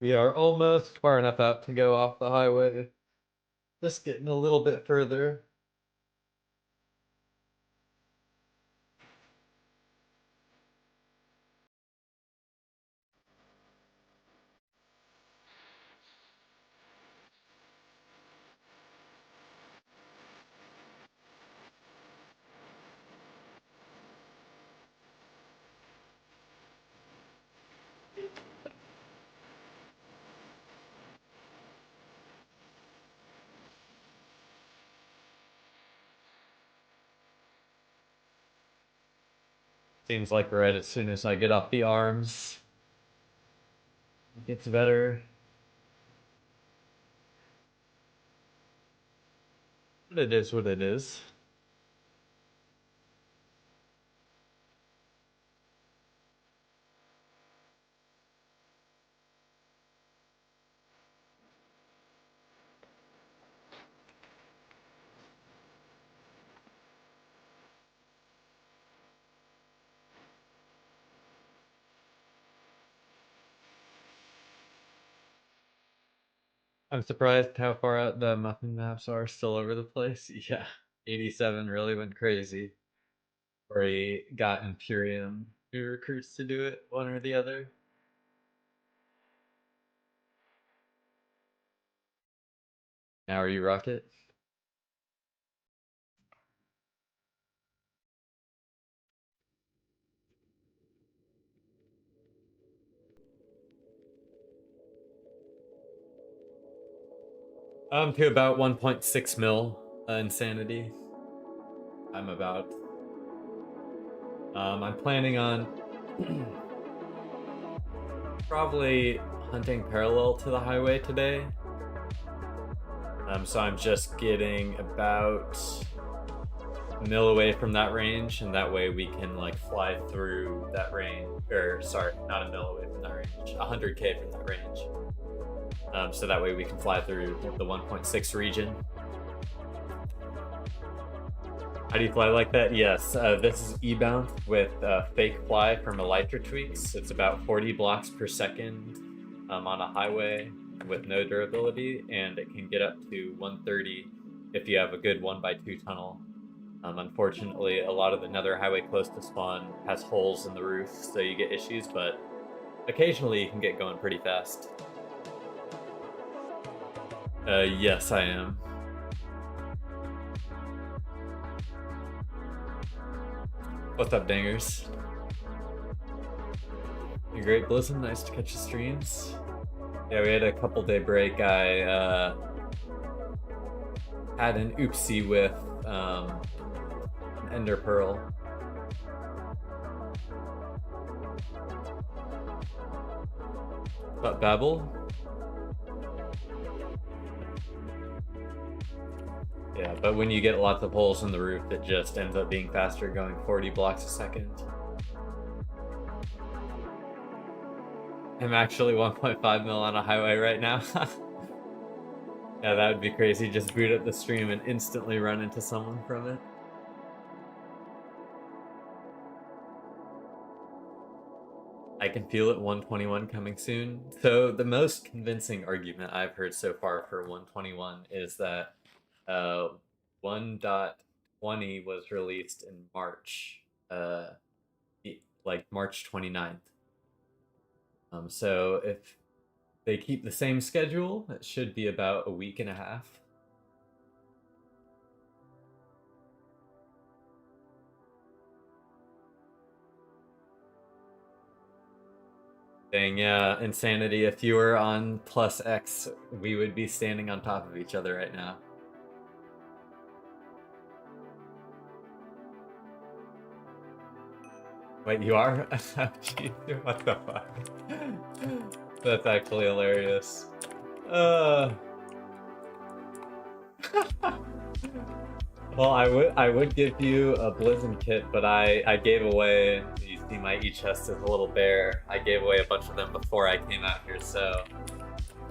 We are almost far enough out to go off the highway. Just getting a little bit further. Seems like right as soon as I get off the arms, it gets better. But it is what it is. I'm surprised how far out the muffin maps are still over the place. Yeah, 87 really went crazy. Or he got Imperium recruits to do it, one or the other. Now are you Rocket? To about 1.6 mil insanity. I'm about. I'm planning on probably hunting parallel to the highway today. So I'm just getting about a mil away from that range, and that way we can like fly through that range. Or sorry, not a mil away from that range, 100k from that range. So that way we can fly through the 1.6 region. How do you fly like that? Yes, this is E-bound with fake fly from Elytra tweaks. It's about 40 blocks per second on a highway with no durability, and it can get up to 130 if you have a good 1x2 tunnel. Unfortunately, a lot of the nether highway close to spawn has holes in the roof, so you get issues, but occasionally you can get going pretty fast. Yes, I am. What's up, dangers? You're great, Blizzard. Nice to catch the streams. Yeah, we had a couple day break. I had an oopsie with an Ender Pearl. But Babel? Yeah, but when you get lots of holes in the roof, it just ends up being faster, going 40 blocks a second. I'm actually 1.5 mil on a highway right now. Yeah, that would be crazy. Just boot up the stream and instantly run into someone from it. I can feel it 121 coming soon. So the most convincing argument I've heard so far for 121 is that 1.20 was released in March, like March 29th. So if they keep the same schedule, it should be about a week and a half. Dang, yeah, insanity. If you were on plus X, we would be standing on top of each other right now. Wait, you are? Jeez, what the fuck? That's actually hilarious. Well, I would give you a Blizzard kit, but I gave away. You see, my chest is a little bare. I gave away a bunch of them before I came out here, so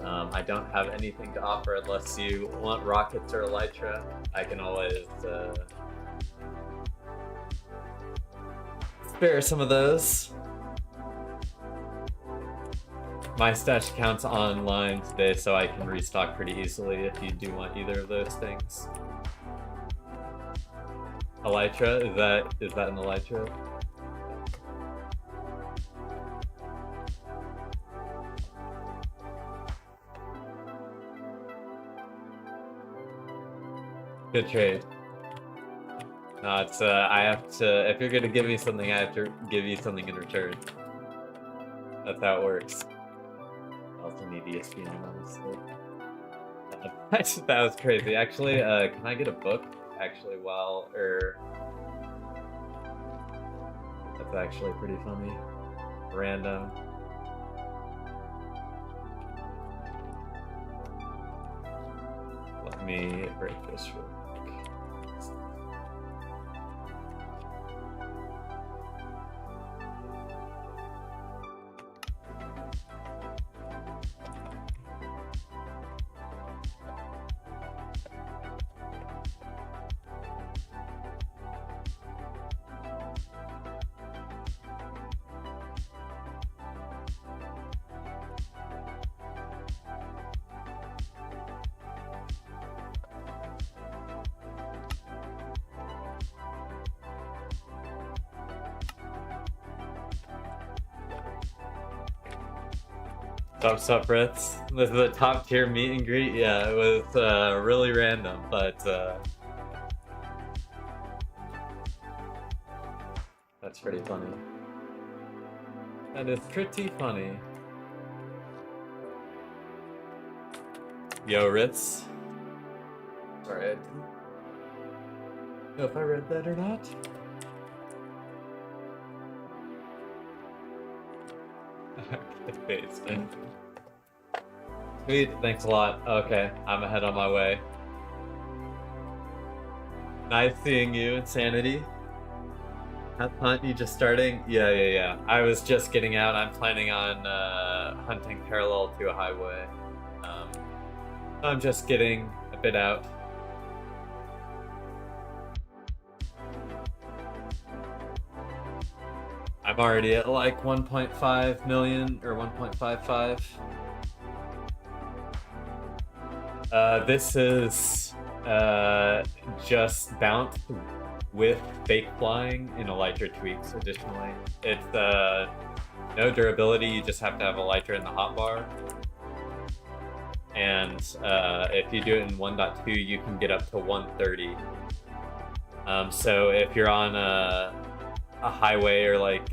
I don't have anything to offer unless you want rockets or elytra. I can always spare some of those. My stash account's online today, so I can restock pretty easily if you do want either of those things. Elytra, is that an Elytra? Good trade. No, it's I have to. If you're gonna give me something, I have to give you something in return. That's how it works. I also need ESPN, honestly. That was crazy. Actually, can I get a book? Actually, that's actually pretty funny. Random. Let me break this real quick. What's up, Ritz? This is a top tier meet and greet. Yeah, it was really random, but that's pretty funny. That is pretty funny. Yo, Ritz. Sorry, I didn't know if I read that or not. Good face, man. Sweet, thanks a lot. Okay, I'm ahead on my way. Nice seeing you, Insanity. Hunt, you just starting? Yeah. I was just getting out. I'm planning on hunting parallel to a highway. I'm just getting a bit out. I'm already at like 1.5 million or 1.55. This is just bounced with fake flying in elytra tweaks. Additionally, it's no durability. You just have to have elytra in the hotbar. And if you do it in 1.2, you can get up to 130. So if you're on a highway or like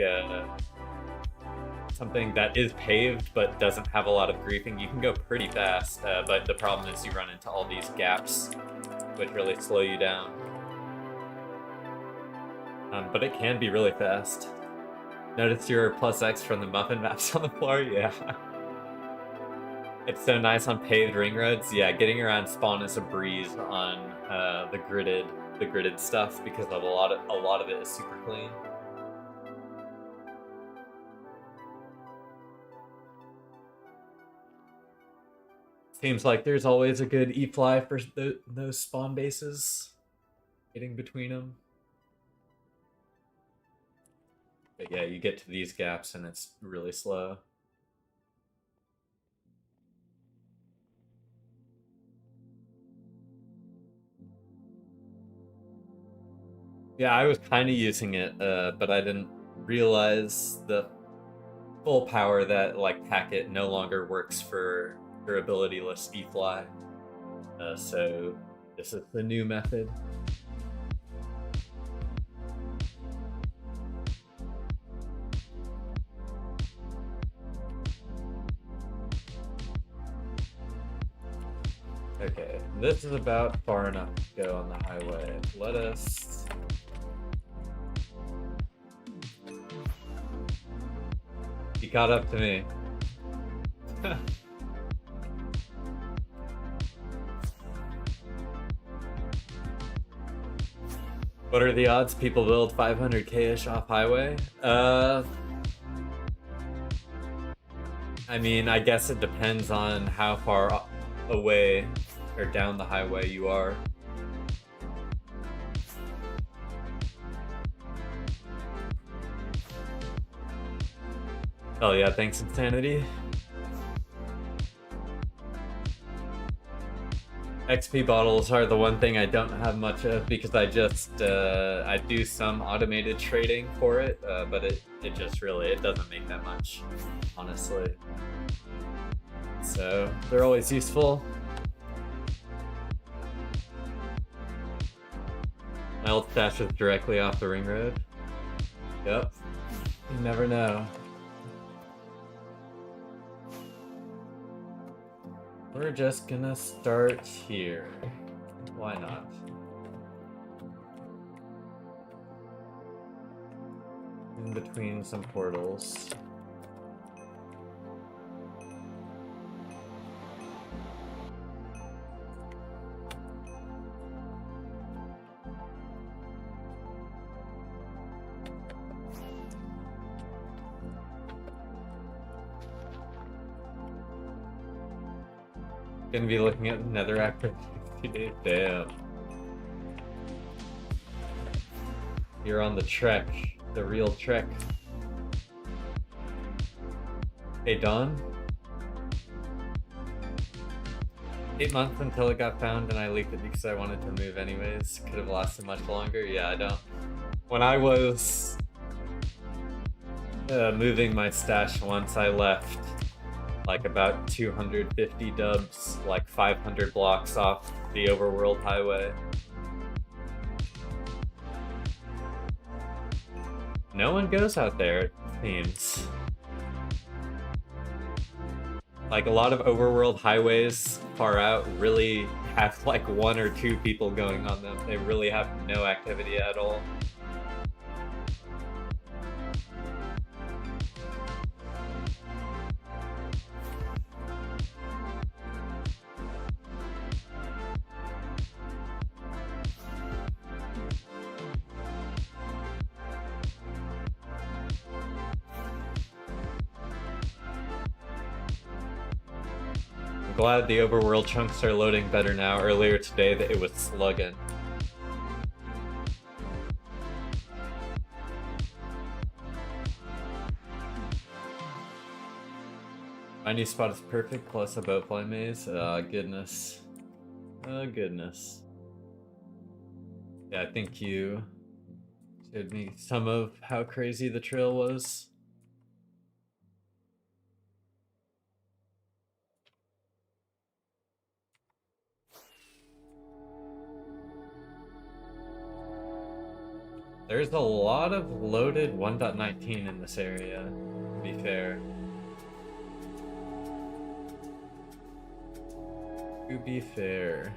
something that is paved but doesn't have a lot of griefing, you can go pretty fast. But the problem is you run into all these gaps, which really slow you down. But it can be really fast. Notice your +X from the muffin maps on the floor? Yeah. It's so nice on paved ring roads. Yeah, getting around spawn is a breeze on the gridded stuff because of a lot of it is super clean. Seems like there's always a good E-fly for those spawn bases. Getting between them. But yeah, you get to these gaps and it's really slow. Yeah, I was kind of using it, but I didn't realize the full power that like Packet no longer works for durability-less E-fly. So this is the new method. Okay, this is about far enough to go on the highway. Let us... He caught up to me. What are the odds people build 500k-ish off highway? I mean, I guess it depends on how far away or down the highway you are. Oh yeah, thanks Insanity. XP bottles are the one thing I don't have much of because I just I do some automated trading for it, but it just really it doesn't make that much, honestly. So they're always useful. My old stash was directly off the ring road. Yep. You never know. We're just gonna start here. Why not? In between some portals. Gonna be looking at netherrack for 50 days. Damn. You're on the trek. The real trek. Hey, Dawn? 8 months until it got found and I leaked it because I wanted to move anyways. Could have lasted much longer. Yeah, I don't. When I was moving my stash once, I left like about 250 dubs, like 500 blocks off the overworld highway. No one goes out there, it seems. Like a lot of overworld highways far out really have like 1 or 2 people going on them. They really have no activity at all. Glad the overworld chunks are loading better now. Earlier today that it was slugging. My new spot is perfect plus a boatfly maze. Oh goodness. Oh goodness. Yeah, I think you showed me some of how crazy the trail was. There's a lot of loaded 1.19 in this area, to be fair. To be fair.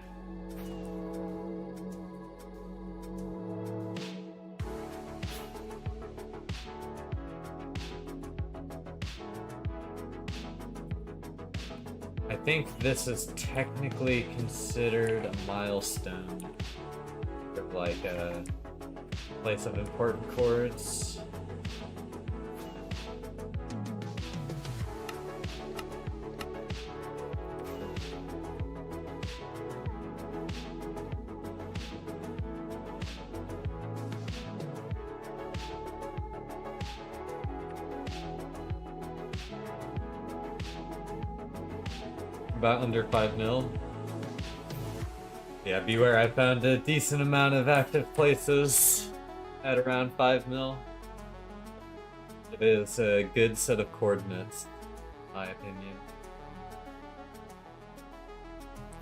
I think this is technically considered a milestone. Sort of like a place of important chords. About under 5 mil. Yeah, beware, I found a decent amount of active places at around 5 mil. It is a good set of coordinates, in my opinion.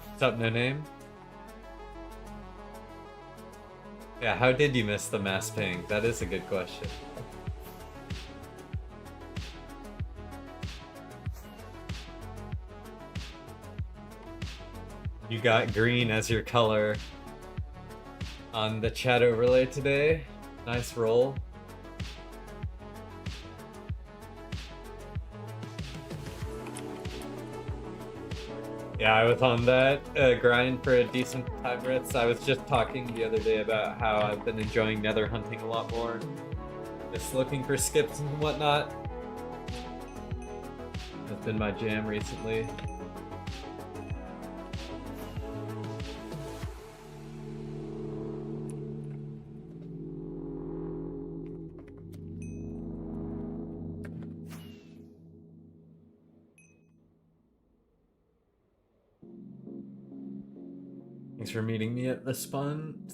What's up, No Name? Yeah, how did you miss the mass ping? That is a good question. You got green as your color on the chat overlay today. Nice roll. Yeah, I was on that grind for a decent time, Ritz. I was just talking the other day about how I've been enjoying nether hunting a lot more. Just looking for skips and whatnot. That's been my jam recently. Thanks for meeting me at the spawn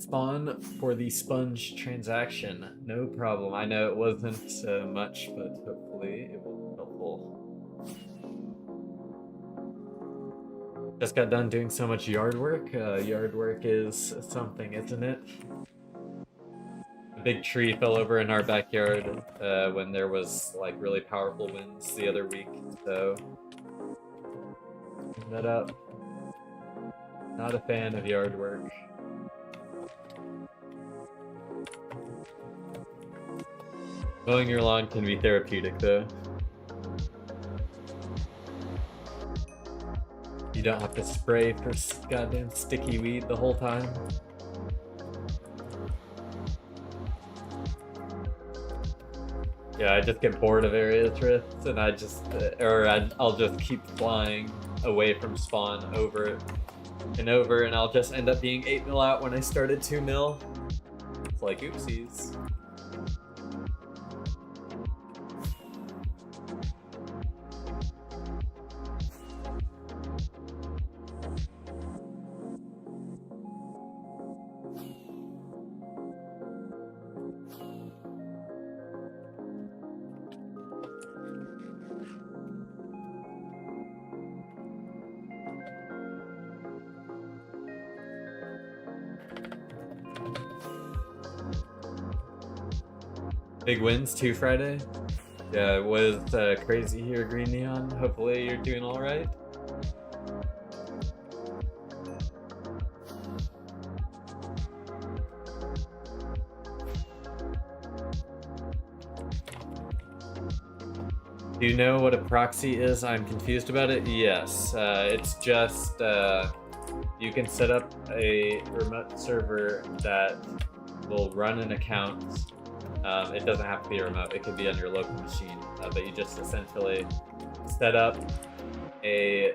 for the sponge transaction. No problem. I know it wasn't much, but hopefully it will be helpful. Just got done doing so much yard work. Yard work is something, isn't it? A big tree fell over in our backyard when there was like really powerful winds the other week, so clean that up. Not a fan of yard work. Mowing your lawn can be therapeutic though. You don't have to spray for goddamn sticky weed the whole time. Yeah, I just get bored of area drifts and I'll just keep flying away from spawn over and over, and I'll just end up being 8 mil out when I started 2 mil. It's like, oopsies. Big wins too Friday. Yeah, it was crazy here, Green Neon. Hopefully you're doing all right. Do you know what a proxy is? I'm confused about it. Yes, it's just you can set up a remote server that will run an account. It doesn't have to be a remote, it could be on your local machine, but you just essentially set up a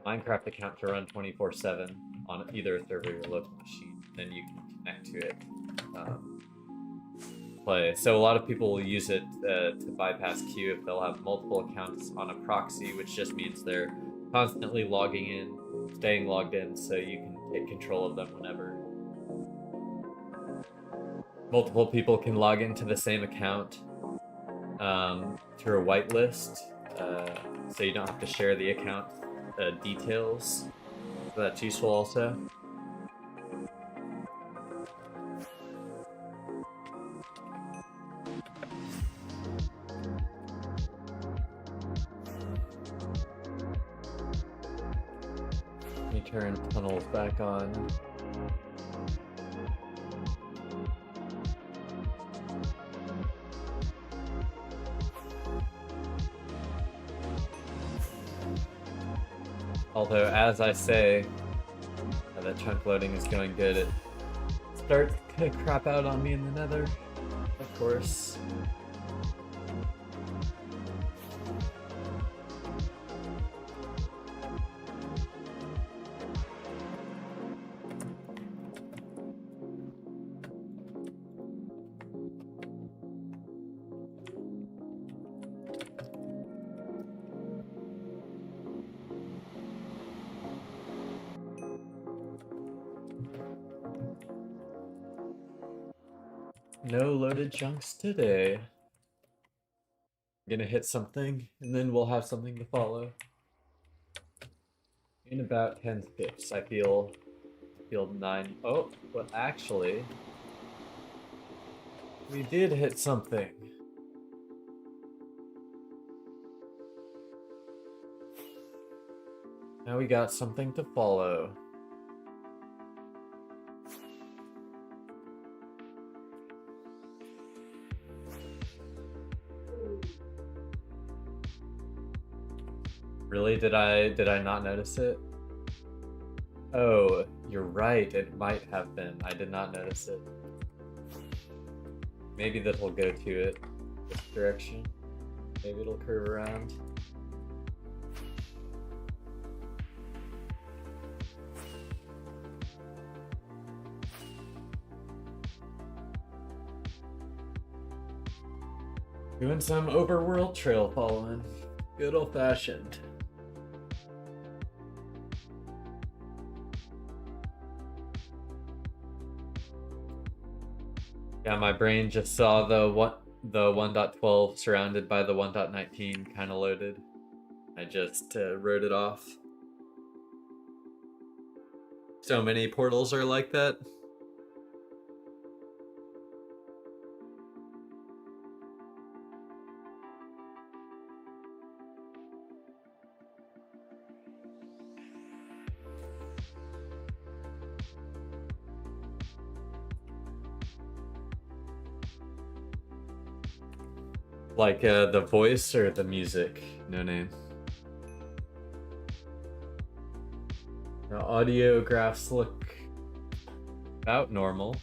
Minecraft account to run 24/7 on either a server or your local machine, then you can connect to it, play. So a lot of people will use it to bypass queue if they'll have multiple accounts on a proxy, which just means they're constantly logging in, staying logged in, so you can take control of them whenever. Multiple people can log into the same account through a whitelist, so you don't have to share the account details. So that's useful also. Let me turn tunnels back on. Although, as I say, that chunk loading is going good, it starts to crap out on me in the nether, of course. No loaded chunks today. I'm gonna hit something, and then we'll have something to follow. In about 10 skips, I feel 9. Oh, well, actually, we did hit something. Now we got something to follow. Really? Did I not notice it? Oh, you're right. It might have been. I did not notice it. Maybe that'll go to it this direction. Maybe it'll curve around. Doing some overworld trail following. Good old fashioned. Yeah, my brain just saw the 1.12 surrounded by the 1.19 kind of loaded. I just wrote it off. So many portals are like that. Like the voice or the music? No name. The audio graphs look about normal.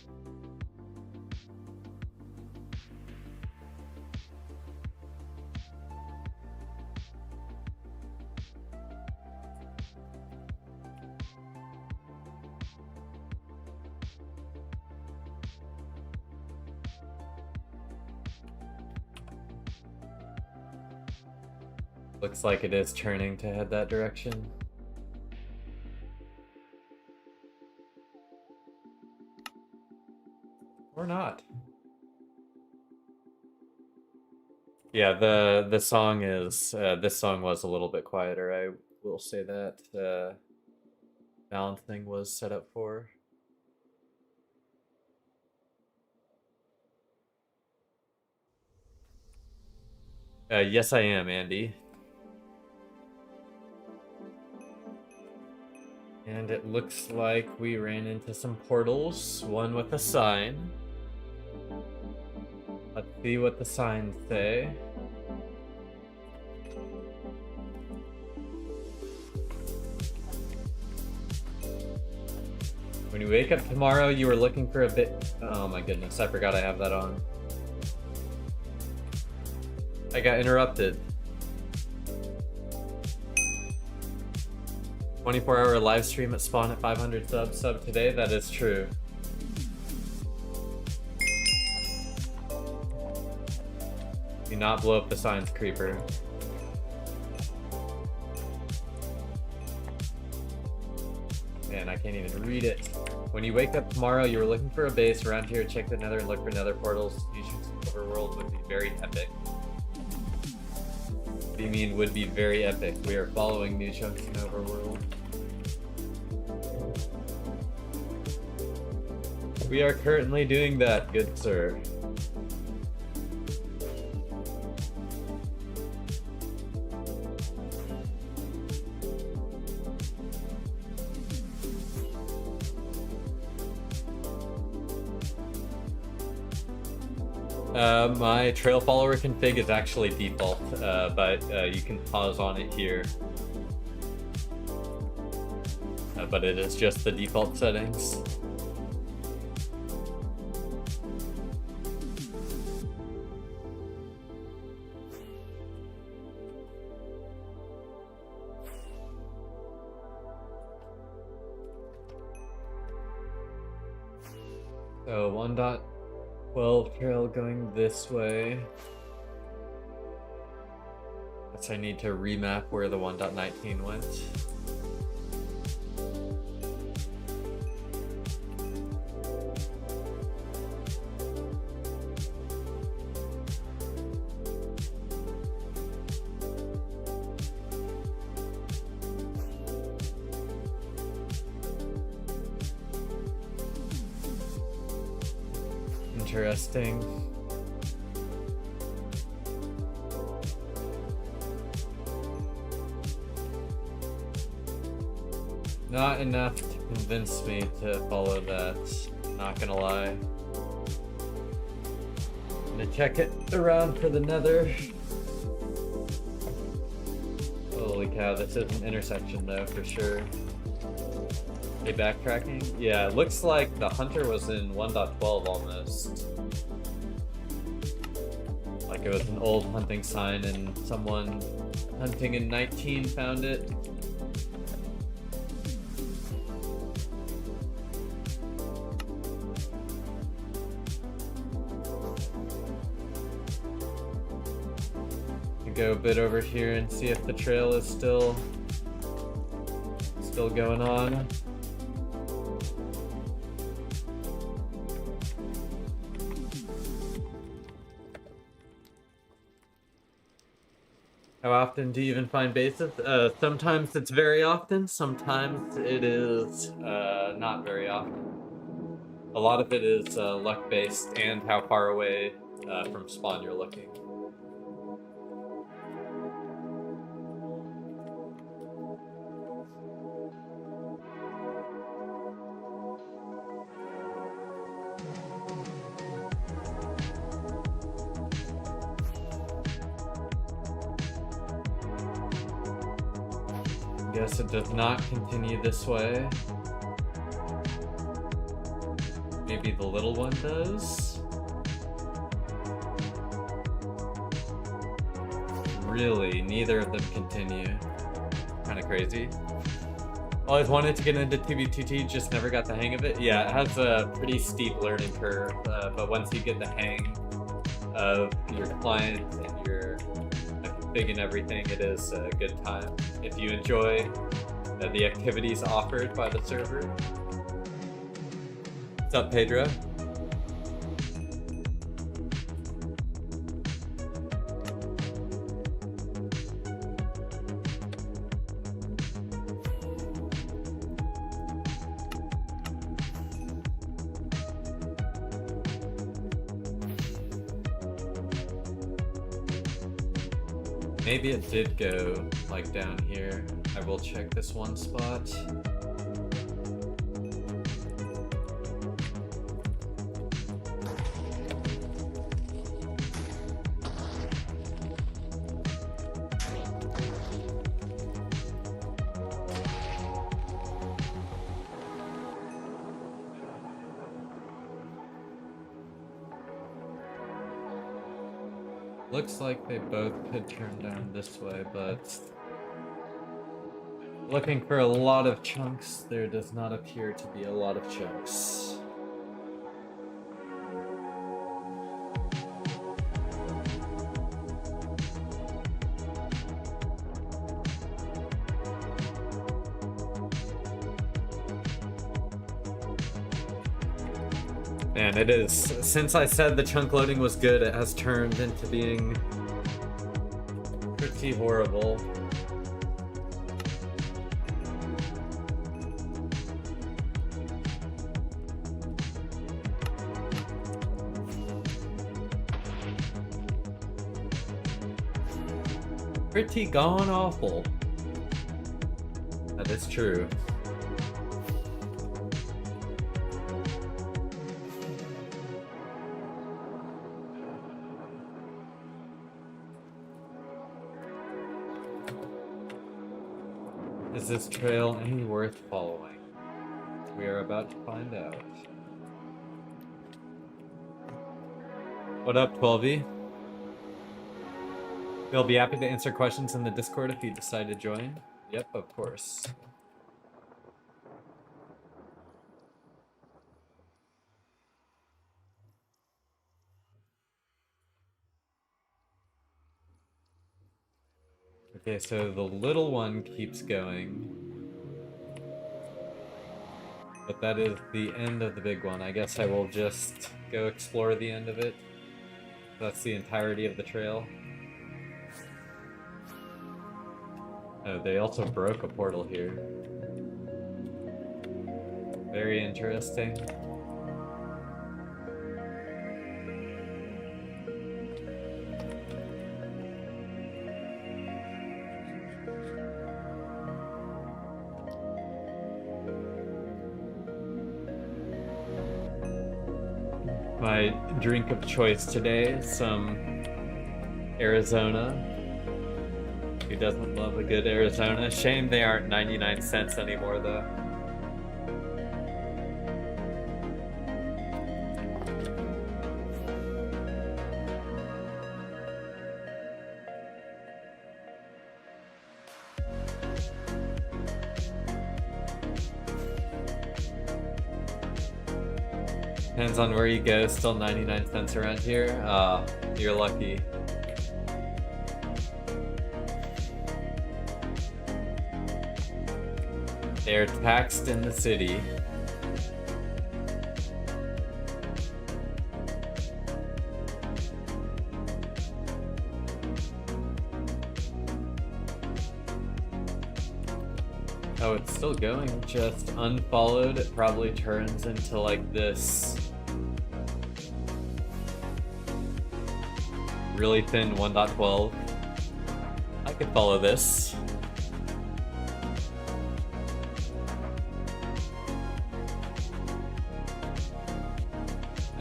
Looks like it is turning to head that direction. Or not. Yeah, the song is this song was a little bit quieter. I will say that balancing was set up for. Yes, I am, Andy. And it looks like we ran into some portals, one with a sign. Let's see what the signs say. When you wake up tomorrow, you were looking for a bit. Oh my goodness, I forgot I have that on. I got interrupted. 24-hour live stream at Spawn at 500 sub today. That is true. Do not blow up the signs, creeper. Man, I can't even read it. When you wake up tomorrow, you were looking for a base around here. Check the nether and look for nether portals. Fusion overworld would be very epic. What do you mean would be very epic? We are following new chunks in overworld. We are currently doing that, good sir. My trail follower config is actually default, but you can pause on it here. But it is just the default settings. So 1.12 trail going this way. Guess I need to remap where the 1.19 went. Interesting. Not enough to convince me to follow that, not gonna lie. I'm gonna check it around for the nether. Holy cow, this is an intersection though, for sure. Hey, backtracking? Yeah, it looks like the hunter was in 1.12 almost. Like it was an old hunting sign and someone hunting in 19 found it. Go a bit over here and see if the trail is still going on. How often do you even find bases? Sometimes it's very often, sometimes it is not very often. A lot of it is luck based and how far away from spawn you're looking. Guess it does not continue this way. Maybe the little one does? Really, neither of them continue. Kind of crazy. Always wanted to get into 2v2t, just never got the hang of it. Yeah, it has a pretty steep learning curve, but once you get the hang of your client and your config and everything, it is a good time. If you enjoy the activities offered by the server. What's up, Pedro? Maybe it did go like down here. I will check this one spot. Looks like they both could turn down this way, but looking for a lot of chunks, there does not appear to be a lot of chunks. And it is, since I said the chunk loading was good, it has turned into being pretty horrible. Pretty gone awful. That is true. Is this trail any worth following? We are about to find out. What up, 12E? We'll be happy to answer questions in the Discord if you decide to join. Yep, of course. Okay, so the little one keeps going. But that is the end of the big one. I guess I will just go explore the end of it. That's the entirety of the trail. Oh, they also broke a portal here. Very interesting. My drink of choice today, some Arizona. Who doesn't love a good Arizona? Shame they aren't 99 cents anymore, though. Depends on where you go, still 99 cents around here. You're lucky. They're taxed in the city. Oh, it's still going. Just unfollowed. It probably turns into like this really thin 1.12. I could follow this.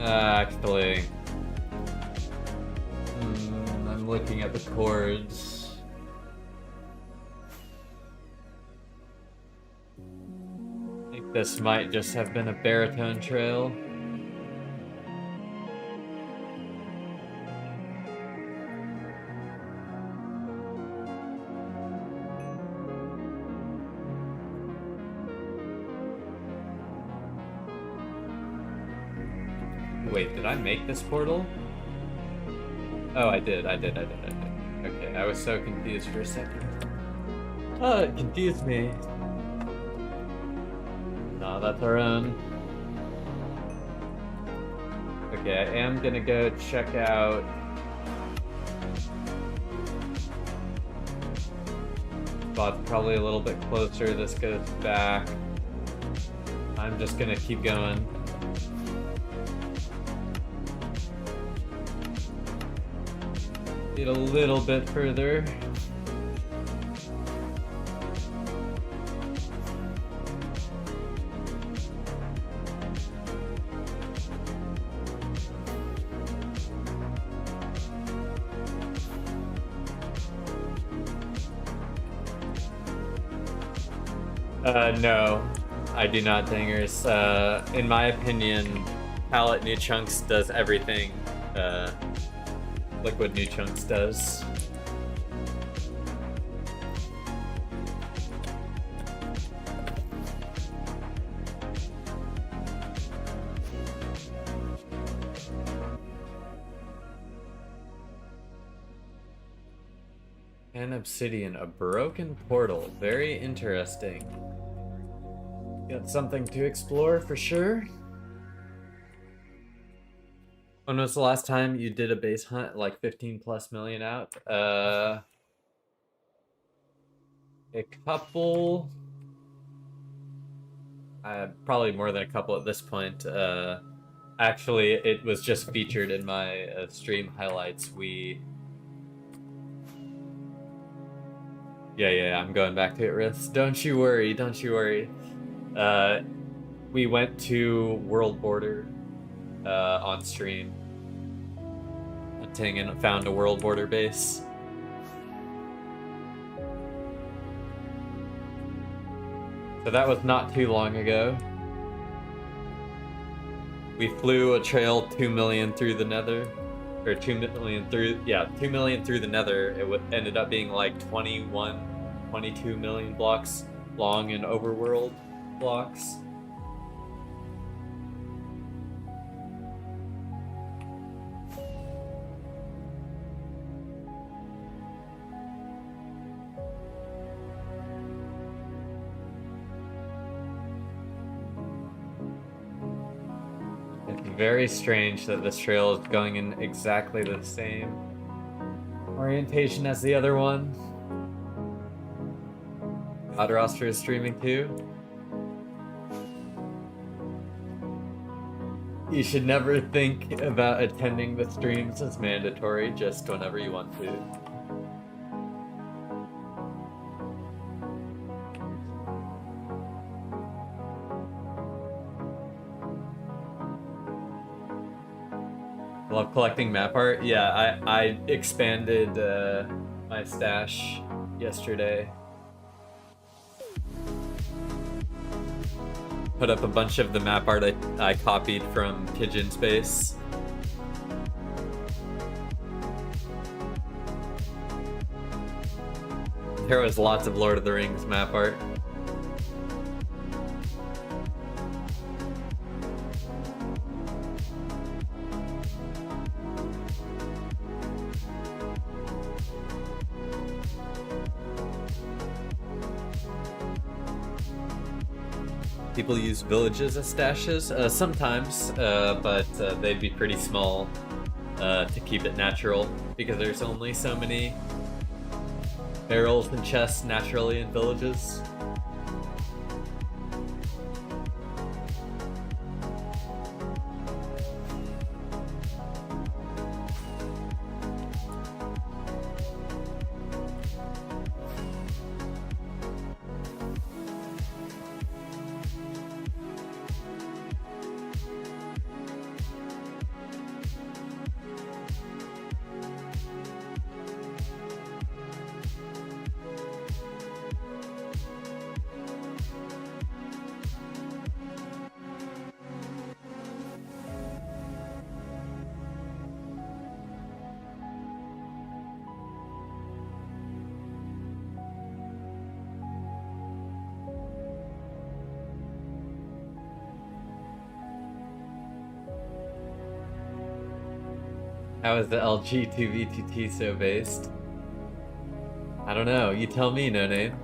Actually, I'm looking at the chords. I think this might just have been a baritone trail. Wait, did I make this portal? Oh, I did. Okay, I was so confused for a second. Oh, it confused me. No, that's our own. Okay, I am gonna go check out... Spot's probably a little bit closer. This goes back. I'm just gonna keep going. Get a little bit further. No, I do not, dingers. In my opinion, Palette New Chunks does everything Liquid New Chunks does. An obsidian, a broken portal. Very interesting. Got something to explore for sure. When was the last time you did a base hunt like 15 plus million out? A couple. Probably more than a couple at this point. Actually, it was just featured in my stream highlights. Yeah, I'm going back to it, Riss. Don't you worry. We went to World Border on stream, hunting, and found a World Border base. So that was not too long ago. We flew a trail 2 million through the nether. Or 2 million through, yeah, 2 million through the nether. It ended up being like 22 million blocks long in overworld blocks. It's very strange that this trail is going in exactly the same orientation as the other one. God Roster is streaming too. You should never think about attending the streams as mandatory, just whenever you want to. I love collecting map art. Yeah, I expanded my stash yesterday. Put up a bunch of the map art I copied from Pigeon Space. There was lots of Lord of the Rings map art. People use villages as stashes, sometimes, but they'd be pretty small to keep it natural, because there's only so many barrels and chests naturally in villages. How is the LG 2VTT so based? I don't know. You tell me, no name.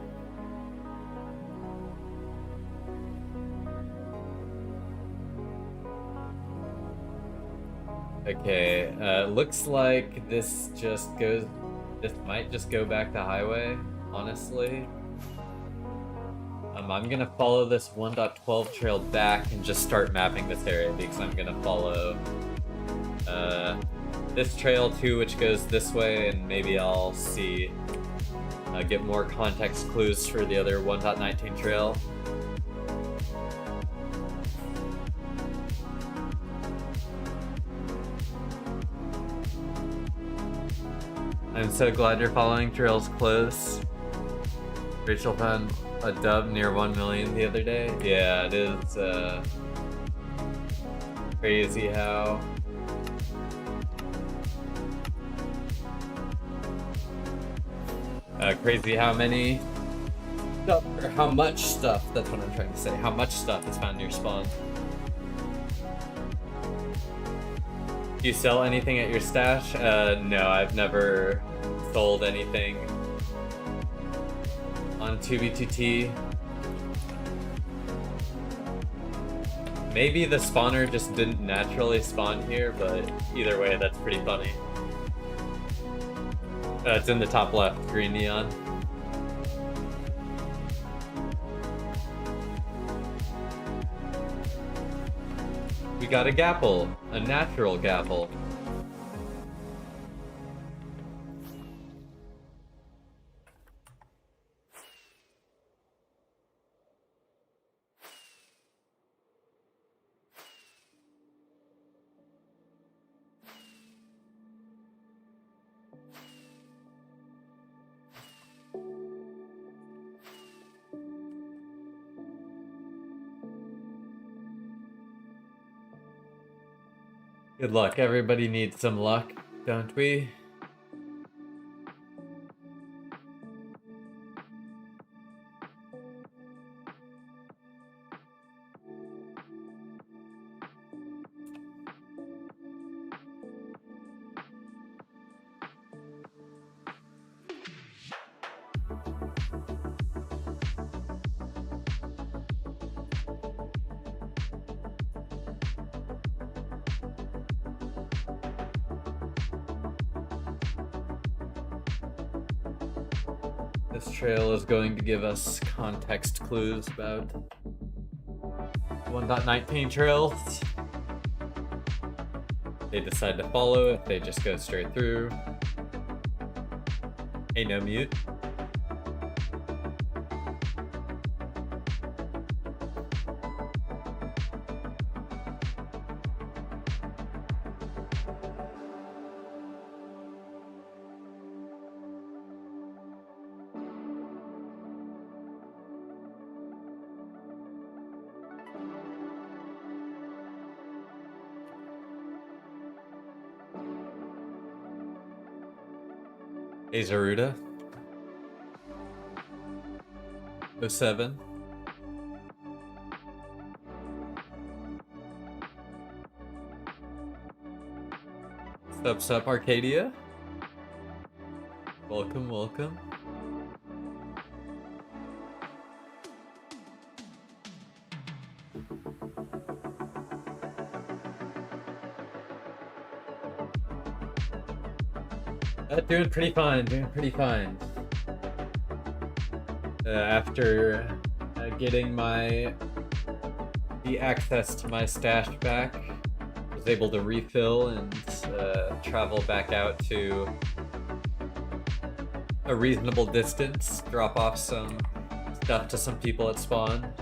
Okay, looks like this just goes. This might just go back to highway, honestly. I'm gonna follow this 1.12 trail back and just start mapping this area because I'm gonna follow this trail too, which goes this way, and maybe I'll see, get more context clues for the other 1.19 trail. I'm so glad you're following trails close. Rachel found a dub near 1 million the other day. Yeah, it is crazy how crazy how many stuff, or how much stuff, that's what I'm trying to say, how much stuff is found near spawn. Do you sell anything at your stash? No, I've never sold anything on 2B2T. Maybe the spawner just didn't naturally spawn here, but either way, that's pretty funny. It's in the top left, green neon. We got a gapple, a natural gapple. Good luck. Everybody needs some luck, don't we? This trail is going to give us context clues about 1.19 trails. They decide to follow it, they just go straight through. Hey, no mute. Hey, Zaruda. 07. Sup, Arcadia. Welcome, welcome. Doing pretty fine, doing pretty fine. After getting the access to my stash back, was able to refill and travel back out to a reasonable distance, drop off some stuff to some people at spawn.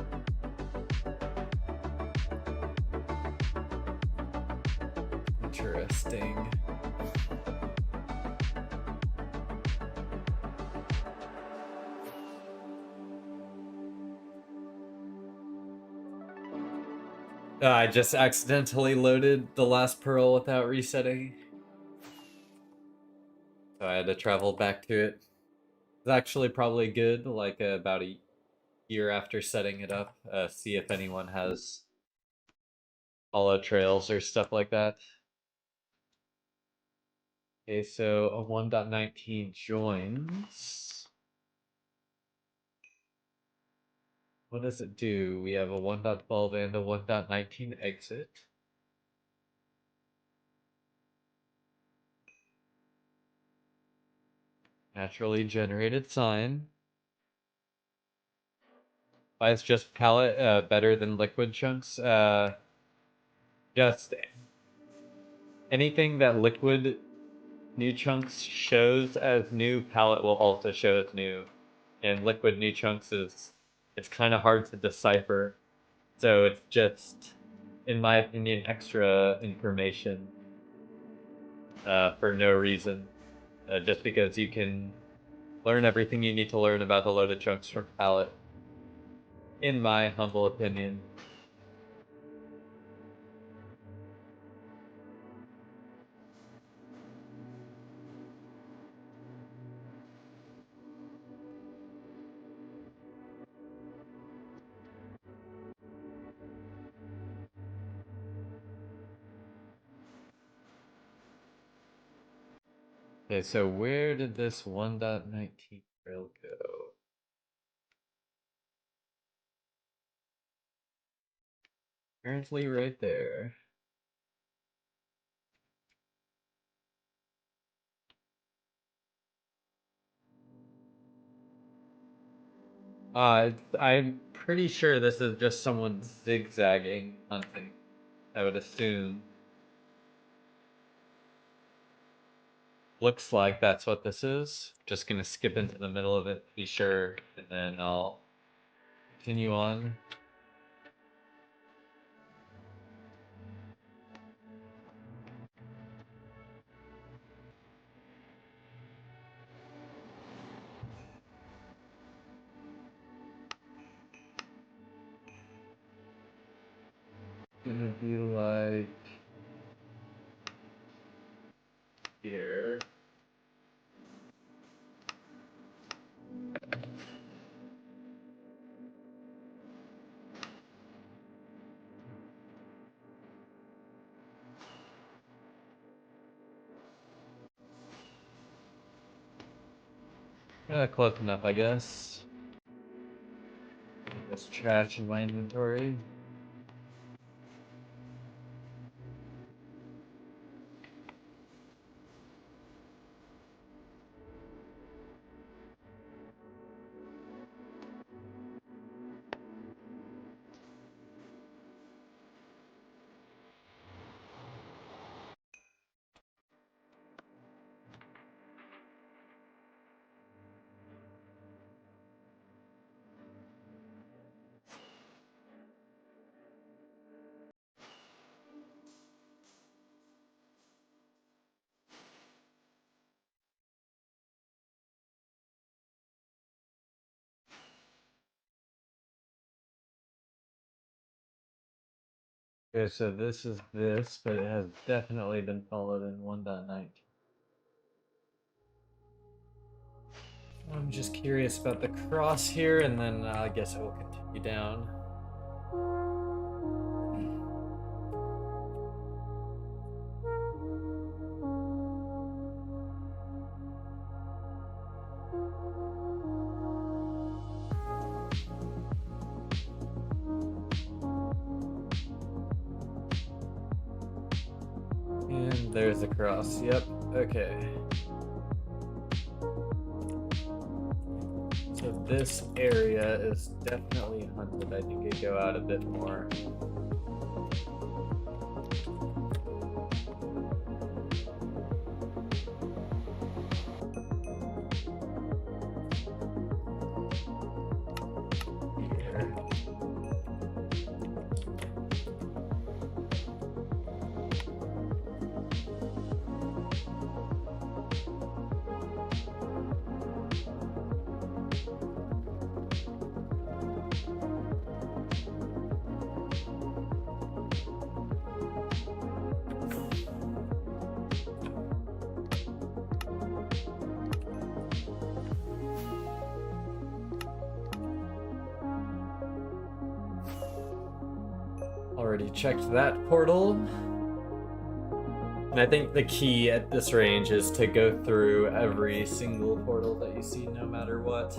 Interesting. I just accidentally loaded the last pearl without resetting. So I had to travel back to it. It's actually probably good, like about a year after setting it up, see if anyone has follow trails or stuff like that. Okay, so a 1.19 joins. What does it do? We have a 1.12 and a 1.19 exit. Naturally generated sign. Why is just palette better than liquid chunks? Just anything that liquid new chunks shows as new, palette will also show as new. And liquid new chunks it's kind of hard to decipher. So it's just, in my opinion, extra information for no reason. Just because you can learn everything you need to learn about the loaded chunks from palette. In my humble opinion. Okay, so where did this 1.19 trail go? Apparently right there. I'm pretty sure this is just someone zigzagging hunting. I would assume. Looks like that's what this is. Just gonna skip into the middle of it to be sure, and then I'll continue on. Gonna be like here. Close enough, I guess. There's trash in my inventory. Okay, so this is this, but it has definitely been followed in 1.19. I'm just curious about the cross here, and then I guess it will continue down. And there's the cross. Yep. Okay. So this area is definitely hunted. I think I go out a bit more. Here. Already checked that portal. And I think the key at this range is to go through every single portal that you see, no matter what.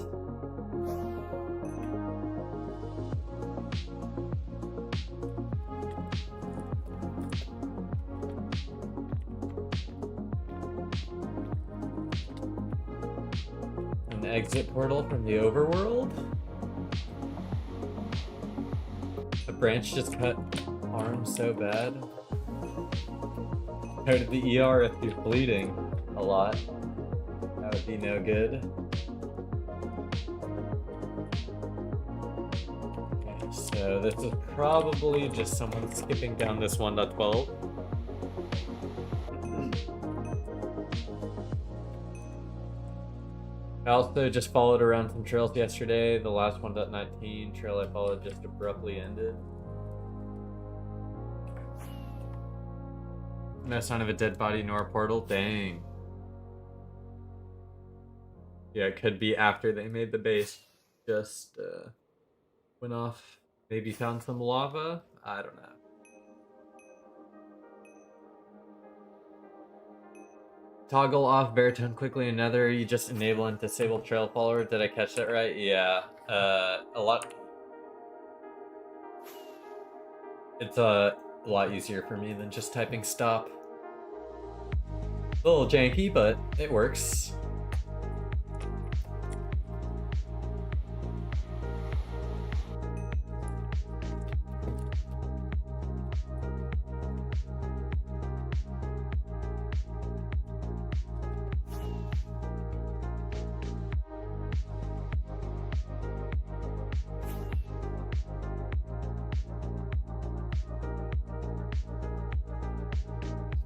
An exit portal from the overworld? The branch just cut arm so bad. Go to the ER if you're bleeding a lot. That would be no good. Okay, so this is probably just someone skipping down this 1.12. I also just followed around some trails yesterday. The last 1.19 trail I followed just abruptly ended. No sign of a dead body nor a portal. Dang. Yeah, it could be after they made the base. Just went off. Maybe found some lava. I don't know. Toggle off baritone quickly. Another. You just enable and disable trail follower. Did I catch that right? Yeah. A lot. It's a lot easier for me than just typing stop. A little janky, but it works.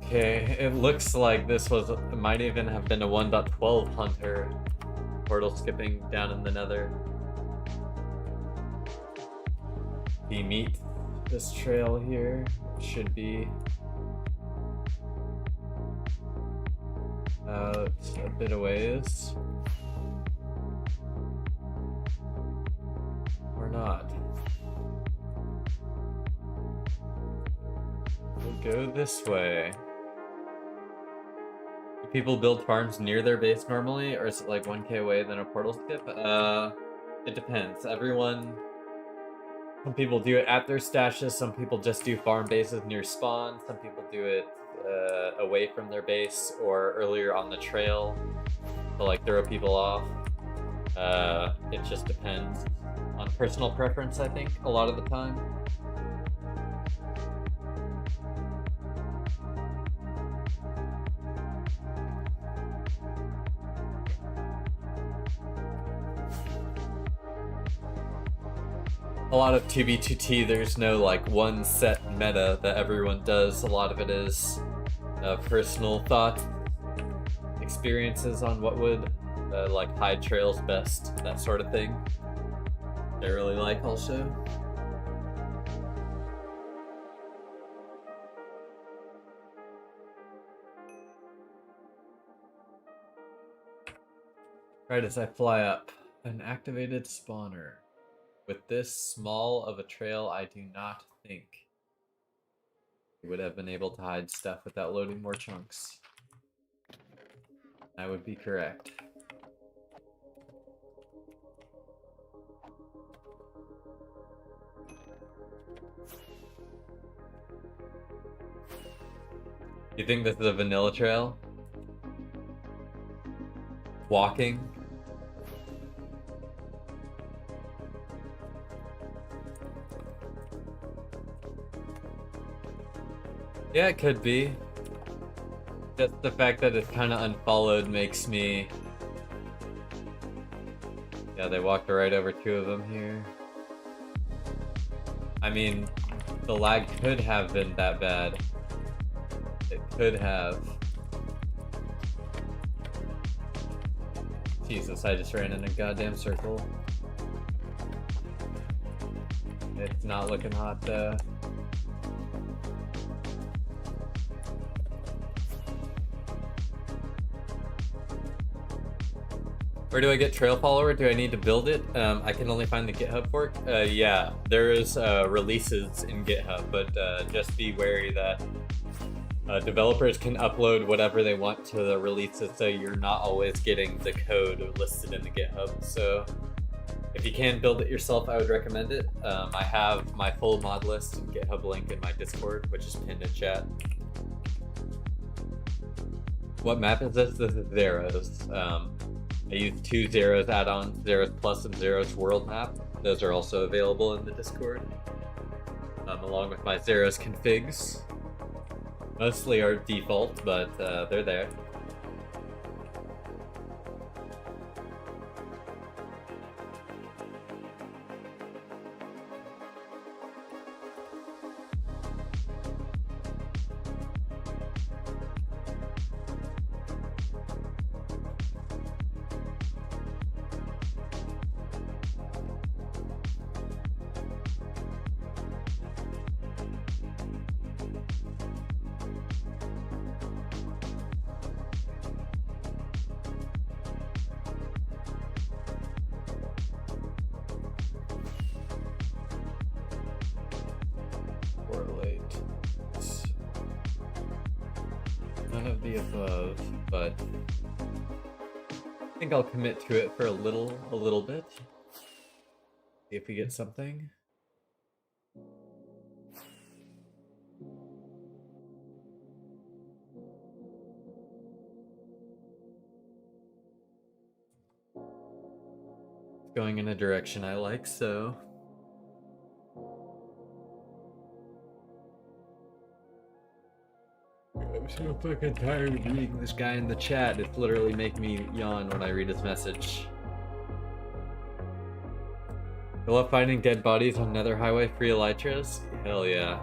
Okay, it looks like this was, it might even have been a 1.12 hunter. Portal skipping down in the nether. We meet this trail here. Should be out a bit of ways. Or not. We'll go this way. Do people build farms near their base normally, or is it like 1k away then a portal skip? It depends. Some people do it at their stashes, some people just do farm bases near spawn, some people do it away from their base or earlier on the trail to like throw people off. It just depends on personal preference, I think, a lot of the time. A lot of 2B2T, there's no like one set meta that everyone does. A lot of it is personal thought, experiences on what would like hide trails best, that sort of thing. I really like also. Right as I fly up, an activated spawner. With this small of a trail, I do not think we would have been able to hide stuff without loading more chunks. I would be correct. You think this is a vanilla trail? Walking? Yeah, it could be. Just the fact that it's kind of unfollowed makes me... Yeah, they walked right over two of them here. I mean, the lag could have been that bad. It could have. Jesus, I just ran in a goddamn circle. It's not looking hot though. Where do I get trail follower? Do I need to build it? I can only find the GitHub fork. Yeah, there is releases in GitHub, but just be wary that Developers can upload whatever they want to the releases, so you're not always getting the code listed in the GitHub. So if you can build it yourself, I would recommend it. I have my full mod list and GitHub link in my Discord, which is pinned in chat. What map is this? This is Zeros. I use 2 Zeros add-ons, Zeros Plus and Zeros World map. Those are also available in the Discord, along with my Zeros configs. Mostly are default, but they're there. None of the above, but I think I'll commit to it for a little bit. See if we get something. It's going in a direction I like, so I'm so fucking tired of reading this guy in the chat. It's literally making me yawn when I read his message. I love finding dead bodies on Nether Highway free elytras. Hell yeah.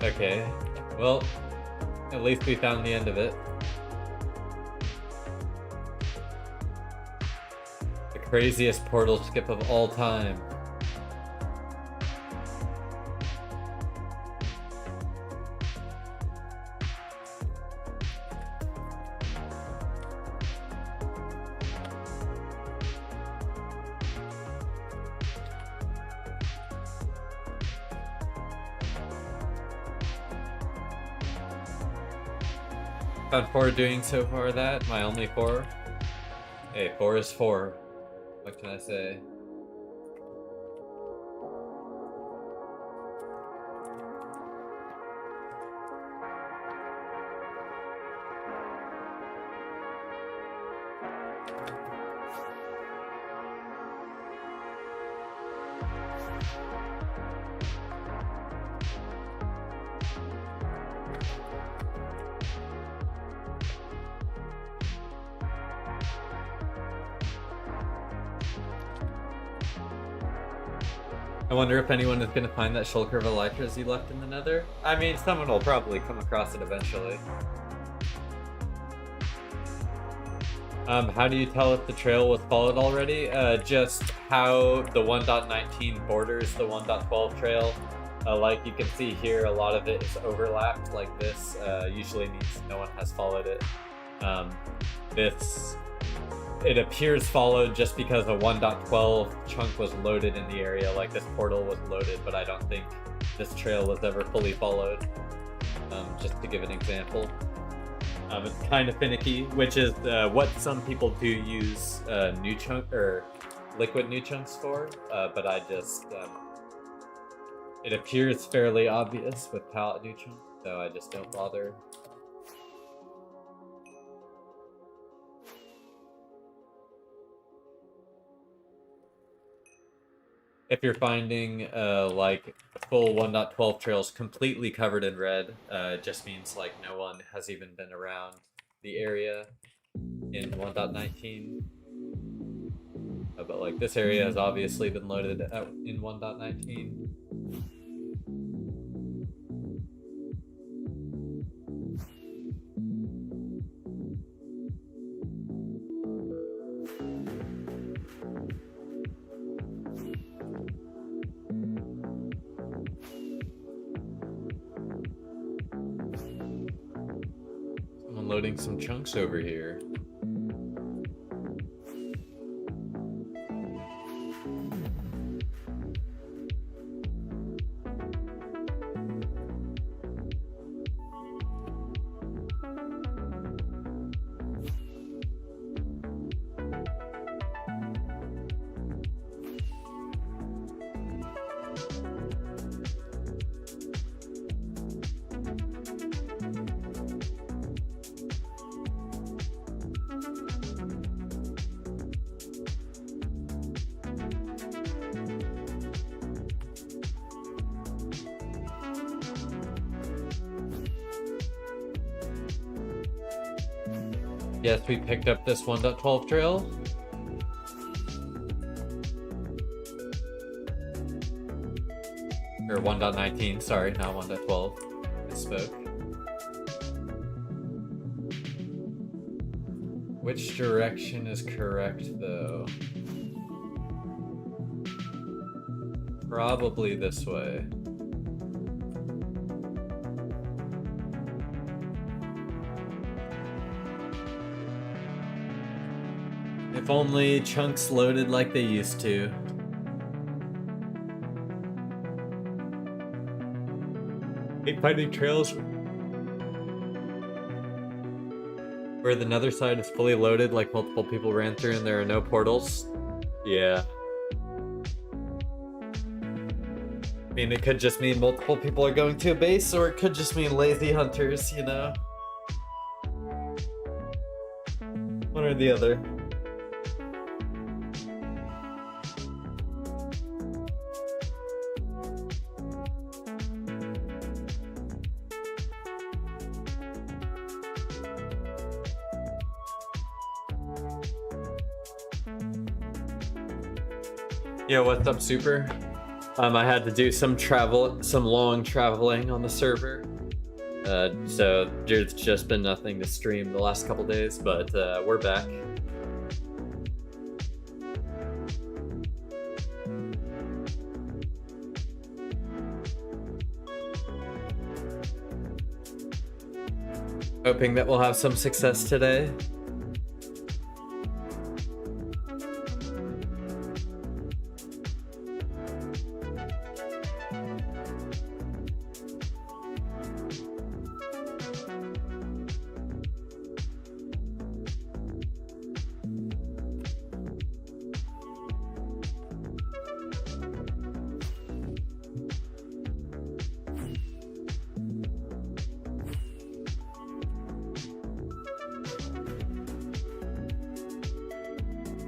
Okay, well, at least we found the end of it. Craziest portal skip of all time. Found 4 doing so far that, my only 4. Hey, 4 is 4. What can I say? I wonder if anyone is going to find that shulker of elytras you left in the nether. I mean, someone will probably come across it eventually. How do you tell if the trail was followed already? Just how the 1.19 borders the 1.12 trail. Like you can see here, a lot of it is overlapped like this. Usually means no one has followed it. It appears followed just because a 1.12 chunk was loaded in the area, like this portal was loaded, but I don't think this trail was ever fully followed. Just to give an example. It's kind of finicky, which is what some people do use new chunk or liquid new chunks for, but I just it appears fairly obvious with pallet new chunks, so I just don't bother. If you're finding like full 1.12 trails completely covered in red, it just means like no one has even been around the area in 1.19. But like this area has obviously been loaded out in 1.19. Loading some chunks over here. Yes, we picked up this 1.12 trail. Or 1.19, sorry, not 1.12. I spoke. Which direction is correct, though? Probably this way. If only chunks loaded like they used to. Hate finding trails where the nether side is fully loaded, like multiple people ran through and there are no portals. Yeah. I mean, it could just mean multiple people are going to a base, or it could just mean lazy hunters, you know? One or the other. Yeah, what's up, Super? I had to do some long traveling on the server. So there's just been nothing to stream the last couple days, but we're back. Hoping that we'll have some success today.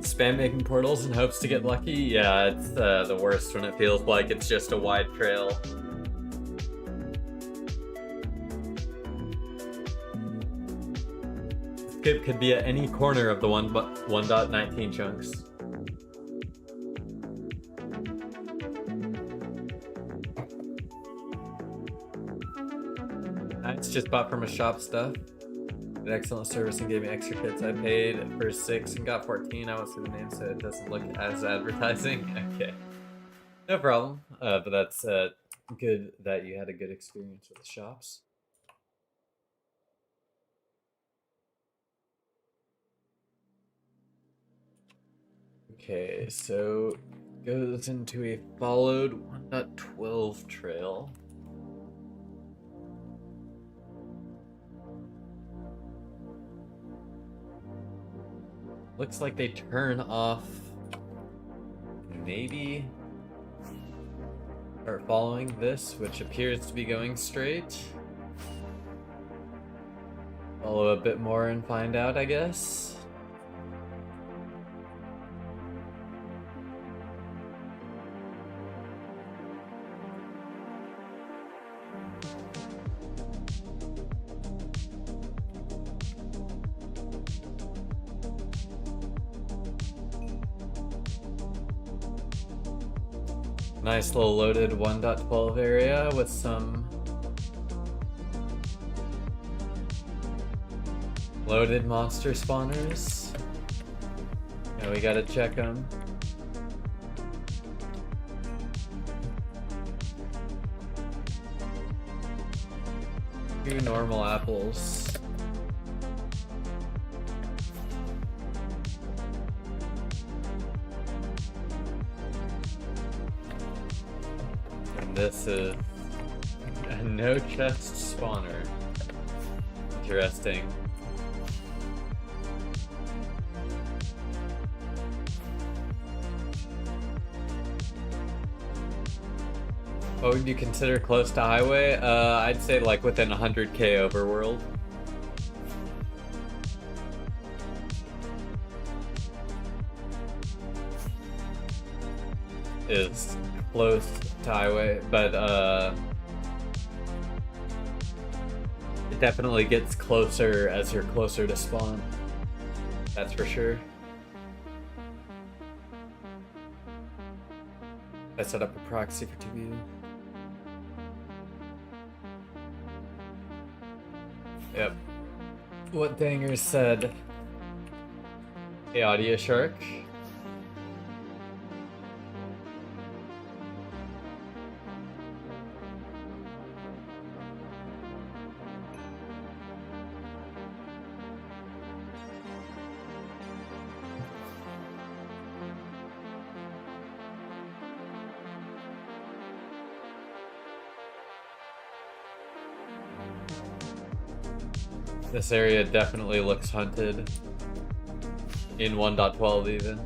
Spam making portals in hopes to get lucky? Yeah, it's the worst when it feels like it's just a wide trail. Skip could be at any corner of the 1.19 chunks. It's just bought from a shop stuff. An excellent service and gave me extra kits. I paid for 6 and got 14. I won't say the name so it doesn't look as advertising. Okay. No problem. But that's good that you had a good experience with the shops. Okay, so goes into a followed 1.12 trail. Looks like they turn off, maybe start following this, which appears to be going straight. Follow a bit more and find out, I guess. Nice little loaded 1.12 area with some loaded monster spawners. Yeah, we gotta check them. Two normal apples. This is a no chest spawner. Interesting. What would you consider close to highway? I'd say like within 100k overworld. Is close to highway, but it definitely gets closer as you're closer to spawn. That's for sure. I set up a proxy for TBU. Yep. What Danger said. Hey, Audio Shark. This area definitely looks hunted. In 1.12 even.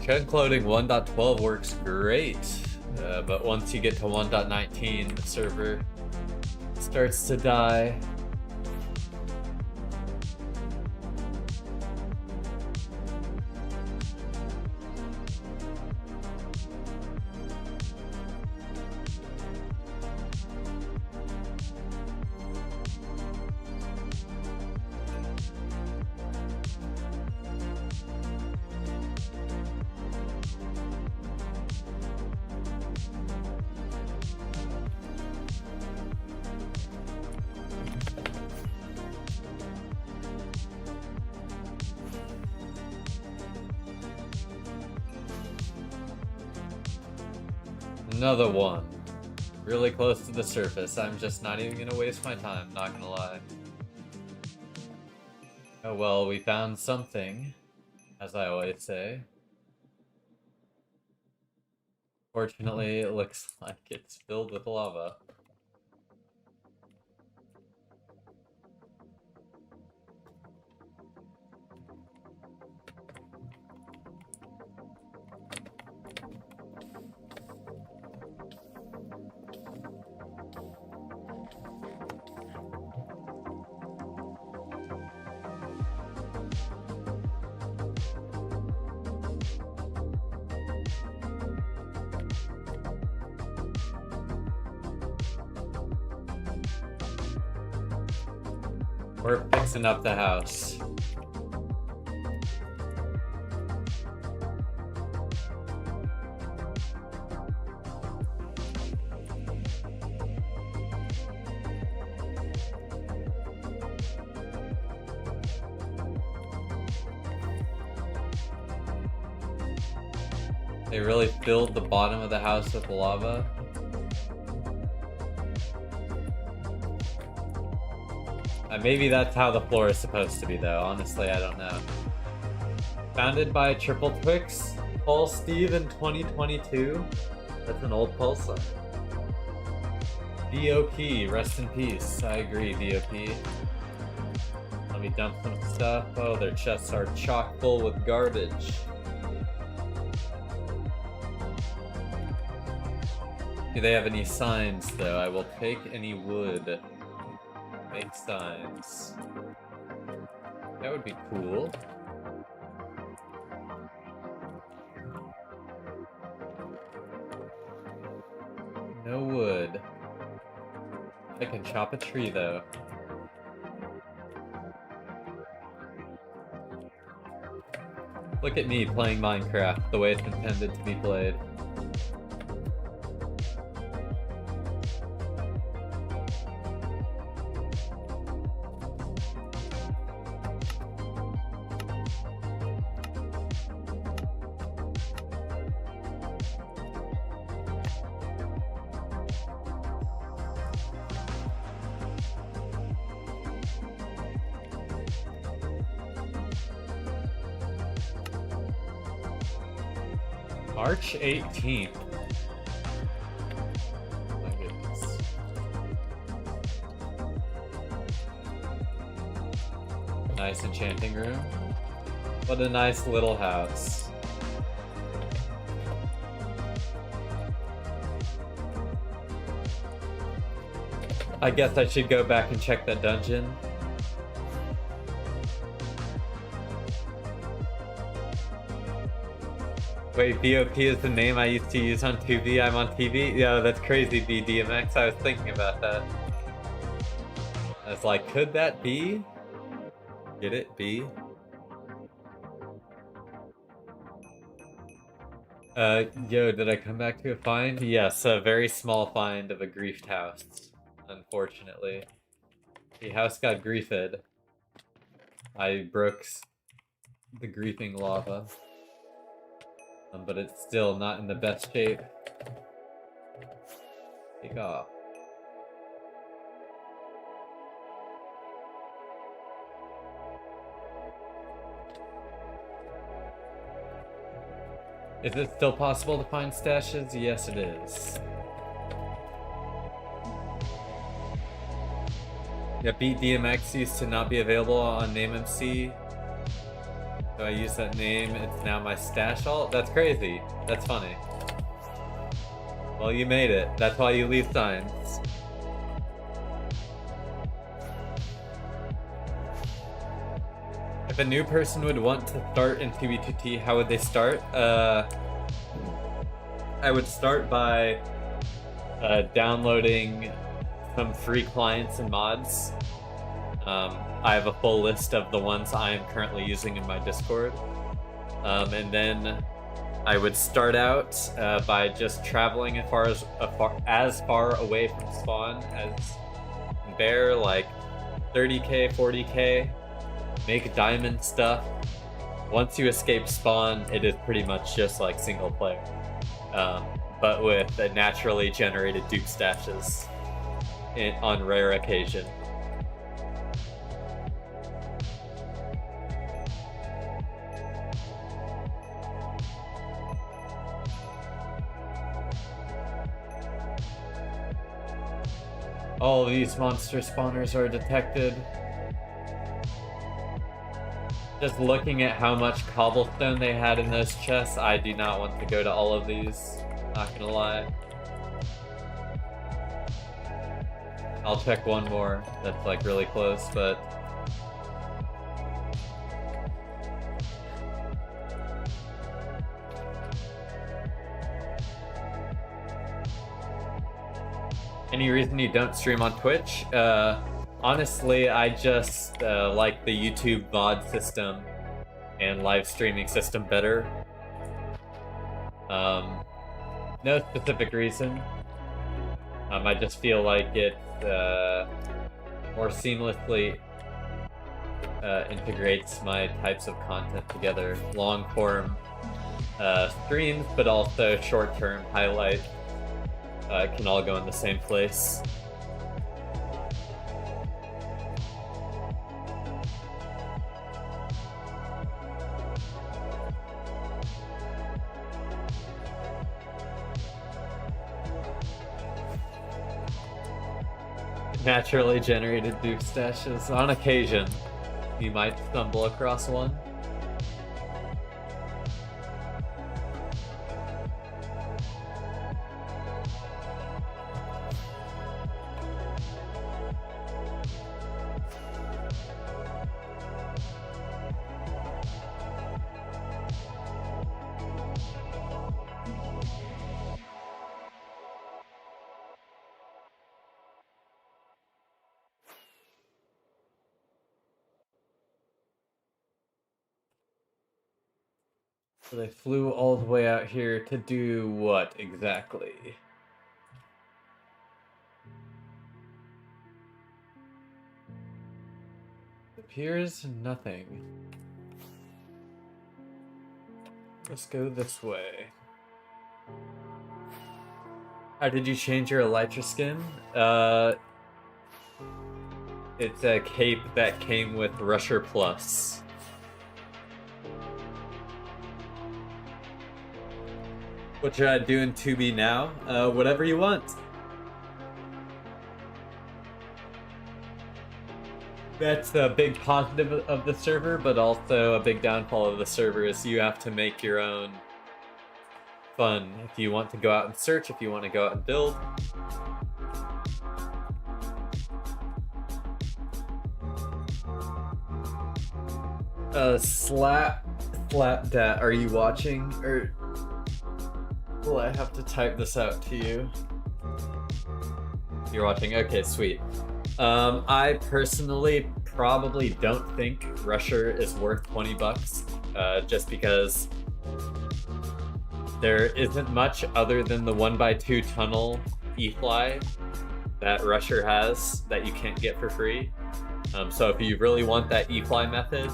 Chunk loading 1.12 works great. But once you get to 1.19, the server starts to die. Another one. Really close to the surface. I'm just not even gonna waste my time, not gonna lie. Oh well, we found something, as I always say. Fortunately, it looks like it's filled with lava. We're fixing up the house. They really filled the bottom of the house with lava. Maybe that's how the floor is supposed to be, though. Honestly, I don't know. Founded by Triple Twix, Paul Steve in 2022. That's an old pulse sign. VOP, rest in peace. I agree, VOP. Let me dump some stuff. Oh, their chests are chock full with garbage. Do they have any signs, though? I will take any wood. Make signs. That would be cool. No wood. I can chop a tree though. Look at me playing Minecraft the way it's intended to be played. March 18th. My goodness. Nice enchanting room. What a nice little house. I guess I should go back and check that dungeon. Wait, BOP is the name I used to use on 2B. I'm on TV? Yeah, that's crazy, BDMX. I was thinking about that. I was like, could that be? Get it? B? Yo, did I come back to a find? Yes, a very small find of a griefed house, unfortunately. The house got griefed. I broke the griefing lava. But it's still not in the best shape. Take off. Is it still possible to find stashes? Yes, it is. Yeah, Beat DMX used to not be available on NameMC. So I use that name, it's now my stash alt? That's crazy. That's funny. Well, you made it. That's why you leave signs. If a new person would want to start in 2B2T, how would they start? I would start by downloading some free clients and mods. I have a full list of the ones I am currently using in my Discord. And then I would start out by just traveling as far away from spawn as bear, like 30k, 40k, make diamond stuff. Once you escape spawn, it is pretty much just like single player, but with naturally generated dupe stashes on rare occasion. All these monster spawners are detected. Just looking at how much cobblestone they had in those chests, I do not want to go to all of these, not gonna lie. I'll check one more that's like really close, but... Any reason you don't stream on Twitch? Honestly, I just like the YouTube VOD system and live streaming system better. No specific reason. I just feel like it more seamlessly integrates my types of content together. Long form streams, but also short term highlights. Can all go in the same place. Naturally generated dupe stashes. On occasion, you might stumble across one. So they flew all the way out here to do what exactly? Appears nothing. Let's go this way. How did you change your elytra skin? It's a cape that came with Rusher Plus. What should I do in 2B now? Whatever you want. That's a big positive of the server, but also a big downfall of the server is you have to make your own fun. If you want to go out and search, if you want to go out and build. Slapdat, are you watching? Or will I have to type this out to you? You're watching? Okay, sweet. I personally probably don't think Rusher is worth 20 bucks, just because there isn't much other than the 1x2 tunnel E-Fly that Rusher has that you can't get for free. So if you really want that E-Fly method,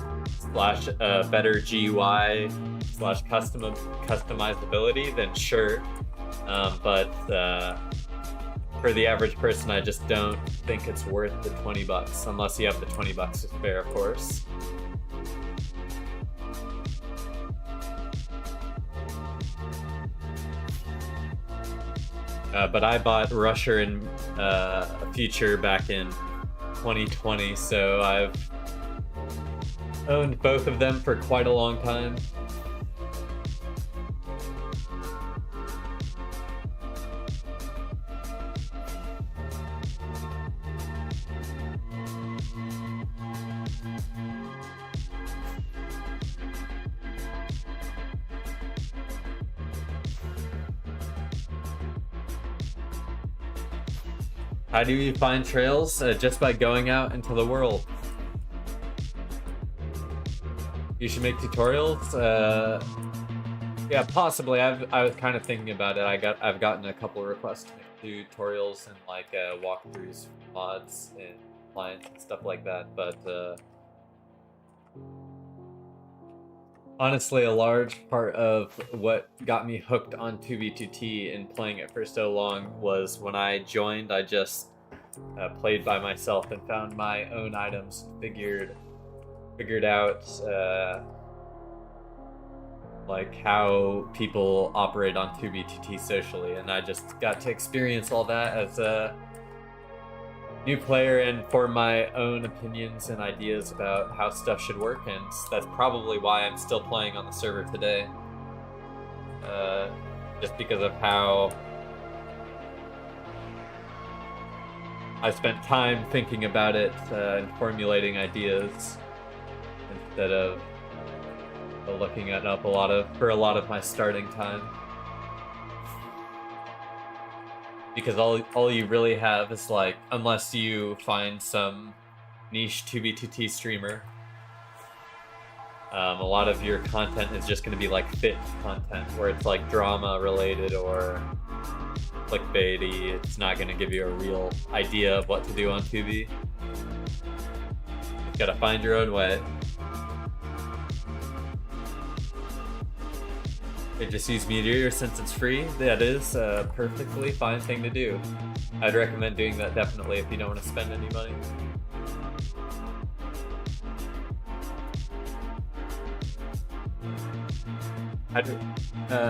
slash better GUI, slash customizability, then sure. But for the average person, I just don't think it's worth the 20 bucks, unless you have the 20 bucks to spare, of course. But I bought Rusher in a Future back in 2020, so I've owned both of them for quite a long time. How do you find trails? Just by going out into the world. You should make tutorials. Yeah, possibly. I was kind of thinking about it. I've gotten a couple of requests to make tutorials and like walkthroughs, mods, and clients and stuff like that. But honestly, a large part of what got me hooked on 2B2T and playing it for so long was when I joined. I just played by myself and found my own items, figured out like how people operate on 2B2T socially, and I just got to experience all that as a new player and form my own opinions and ideas about how stuff should work, and that's probably why I'm still playing on the server today. Just because of how I spent time thinking about it and formulating ideas instead of looking it up for a lot of my starting time. Because all you really have is like, unless you find some niche 2B2T streamer, a lot of your content is just going to be like fit content, where it's like drama related or clickbaity. It's not going to give you a real idea of what to do on 2B. You gotta find your own way. They just use Meteor since it's free. That is a perfectly fine thing to do. I'd recommend doing that definitely if you don't want to spend any money.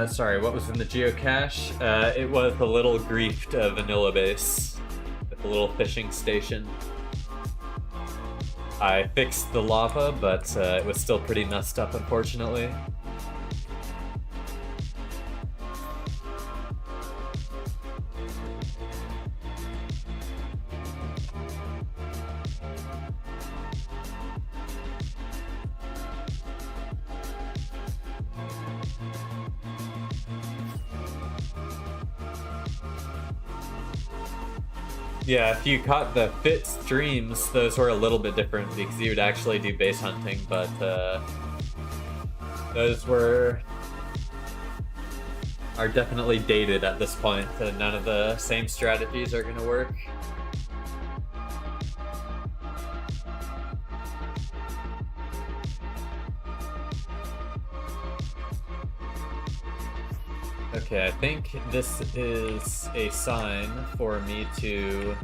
Sorry, what was in the geocache? It was a little griefed vanilla base with a little fishing station. I fixed the lava, but it was still pretty messed up, unfortunately. Yeah, if you caught the fit streams, those were a little bit different because you would actually do base hunting, but those are definitely dated at this point. None of the same strategies are going to work. Okay, I think this is a sign for me to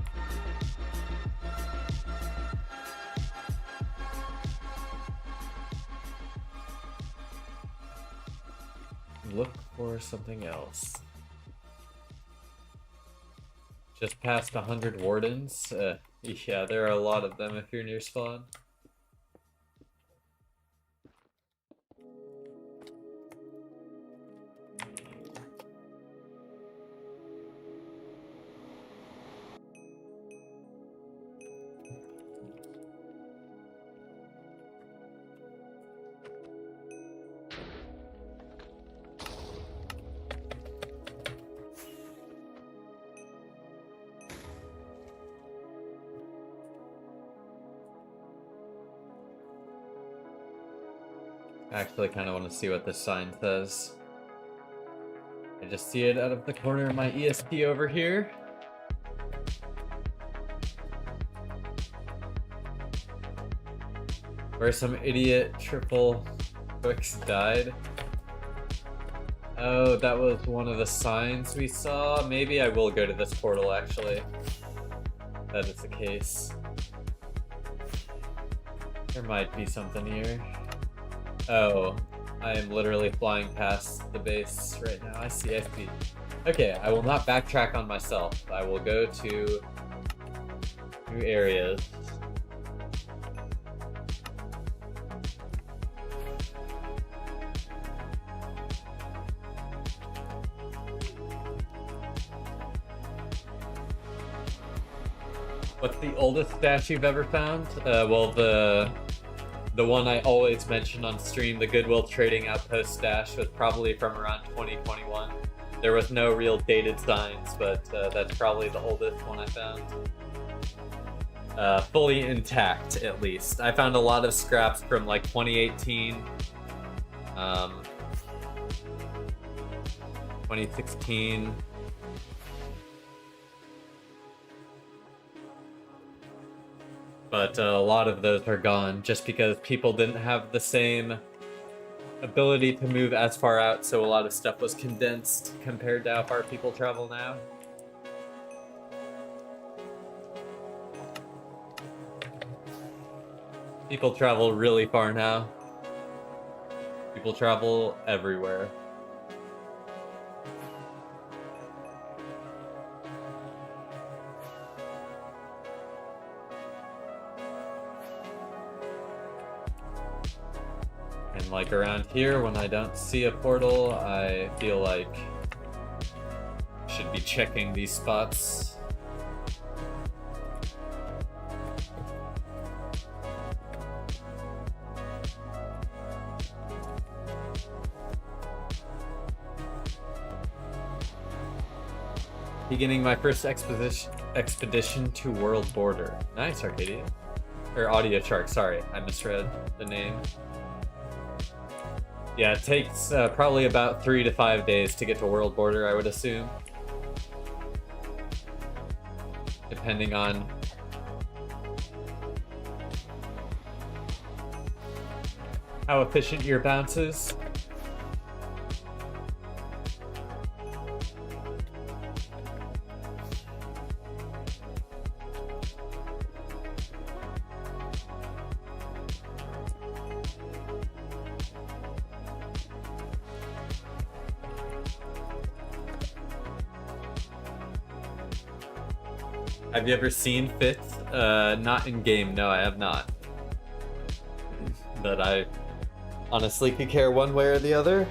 look for something else. Just past 100 wardens. Yeah, there are a lot of them if you're near spawn. I actually kind of want to see what this sign says. I just see it out of the corner of my ESP over here. Where some idiot triple Twix died. Oh, that was one of the signs we saw. Maybe I will go to this portal, actually. That is the case. There might be something here. Oh, I am literally flying past the base right now. I see. Okay, I will not backtrack on myself. I will go to new areas. What's the oldest stash you've ever found? Well, the one I always mention on stream, the Goodwill Trading Outpost stash, was probably from around 2021. There was no real dated signs, but that's probably the oldest one I found. Fully intact, at least. I found a lot of scraps from like 2018, 2016. But a lot of those are gone just because people didn't have the same ability to move as far out, so a lot of stuff was condensed compared to how far people travel now. People travel really far now. People travel everywhere. And like around here, when I don't see a portal, I feel like I should be checking these spots. Beginning my first expedition to World Border. Nice, Arcadia. Or Audio Shark, sorry, I misread the name. Yeah, it takes probably about 3 to 5 days to get to World Border, I would assume. Depending on how efficient your bounce is. Have you ever seen Fifth? Not in game, no, I have not. But I honestly could care one way or the other.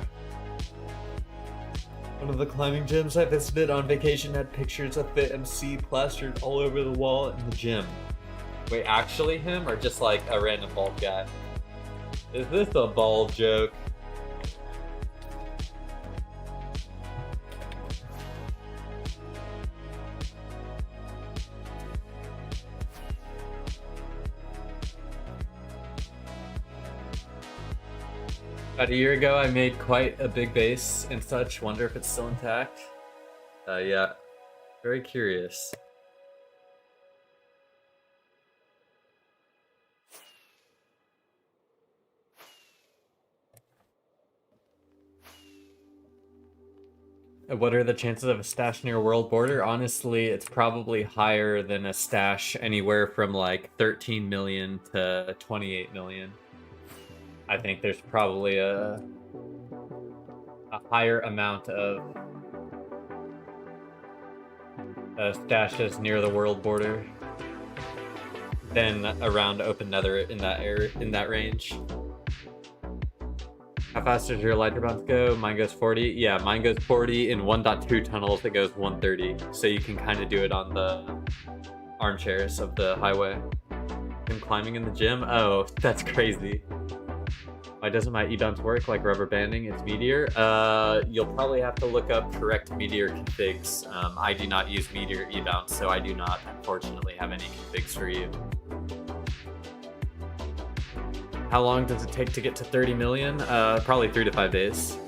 One of the climbing gyms I visited on vacation had pictures of Fit MC plastered all over the wall in the gym. Wait, actually him, or just like a random bald guy? Is this a bald joke? About a year ago, I made quite a big base and such. Wonder if it's still intact. Yeah, very curious. What are the chances of a stash near World Border? Honestly, it's probably higher than a stash anywhere from like 13 million to 28 million. I think there's probably a higher amount of stashes near the World Border than around Open Nether in that area, in that range. How fast does your lighter bounce go? Mine goes 40. Yeah, mine goes 40. In 1.2 tunnels, it goes 130. So you can kind of do it on the armchairs of the highway. I'm climbing in the gym? Oh, that's crazy. Why doesn't my e-bounce work like rubber banding? It's Meteor. You'll probably have to look up correct Meteor configs. I do not use Meteor e-bounce, so I do not, unfortunately, have any configs for you. How long does it take to get to 30 million? Probably 3 to 5 days.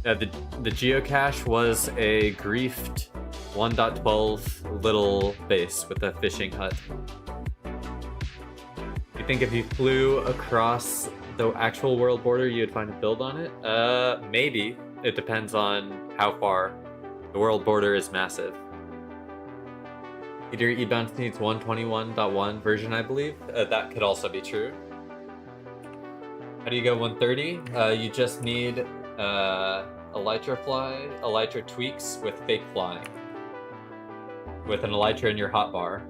The geocache was a griefed 1.12 little base with a fishing hut. You think if you flew across the actual world border, you'd find a build on it? Maybe. It depends on how far. The world border is massive. Your e-bounce needs 121.1 version, I believe. That could also be true. How do you go 130? You just need elytra tweaks with fake flying. With an elytra in your hotbar.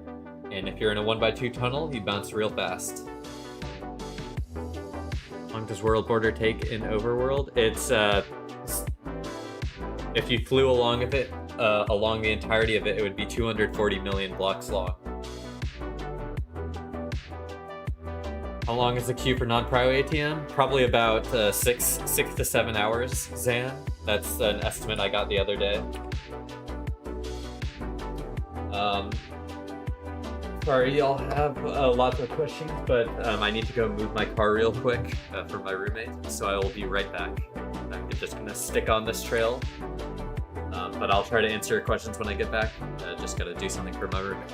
And if you're in a 1x2 tunnel, you bounce real fast. How long does world border take in overworld? It's if you flew along the entirety of it, it would be 240 million blocks long. How long is the queue for non-prio ATM? Probably about 6 to 7 hours, Zan. That's an estimate I got the other day. Sorry, y'all have lots of questions, but I need to go move my car real quick for my roommate, so I will be right back. I'm just gonna stick on this trail, but I'll try to answer your questions when I get back. Just gotta do something for my roommate.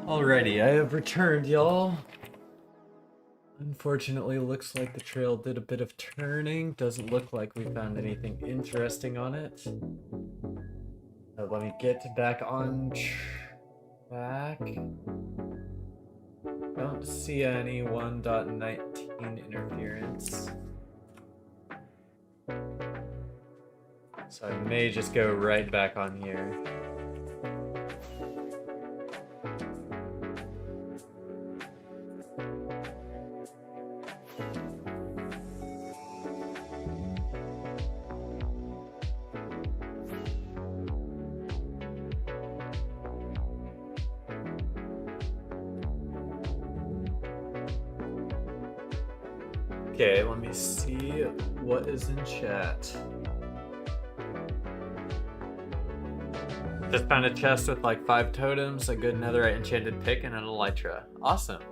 Alrighty, I have returned, y'all. Unfortunately, looks like the trail did a bit of turning. Doesn't look like we found anything interesting on it. Let me get back on track. Don't see any 1.19 interference. So I may just go right back on here. Okay, let me see what is in chat. Just found a chest with like 5 totems, a good netherite enchanted pick, and an elytra. Awesome.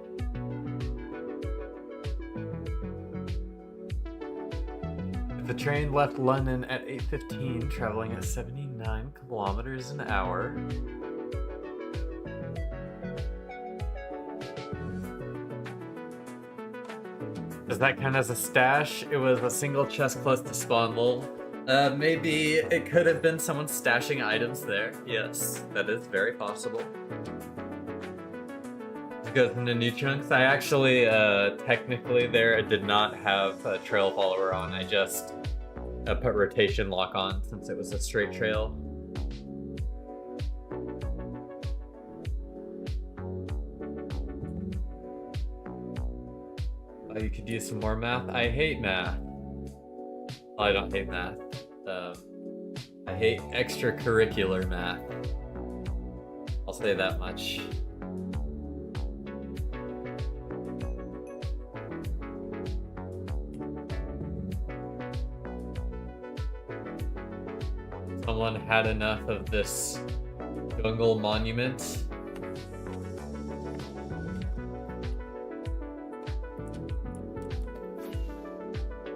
If the train left London at 8:15, traveling at 79 kilometers an hour. Does that count as a stash? It was a single chest close to spawn, lol. Maybe it could have been someone stashing items there. Yes, that is very possible. It goes into new chunks. I actually, technically there, did not have a trail follower on. I just put rotation lock on since it was a straight trail. You could use some more math. I hate math. Well, I don't hate math. I hate extracurricular math. I'll say that much. Someone had enough of this jungle monument.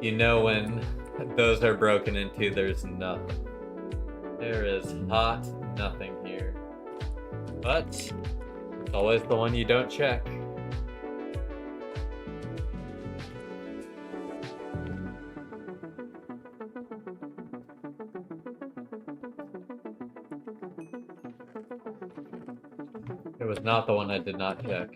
You know when those are broken into, there's nothing. There is hot nothing here. But it's always the one you don't check. It was not the one I did not check.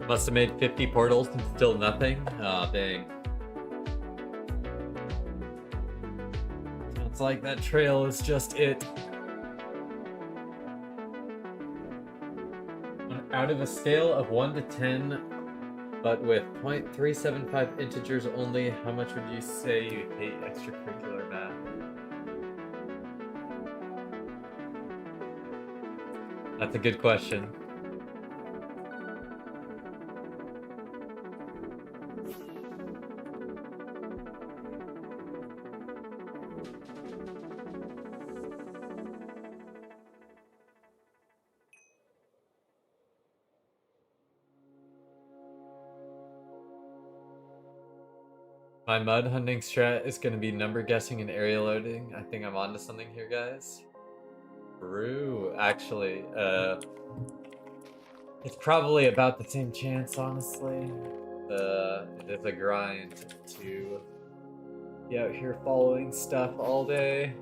Must have made 50 portals and still nothing? Aw, dang. Sounds like that trail is just it. Out of a scale of 1 to 10, but with 0.375 integers only, how much would you say you hate extracurricular math? That's a good question. My mud hunting strat is going to be number guessing and area loading. I think I'm onto something here, guys. True, actually. It's probably about the same chance, honestly. It is a grind to be out here following stuff all day.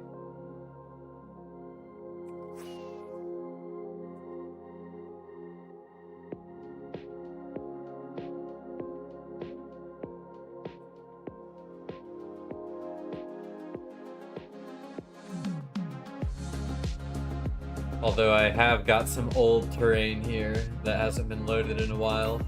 Although I have got some old terrain here that hasn't been loaded in a while.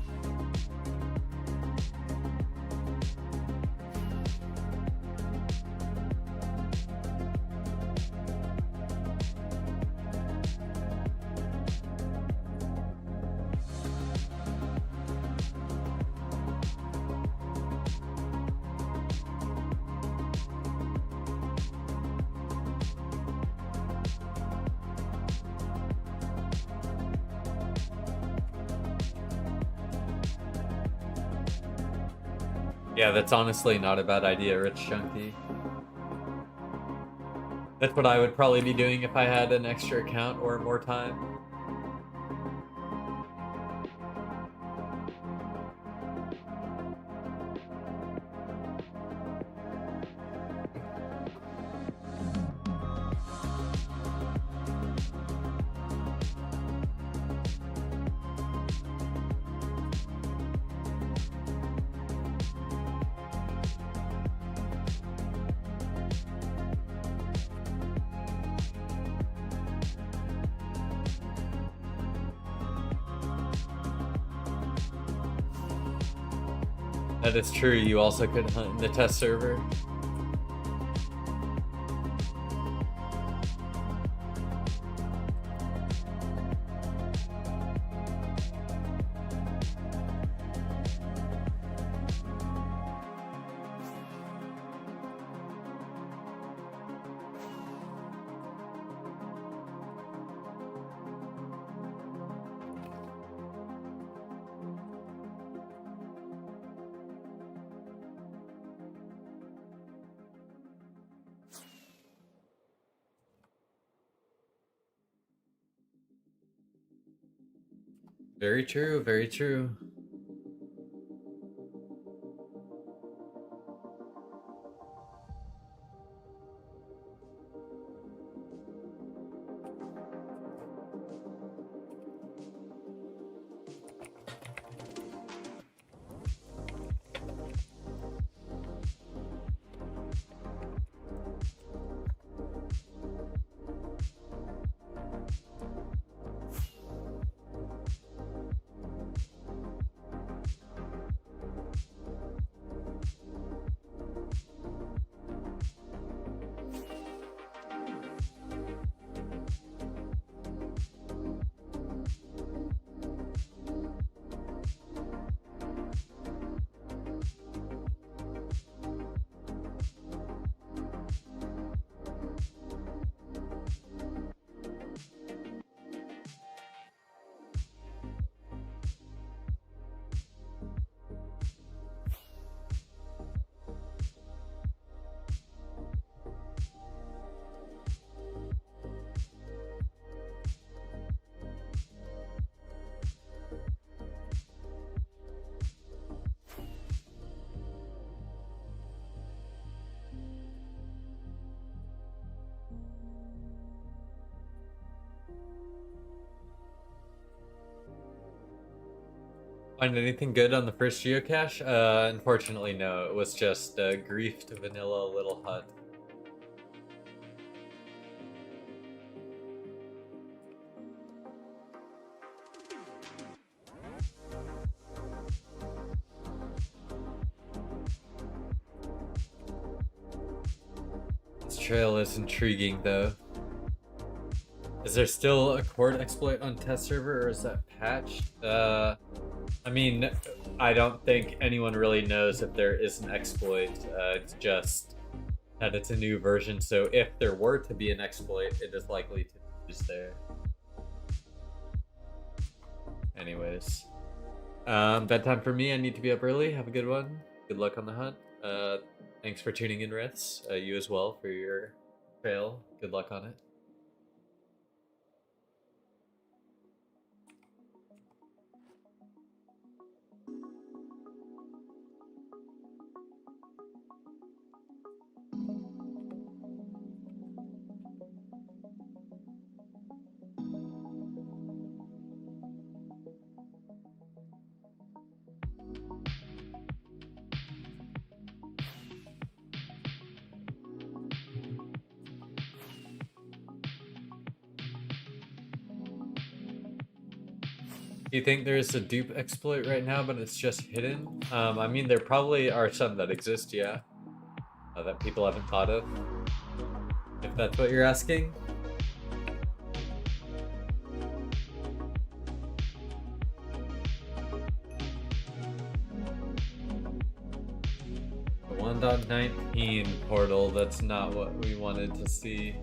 Yeah, that's honestly not a bad idea, Rich Chunky. That's what I would probably be doing if I had an extra account or more time. That is true. You also could hunt in the test server. Very true, very true. Find anything good on the first geocache? Unfortunately, no. It was just a griefed vanilla little hut. This trail is intriguing, though. Is there still a cord exploit on test server, or is that patched? I mean, I don't think anyone really knows if there is an exploit. It's just that it's a new version, so if there were to be an exploit, it is likely to be used there. Anyways. Bedtime for me. I need to be up early. Have a good one. Good luck on the hunt. Thanks for tuning in, Riths. You as well for your trail. Good luck on it. Do you think there's a dupe exploit right now, but it's just hidden? I mean, there probably are some that exist, yeah. That people haven't thought of. If that's what you're asking. The 1.19 portal, that's not what we wanted to see.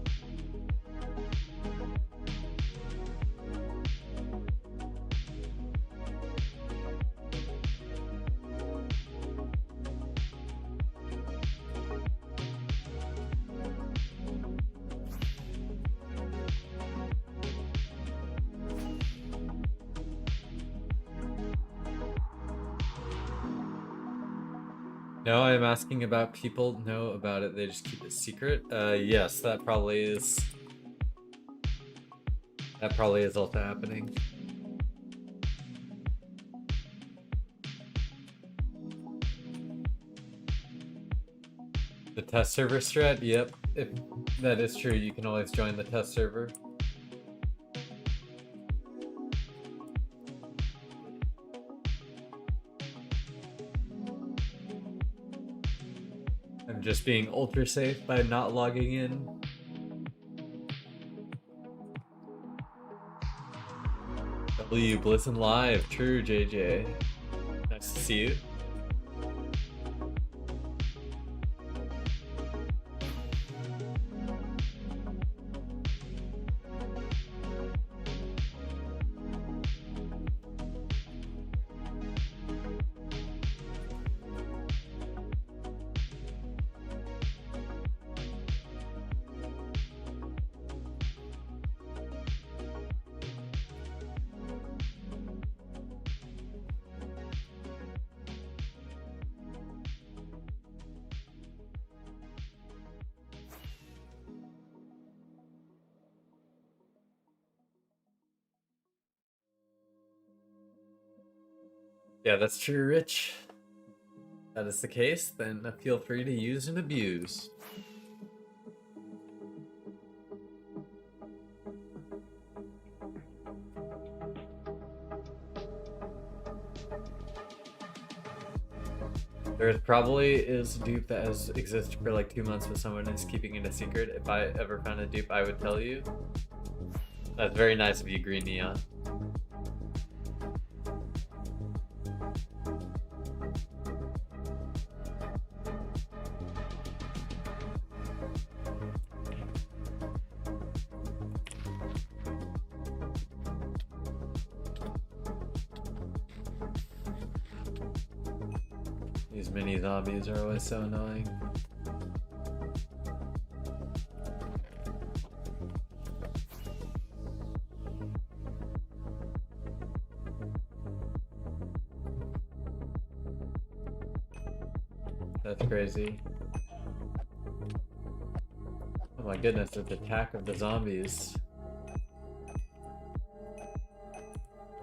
No, I'm asking about people know about it, they just keep it secret. Yes, that probably is also happening. The test server strat? Yep, if that is true, you can always join the test server. just being ultra safe by not logging in. W Blitzen Live, true JJ. Nice to see you. Yeah, that's true, Rich. If that is the case, then feel free to use and abuse. There probably is a dupe that has existed for like 2 months, but someone is keeping it a secret. If I ever found a dupe, I would tell you. That's very nice of you, Green Neon. These mini zombies are always so annoying. That's crazy. Oh my goodness, it's Attack of the Zombies.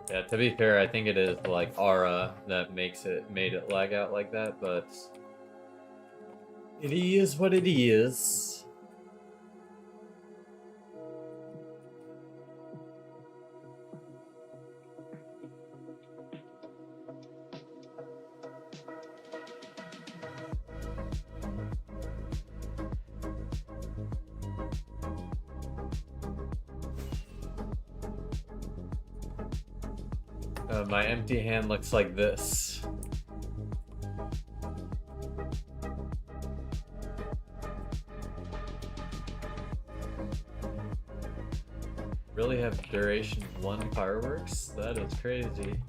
Yeah, to be fair, I think it is like Aura that made it lag out like that, but it is what it is. My empty hand looks like this. Really have duration 1 fireworks? That is crazy.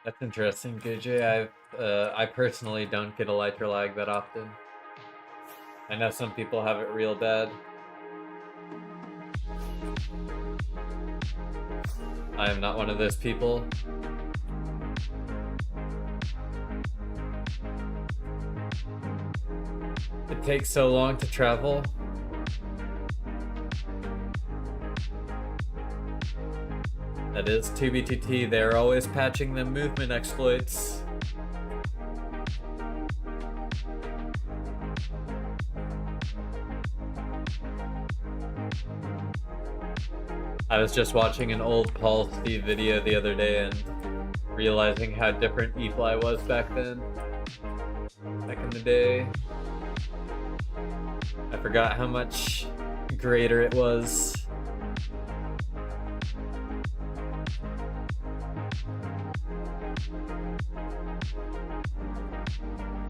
That's interesting, KJ. I personally don't get elytra lag that often. I know some people have it real bad. I am not one of those people. It takes so long to travel. That is 2BTT, they're always patching them movement exploits. I was just watching an old Paul Steve video the other day and realizing how different E-Fly was back then. Back in the day. I forgot how much greater it was.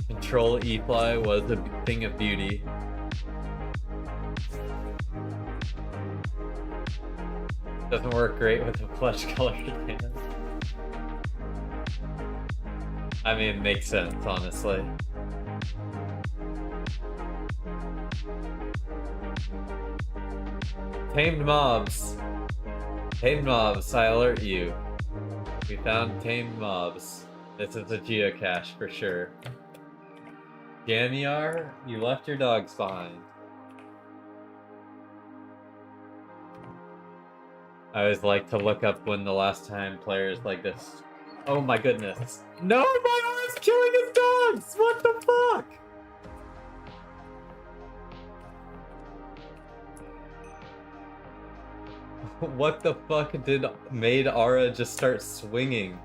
Control E-Fly was a thing of beauty. Doesn't work great with a flesh colored hand. I mean, it makes sense, honestly. Tamed mobs. Tame mobs, I alert you. We found tame mobs. This is a geocache for sure. Jamiar, you left your dogs behind. I always like to look up when the last time players like this. Oh my goodness. No, my arm's killing his dogs! What the fuck? What the fuck made Ara just start swinging?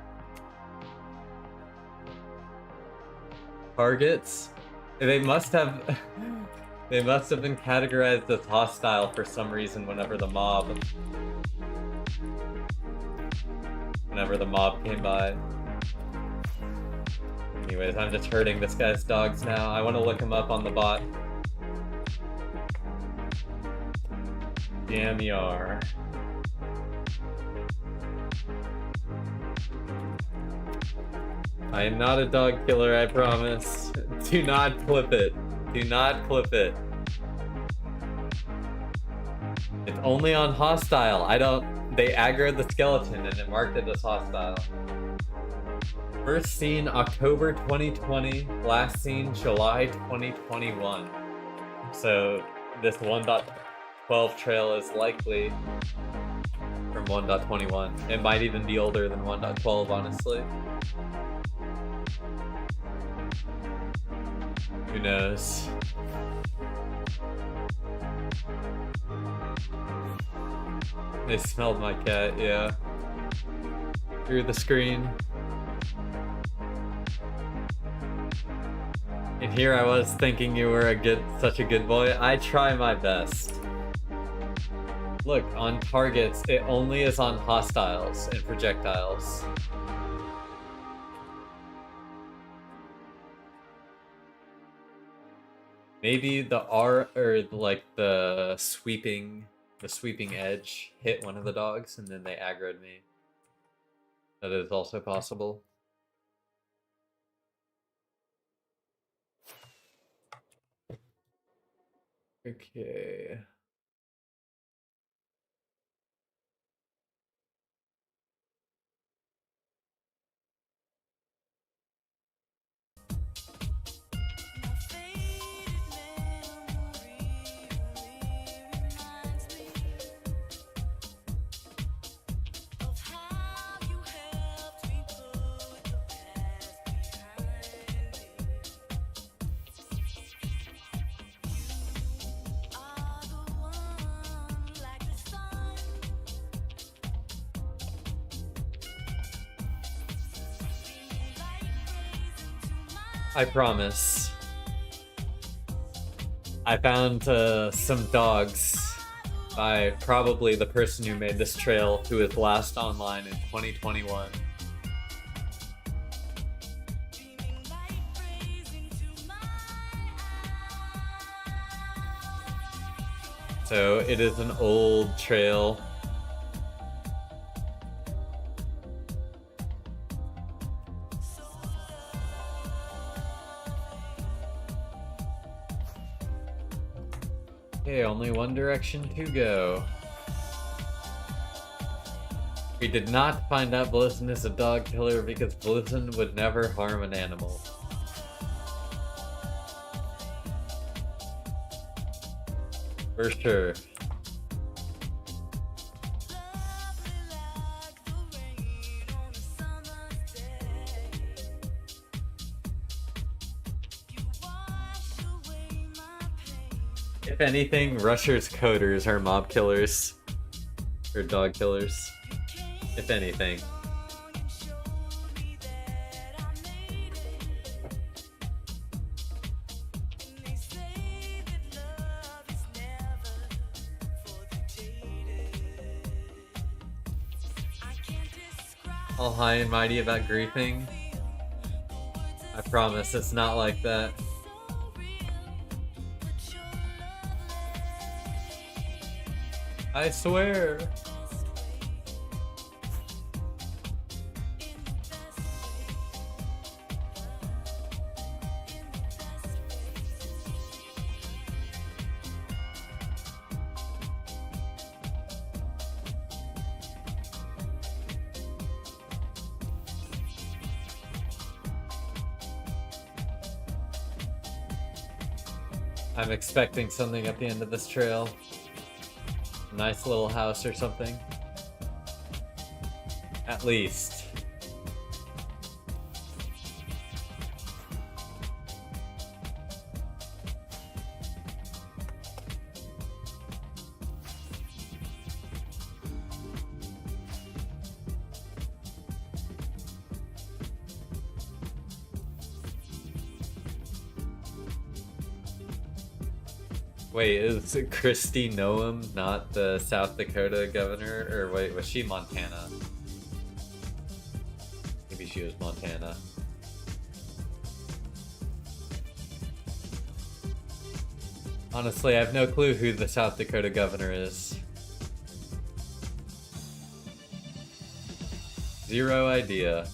Targets? They must have been categorized as hostile for some reason whenever the mob came by. Anyways, I'm just hurting this guy's dogs now. I want to look him up on the bot. Jamiar. I am not a dog killer, I promise. Do not clip it. Do not clip it. It's only on hostile. They aggroed the skeleton and it marked it as hostile. First seen October 2020, last seen July 2021. So this 1.12 trail is likely from 1.21. It might even be older than 1.12, honestly. Who knows? They smelled my cat, yeah. Through the screen. And here I was thinking you were such a good boy. I try my best. Look, on targets, it only is on hostiles and projectiles. Maybe the the sweeping edge hit one of the dogs and then they aggroed me. That is also possible. Okay. I promise. I found some dogs by probably the person who made this trail, who was last online in 2021. So it is an old trail. Okay, only one direction to go. We did not find out Blitzen is a dog killer because Blitzen would never harm an animal. For sure. If anything, rushers coders are mob killers. Or dog killers. If anything. All high and mighty about griefing. I promise it's not like that. I swear. I'm expecting something at the end of this trail. A nice little house or something. At least. Wait, is Christy Noem not the South Dakota governor? Or wait, was she Montana? Maybe she was Montana. Honestly, I have no clue who the South Dakota governor is. Zero idea.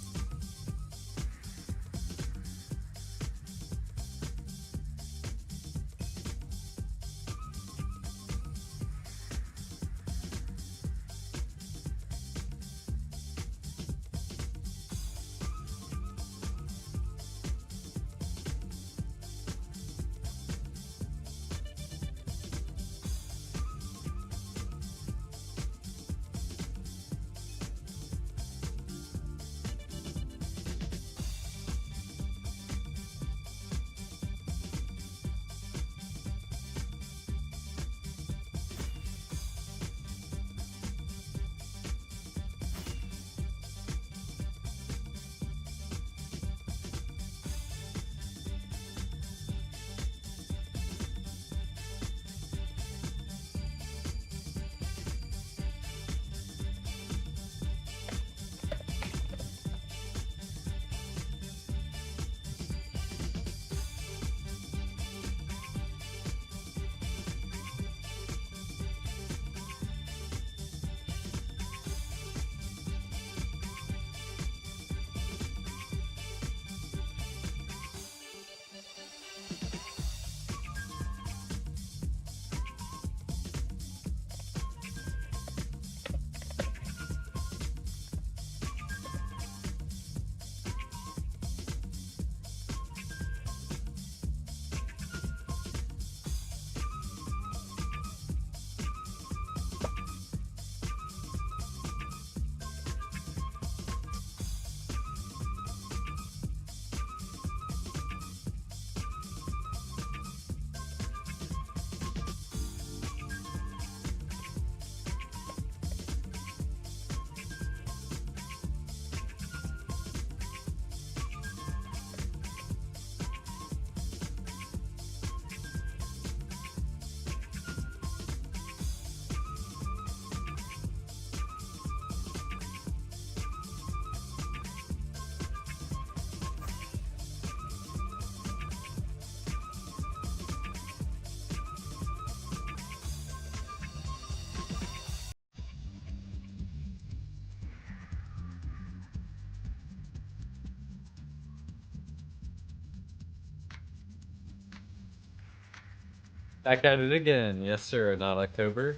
Back at it again. Yes, sir. Not October.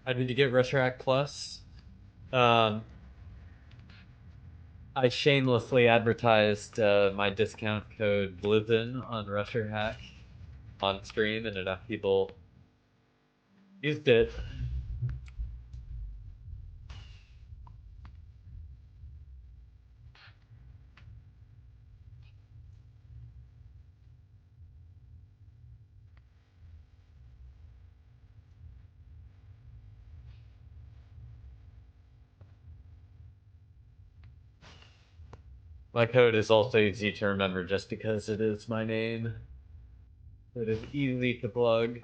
How did you get Retroact Plus? Um, I shamelessly advertised my discount code Blizzin on Retrohack on stream, and enough people used it. My code is also easy to remember just because it is my name. It is easy to plug.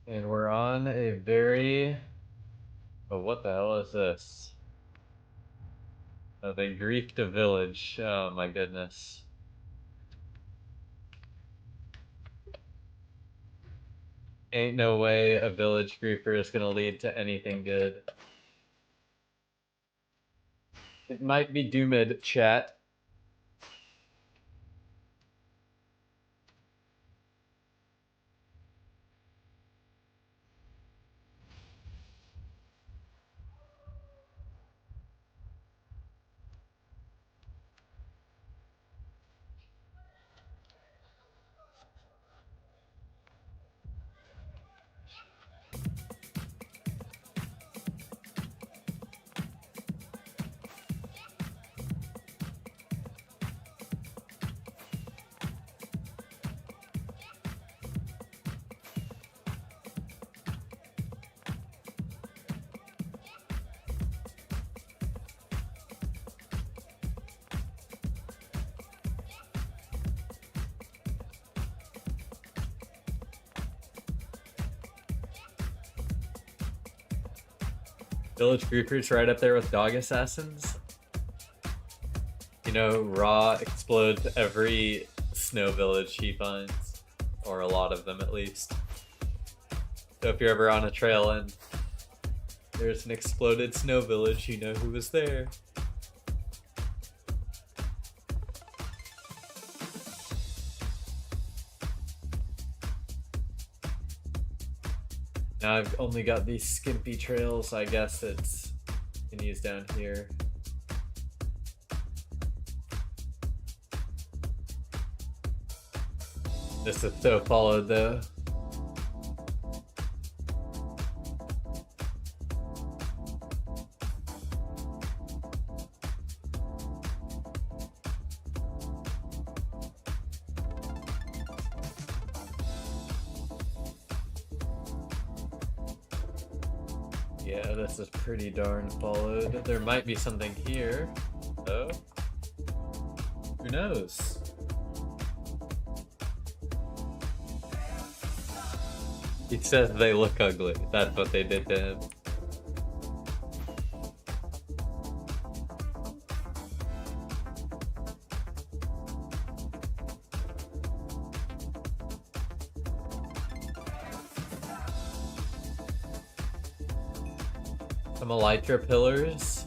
And we're on a very... Oh, what the hell is this? The Grief to Village. Oh my goodness. Ain't no way a village griefer is gonna lead to anything good. It might be Doomed, chat. Village Creepers right up there with Dog Assassins. You know, Raw explodes every snow village he finds, or a lot of them at least. So if you're ever on a trail and there's an exploded snow village, you know who was there. Now I've only got these skimpy trails, I guess it's continues down here. This is so followed though. Yeah, this is pretty darn followed. There might be something here, though. Who knows? He says they look ugly. That's what they did to him. Some elytra pillars.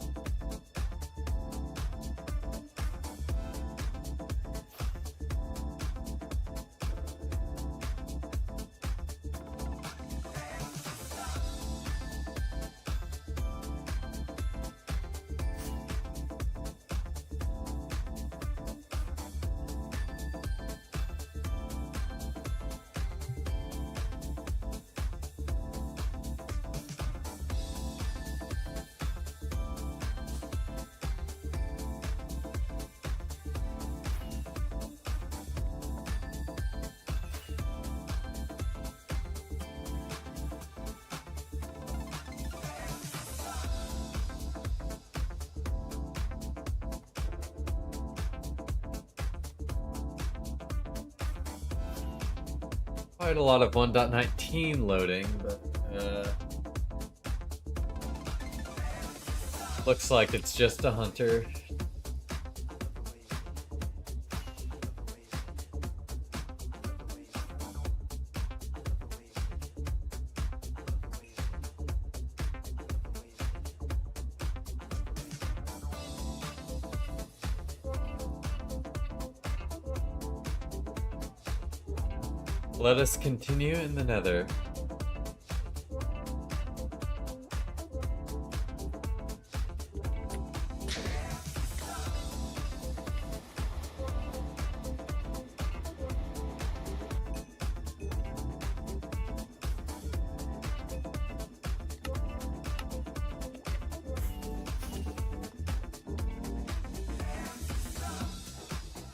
Quite a lot of 1.19 loading, but looks like it's just a hunter. Let us continue in the nether.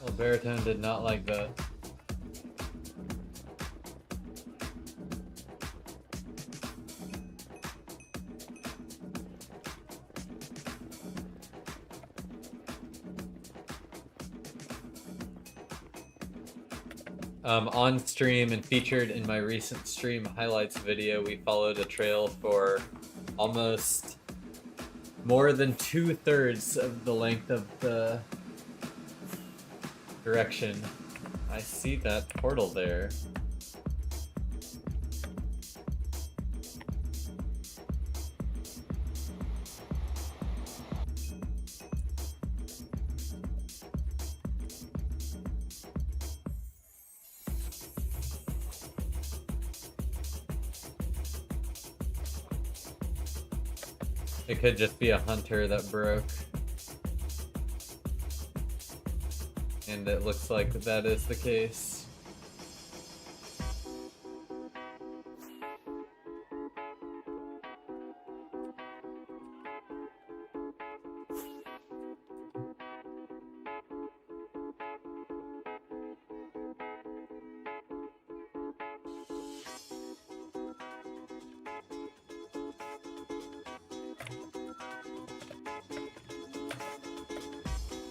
Well, Baritone did not like that. On stream and featured in my recent stream highlights video, we followed a trail for almost more than 2/3 of the length of the direction. I see that portal there. It could just be a hunter that broke. And it looks like that is the case.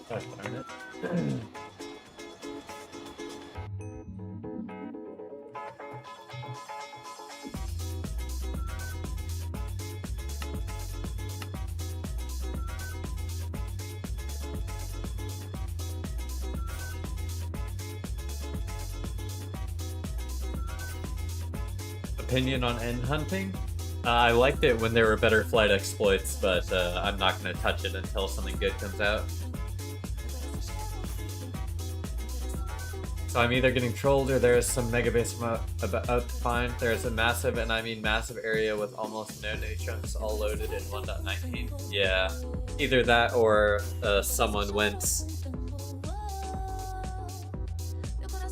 Gosh darn it. Opinion on end hunting? I liked it when there were better flight exploits, but I'm not going to touch it until something good comes out. So I'm either getting trolled or there's some mega base about to find. There's a massive, and I mean massive area with almost no new chunks all loaded in 1.19. Yeah, either that or someone went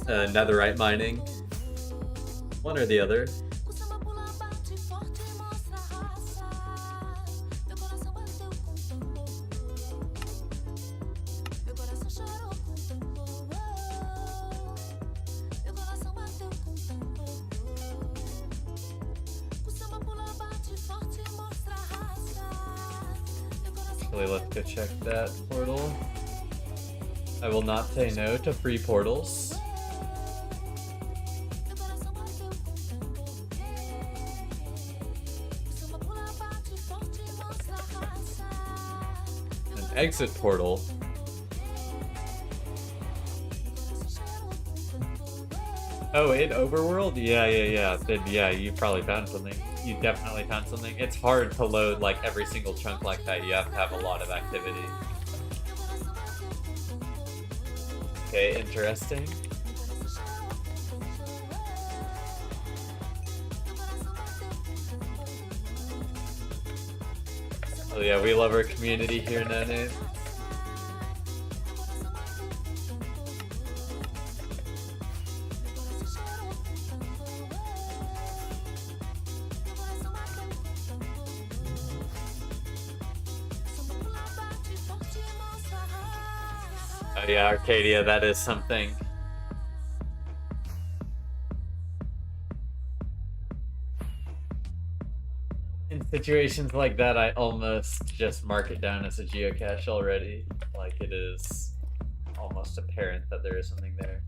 netherite mining. One or the other. Let's go check that portal. I will not say no to free portals. An exit portal. Oh, in Overworld? Yeah. Then yeah, you probably found something. You definitely found something. It's hard to load like every single chunk like that. You have to have a lot of activity. Okay, interesting. Oh yeah, we love our community here, No Name. Oh yeah, Arcadia, that is something. In situations like that, I almost just mark it down as a geocache already. Like it is almost apparent that there is something there.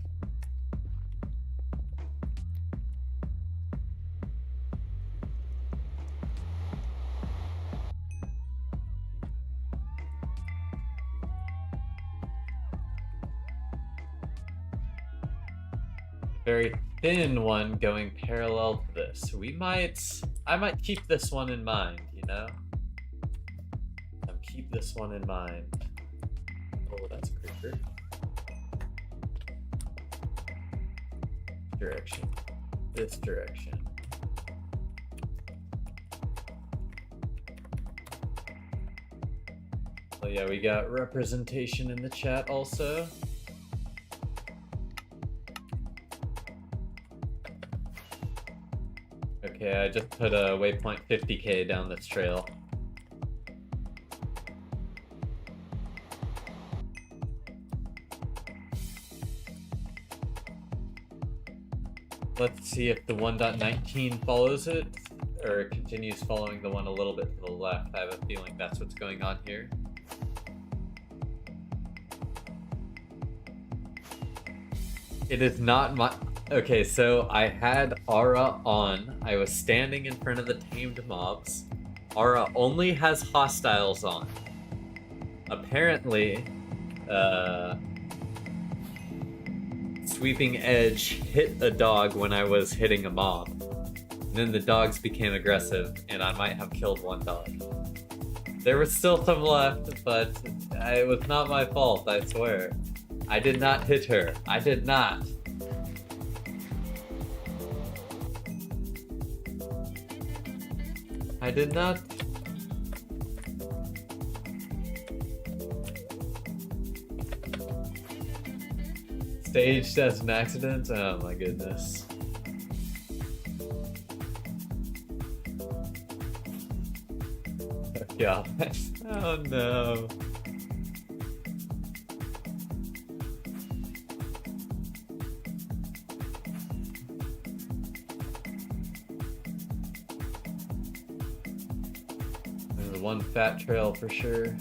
Very thin one going parallel to this. I might keep this one in mind, you know? Keep this one in mind. Oh, that's a creeper. Direction. This direction. Oh yeah, we got representation in the chat also. Okay, I just put a waypoint 50k down this trail. Let's see if the 1.19 follows it, or continues following the one a little bit to the left. I have a feeling that's what's going on here. It is not my... Okay, so I had Aura on. I was standing in front of the tamed mobs. Aura only has hostiles on. Apparently, Sweeping Edge hit a dog when I was hitting a mob. And then the dogs became aggressive, and I might have killed one dog. There was still some left, but it was not my fault, I swear. I did not hit her. I did not. I did not. Staged as an accident? Oh my goodness. Oh god. Oh no. There's one fat trail for sure.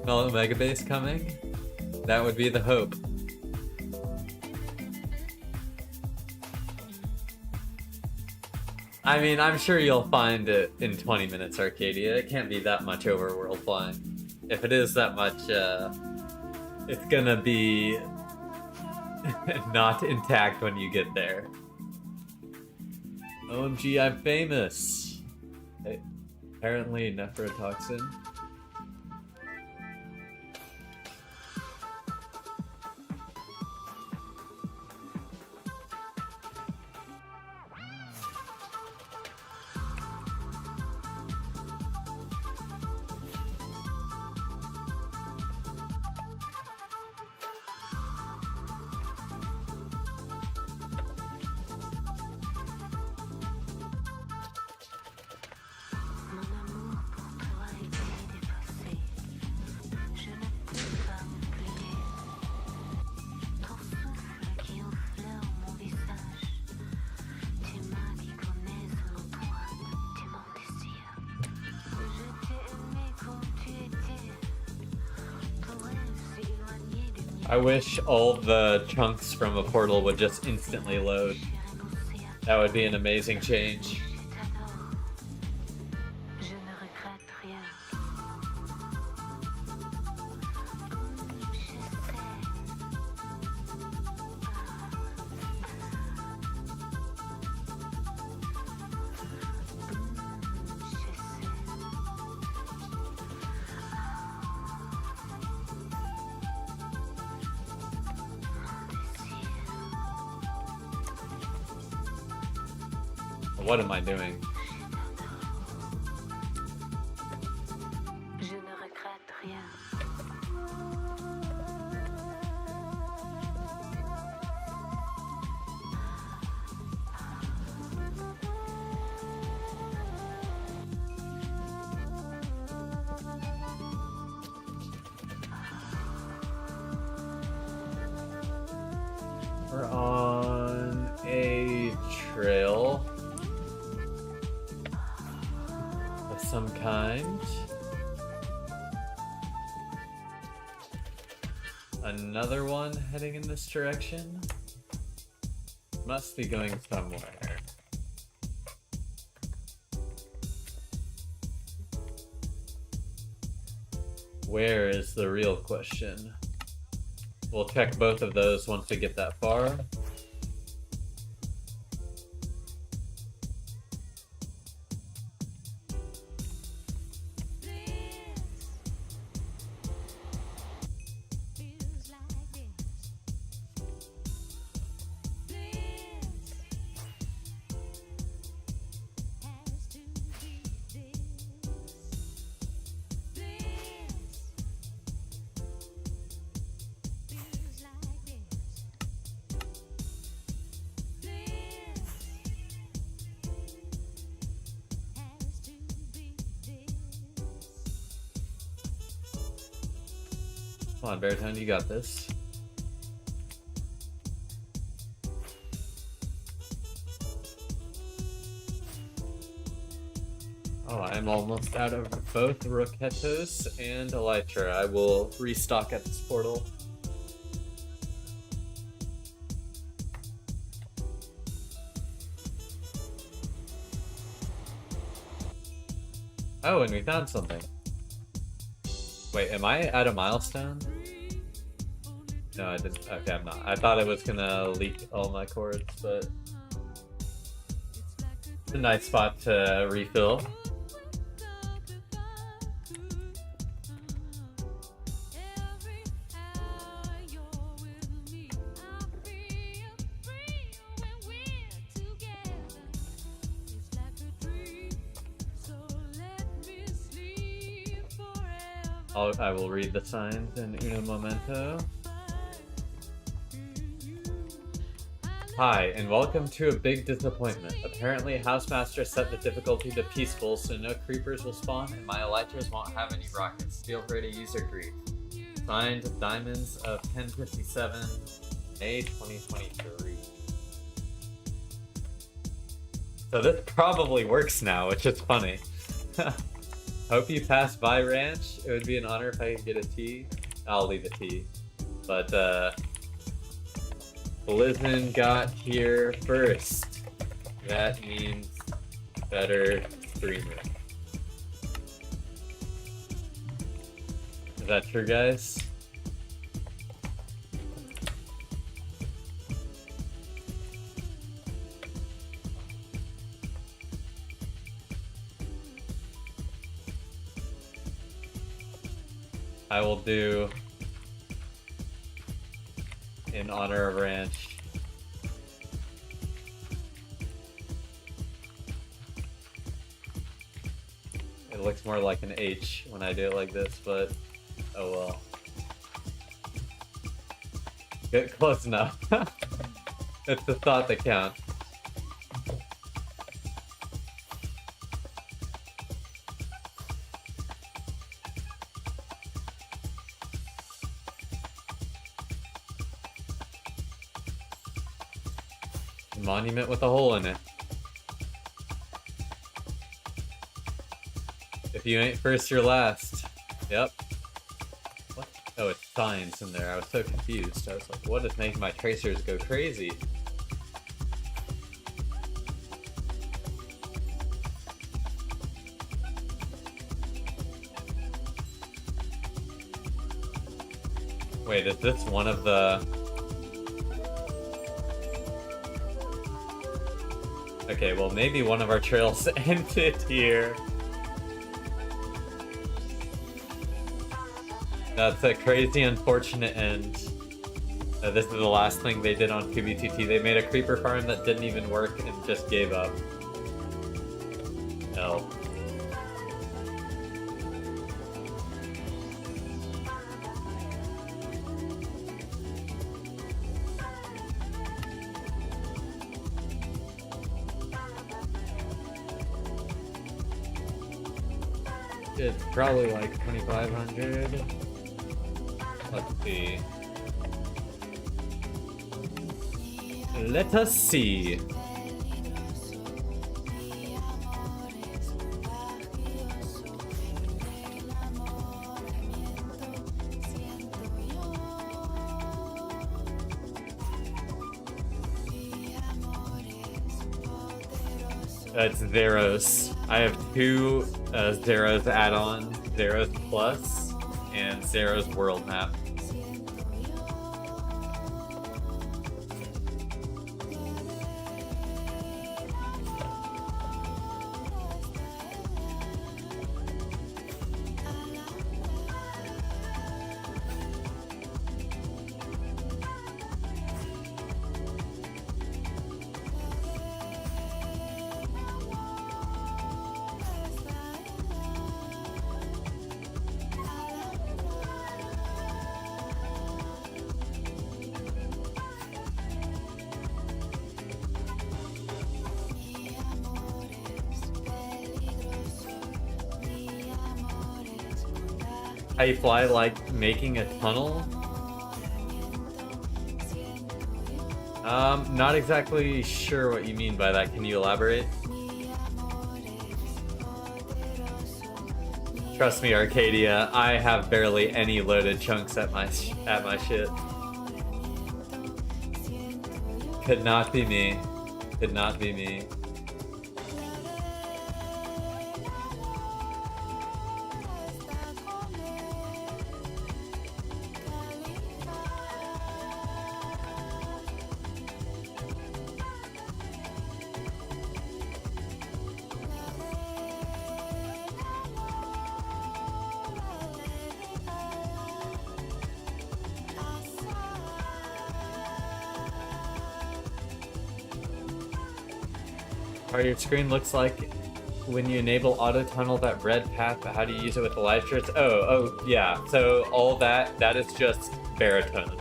No Omega Base coming? That would be the hope. I mean, I'm sure you'll find it in 20 minutes, Arcadia. It can't be that much overworld flying. If it is that much, it's gonna be not intact when you get there. OMG, I'm famous! Hey, apparently nephrotoxin. I wish all the chunks from a portal would just instantly load. That would be an amazing change. What am I doing? We're on a trail of some kind. Another one heading in this direction. Must be going somewhere. Where is the real question? We'll check both of those once we get that far. Come on, Baritone, you got this. Oh, I'm almost out of both Roquetos and Elytra. I will restock at this portal. Oh, and we found something. Wait, am I at a milestone? No, I didn't. Okay, I'm not. I thought it was gonna leak all my cords, but it's a nice spot to refill. I will read the signs in uno momento. Hi, and welcome to a big disappointment. Apparently, Housemaster set the difficulty to peaceful, so no creepers will spawn, and my elytras won't have any rockets. Feel free to use your grief. Signed, Diamonds of 1057, May 2023. So this probably works now, which is funny. Hope you pass by Ranch. It would be an honor if I could get a tea. I'll leave a tea. But, Blizzin got here first. That means better streamer. Is that true, guys? I will do in honor of Ranch. It looks more like an H when I do it like this, but oh well. Get close enough. It's the thought that counts. Monument with a hole in it. If you ain't first, you're last. Yep. What? Oh, it's signs in there. I was so confused. I was like, what is making my tracers go crazy? Wait, is this one of the... Okay, well maybe one of our trails ended here. That's a crazy unfortunate end. This is the last thing they did on QBTT. They made a creeper farm that didn't even work and just gave up. No. It's probably like 2,500. Let's see. Let us see. It's Zeros. I have two Zeros add-on, Zeros Plus, and Zeros World Map. How you fly, like making a tunnel? Not exactly sure what you mean by that. Can you elaborate? Trust me, Arcadia, I have barely any loaded chunks at my shit. Could not be me. Could not be me. Or your screen looks like when you enable auto tunnel, that red path, but how do you use it with the elytras? Oh, yeah. So all that is just baritone.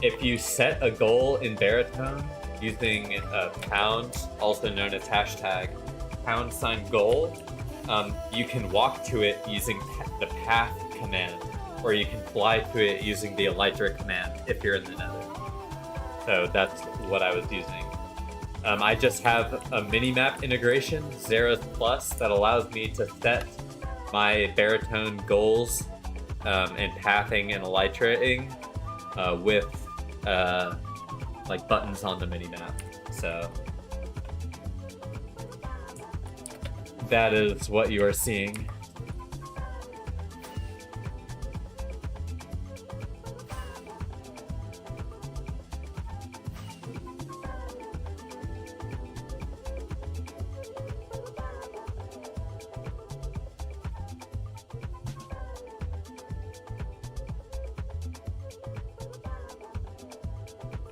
If you set a goal in baritone using pound, also known as hashtag #goal, you can walk to it using the path command, or you can fly to it using the elytra command if you're in the nether. So that's what I was using. I just have a minimap integration, Zeros Plus, that allows me to set my baritone goals and pathing and elytraing with like buttons on the minimap. So that is what you are seeing.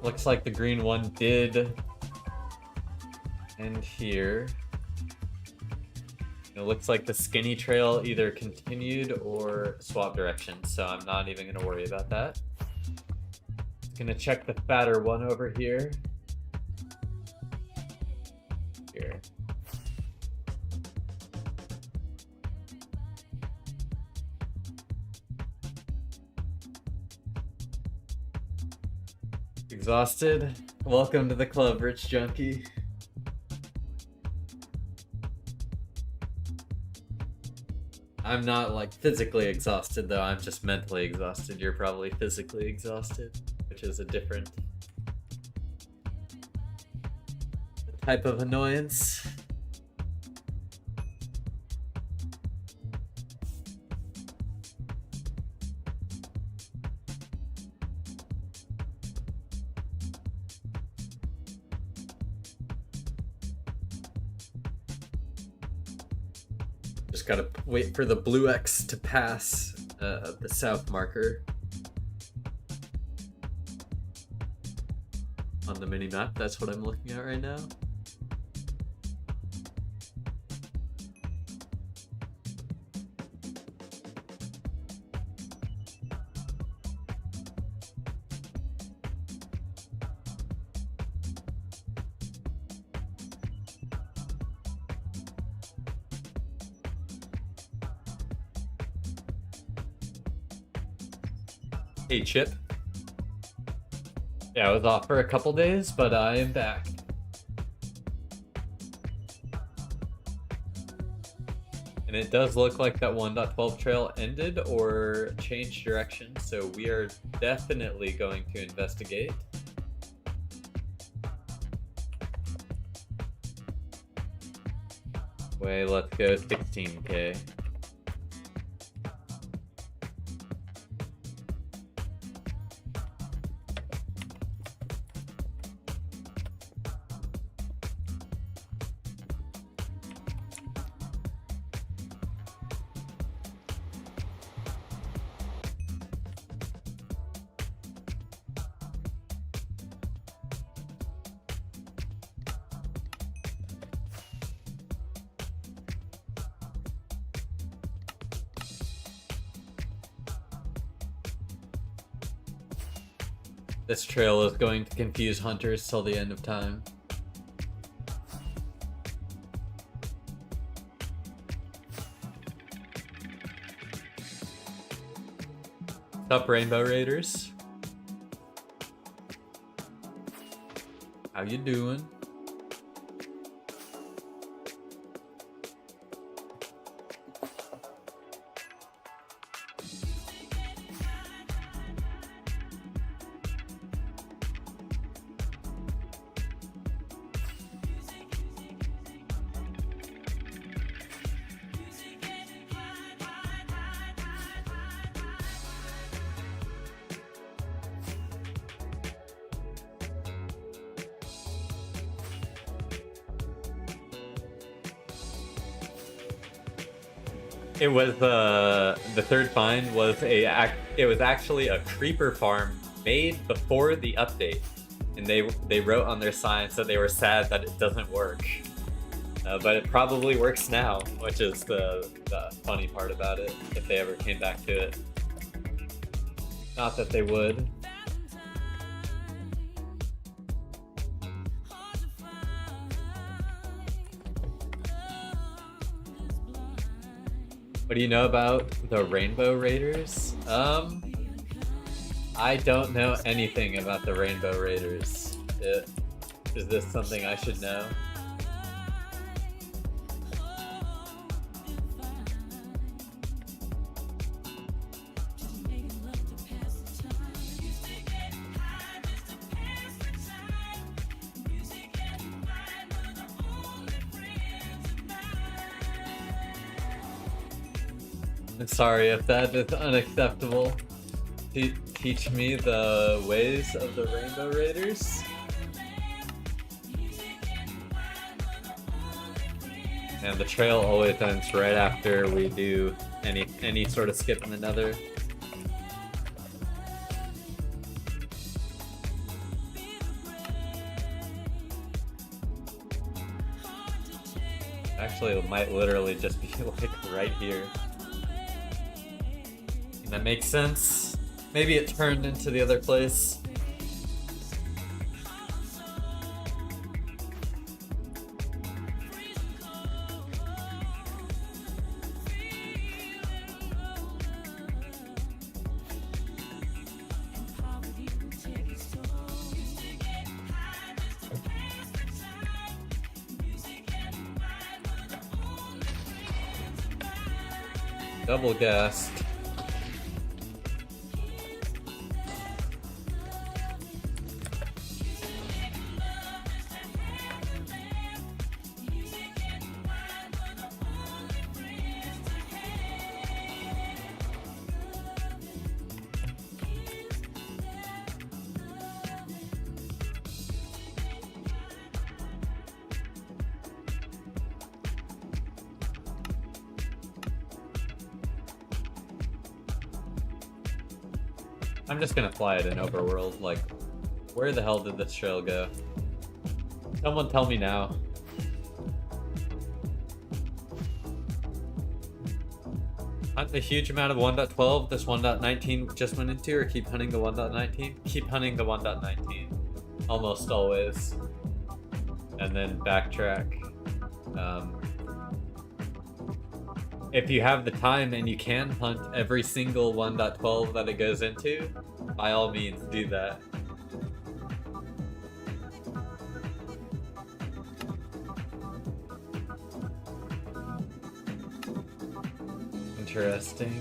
Looks like the green one did end here. It looks like the skinny trail either continued or swapped directions, so I'm not even going to worry about that. Just going to check the fatter one over here. Here. Exhausted? Welcome to the club, Rich Junkie. I'm not like physically exhausted though, I'm just mentally exhausted. You're probably physically exhausted, which is a different type of annoyance. Just gotta wait for the blue X to pass the south marker on the mini-map. That's what I'm looking at right now. Hey Chip. Yeah, I was off for a couple days, but I am back. And it does look like that 1.12 trail ended or changed direction, so we are definitely going to investigate. Wait, let's go 16K. This trail is going to confuse hunters till the end of time. What's up, Rainbow Raiders? How you doing? It was the third find was it was actually a creeper farm made before the update, and they wrote on their signs that they were sad that it doesn't work. But it probably works now, which is the funny part about it, if they ever came back to it. Not that they would. What do you know about the Rainbow Raiders? I don't know anything about the Rainbow Raiders. Is this something I should know? I'm sorry if that is unacceptable. Teach me the ways of the Rainbow Raiders. And the trail always ends right after we do any sort of skip in the nether. Actually, it might literally just be like right here. That makes sense. Maybe it turned into the other place. Double gassed. I'm just gonna fly it in overworld, like, where the hell did this trail go? Someone tell me now. Hunt the huge amount of 1.12 this 1.19 just went into, or keep hunting the 1.19? Keep hunting the 1.19. Almost always. And then backtrack. If you have the time and you can hunt every single 1.12 that it goes into, by all means do that. Interesting.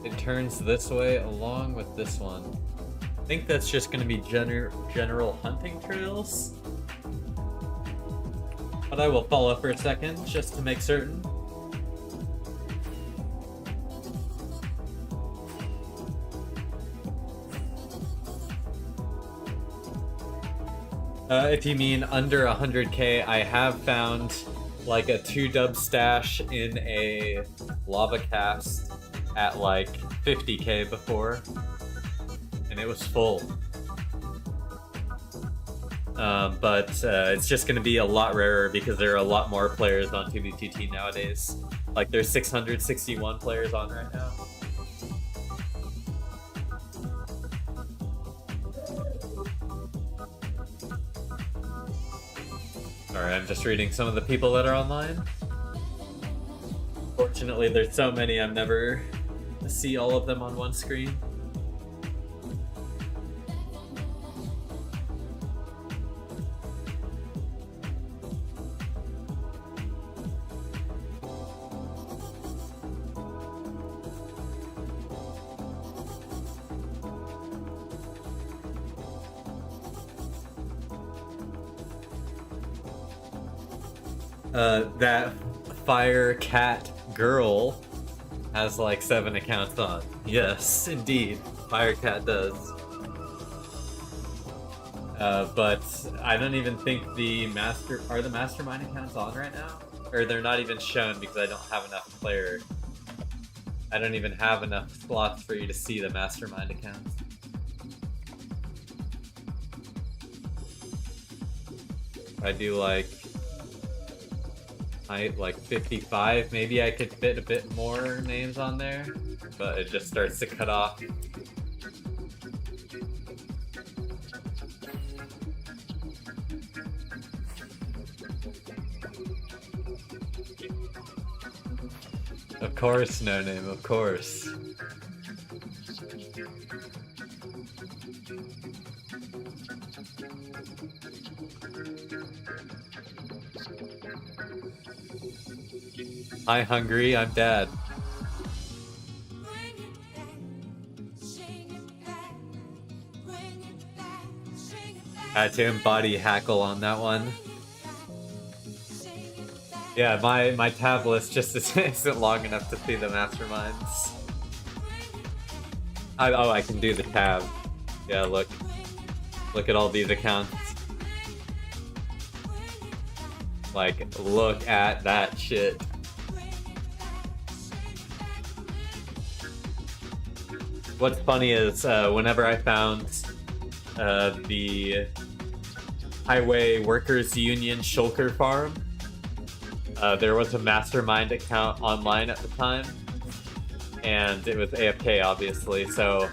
It turns this way along with this one. I think that's just going to be general hunting trails. But I will follow for a second just to make certain. If you mean under 100k, I have found like a 2-dub stash in a lava cast at like 50k before, and it was full. But it's just going to be a lot rarer because there are a lot more players on 2v2t nowadays. Like there's 661 players on right now. Alright, I'm just reading some of the people that are online. Fortunately, there's so many I'm never see all of them on one screen. That Fire Cat girl has like 7 accounts on. Yes, indeed, Fire Cat does. But I don't even think the mastermind accounts on right now? Or they're not even shown because I don't have enough player. I don't even have enough slots for you to see the mastermind accounts. I do like height like 55, maybe I could fit a bit more names on there, but it just starts to cut off. Of course, no name, of course. Hi, hungry, I'm Dad. Had to embody hackle on that one. Yeah, my tab list just isn't long enough to see the masterminds. Oh, I can do the tab. Yeah, look at all these accounts. Like, look at that shit. What's funny is whenever I found the Highway Workers Union Shulker Farm, there was a mastermind account online at the time, and it was AFK obviously, so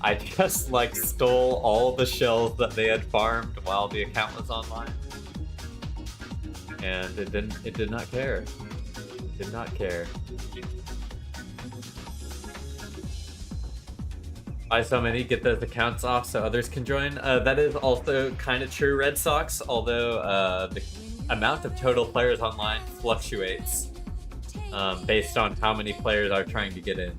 I just like stole all the shells that they had farmed while the account was online. And it did not care. It did not care. Buy so many, get those accounts off so others can join. That is also kind of true, Red Sox, although the amount of total players online fluctuates based on how many players are trying to get in.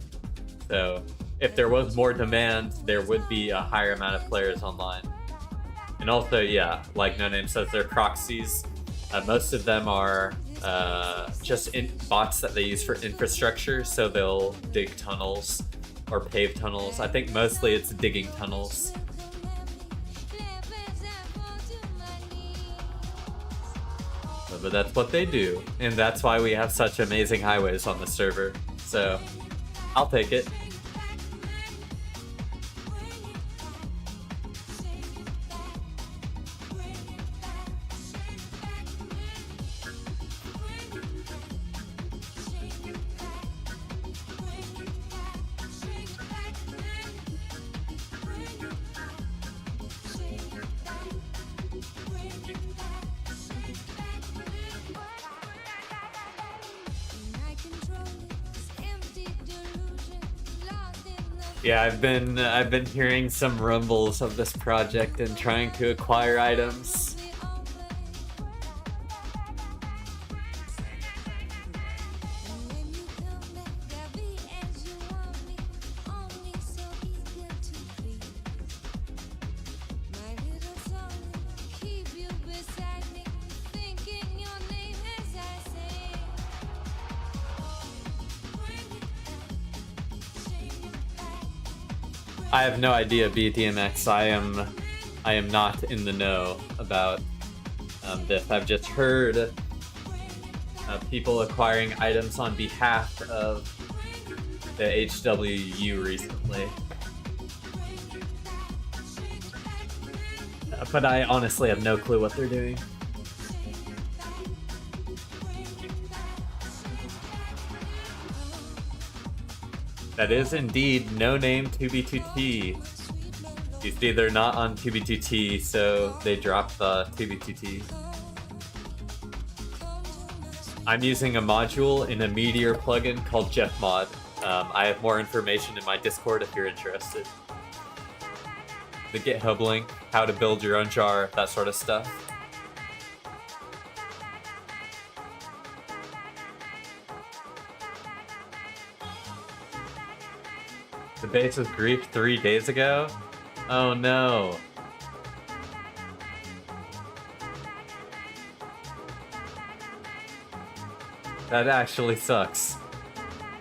So if there was more demand, there would be a higher amount of players online. And also, yeah, like No Name says, they're proxies. Most of them are just bots that they use for infrastructure, so they'll dig tunnels or pave tunnels. I think mostly it's digging tunnels. But that's what they do, and that's why we have such amazing highways on the server. So, I'll take it. Yeah, I've been hearing some rumbles of this project and trying to acquire items. I have no idea, BDMX. I am not in the know about this. I've just heard people acquiring items on behalf of the HWU recently. But I honestly have no clue what they're doing. That is indeed No Name 2B2T. You see, they're not on 2B2T, so they dropped the 2B2T. I'm using a module in a Meteor plugin called JeffMod. I have more information in my Discord if you're interested. The GitHub link, how to build your own jar, that sort of stuff. The base was griefed 3 days ago? Oh no. That actually sucks.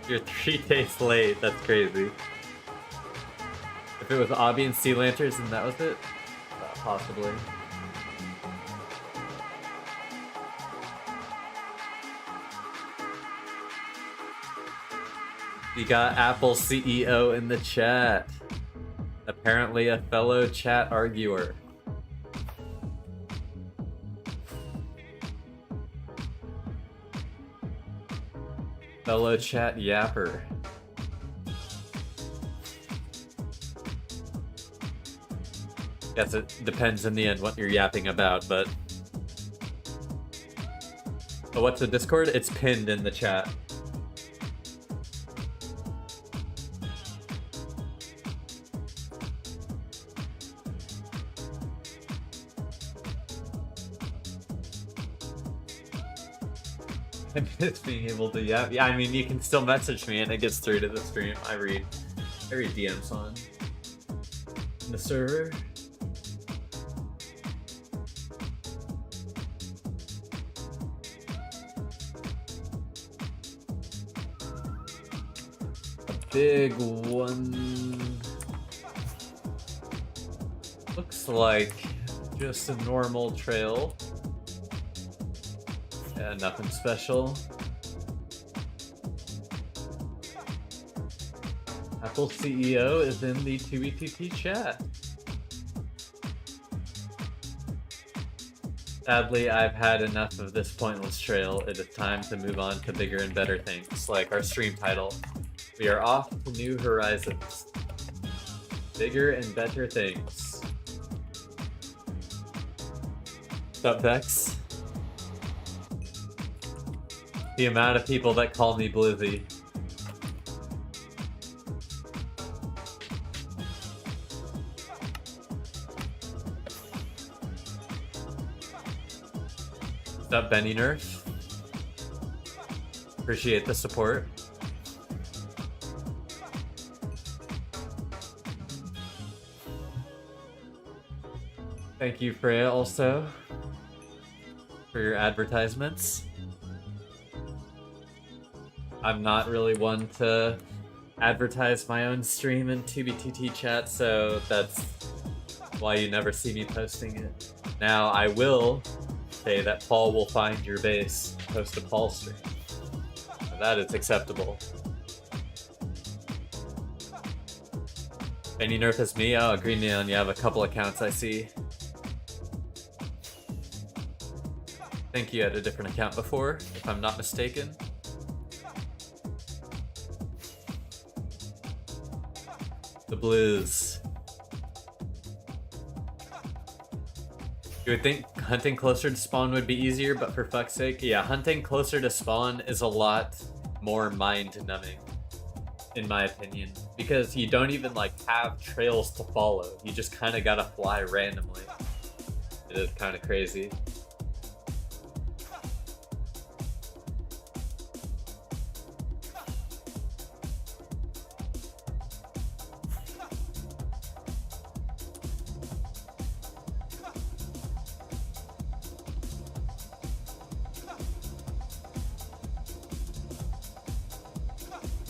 You're 3 days late, that's crazy. If it was Obby and Sea Lanterns, then that was it? Possibly. We got Apple CEO in the chat. Apparently a fellow chat arguer. Fellow chat yapper. Guess it depends in the end what you're yapping about, but... Oh, what's the Discord? It's pinned in the chat. I miss being able to yap. Yeah, I mean, you can still message me and it gets through to the stream. I read DMs on the server. A big one. Looks like just a normal trail. Yeah, nothing special. Apple CEO is in the 2BTT chat. Sadly, I've had enough of this pointless trail. It is time to move on to bigger and better things, like our stream title. We are off to new horizons. Bigger and better things. What's up, Vex? The amount of people that call me Blizzy. What's up, Benny Nerf? Appreciate the support. Thank you, Freya, also, for your advertisements. I'm not really one to advertise my own stream in 2BTT chat, so that's why you never see me posting it. Now, I will say that Paul will find your base, post a Paul stream. That is acceptable. Any nerf is me? Oh, Green Neon, you have a couple accounts I see. I think you had a different account before, if I'm not mistaken. The blues. You would think hunting closer to spawn would be easier, but for fuck's sake, yeah, hunting closer to spawn is a lot more mind-numbing, in my opinion. Because you don't even, like, have trails to follow. You just kind of gotta fly randomly. It is kind of crazy.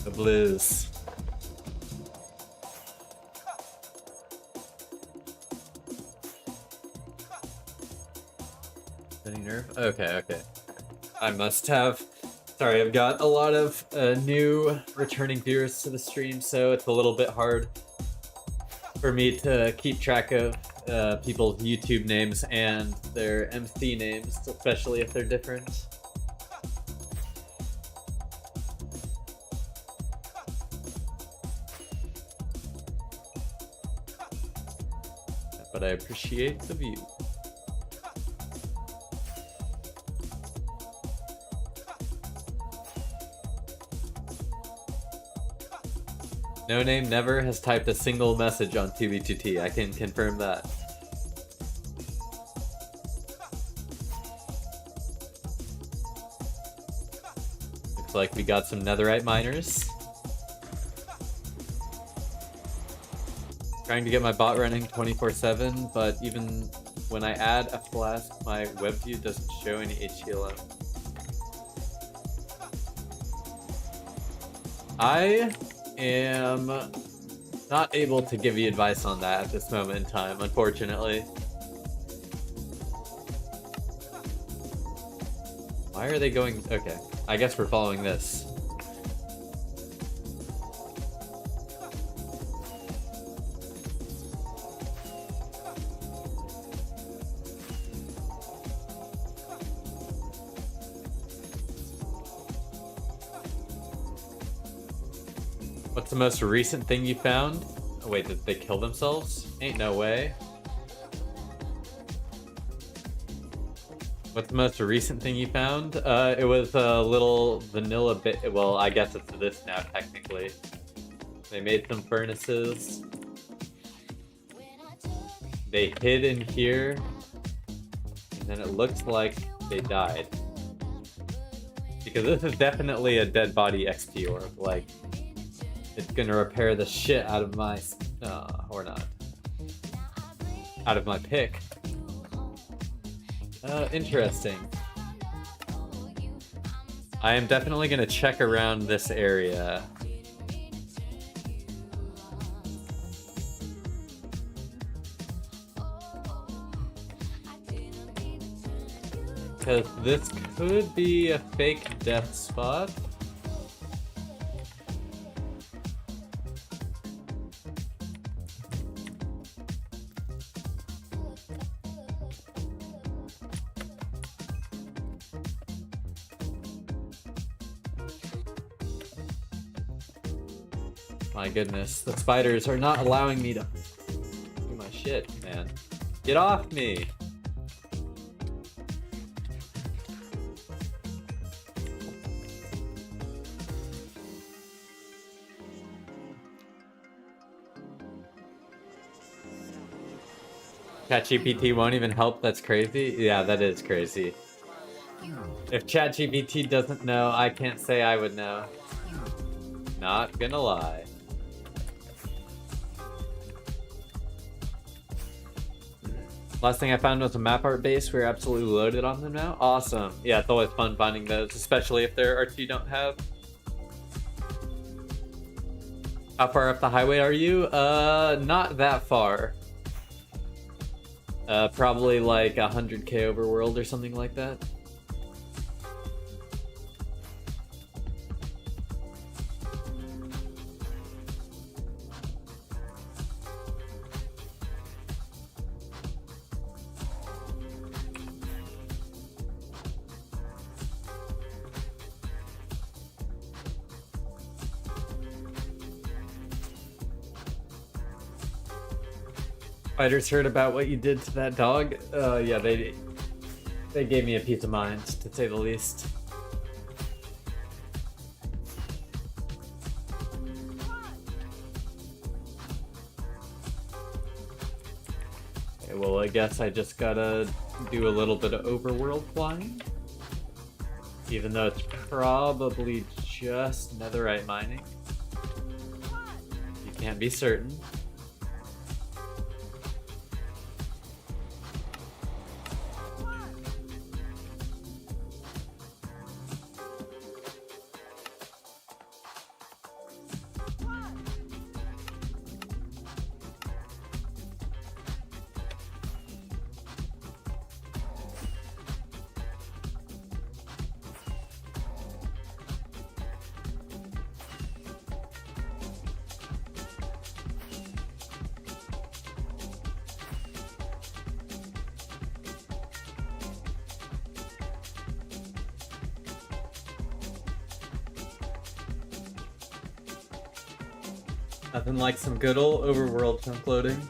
The blues. Any nerf? Okay. I must have. Sorry, I've got a lot of new returning viewers to the stream, so it's a little bit hard for me to keep track of people's YouTube names and their MC names, especially if they're different. But I appreciate the view. No Name never has typed a single message on 2BTT. I can confirm that. Looks like we got some netherite miners. Trying to get my bot running 24/7, but even when I add a flask, my web view doesn't show any HTLM. I am not able to give you advice on that at this moment in time, unfortunately. Why are they going? Okay, I guess we're following this. What's the most recent thing you found? Oh, wait, did they kill themselves? Ain't no way. What's the most recent thing you found? It was a little vanilla bit. Well, I guess it's this now, technically. They made some furnaces. They hid in here. And then it looks like they died. Because this is definitely a dead body XP orb. Like, it's gonna repair the shit out of my... or not. Out of my pick. Interesting. I am definitely gonna check around this area. Because this could be a fake death spot. My goodness, the spiders are not allowing me to do my shit, man. Get off me! ChatGPT won't even help, that's crazy? Yeah, that is crazy. If ChatGPT doesn't know, I can't say I would know. Not gonna lie. Last thing I found was a map art base. We're absolutely loaded on them now. Awesome. Yeah, it's always fun finding those, especially if they're arts you don't have. How far up the highway are you? Not that far. Probably like 100k overworld or something like that. Fighters heard about what you did to that dog. Yeah, they gave me a peace of mind, to say the least. Okay, well, I guess I just gotta do a little bit of overworld flying. Even though it's probably just netherite mining. You can't be certain. Nothing like some good old overworld chunk loading.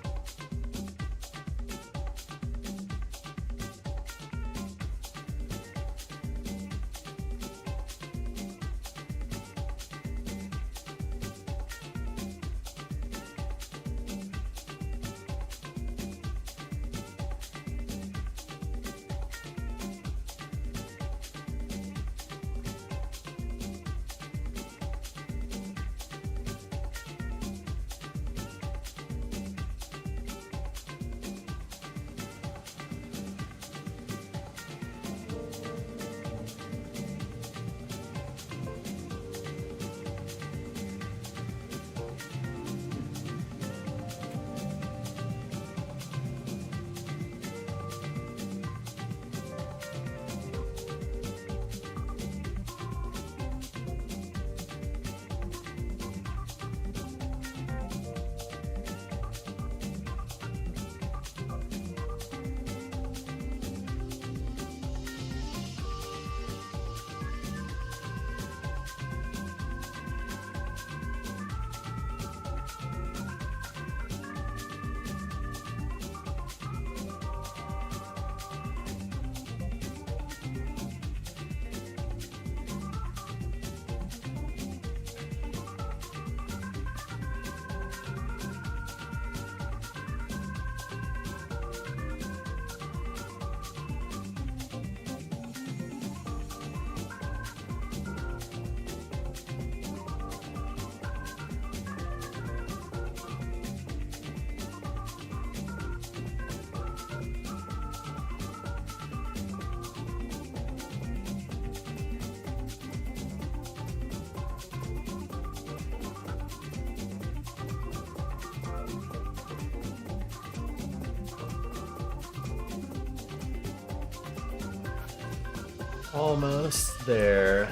Almost there.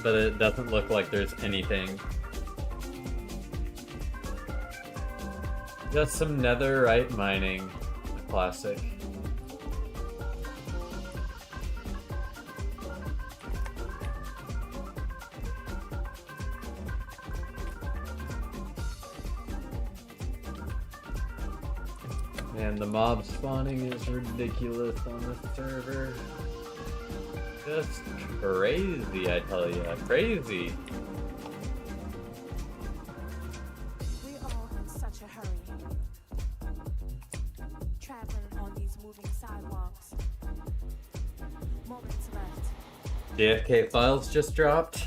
But it doesn't look like there's anything. Just some netherite mining. Classic. And the mob spawning is ridiculous on this server. Just crazy, I tell you. Crazy. We're all in such a hurry. Traveling on these moving sidewalks. Moments left. JFK files just dropped.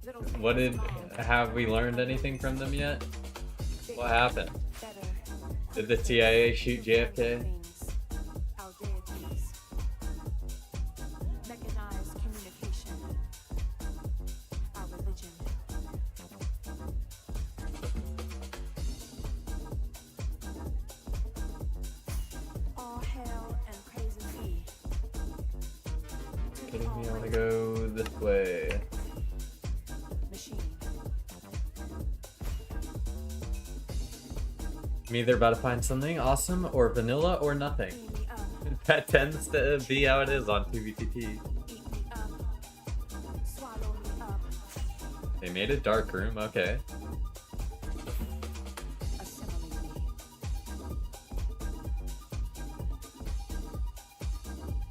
Little What did... things have we learned anything from them yet? bigger, What happened? better. Did the CIA shoot JFK? Things, our deities. Mechanized communication. Our religion. All hail and praise be. To the Kidding me, I wanna almighty go this way. machine. I'm either about to find something awesome or vanilla or nothing. Clean me up, That tends to be how it is on 2VTT. eat me up, swallow me up, They made a dark room, okay. assimilate me.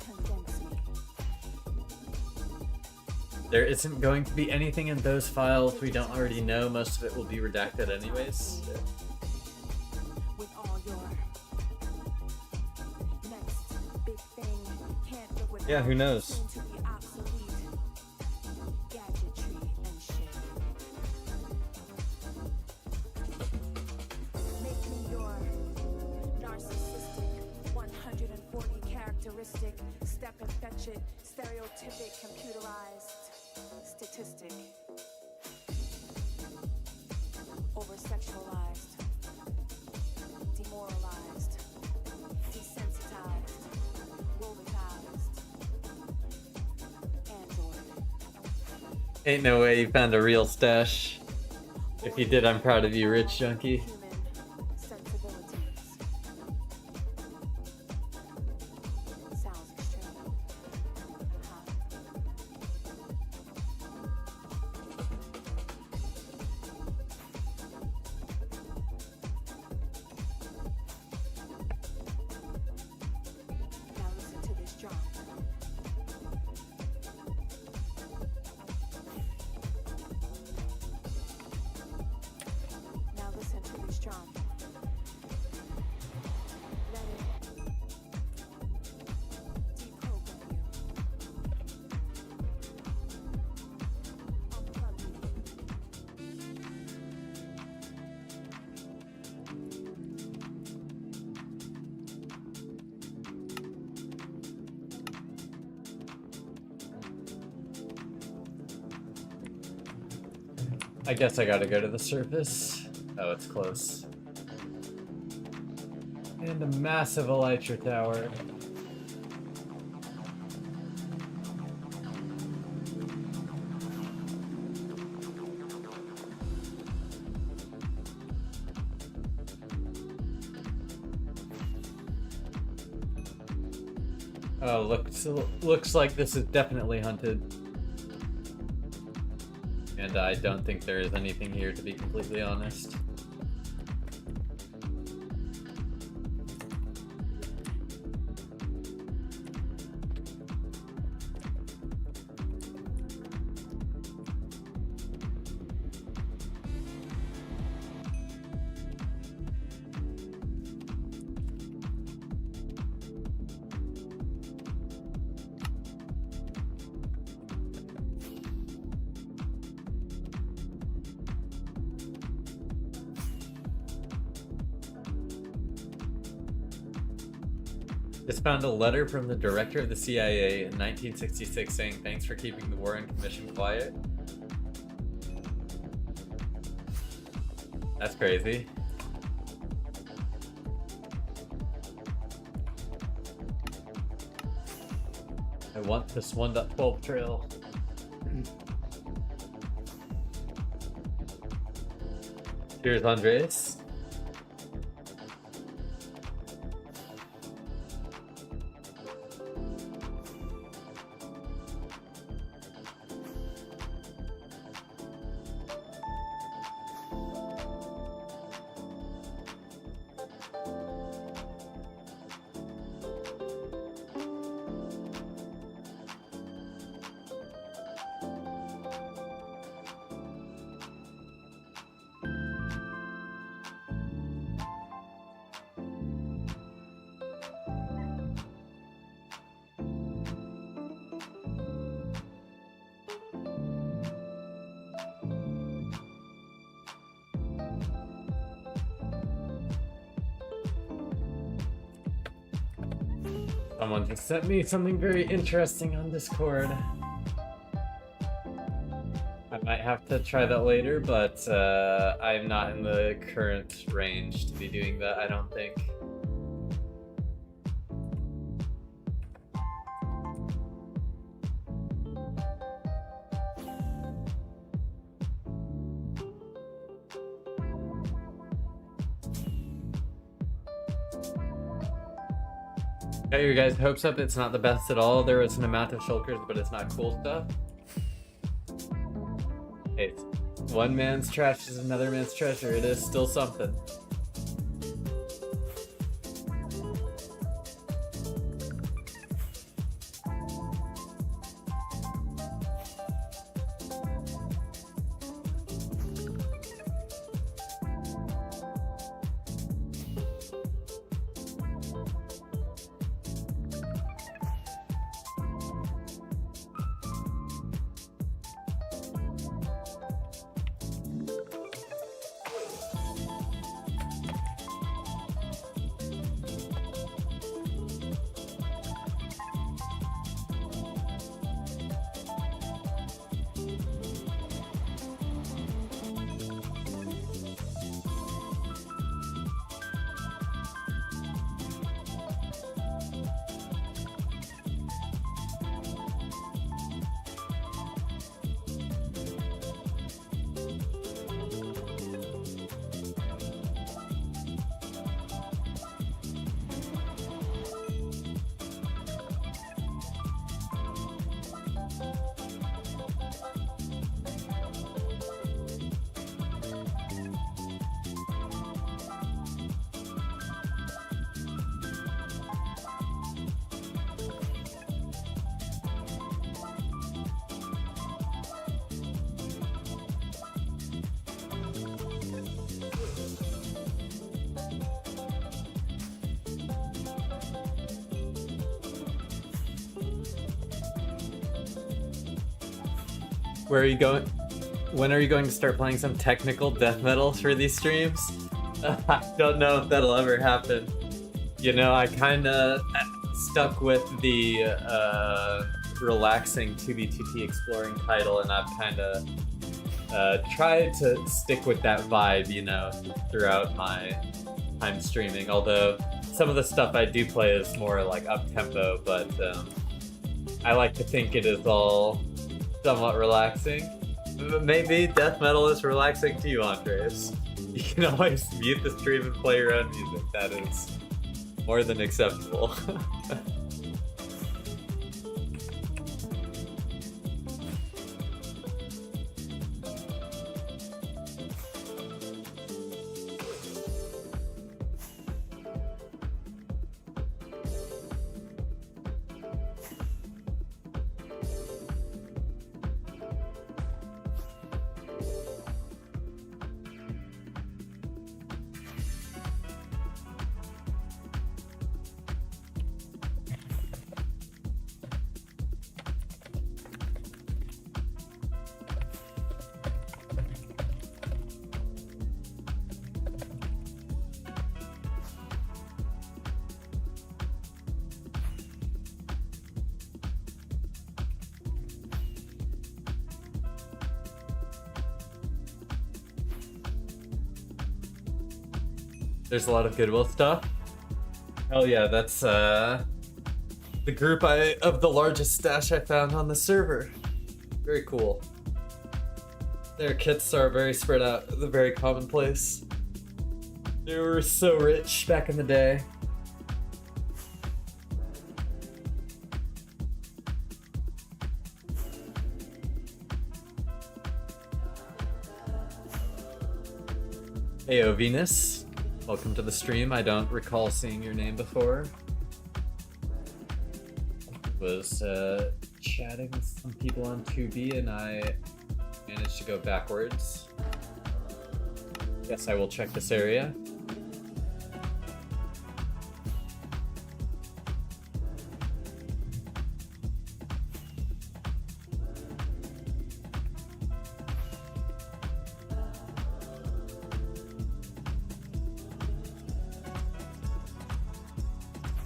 Condense me. There isn't going to be anything in those files we don't already know. Most of it will be redacted anyways. With all your next big thing, can't live without. Yeah, who knows? Soon to be obsolete. Gadgetry and shit. Make me your narcissistic, 140 characteristic, step and fetch it, stereotypic, computerized statistic. Over sexualized. Demoralized, desensitized, robotized, android. Ain't no way you found a real stash. If you did, I'm proud of you, rich junkie. Human sensibilities. Sounds extreme. Huh? Now listen to this drum. Now listen to this drum. Let it deprogram you. Unplug you. I guess I gotta go to the surface. Oh, it's close. And a massive elytra tower. Oh, looks like this is definitely hunted. And I don't think there is anything here, to be completely honest. Just found a letter from the director of the CIA in 1966 saying thanks for keeping the Warren Commission quiet. That's crazy. I want this 1.12 trail. Cheers, Andres. Someone just sent me something very interesting on Discord. I might have to try that later, but I'm not in the current range to be doing that, I don't think. Got your guys' hopes up, it's not the best at all. There was an amount of shulkers, but it's not cool stuff. Hey, one man's trash is another man's treasure. It is still something. Where are you going? When are you going to start playing some technical death metal for these streams? I don't know if that'll ever happen. You know, I kind of stuck with the relaxing 2B2T exploring title, and I've kind of tried to stick with that vibe, you know, throughout my time streaming. Although some of the stuff I do play is more like up-tempo, but I like to think it is all somewhat relaxing. Maybe death metal is relaxing to you, Andres. You can always mute the stream and play your own music. That is more than acceptable. There's a lot of Goodwill stuff. Hell yeah, that's the group of the largest stash I found on the server. Very cool. Their kits are very spread out, they're very commonplace. They were so rich back in the day. Heyo Venus, welcome to the stream. I don't recall seeing your name before. Was chatting with some people on 2B and I managed to go backwards. Yes, I will check this area.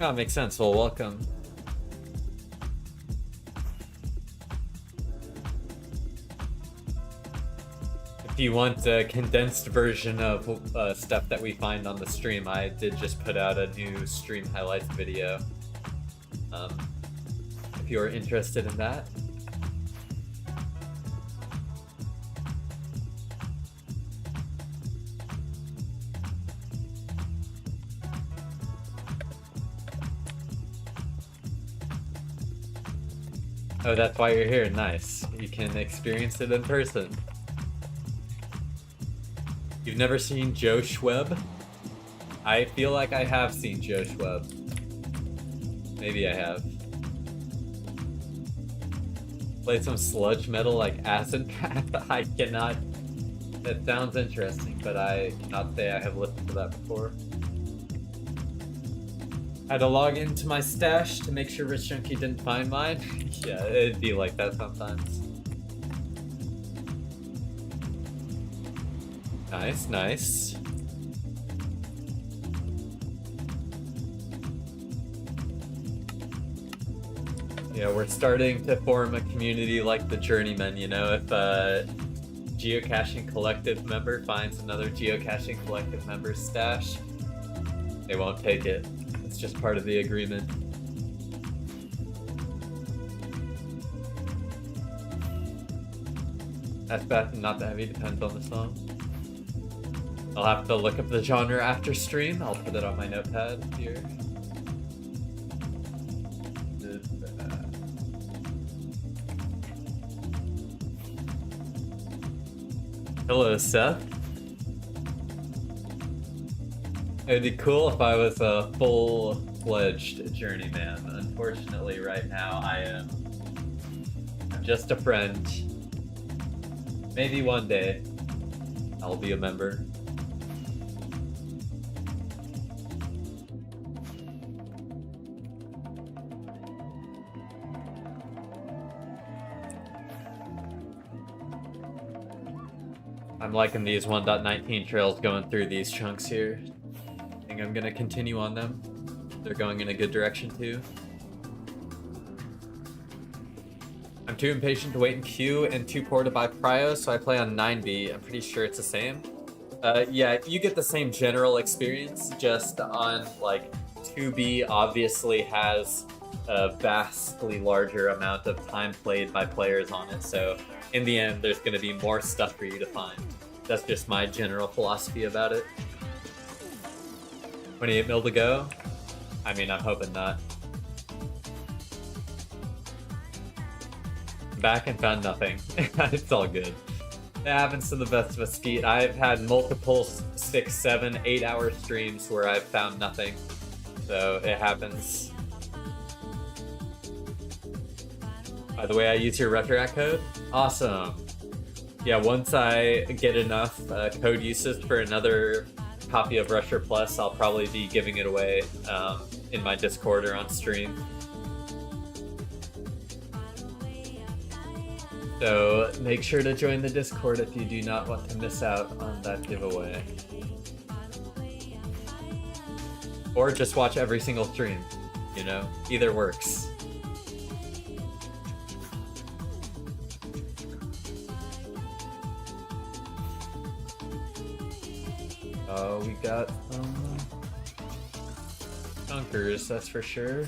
Oh, makes sense. Well, welcome. If you want a condensed version of stuff that we find on the stream, I did just put out a new stream highlights video. If you are interested in that. Oh, that's why you're here. Nice. You can experience it in person. You've never seen Joe Schweb? I feel like I have seen Joe Schweb. Maybe I have. Played some sludge metal like Acid Path? I cannot... That sounds interesting, but I cannot say I have listened to that before. I had to log into my stash to make sure Rich Junkie didn't find mine. Yeah, it'd be like that sometimes. Nice, nice. Yeah, we're starting to form a community like the Journeymen, you know, if a Geocaching Collective member finds another Geocaching Collective member's stash, they won't take it. It's just part of the agreement. That's bad, not that heavy, depends on the song. I'll have to look up the genre after stream. I'll put it on my notepad here. Hello, Seth. It'd be cool if I was a full-fledged journeyman. Unfortunately, right now I'm just a friend. Maybe one day I'll be a member. I'm liking these 1.19 trails going through these chunks here. I think I'm gonna continue on them. They're going in a good direction too. I'm too impatient to wait in queue and too poor to buy prio, so I play on 9B. I'm pretty sure it's the same. Yeah, you get the same general experience, just on like 2B obviously has a vastly larger amount of time played by players on it, so in the end there's going to be more stuff for you to find. That's just my general philosophy about it. 28 mil to go? I mean, I'm hoping not. Back and found nothing. It's all good. It happens to the best of us, Skeet. I've had multiple 6, 7, 8 hour streams where I've found nothing. So it happens. By the way, I use your Retroact code. Awesome. Yeah, once I get enough code uses for another copy of Rusher Plus, I'll probably be giving it away in my Discord or on stream. So make sure to join the Discord if you do not want to miss out on that giveaway. Or just watch every single stream, you know? Either works. We got some chunkers, that's for sure.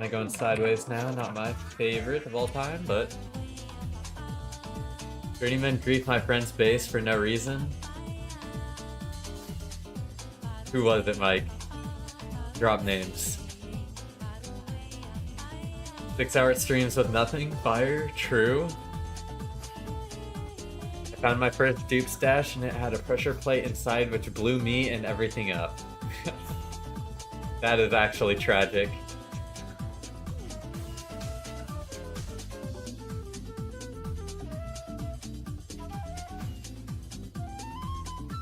Kind of going sideways now. Not my favorite of all time, but Journeyman grief my friend's base for no reason. Who was it, Mike? Drop names. 6-hour streams with nothing. Fire. True. I found my first dupe stash and it had a pressure plate inside which blew me and everything up. That is actually tragic.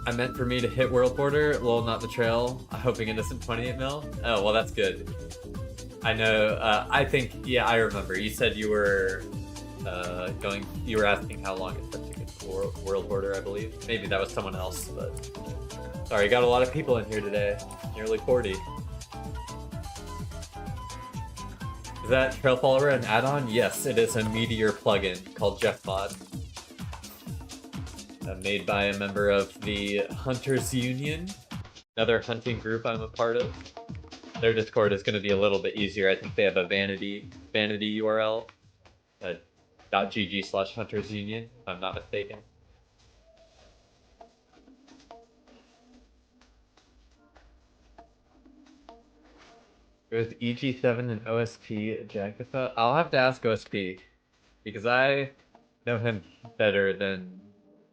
I meant for me to hit World Border, lol, not the trail. Hoping innocent 28 mil. Oh, well, that's good. I know, I think, yeah, I remember. You said you were you were asking how long it took to get to World Border, I believe. Maybe that was someone else, but. Sorry, got a lot of people in here today. Nearly 40. Is that Trail Follower an add-on? Yes, it is a Meteor plugin called JeffMod. Made by a member of the Hunters Union, another hunting group I'm a part of. Their Discord is going to be a little bit easier. I think they have a vanity URL, .gg/huntersunion, if I'm not mistaken. With EG7 and OSP Jagatha, I'll have to ask OSP because I know him better than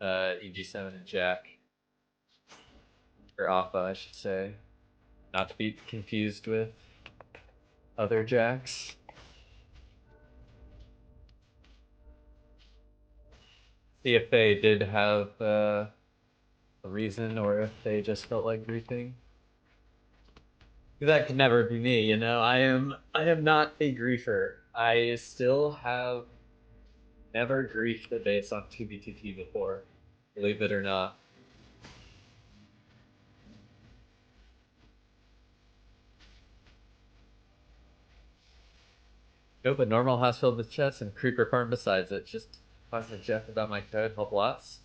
EG7 and Jack. Or Alpha, I should say. Not to be confused with other Jacks. See if they did have a reason or if they just felt like griefing. That could never be me, you know? I am not a griefer. I still have never griefed a base on 2B2T before, believe it or not. Nope, a normal house filled with chests and creeper farm besides it. Just talking to Jeff about my code, help lots.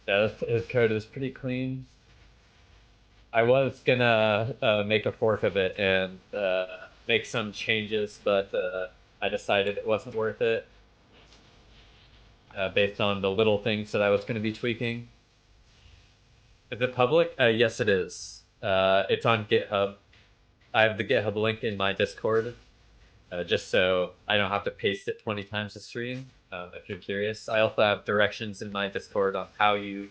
Yeah, his code is pretty clean. I was gonna make a fork of it and make some changes, but I decided it wasn't worth it based on the little things that I was going to be tweaking. Is it public? Yes, it is. It's on GitHub. I have the GitHub link in my Discord, just so I don't have to paste it 20 times a stream, if you're curious. I also have directions in my Discord on how you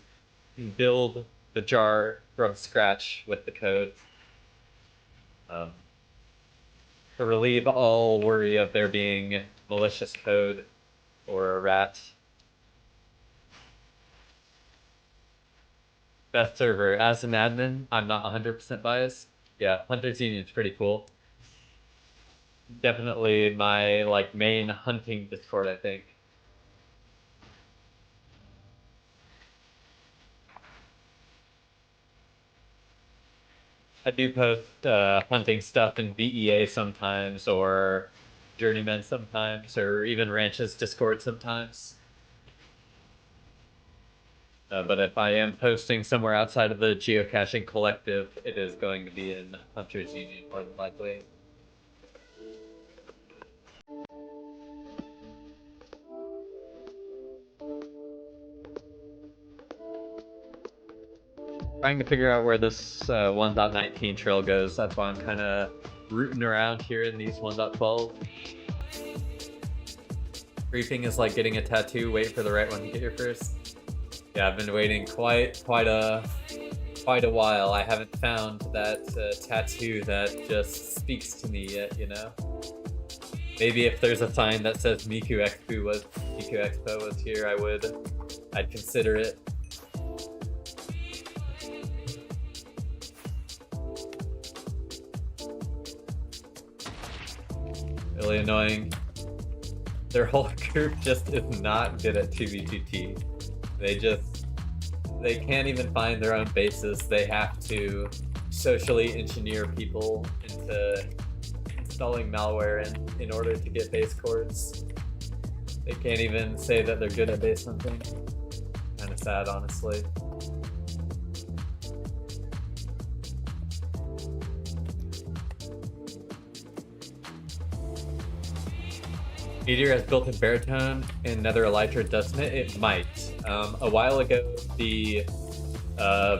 build the jar from scratch with the code. To relieve all worry of there being malicious code or a rat. Best server. As an admin, I'm not 100% biased. Yeah, Hunters Union is pretty cool. Definitely my main hunting Discord, I think. I do post hunting stuff in VEA sometimes, or Journeyman sometimes, or even Ranch's Discord sometimes. But if I am posting somewhere outside of the Geocaching collective, it is going to be in Hunters Union more than likely. Trying to figure out where this 1.19 trail goes. That's why I'm kind of rooting around here in these 1.12. Griefing is like getting a tattoo. Wait for the right one to get here first. Yeah, I've been waiting quite a while. I haven't found that tattoo that just speaks to me yet, you know? Maybe if there's a sign that says Miku Expo was here, I'd consider it. Really annoying. Their whole group just is not good at 2v2t. They can't even find their own bases. They have to socially engineer people into installing malware in order to get base codes. They can't even say that they're good at base hunting. Kind of sad, honestly. Meteor has built-in baritone in Nether Elytra, doesn't it? It might. A while ago, the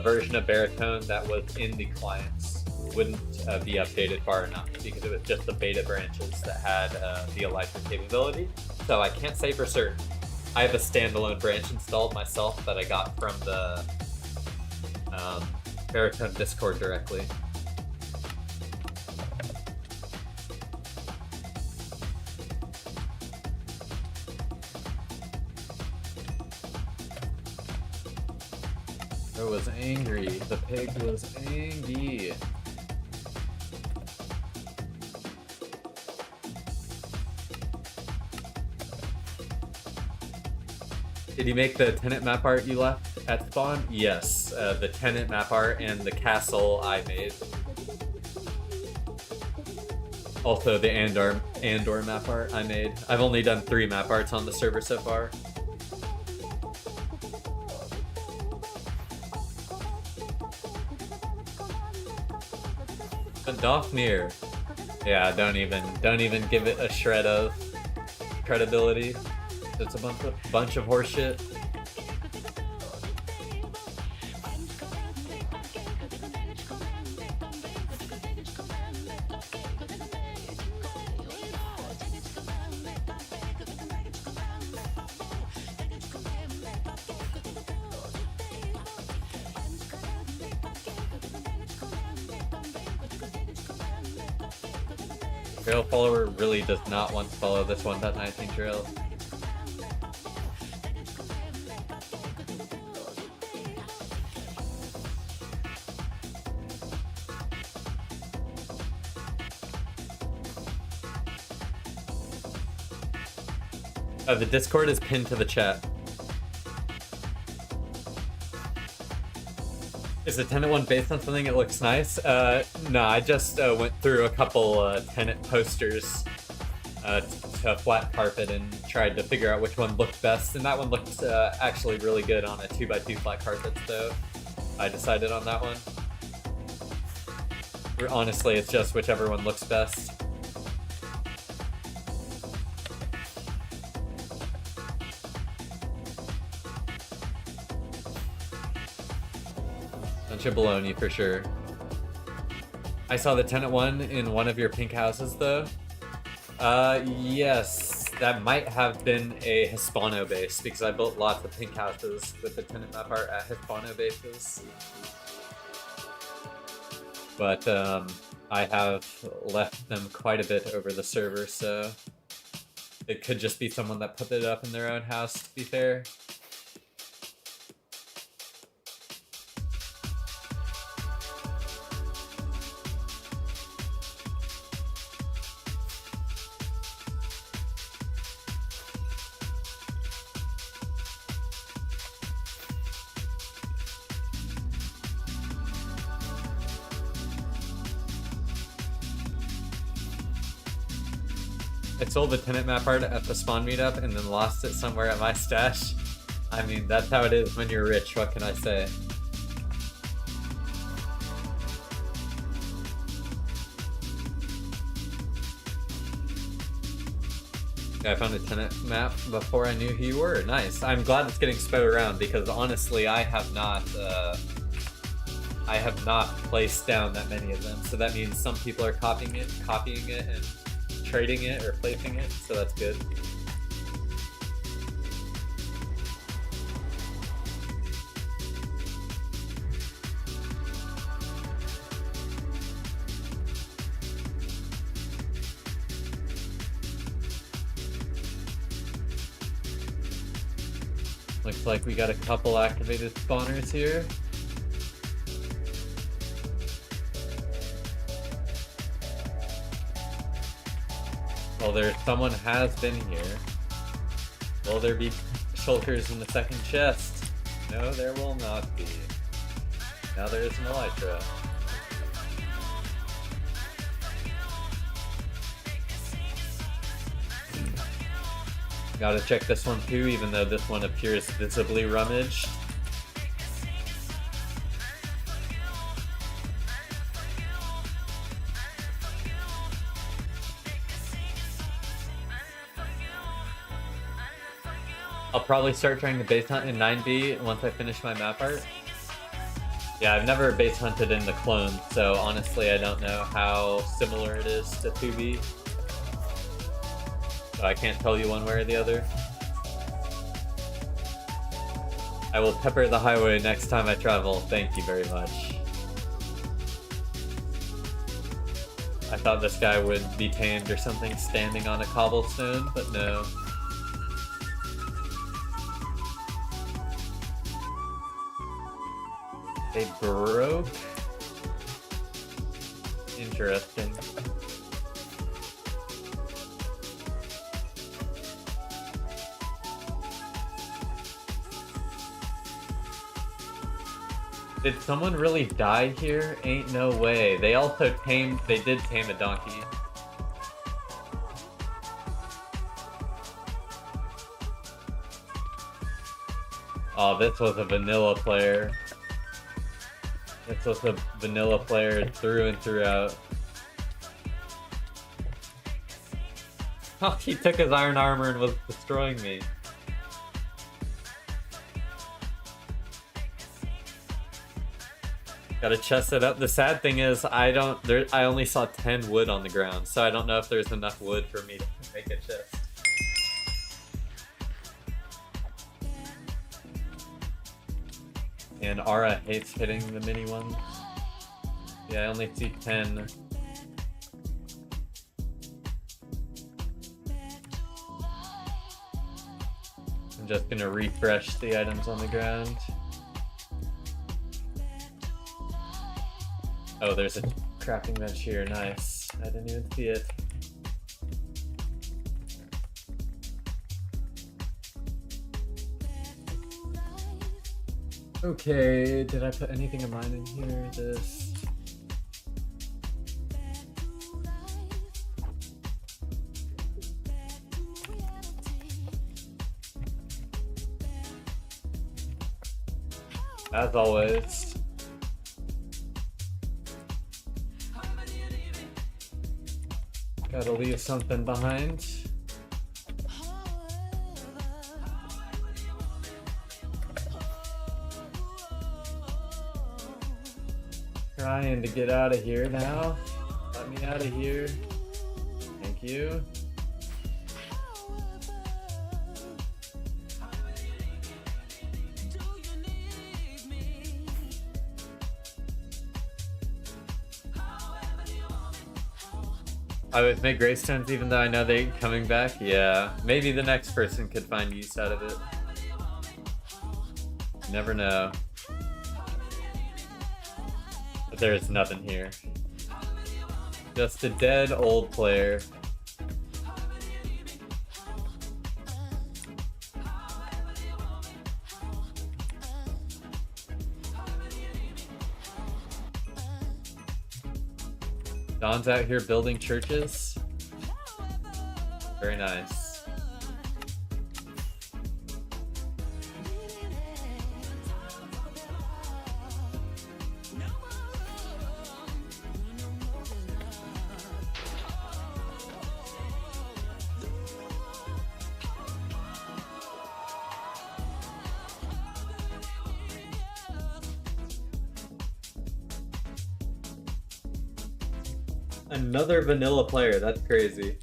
version of baritone that was in the clients wouldn't be updated far enough because it was just the beta branches that had the Elytra capability. So I can't say for certain. I have a standalone branch installed myself that I got from the baritone Discord directly. It was angry. The pig was angry. Did you make the tenant map art you left at spawn? Yes, the tenant map art and the castle I made. Also the Andor map art I made. I've only done 3 map arts on the server so far. Dofnir. Yeah, don't even give it a shred of credibility. It's a bunch of horseshit. Trail follower really does not want to follow this 1.19 trail. The Discord is pinned to the chat. Is the tenant one based on something that looks nice? No, I just went through a couple tenant posters to flat carpet and tried to figure out which one looked best, and that one looked actually really good on a 2x2 flat carpet, so I decided on that one. Honestly, it's just whichever one looks best. Bunch of baloney for sure. I saw the tenant one in one of your pink houses though. Yes, that might have been a Hispano base because I built lots of pink houses with the tenant map art at Hispano bases. But I have left them quite a bit over the server, so it could just be someone that put it up in their own house, to be fair. I sold the tenant map art at the spawn meetup and then lost it somewhere at my stash. I mean, that's how it is when you're rich, what can I say? Yeah, I found a tenant map before I knew who you were. Nice. I'm glad it's getting spread around because honestly, I have not placed down that many of them. So that means some people are copying it, and trading it or placing it, so that's good. Looks like we got a couple activated spawners here. Well, someone has been here. Will there be shulkers in the second chest? No, there will not be. Now there is an elytra. Gotta check this one too, even though this one appears visibly rummaged. I'll probably start trying to base hunt in 9B once I finish my map art. Yeah, I've never base hunted in the clone, so honestly I don't know how similar it is to 2B. So I can't tell you one way or the other. I will pepper the highway next time I travel. Thank you very much. I thought this guy would be tamed or something standing on a cobblestone, but no. They broke? Interesting. Did someone really die here? Ain't no way. They also tamed, they did tame a donkey. Oh, this was a vanilla player. This was a vanilla player through and throughout. Oh, he took his iron armor and was destroying me. Gotta chest it up. The sad thing is, I only saw 10 wood on the ground, so I don't know if there's enough wood for me to make a chest. And Ara hates hitting the mini ones. Yeah, I only see 10. I'm just gonna refresh the items on the ground. Oh, there's a crafting bench here. Nice. I didn't even see it. Okay, did I put anything of mine in here? This. As always. Gotta leave something behind. Trying to get out of here now. Let me out of here. Thank you. I would make gravestones even though I know they're coming back. Yeah, maybe the next person could find use out of it. Never know. But there's nothing here. Just a dead old player. Don's out here building churches. Very nice. Another vanilla player, that's crazy.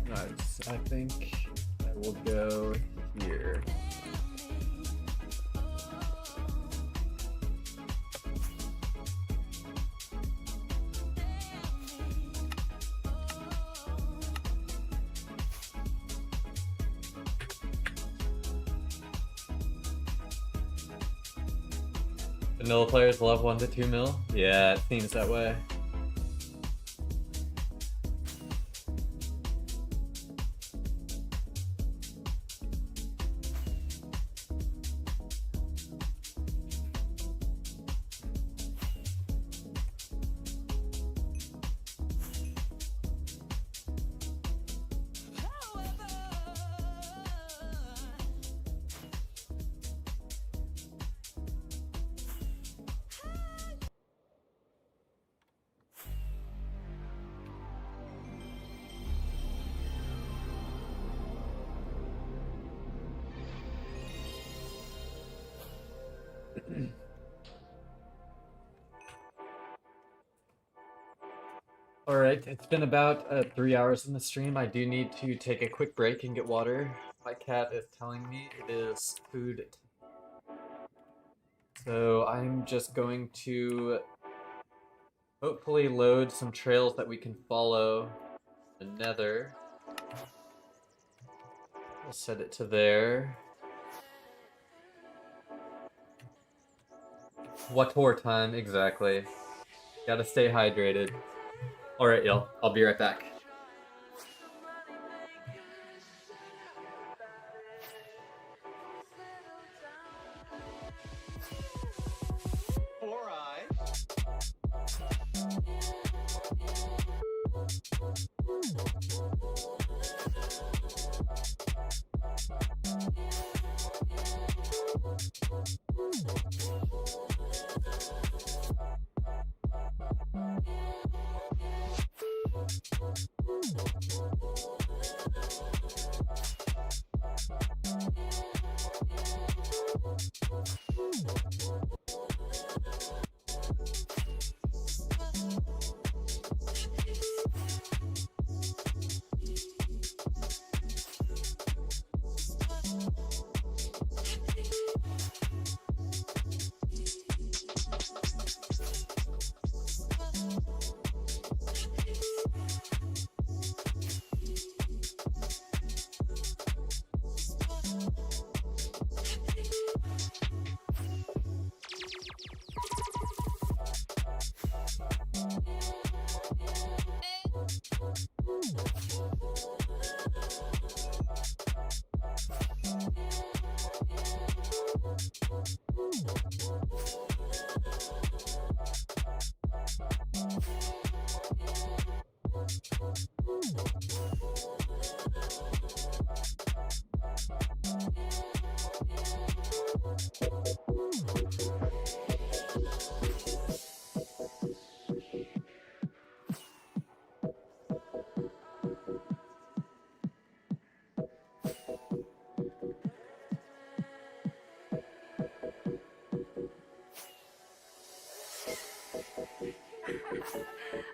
Nice. I think I will go here. Vanilla players love 1 to 2 mil? Yeah, it seems that way. Alright, it's been about 3 hours in the stream. I do need to take a quick break and get water. My cat is telling me it is food. So I'm just going to hopefully load some trails that we can follow the nether. We'll set it to there. What tour time, exactly. Gotta stay hydrated. Alright, y'all. I'll be right back.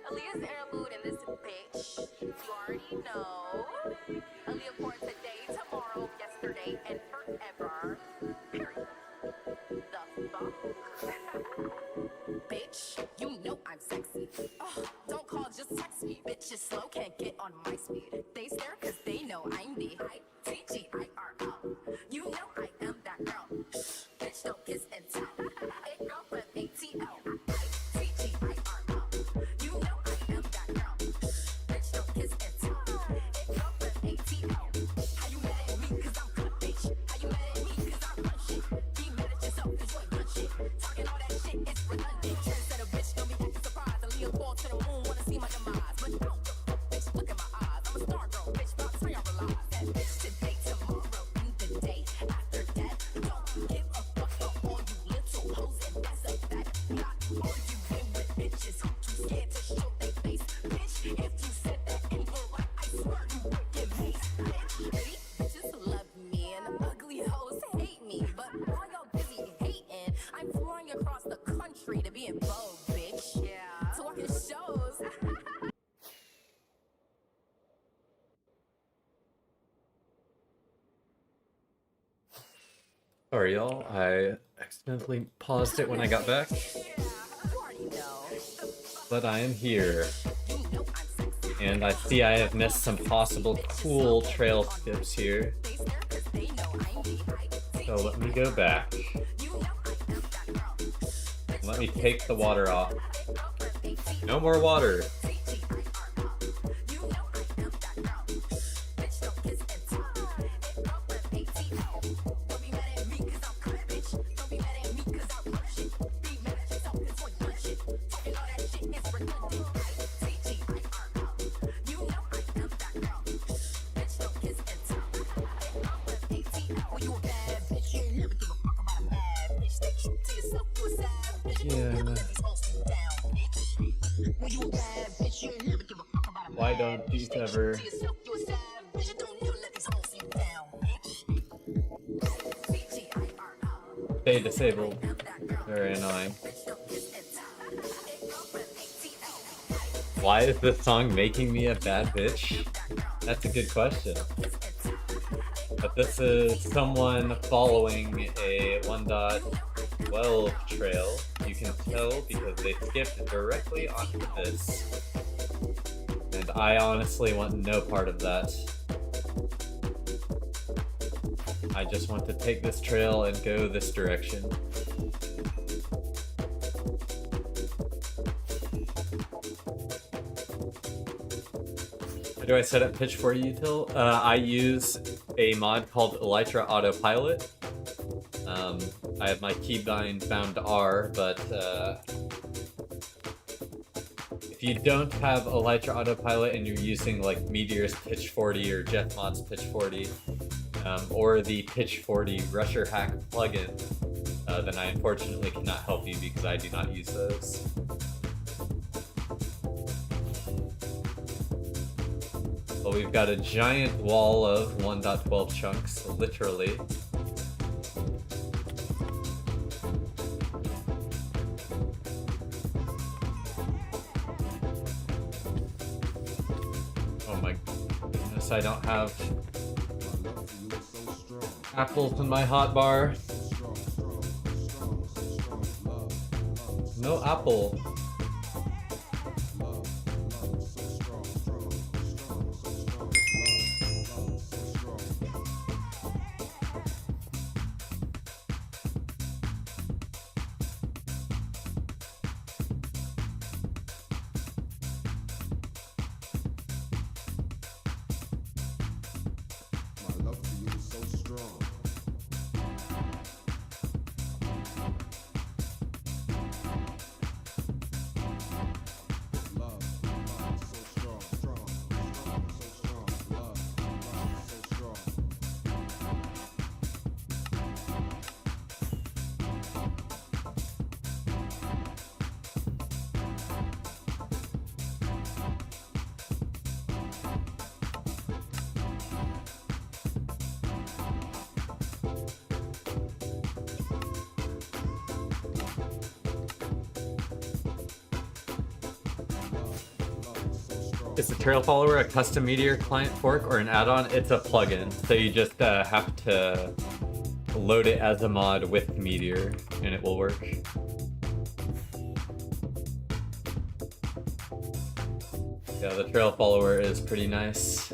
Aaliyah's interlude in this bitch. You already know. Aaliyah for today, tomorrow, yesterday, and forever. Period. The fuck? Bitch, you know I'm sexy. Oh, don't call, just text me. Bitch is slow, can't get on my speed. They stare cause they know I'm the ITGIRL. You know I am that girl. Shh, bitch, don't kiss and tell. A girl from ATL. Sorry, y'all. I accidentally paused it when I got back. But I am here. And I see I have missed some possible cool trail skips here. So let me go back. Let me take the water off. No more water. Why don't these ever stay disabled? Very annoying. Why is this song making me a bad bitch? That's a good question. But this is someone following a 1.12 trail. You can tell because they skipped directly onto this. And I honestly want no part of that. I just want to take this trail and go this direction. How do I set up pitch 40 util? I use a mod called Elytra Autopilot. I have my keybind bound to R, but if you don't have Elytra Autopilot and you're using like Meteor's Pitch 40 or Jeffmod's Pitch 40, or the Pitch 40 Rusher Hack plugin, then I unfortunately cannot help you because I do not use those. But we've got a giant wall of 1.12 chunks, literally. Oh my goodness, I don't have apples in my hotbar. No apple. Is the Trail Follower a custom Meteor client fork or an add-on? It's a plugin, so you just have to load it as a mod with Meteor, and it will work. Yeah, the Trail Follower is pretty nice.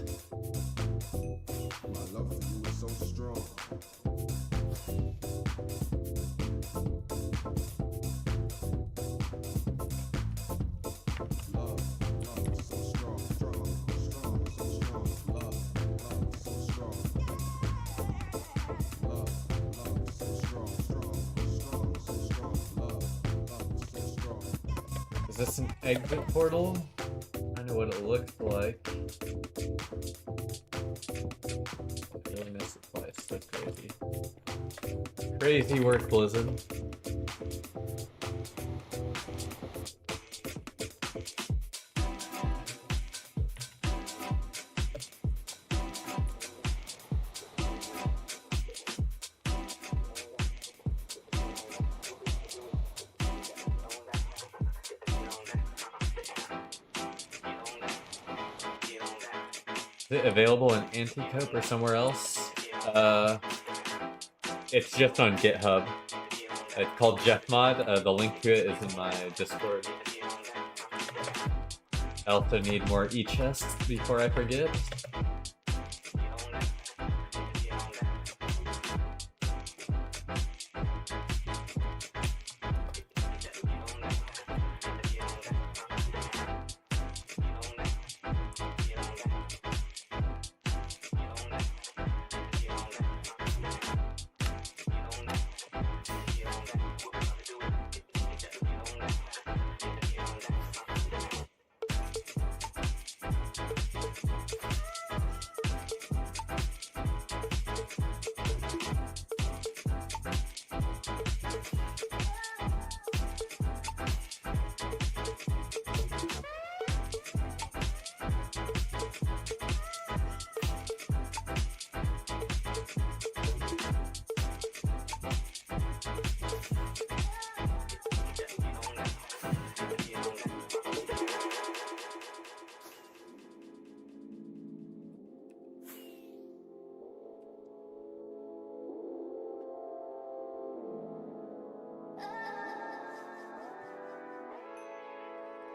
Is this an exit portal? I know what it looks like. I really missed it twice. That's crazy. Crazy work, Blizzard. Is it available in Anticope or somewhere else? It's just on GitHub. It's called Jeffmod. The link to it is in my Discord. I also need more e-chests before I forget.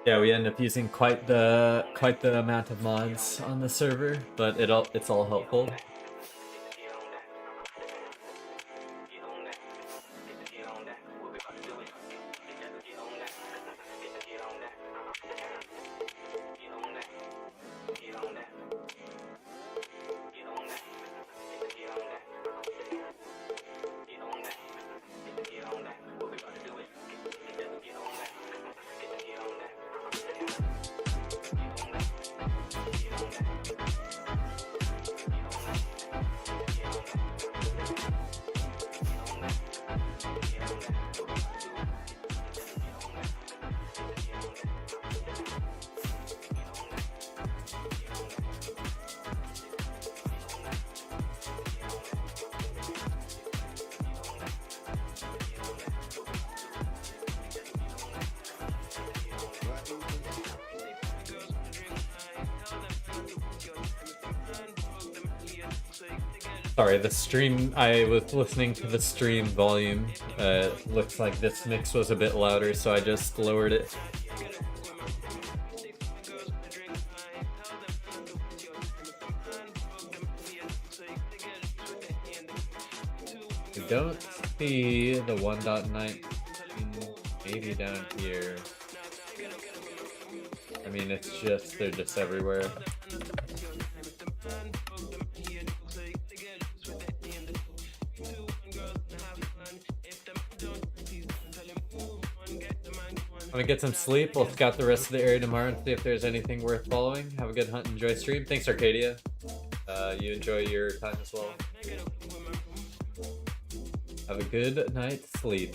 Yeah, we end up using quite the amount of mods on the server, but it's all helpful. Sorry, the stream, I was listening to the stream volume. Looks like this mix was a bit louder, so I just lowered it. I don't see the 1.9, maybe down here. I mean, they're just everywhere. I'm gonna get some sleep. We'll scout the rest of the area tomorrow and see if there's anything worth following. Have a good hunt. Enjoy stream. Thanks, Arcadia. You enjoy your time as well. Have a good night's sleep.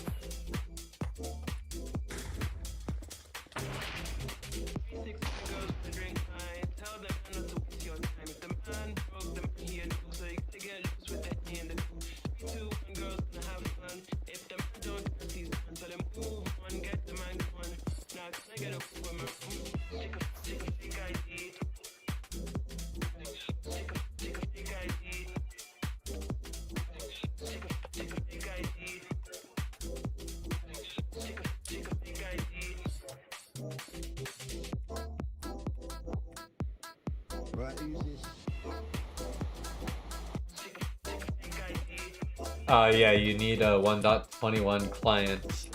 Yeah, you need a 1.21 client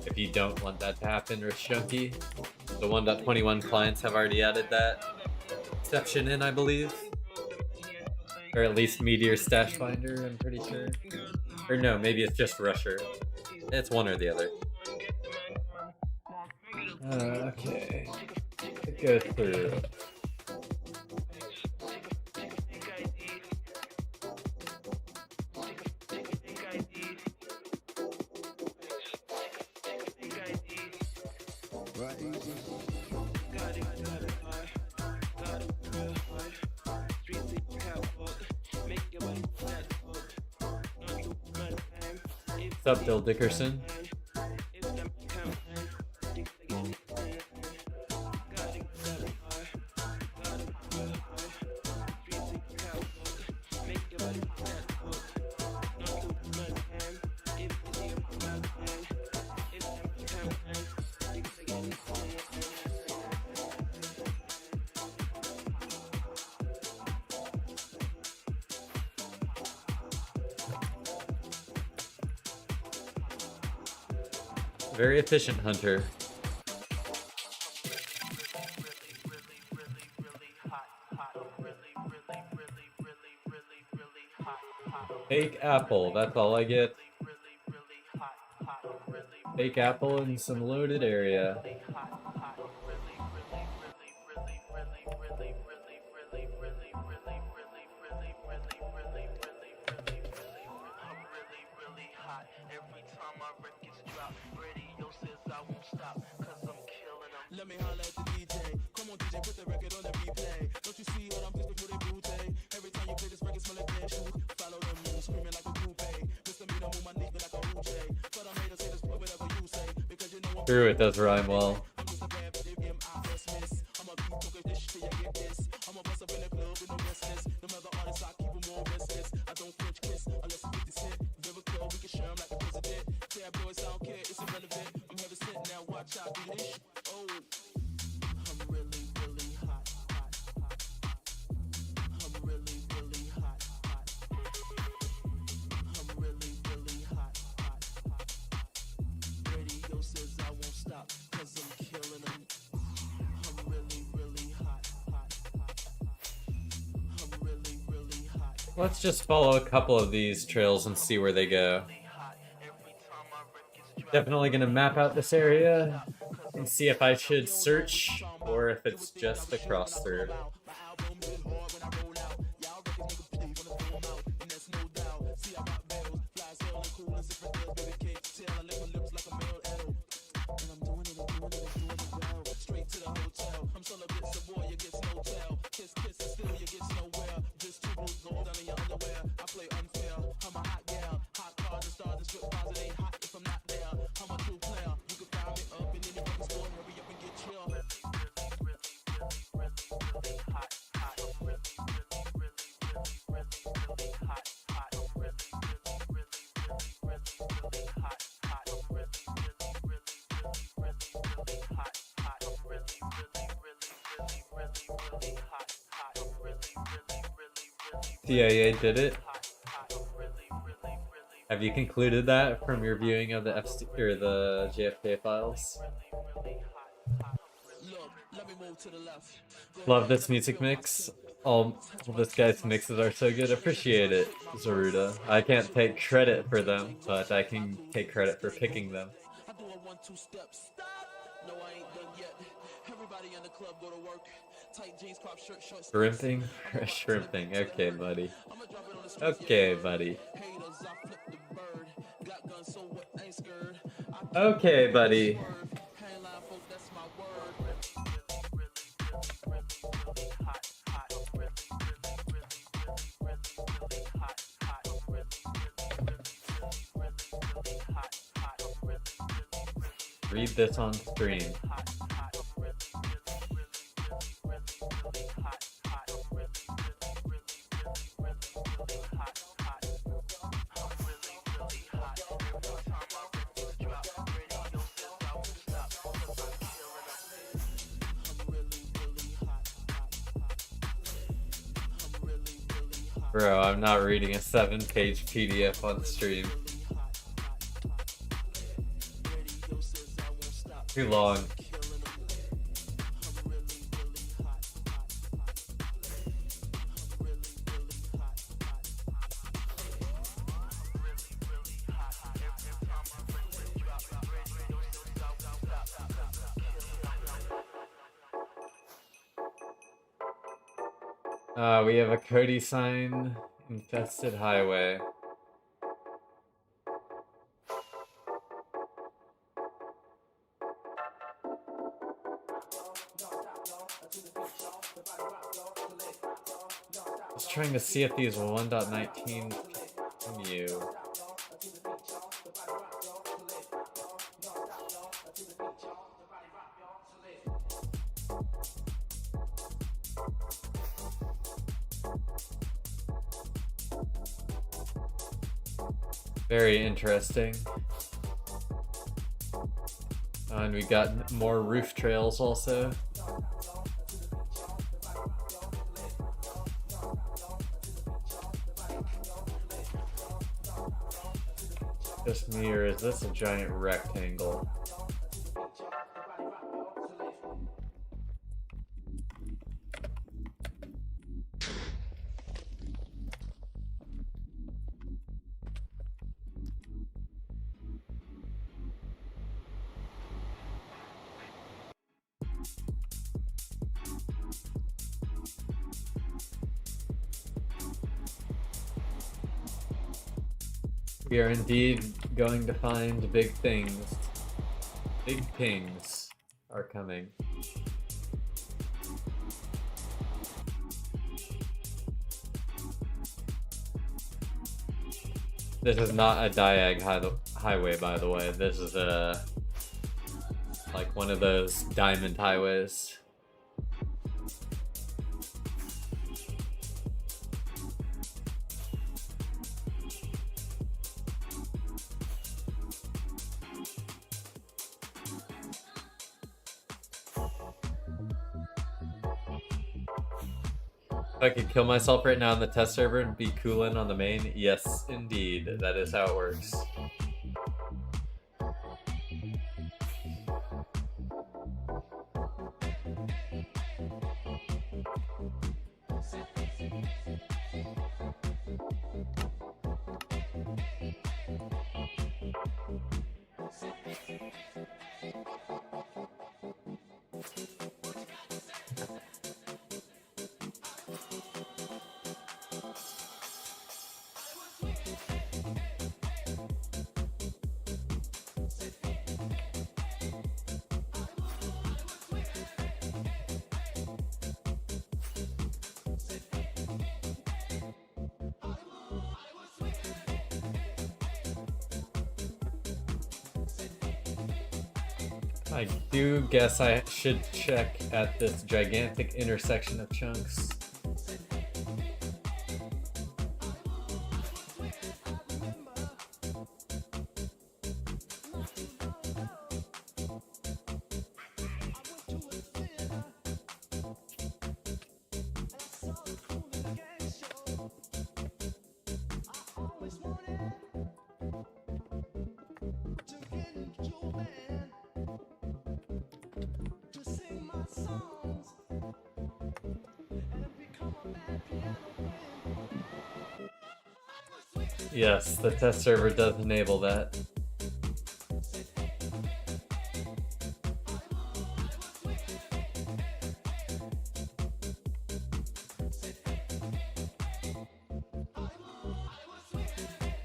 if you don't want that to happen, Rishunky. The 1.21 clients have already added that exception in, I believe. Or at least Meteor Stash Finder, I'm pretty sure. Or no, maybe it's just Rusher. It's one or the other. Okay. Let's go through. What's up, Bill Dickerson? Very efficient hunter. Fake apple, that's all I get. Fake apple in some loaded area. Let me holler at the DJ. Come on, DJ, put the record on the replay. Don't you see what I'm thinking for the booty? Every time you play this record, smell like that shoe. Follow the moon, screaming like a groupie. Misdemeanor, move my knees, like a Uche. But I'm made to say this, whatever you say. Because you know I'm True, it does rhyme well. I'm just a bad bitch, M-I-S-miss. I'm a keep talking this shit till you get this. I'm a bust up in the club with no restless. Them other artists, I keep them more restless. I don't French kiss unless it's 50 Cent. Lyrical, we can share 'em like the president. Tabloids, I don't care, it's irrelevant. I'm heaven sent, now watch out, do this. Oh. Let's just follow a couple of these trails and see where they go. Definitely gonna map out this area and see if I should search or if it's just a cross through. CIA did it. Have you concluded that from your viewing of the the JFK files? Love this music mix. All this guy's mixes are so good. Appreciate it, Zaruda. I can't take credit for them, but I can take credit for picking them. Shrimping? Shrimping. Okay, buddy. Okay, buddy. Okay, buddy. Read this on stream. Bro, I'm not reading a 7-page PDF on stream. Too long. We have a Cody sign, infested highway. Just trying to see if these 1.19 continue. Very interesting. And we got more roof trails also. Just me, or is this a giant rectangle? We are indeed going to find big things. Big things are coming. This is not a diag highway, by the way. This is a like one of those diamond highways. If I could kill myself right now on the test server and be coolin' on the main, yes, indeed, that is how it works. I do guess I should check at this gigantic intersection of chunks. Yes, the test server does enable that.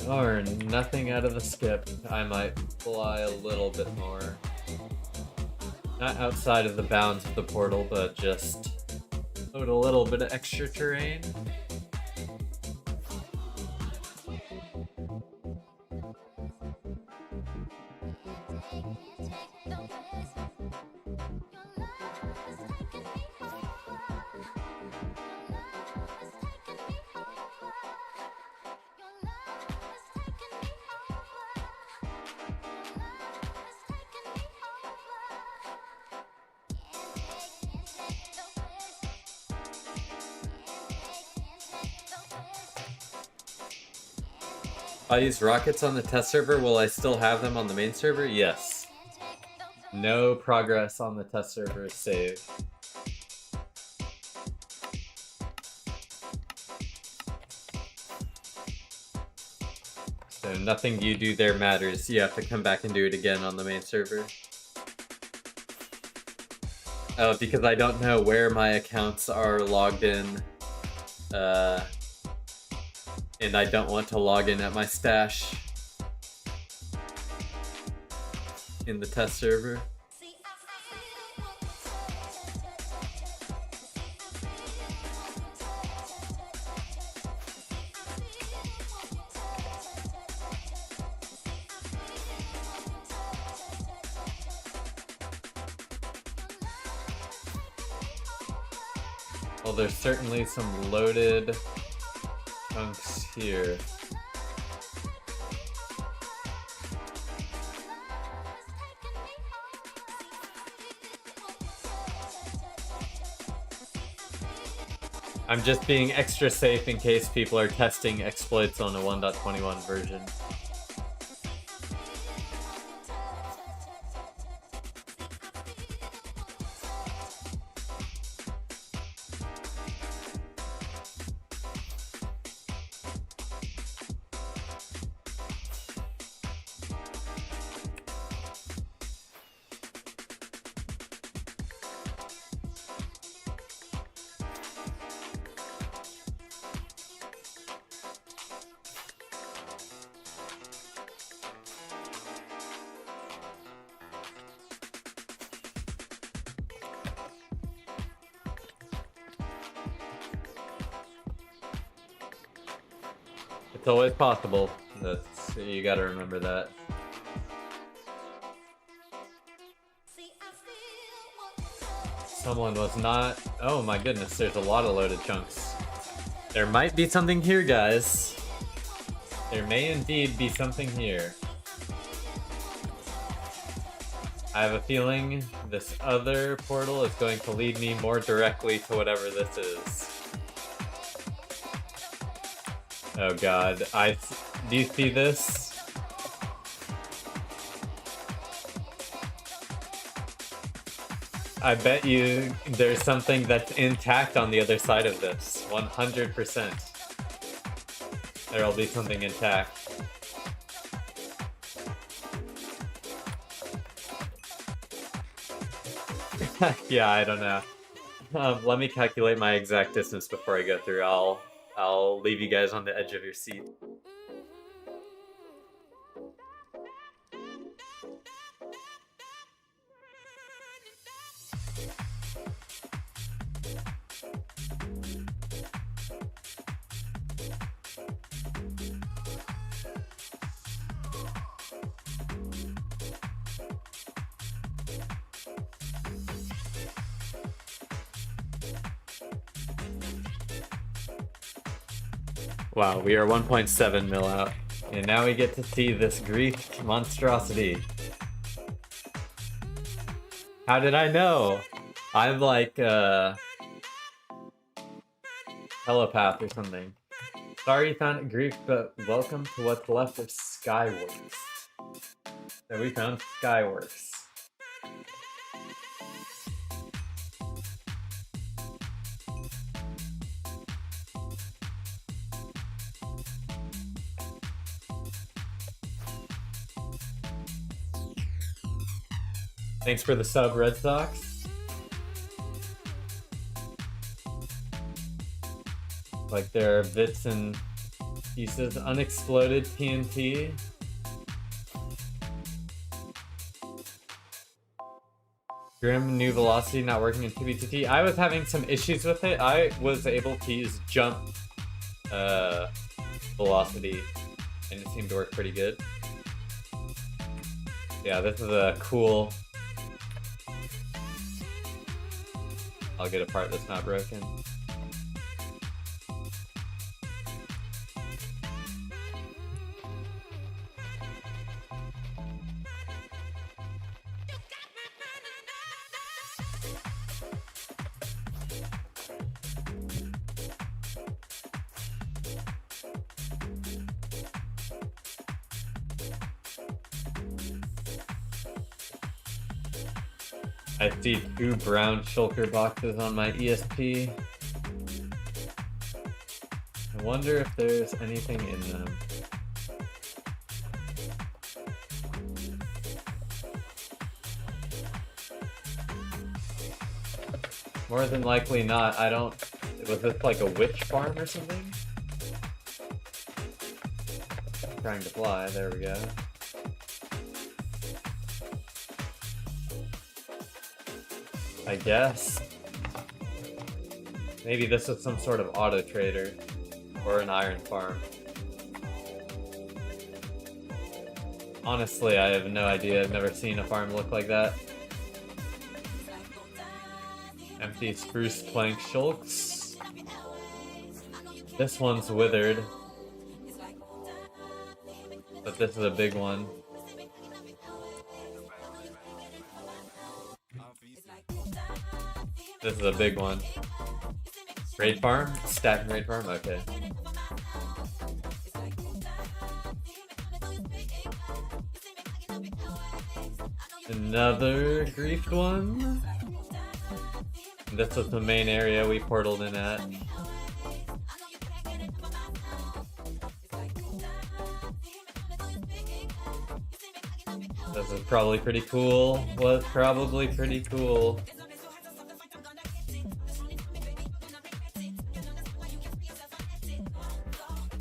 Or nothing out of the skip. I might fly a little bit more. Not outside of the bounds of the portal, but just load a little bit of extra terrain. I use rockets on the test server. Will I still have them on the main server? Yes. No progress on the test server is saved. So nothing you do there matters. You have to come back and do it again on the main server. Oh, because I don't know where my accounts are logged in. And I don't want to log in at my stash in the test server. Well, there's certainly some loaded chunks here. I'm just being extra safe in case people are testing exploits on a 1.21 version. It's always possible. You gotta remember that. Someone was not... Oh my goodness, there's a lot of loaded chunks. There might be something here, guys. There may indeed be something here. I have a feeling this other portal is going to lead me more directly to whatever this is. Oh god, do you see this? I bet you there's something that's intact on the other side of this. 100%. There'll be something intact. Yeah, I don't know. Let me calculate my exact distance before I go through. I'll leave you guys on the edge of your seat. Wow, we are 1.7 mil out. And now we get to see this grief monstrosity. How did I know? I'm like telepath or something. Sorry you found it grief, but welcome to what's left of Skyworks. So we found Skyworks. Thanks for the sub, Red Sox. Like there are bits and pieces. Unexploded TNT. Grim new velocity not working in 2BTT. I was having some issues with it. I was able to use jump velocity and it seemed to work pretty good. Yeah, this is a cool... I'll get a part that's not broken. I see 2 brown shulker boxes on my ESP. I wonder if there's anything in them. More than likely not. I don't... Was this like a witch farm or something? Trying to fly. There we go. I guess. Maybe this is some sort of auto trader or an iron farm. Honestly, I have no idea. I've never seen a farm look like that. Empty spruce plank shulks. This one's withered. But this is a big one. This is a big one. Raid farm? Stack raid farm? Okay. Another griefed one. This was the main area we portaled in at. This is probably pretty cool. Was probably pretty cool.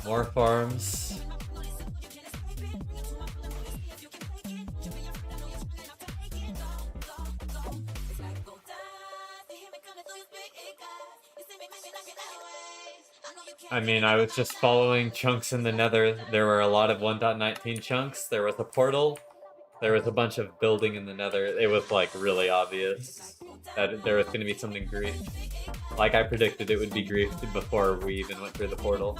More farms. I mean, I was just following chunks in the nether. There were a lot of 1.19 chunks. There was a portal. There was a bunch of building in the nether. It was like really obvious that there was going to be something griefed. Like I predicted it would be griefed before we even went through the portal.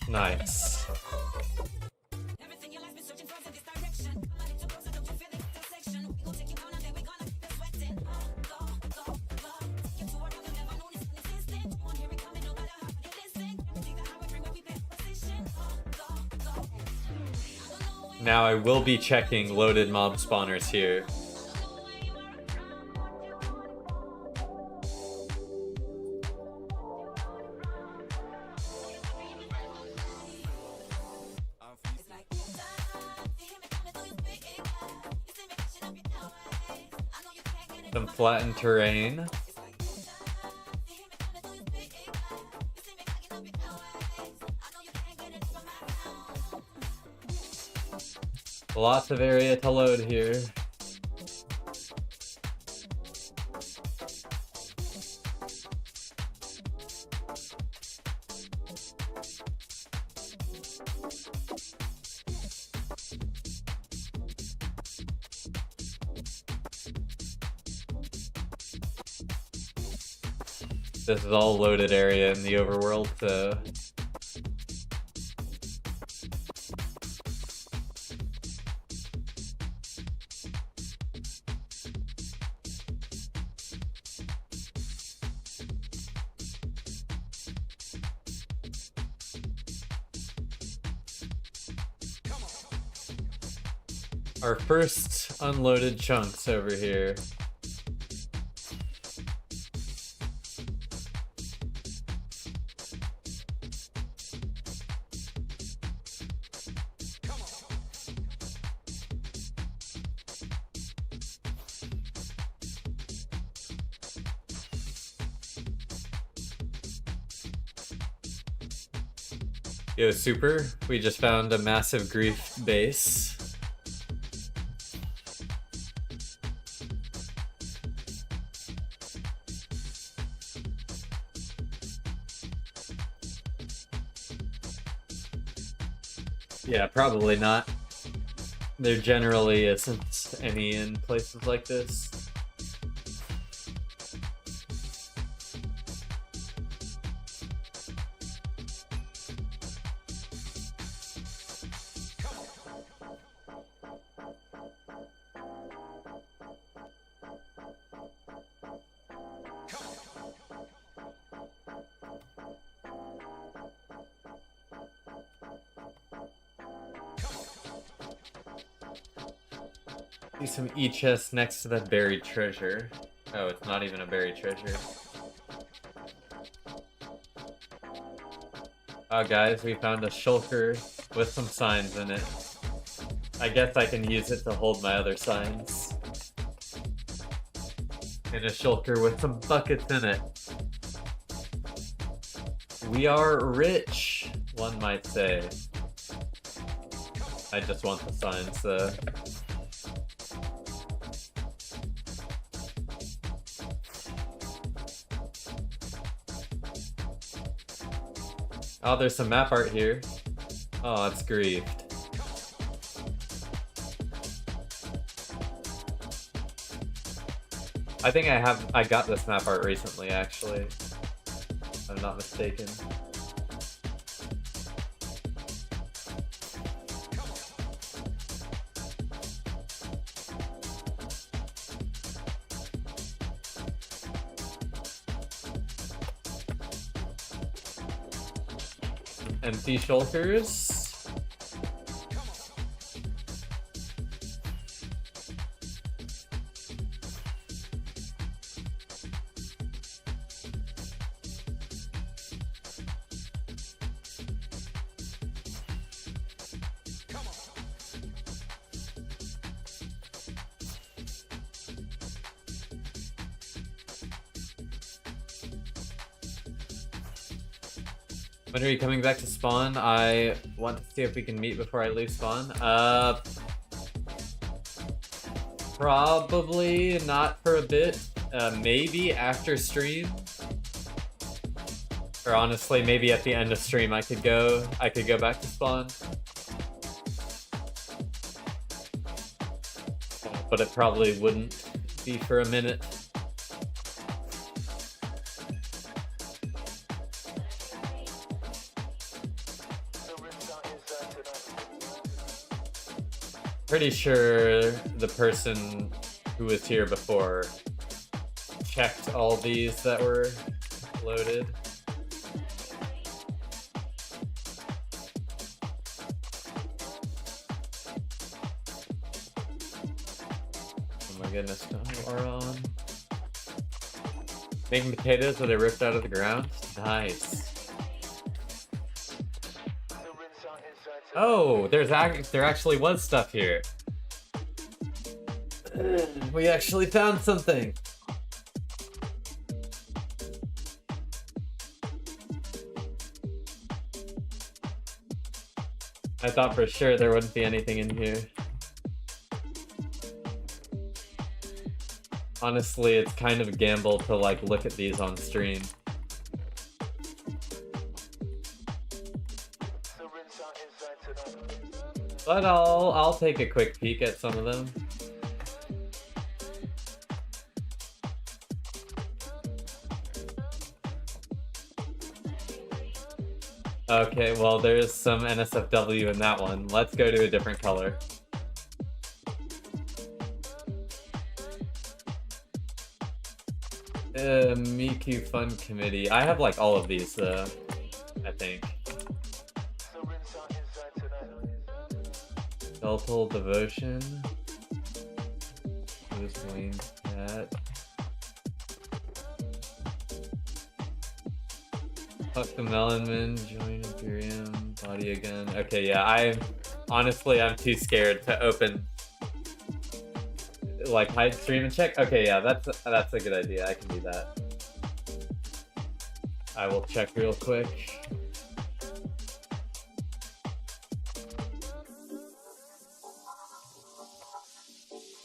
Nice. Now I will be checking loaded mob spawners here. Some flattened terrain. Lots of area to load here. This is all loaded area in the overworld, so our first unloaded chunks over here. Yo, super, we just found a massive grief base. Yeah, probably not. There generally isn't any in places like this. See some E-chests next to that buried treasure. Oh, it's not even a buried treasure. Oh, guys, we found a shulker with some signs in it. I guess I can use it to hold my other signs. And a shulker with some buckets in it. We are rich, one might say. I just want the signs, though. Oh, there's some map art here. Oh, it's grieved. I think I got this map art recently, actually. If I'm not mistaken. Empty shulkers. When are you coming back to spawn? I want to see if we can meet before I leave spawn. Probably not for a bit. Maybe after stream. Or honestly, maybe at the end of stream I could go back to spawn. But it probably wouldn't be for a minute. Pretty sure the person who was here before checked all these that were loaded. Oh my goodness, no Auron. Making potatoes that I ripped out of the ground? Nice. Oh, there actually was stuff here. We actually found something. I thought for sure there wouldn't be anything in here. Honestly, it's kind of a gamble to like look at these on stream. But I'll take a quick peek at some of them. Okay, well there's some NSFW in that one. Let's go to a different color. Miku Fun Committee. I have like all of these though, I think. Skeletal Devotion. Who's Wayne Cat? Fuck the Melonman, join Imperium, body again. Okay, yeah, I'm too scared to open, like, hide stream and check. Okay, yeah, that's a good idea. I can do that. I will check real quick.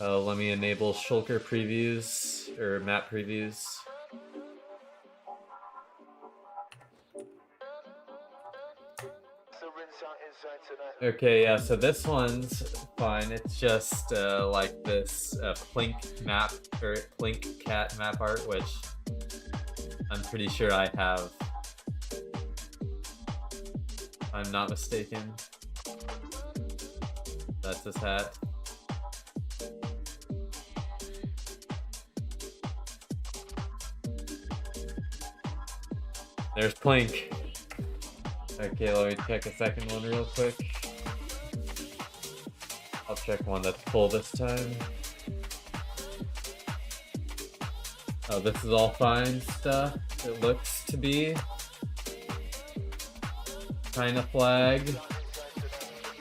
Let me enable shulker previews or map previews. Okay, yeah, so this one's fine. It's just like this Plink map or Plink cat map art, which I'm pretty sure I have. If I'm not mistaken. That's his hat. There's Plink. Okay, let me check a second one real quick. I'll check one that's full this time. Oh, this is all fine stuff. It looks to be. China flag.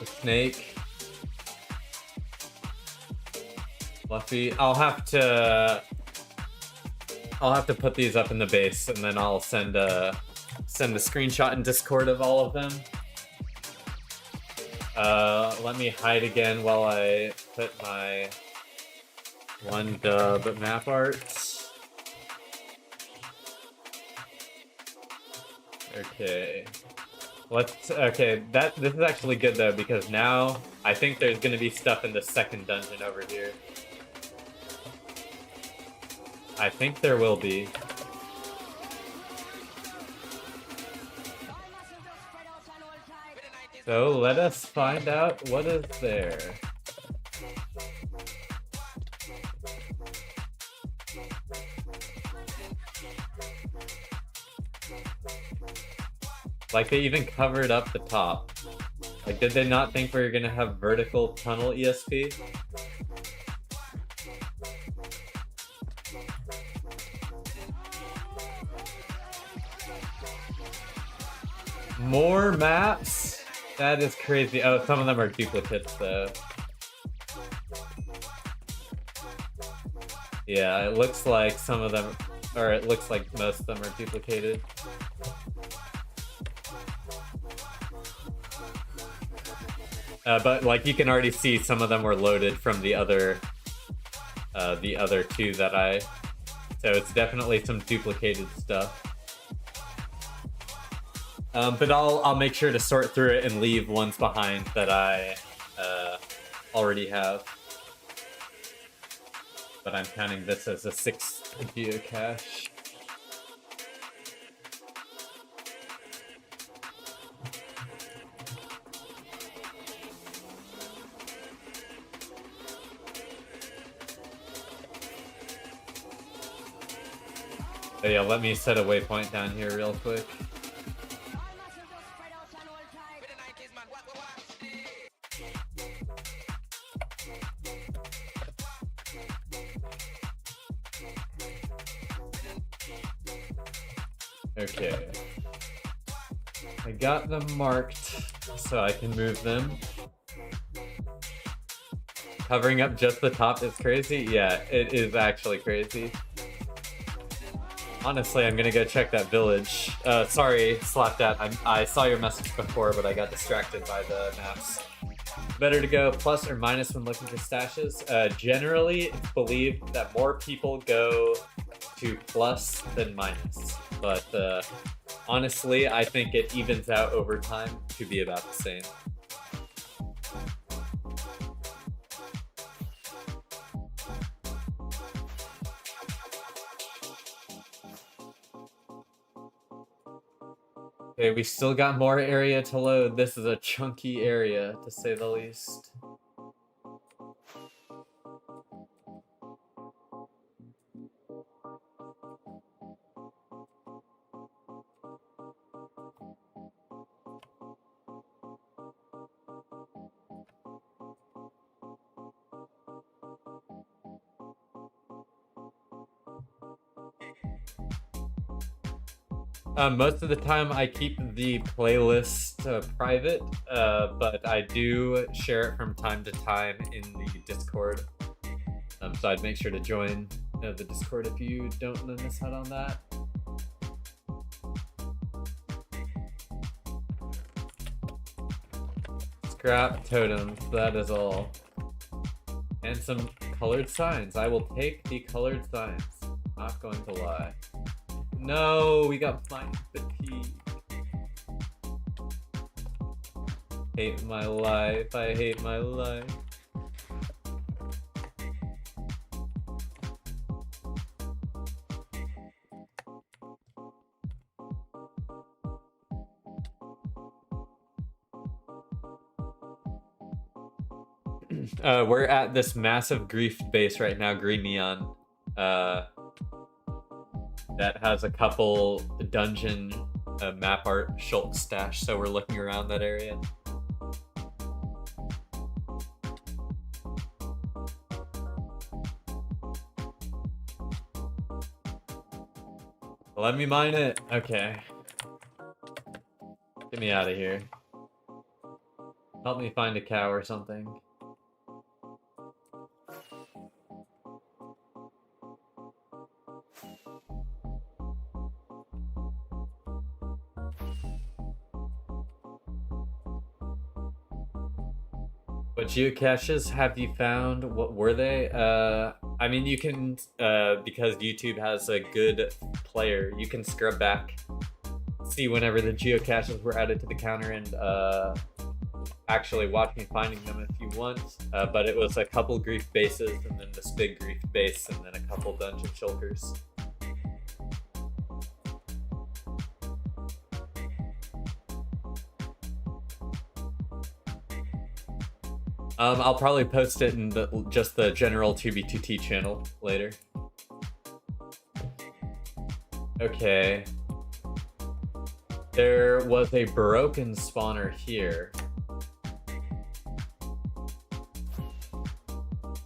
The snake. Fluffy. I'll have to put these up in the base, and then I'll send a screenshot in Discord of all of them. Let me hide again while I put my one dub map art. Okay. This is actually good though, because now I think there's gonna be stuff in the second dungeon over here. I think there will be. So let us find out what is there. Like, they even covered up the top. Like, did they not think we were gonna have vertical tunnel ESP? More maps? That is crazy. Oh, some of them are duplicates though. Yeah, it looks like some of them, or it looks like most of them are duplicated. But like, you can already see some of them were loaded from the other two that so it's definitely some duplicated stuff. But I'll make sure to sort through it and leave ones behind that I already have. But I'm counting this as a 6th geocache. So yeah, let me set a waypoint down here real quick. Okay. I got them marked so I can move them. Covering up just the top is crazy? Yeah, it is actually crazy. Honestly, I'm gonna go check that village. Sorry, Slapdat. I saw your message before, but I got distracted by the maps. Better to go plus or minus when looking for stashes. Generally, it's believed that more people go to plus than minus. But honestly, I think it evens out over time to be about the same. Okay, we still got more area to load. This is a chunky area, to say the least. Most of the time I keep the playlist private, but I do share it from time to time in the Discord. So I'd make sure to join the Discord if you don't want to miss out on that. Scrap totems, that is all. And some colored signs. I will take the colored signs. Not going to lie. No, we got blind fatigue. Hate my life. I hate my life. We're at this massive grief base right now, green neon. That has a couple dungeon map art shulk stash, so we're looking around that area. Let me mine it. Okay. Get me out of here. Help me find a cow or something. What geocaches have you found? What were they? I mean, you can, because YouTube has a good player, you can scrub back, see whenever the geocaches were added to the counter, and actually watch me finding them if you want. But it was a couple grief bases, and then this big grief base, and then a couple dungeon shulkers. I'll probably post it in just the general 2B2T channel later. Okay. There was a broken spawner here.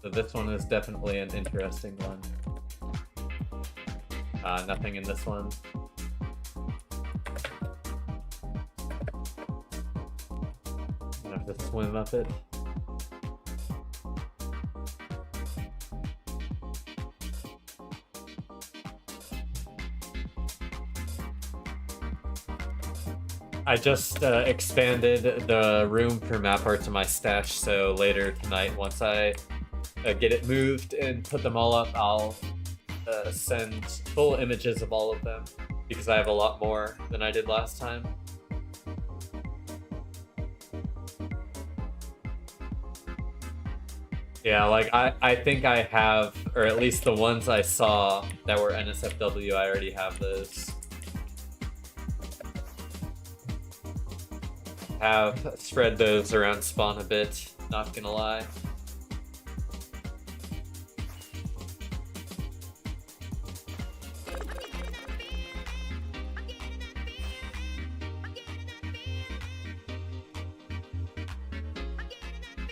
So this one is definitely an interesting one. Nothing in this one. I don't have to swim up it. I just expanded the room for map art to my stash, so later tonight, once I get it moved and put them all up, I'll send full images of all of them, because I have a lot more than I did last time. Yeah, like I think I have, or at least the ones I saw that were NSFW, I already have those. Have spread those around spawn a bit, not gonna lie.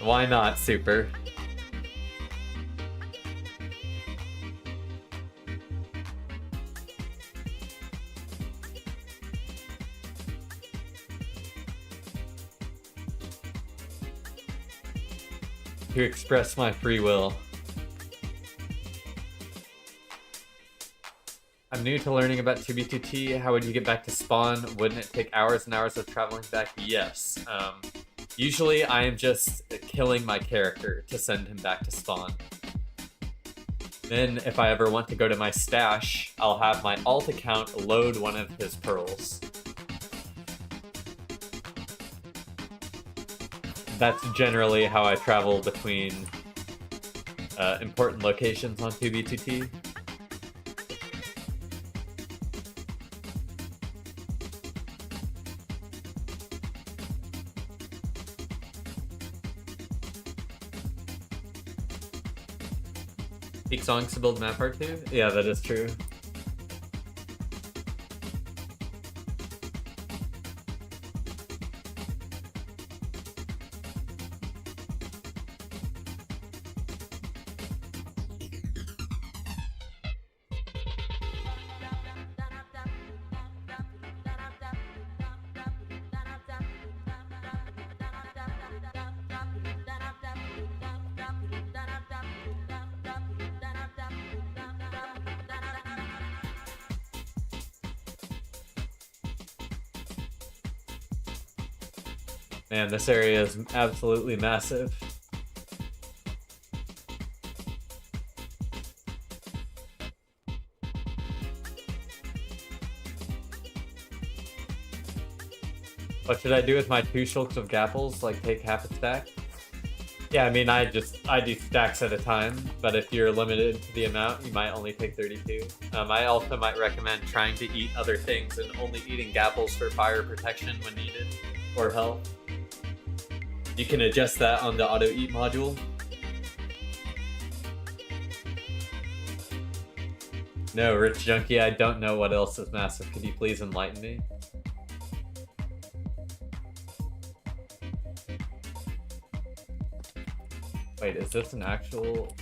Why not, Super? To express my free will. I'm new to learning about 2B2T. How would you get back to spawn? Wouldn't it take hours and hours of traveling back? Yes. Usually I am just killing my character to send him back to spawn. Then if I ever want to go to my stash, I'll have my alt account load one of his pearls. That's generally how I travel between important locations on 2B2T. Peak songs to build map art to? Yeah, that is true. Man, this area is absolutely massive. What should I do with my 2 shulks of gapples? Like take half a stack? Yeah, I mean, I do stacks at a time, but if you're limited to the amount, you might only take 32. I also might recommend trying to eat other things and only eating gapples for fire protection when needed, or health. You can adjust that on the auto eat module. No, Rich Junkie, I don't know what else is massive. Could you please enlighten me? Wait, is this an actual...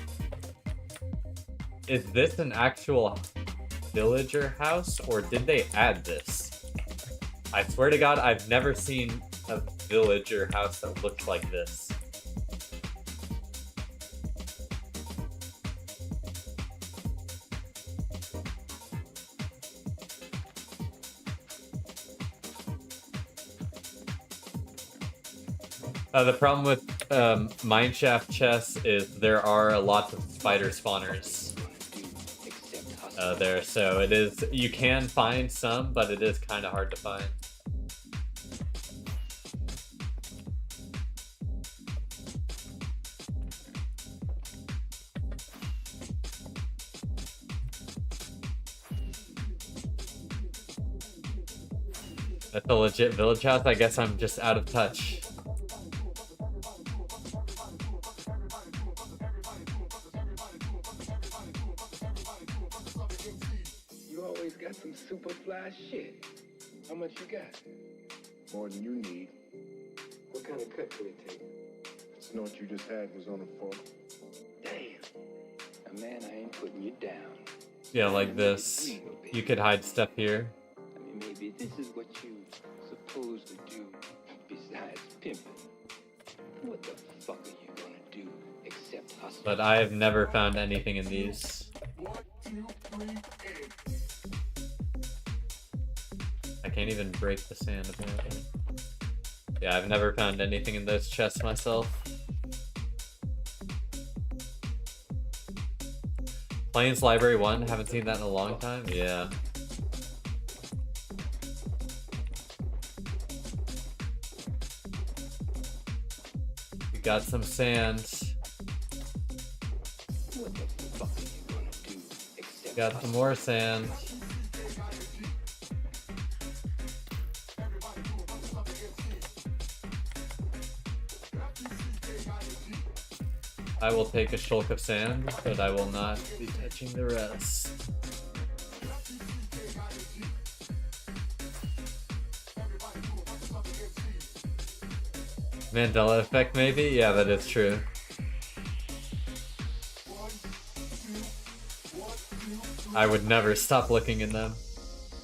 Is this an actual villager house, or did they add this? I swear to God, I've never seen a villager house that looks like this. The problem with mineshaft chests is there are lots of spider spawners there, so it is, you can find some, but it is kind of hard to find. That's a legit village house. I guess I'm just out of touch. You always got some super fly shit. How much you got? More than you need. What kind of cut could it take? Snort you just had was on a fork. Damn. Man, I ain't putting you down. Yeah, like this. You could hide stuff here. I mean, maybe this is what you supposed to do besides pimping. What the fuck are you gonna do except hustle? But I have never found anything in these. 1, 2, 3, and... I can't even break the sand apparently. Yeah, I've never found anything in those chests myself. Plains Library 1, haven't seen that in a long time. Yeah. We got some sand. What the fuck are you gonna do except Got some more sand. I will take a shulk of sand, but I will not be touching the rest. Mandela effect, maybe? Yeah, that is true. I would never stop looking in them,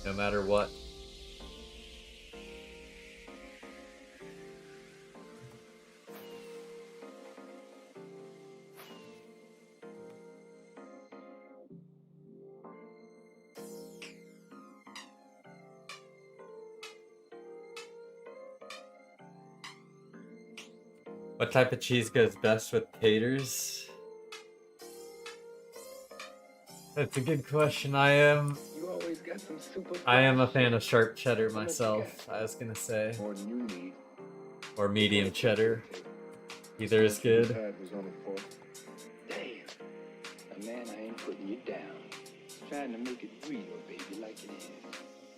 no matter what. What type of cheese goes best with taters? That's a good question. I am a fan of sharp cheddar myself, I was gonna say. More than you need. Or medium cheddar. Either is good. Damn. Man, I ain't putting you down. Trying to make it real, baby, like it is.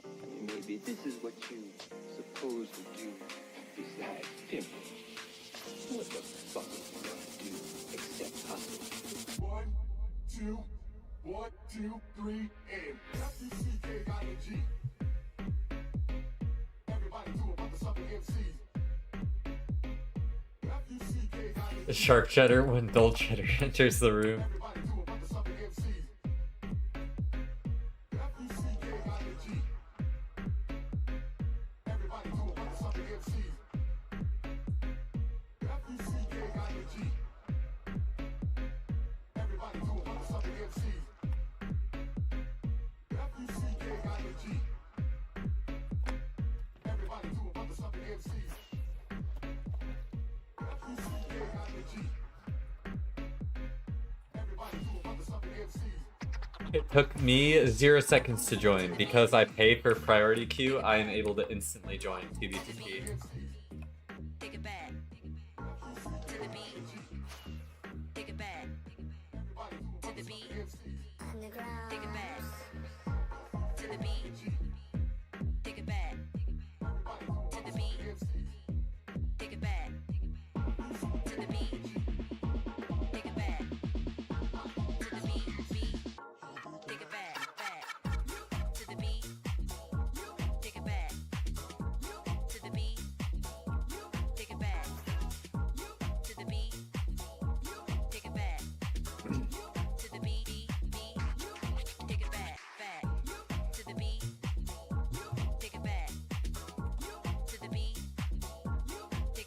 I mean, maybe this is what you supposed to do besides pimping. What the fuck are you gonna do except hustle? 1, 2, two, 1, 2, 3, and FUCK got a G. Everybody do about the sucker MCs. FUCK got a G. Shark cheddar when dull cheddar enters the room. Everybody do about the sucker MCs. FUCK got a G. Everybody do about the sucker MCs. FUCK got a G. Everybody do about the sucker MCs. FUCK got a G. Everybody do about the sucker MCs. FUCK got a G. Everybody do about the sucker MCs. It took me 0 seconds to join. Because I pay for priority queue, I am able to instantly join TBTP. Take it back to the beat. Take it back to the beat. Take it back to the beat. Take it back to the beat. Take it back to the beat. Take it back to the beat. Take it back to the beat. Take it back to the beat. Take it back to the beat. Take it back to the beat. Take it back to the beat.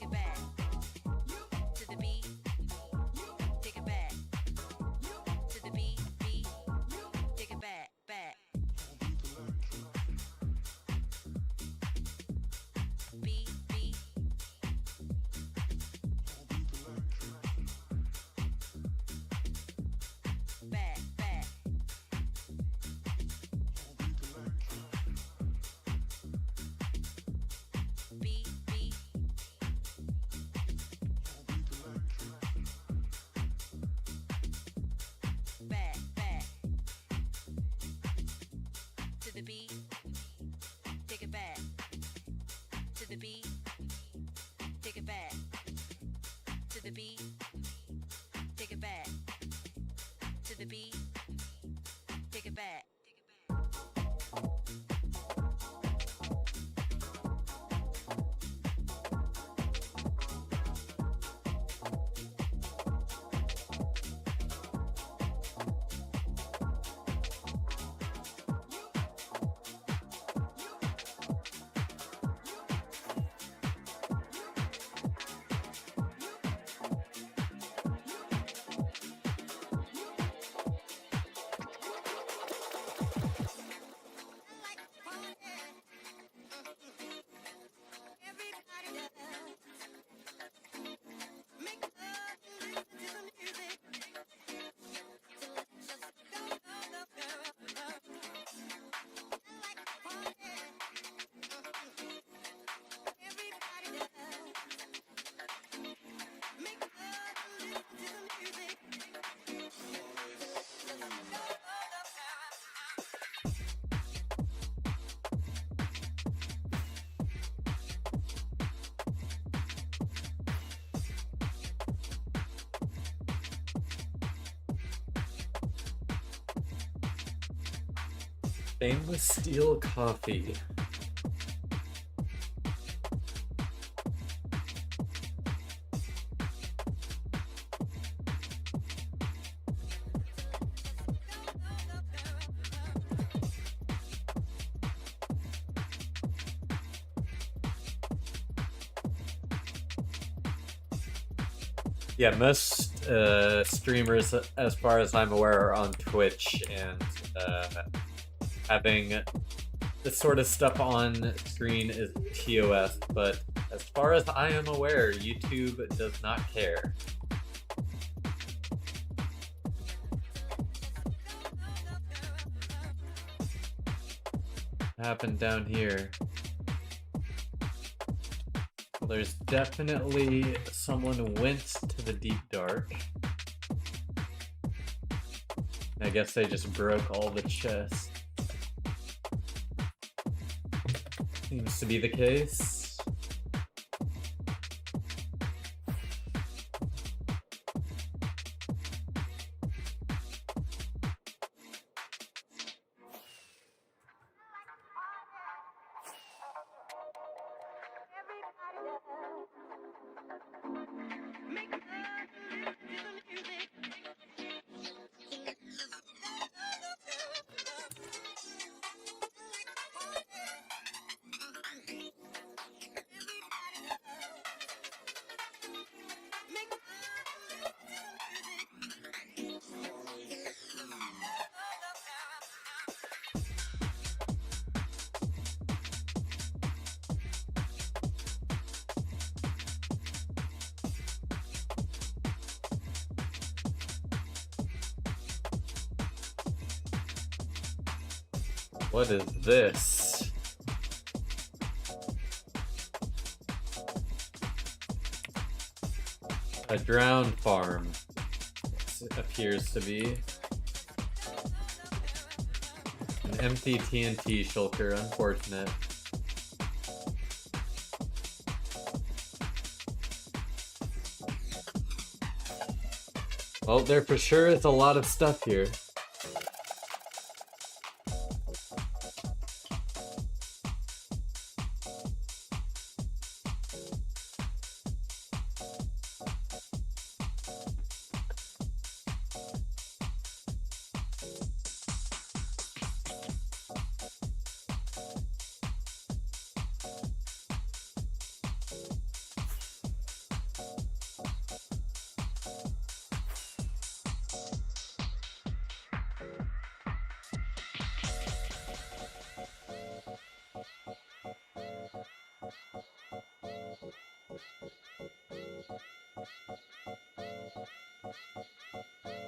Take it back to the beat. Take it back to the beat. Take it back to the beat. Take it back. Beat. Back. Beat. Back. To the beat. Take it back. To the beat. Take it back. To the beat. Take it back. To the beat. Take it back. Stainless steel coffee. Yeah, most streamers, as far as I'm aware, are on Twitch, and having this sort of stuff on screen is TOS, but as far as I am aware, YouTube does not care. What happened down here? Well, there's definitely someone went to the deep dark. I guess they just broke all the chests. Seems to be the case. What is this? A drowned farm. It appears to be. An empty TNT shulker, unfortunate. Well, there for sure is a lot of stuff here.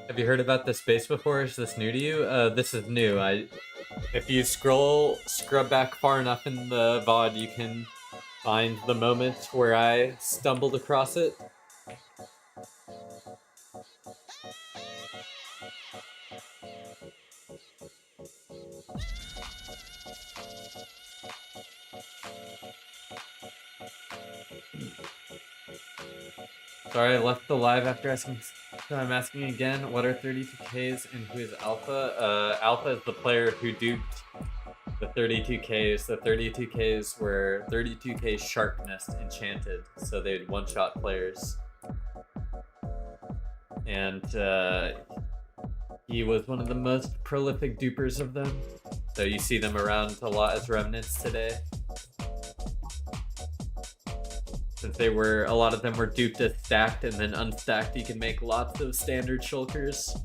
Have you heard about this base before? Is this new to you? This is new. If you scrub back far enough in the VOD, you can find the moment where I stumbled across it. Sorry, I left the live after asking. So I'm asking again, what are 32Ks and who is Alpha? Alpha is the player who duped the 32Ks. The 32Ks were 32K Shark Nest enchanted, so they'd one-shot players. And he was one of the most prolific dupers of them. So you see them around a lot as remnants today. Since a lot of them were duped as stacked, and then unstacked you can make lots of standard shulkers.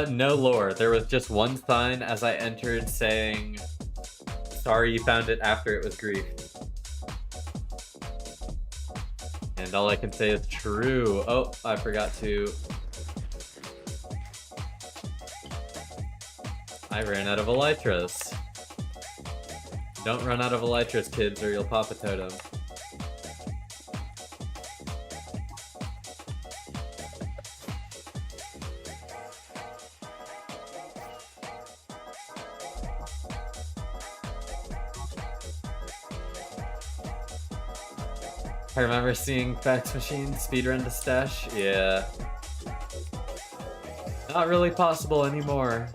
No lore. There was just one sign as I entered saying, sorry you found it after it was griefed. And all I can say is true. Oh, I forgot to... I ran out of elytras. Don't run out of elytras, kids, or you'll pop a totem. I remember seeing Fax Machine speedrun the stash. Yeah. Not really possible anymore.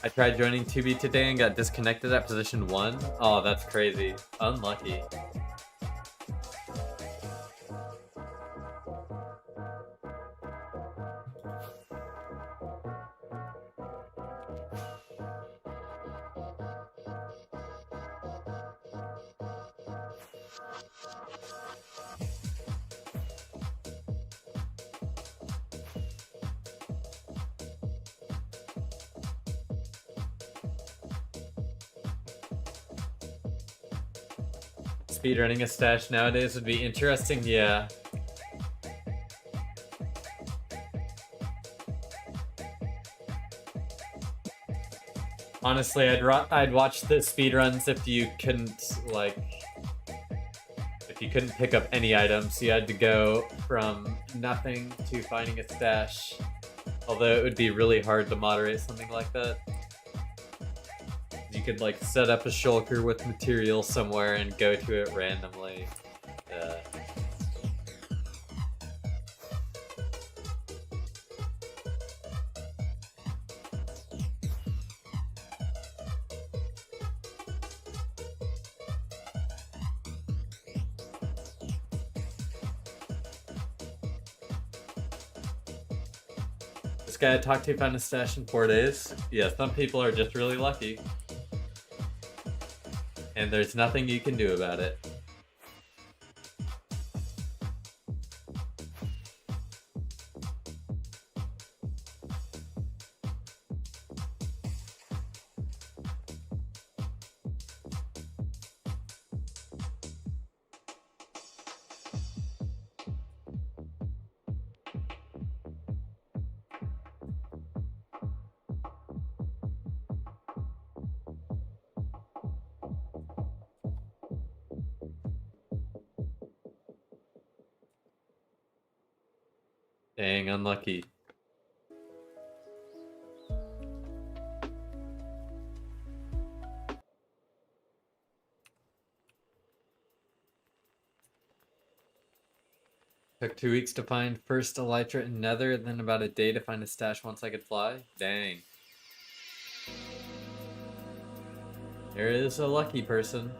I tried joining 2B today and got disconnected at position 1. Oh, that's crazy. Unlucky. Speedrunning a stash nowadays would be interesting, yeah. Honestly, I'd watch the speedruns if you couldn't, like... If you couldn't pick up any items, you had to go from nothing to finding a stash. Although it would be really hard to moderate something like that. You could like set up a shulker with material somewhere and go to it randomly. This guy I talked to found a stash in 4 days. Yeah, some people are just really lucky. And there's nothing you can do about it. Dang, unlucky. Took 2 weeks to find first elytra in Nether, then about a day to find a stash once I could fly. Dang. There is a lucky person.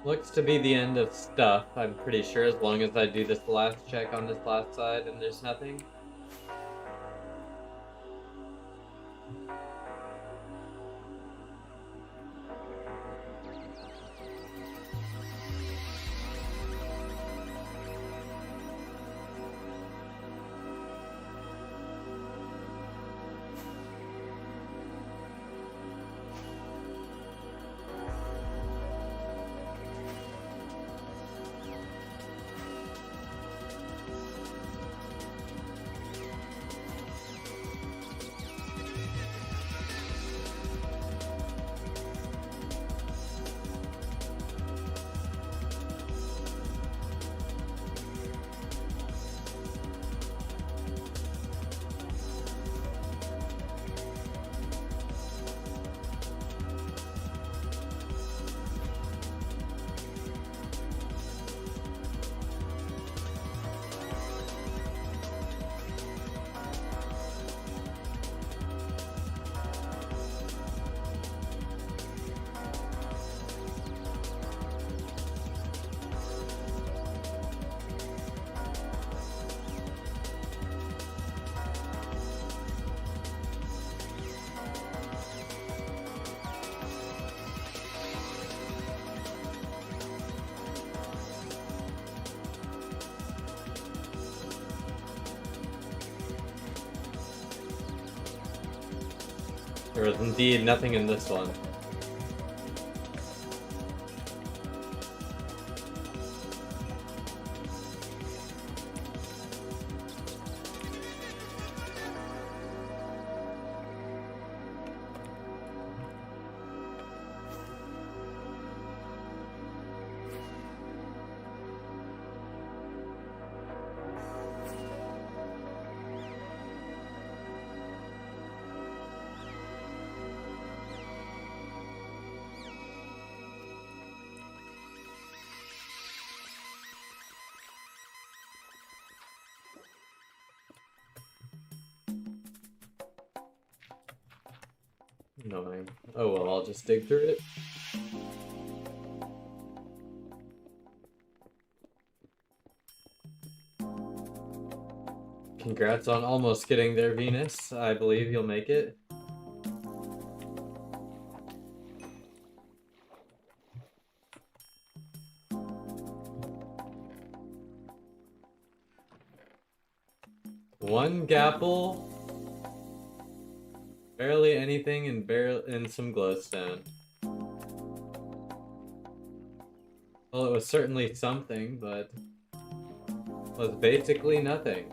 Looks to be the end of stuff, I'm pretty sure, as long as I do this last check on this last side and there's nothing. There was indeed nothing in this one. Annoying. Oh well, I'll just dig through it. Congrats on almost getting there, Venus. I believe you'll make it. One gapple. Barely anything and some glowstone. Well, it was certainly something, but was basically nothing.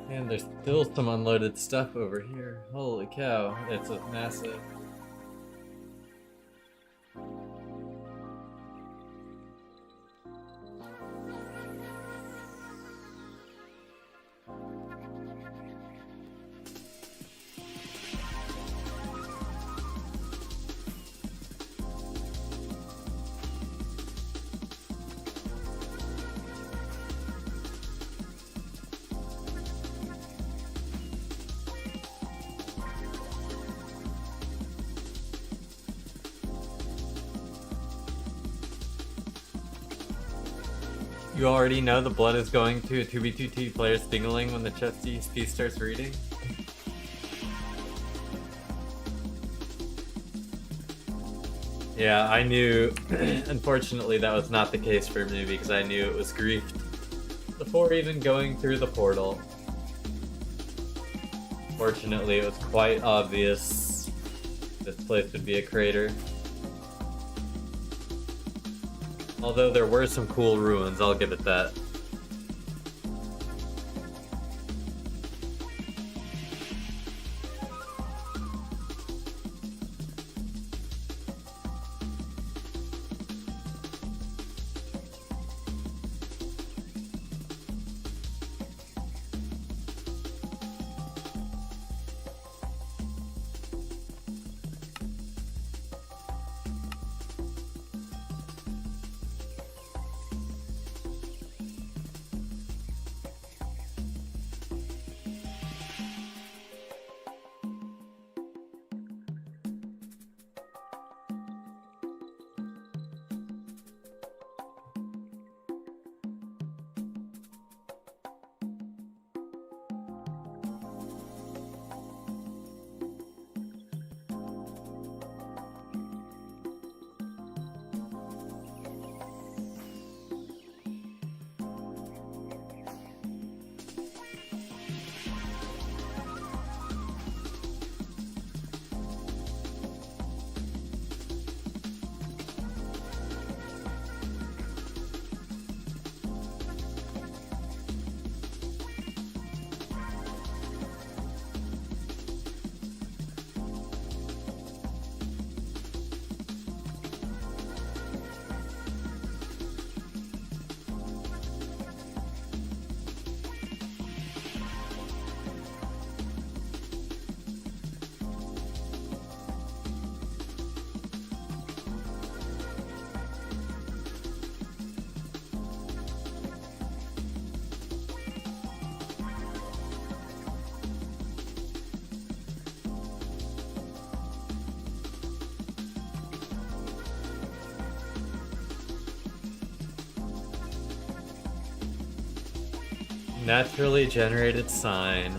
And there's still some unloaded stuff over here. Holy cow, it's a massive. You already know the blood is going to a 2v2t player's dingling when the chest ESP starts reading? Yeah, I knew. Unfortunately, that was not the case for me because I knew it was griefed before even going through the portal. Fortunately, it was quite obvious this place would be a crater. Although there were some cool ruins, I'll give it that. Naturally generated sign.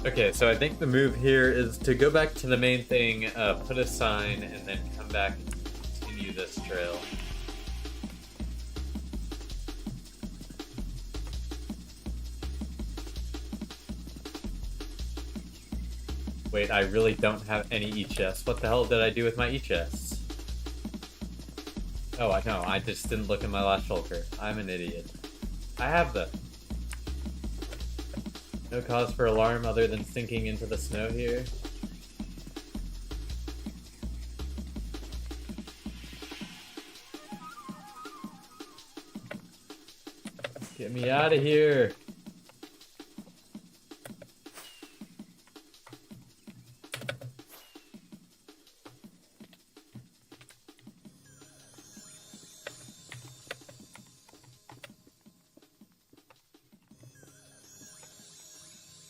Okay, so I think the move here is to go back to the main thing, put a sign, and then come back and continue this trail. Wait, I really don't have any e-chests. What the hell did I do with my e-chests? Oh, I know. I just didn't look in my last shulker. I'm an idiot. I have them. No cause for alarm other than sinking into the snow here. Get me out of here.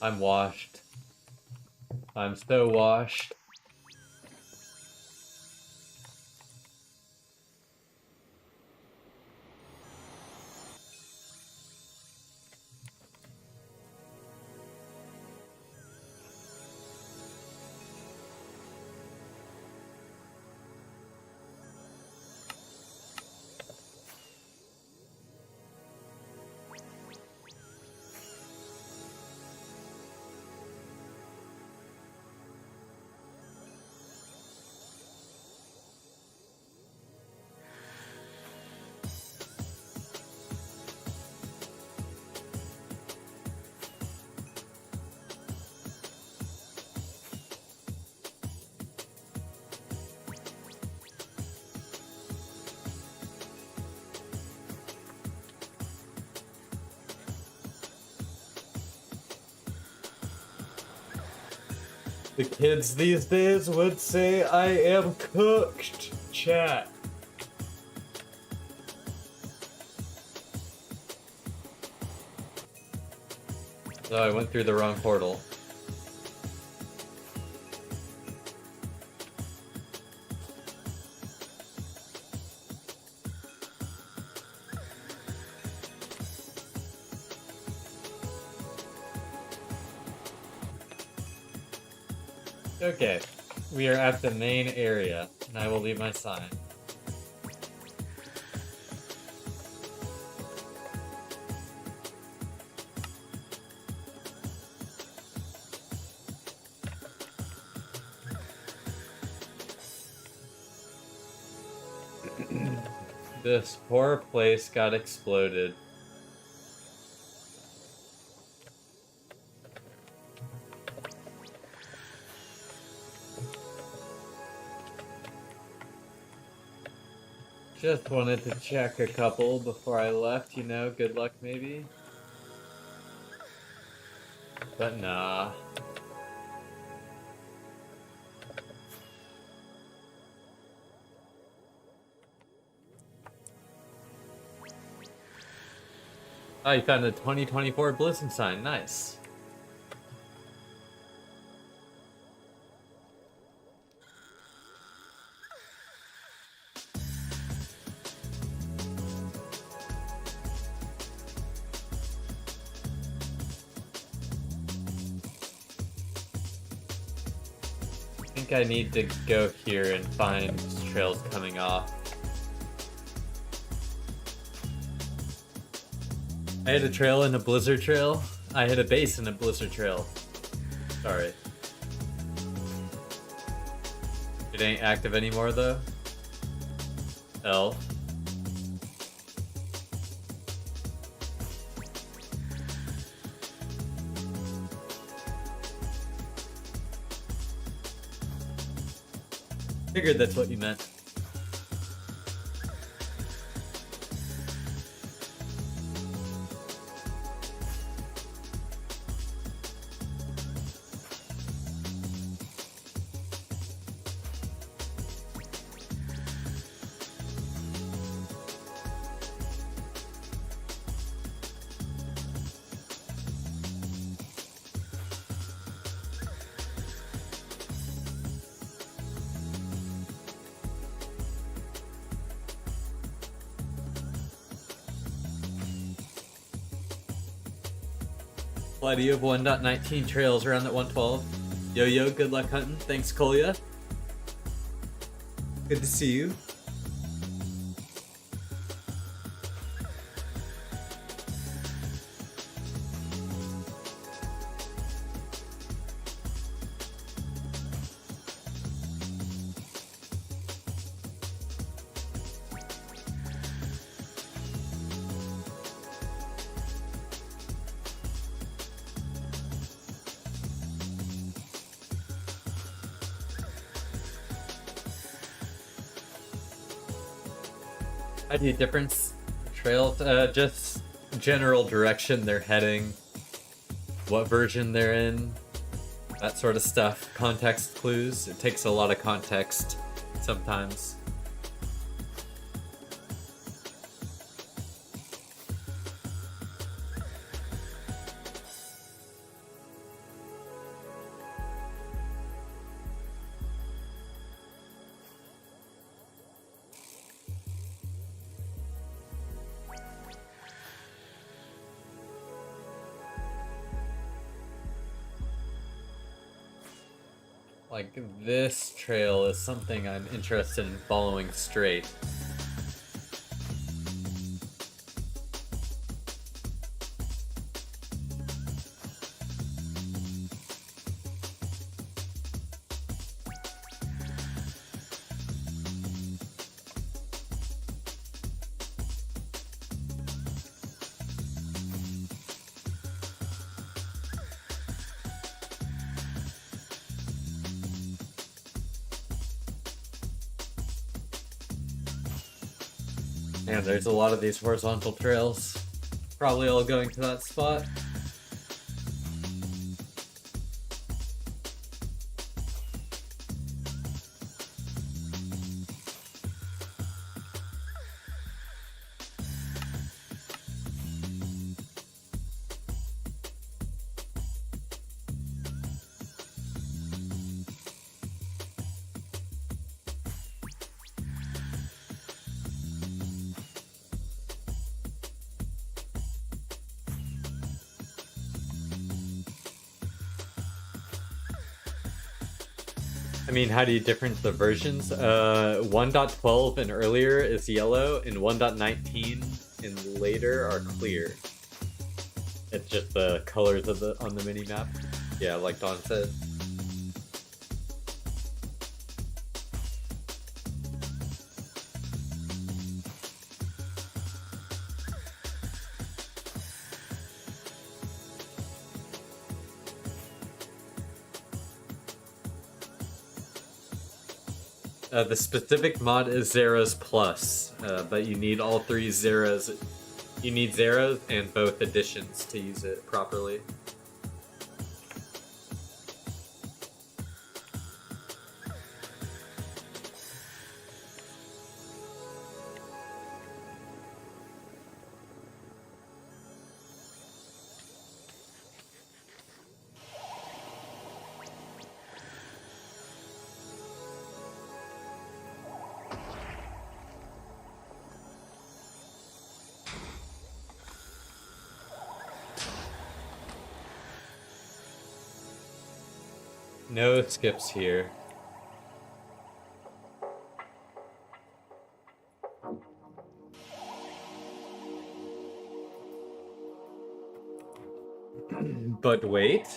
I'm washed. I'm so washed. The kids these days would say I am cooked. chat. Oh, I went through the wrong portal. Okay, we are at the main area, and I will leave my sign. This poor place got exploded. Just wanted to check a couple before I left, you know, good luck maybe. But nah. Oh, you found a 2024 Blizzard sign, nice. I think I need to go here and find trails coming off. I hit a trail in a blizzard trail. I hit a base in a blizzard trail. Sorry. It ain't active anymore though. L. Figured that's what you meant. Plenty of 1.19 trails around that 112. Yo, good luck hunting. Thanks, Kolya. Good to see you. Any difference? Trails, just general direction they're heading, what version they're in, that sort of stuff. Context clues. It takes a lot of context sometimes. Like, this trail is something I'm interested in following straight. Man, there's a lot of these horizontal trails. Probably all going to that spot. I mean, how do you difference the versions? 1.12 and earlier is yellow, and 1.19 and later are clear. It's just the colors of the on the mini map. Yeah, like Don said. The specific mod is Zeros Plus, but you need all three Zeros. You need Zeros and both editions to use it properly. No skips here. But wait.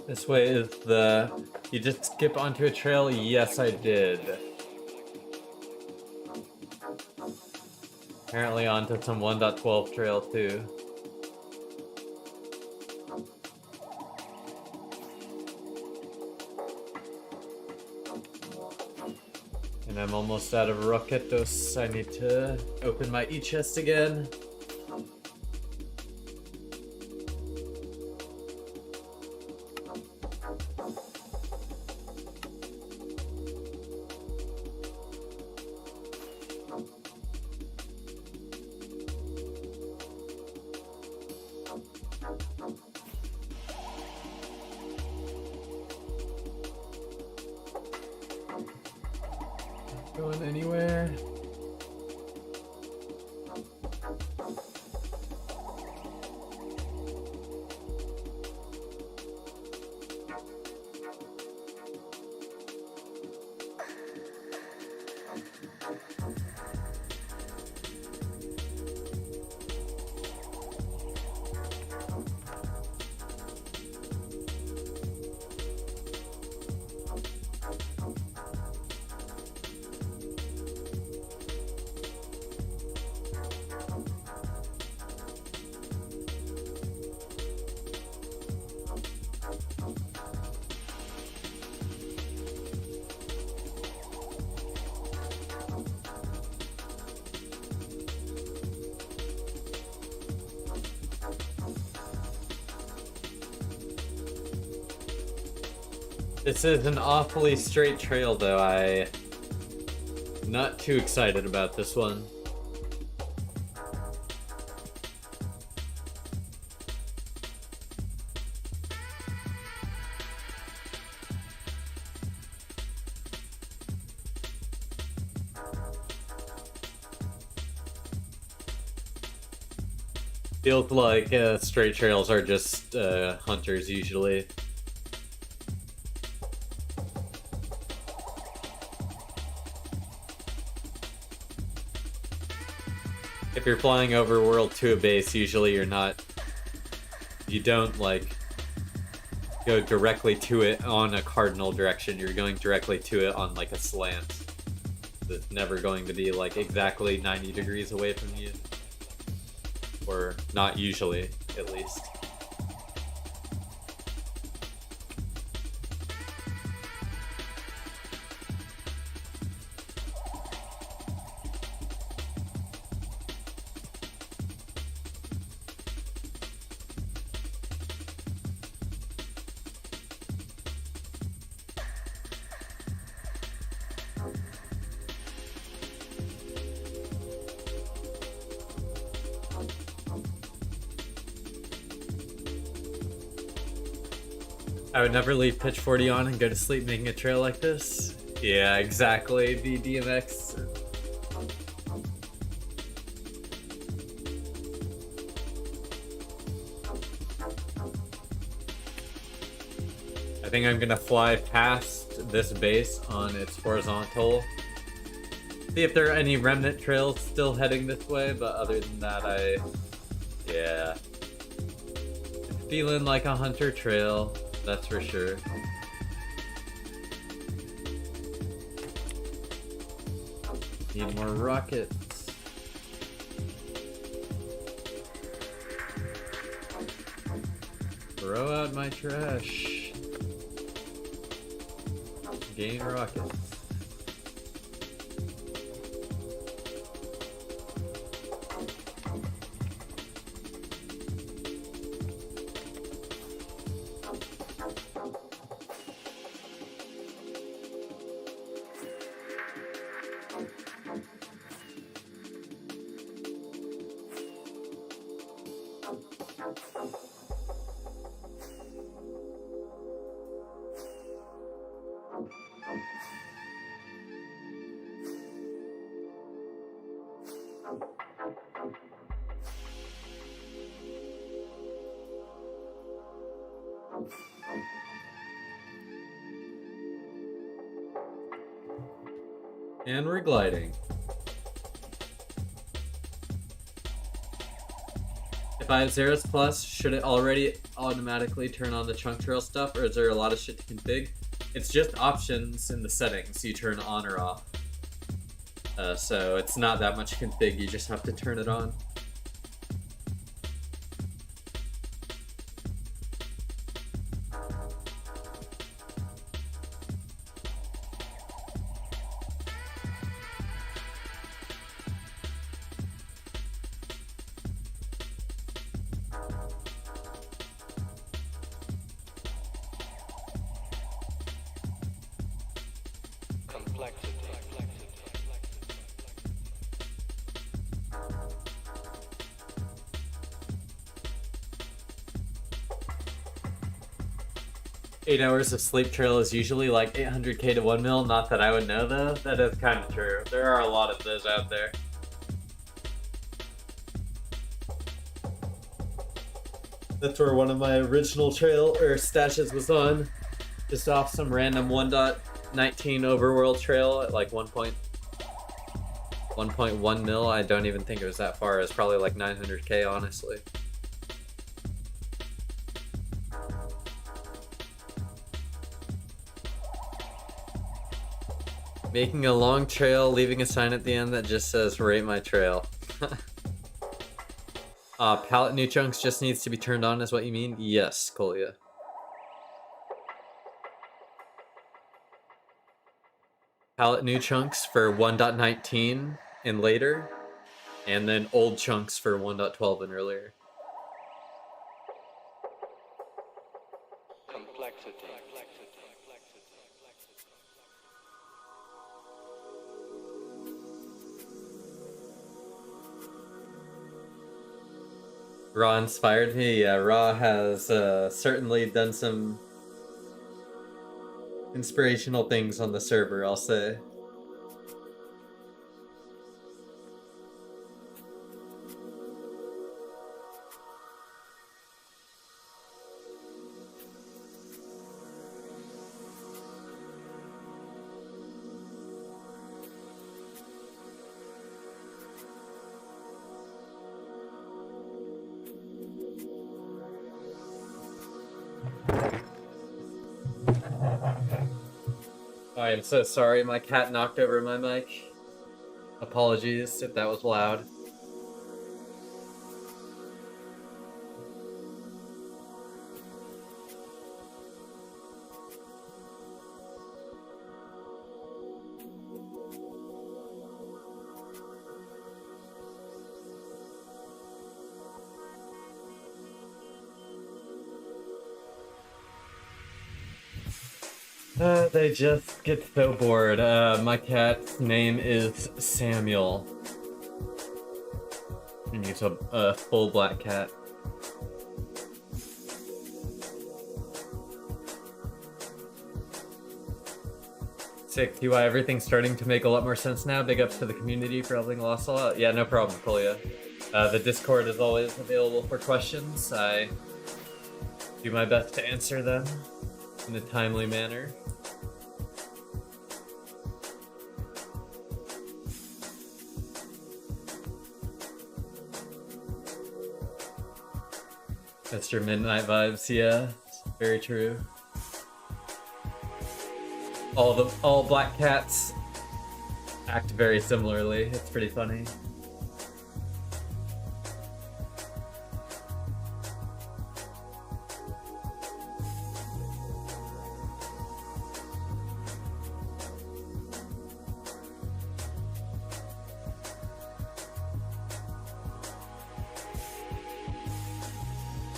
This way is the... You just skip onto a trail? Yes, I did. Apparently onto some 1.12 trail too. And I'm almost out of roquetos. I need to open my e-chest again. Going anywhere? This is an awfully straight trail though. I'm not too excited about this one. Feels like straight trails are just hunters usually. If you're flying over world to a base, usually you don't like go directly to it on a cardinal direction. You're going directly to it on like a slant. It's never going to be like exactly 90 degrees away from you. Or not usually, at least. I would never leave pitch 40 on and go to sleep making a trail like this. Yeah, exactly. The DMX. I think I'm gonna fly past this base on its horizontal. See if there are any remnant trails still heading this way, but other than that, yeah. Feeling like a hunter trail. That's for sure. Need more rockets. Throw out my trash. Gain rockets. And we're gliding. If I have Zeros Plus, should it already automatically turn on the chunk trail stuff, or is there a lot of shit to config? It's just options in the settings you turn on or off. So it's not that much config, you just have to turn it on. Complexity. 8 hours of sleep trail is usually like 800k to 1 mil. Not that I would know though. That is kind of true. There are a lot of those out there. That's where one of my original trail stashes was on. Just off some random 1.19 overworld trail at like 1.1 mil. I don't even think it was that far. It was probably like 900k honestly. Making a long trail, leaving a sign at the end that just says rate my trail. Pallet new chunks just needs to be turned on is what you mean? Yes, Kolia. Pallet new chunks for 1.19 and later, and then old chunks for 1.12 and earlier. Complexity. Raw inspired me. Yeah, Raw has certainly done some inspirational things on the server, I'll say. I am so sorry, my cat knocked over my mic. Apologies if that was loud. They just get so bored. My cat's name is Samuel. And he's a full black cat. Sick, TY, everything's starting to make a lot more sense now. Big ups to the community for helping lost all out. Yeah, no problem, Kolia. The Discord is always available for questions. I do my best to answer them in a timely manner. Mr. Midnight vibes, yeah, very true. All black cats act very similarly. It's pretty funny.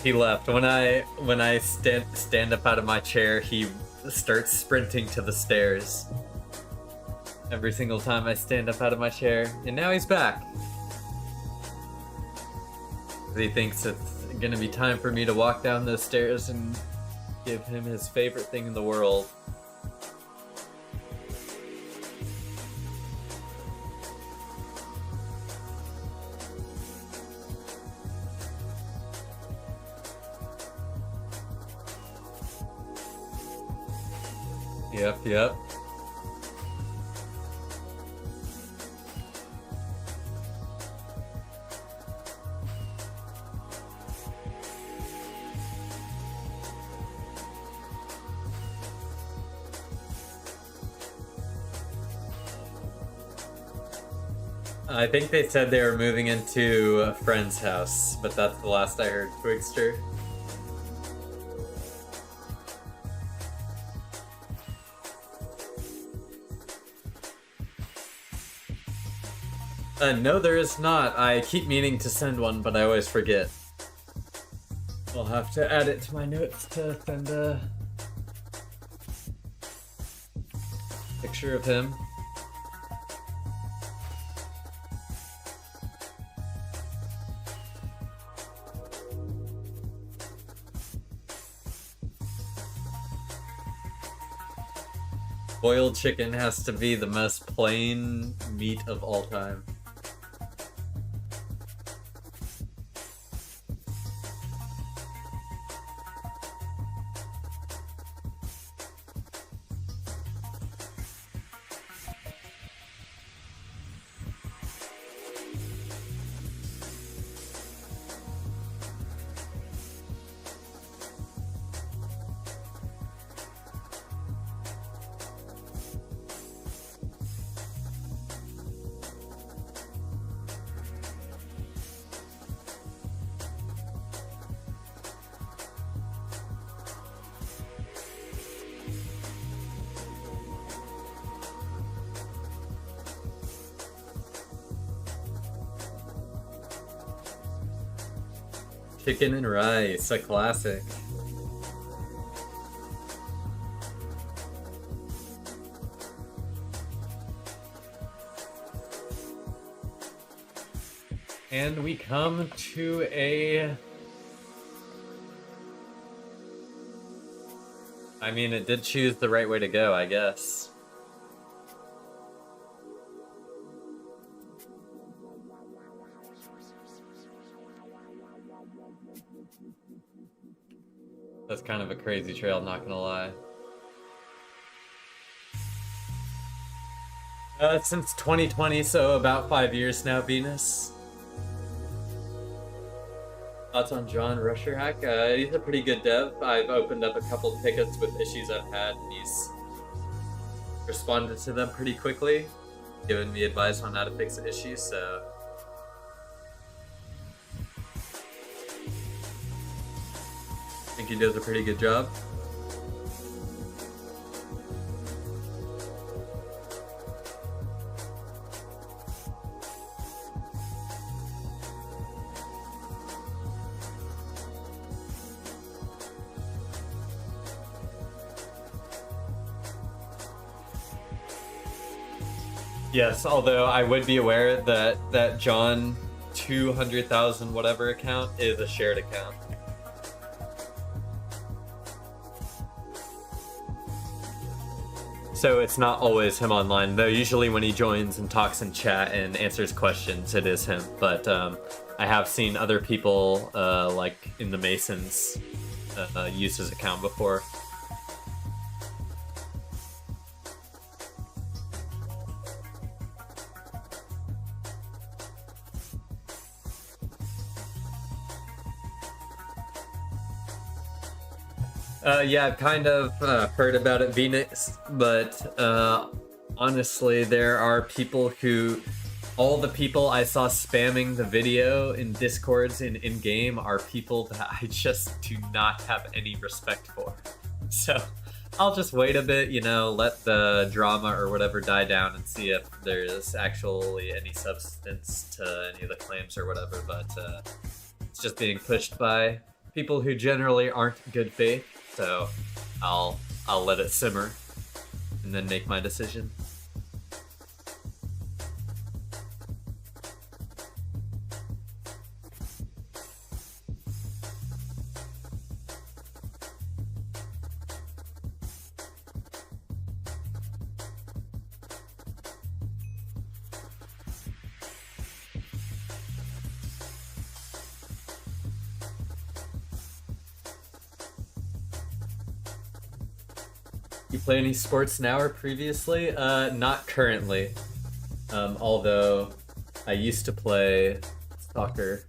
He left. When I stand up out of my chair, he starts sprinting to the stairs. Every single time I stand up out of my chair, and now he's back. He thinks it's gonna be time for me to walk down those stairs and give him his favorite thing in the world. Yep. I think they said they were moving into a friend's house, but that's the last I heard, Twigster. No, there is not. I keep meaning to send one, but I always forget. I'll have to add it to my notes to send a picture of him. Boiled chicken has to be the most plain meat of all time. Chicken and rice, a classic. And we come to a... I mean, it did choose the right way to go, I guess. That's kind of a crazy trail, not gonna lie. Since 2020, so about 5 years now, Venus. Thoughts on John Rusherhack? He's a pretty good dev. I've opened up a couple tickets with issues I've had, and responded to them pretty quickly, giving me advice on how to fix the issue, so I think he does a pretty good job. Yes, although I would be aware that John 200,000 whatever account is a shared account. So it's not always him online, though usually when he joins and talks in chat and answers questions, it is him. But I have seen other people, like in the Masons, use his account before. Yeah, I've kind of heard about it, Venus, but honestly, there are people who, all the people I saw spamming the video in Discords and in-game are people that I just do not have any respect for. So I'll just wait a bit, you know, let the drama or whatever die down and see if there's actually any substance to any of the claims or whatever, but it's just being pushed by people who generally aren't good faith. So I'll let it simmer and then make my decision. You play any sports now or previously? Not currently. Although I used to play soccer.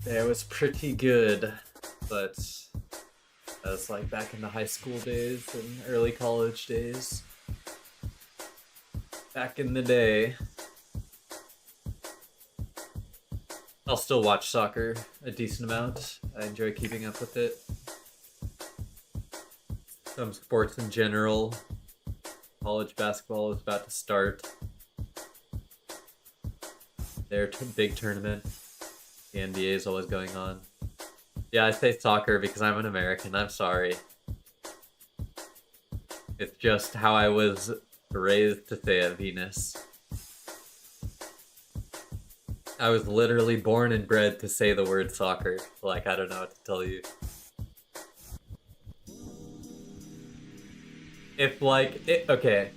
It was pretty good, but that was like back in the high school days and early college days. Back in the day. I'll still watch soccer a decent amount. I enjoy keeping up with it. Some sports in general. College basketball is about to start their big tournament. The NBA is always going on. Yeah, I say soccer because I'm an American. I'm sorry. It's just how I was raised to say it, Venus. I was literally born and bred to say the word soccer. Like, I don't know what to tell you. If okay,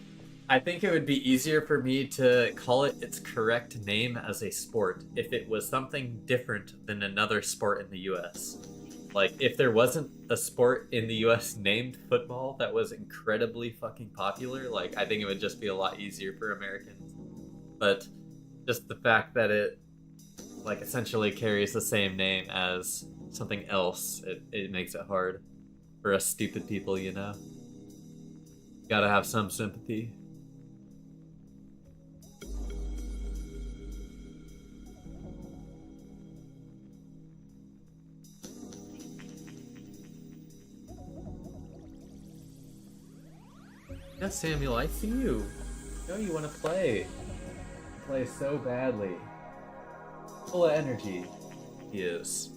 I think it would be easier for me to call it its correct name as a sport if it was something different than another sport in the US. Like, if there wasn't a sport in the US named football that was incredibly fucking popular, like, I think it would just be a lot easier for Americans. But just the fact that it, like, essentially carries the same name as something else, it makes it hard for us stupid people, you know? Gotta have some sympathy. Yeah, Samuel, I see you. I know you want to play. You play so badly. Full of energy. He is.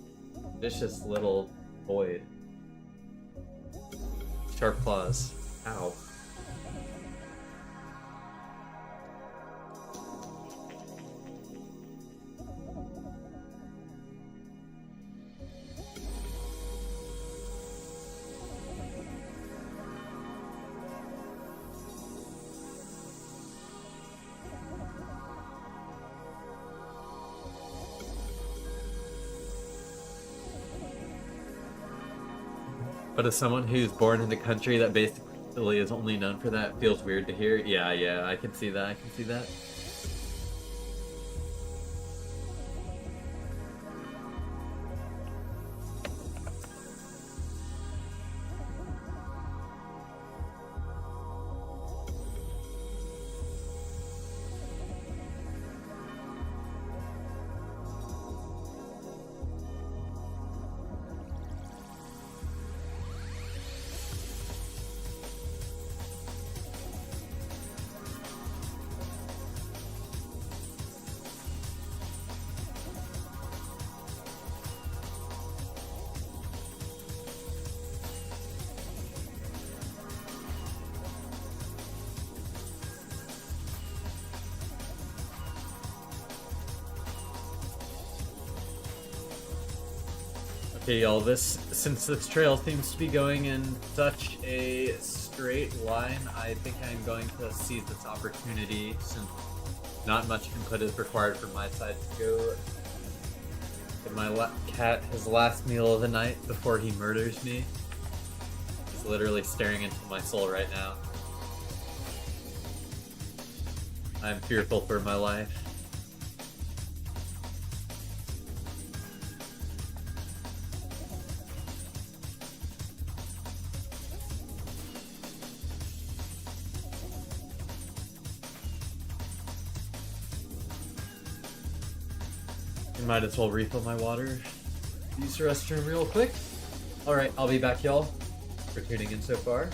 Vicious little void. Sharp claws. Ow. But as someone who's born in a country that basically is only known for that, feels weird to hear. Yeah, I can see that. I can see that. Okay, y'all, since this trail seems to be going in such a straight line, I think I'm going to seize this opportunity since not much input is required from my side to go give my cat his last meal of the night before he murders me. He's literally staring into my soul right now. I'm fearful for my life. I might as well refill my water. Use the restroom real quick. Alright, I'll be back, y'all, for tuning in so far.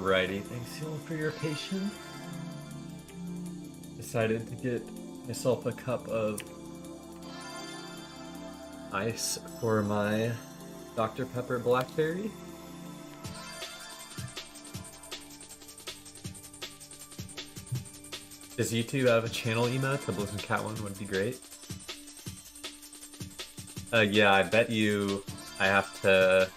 Alrighty, thanks y'all for your patience. Decided to get myself a cup of ice for my Dr. Pepper Blackberry. Does YouTube have a channel emote? The Blizzard Cat one would be great. Yeah, I bet you I have to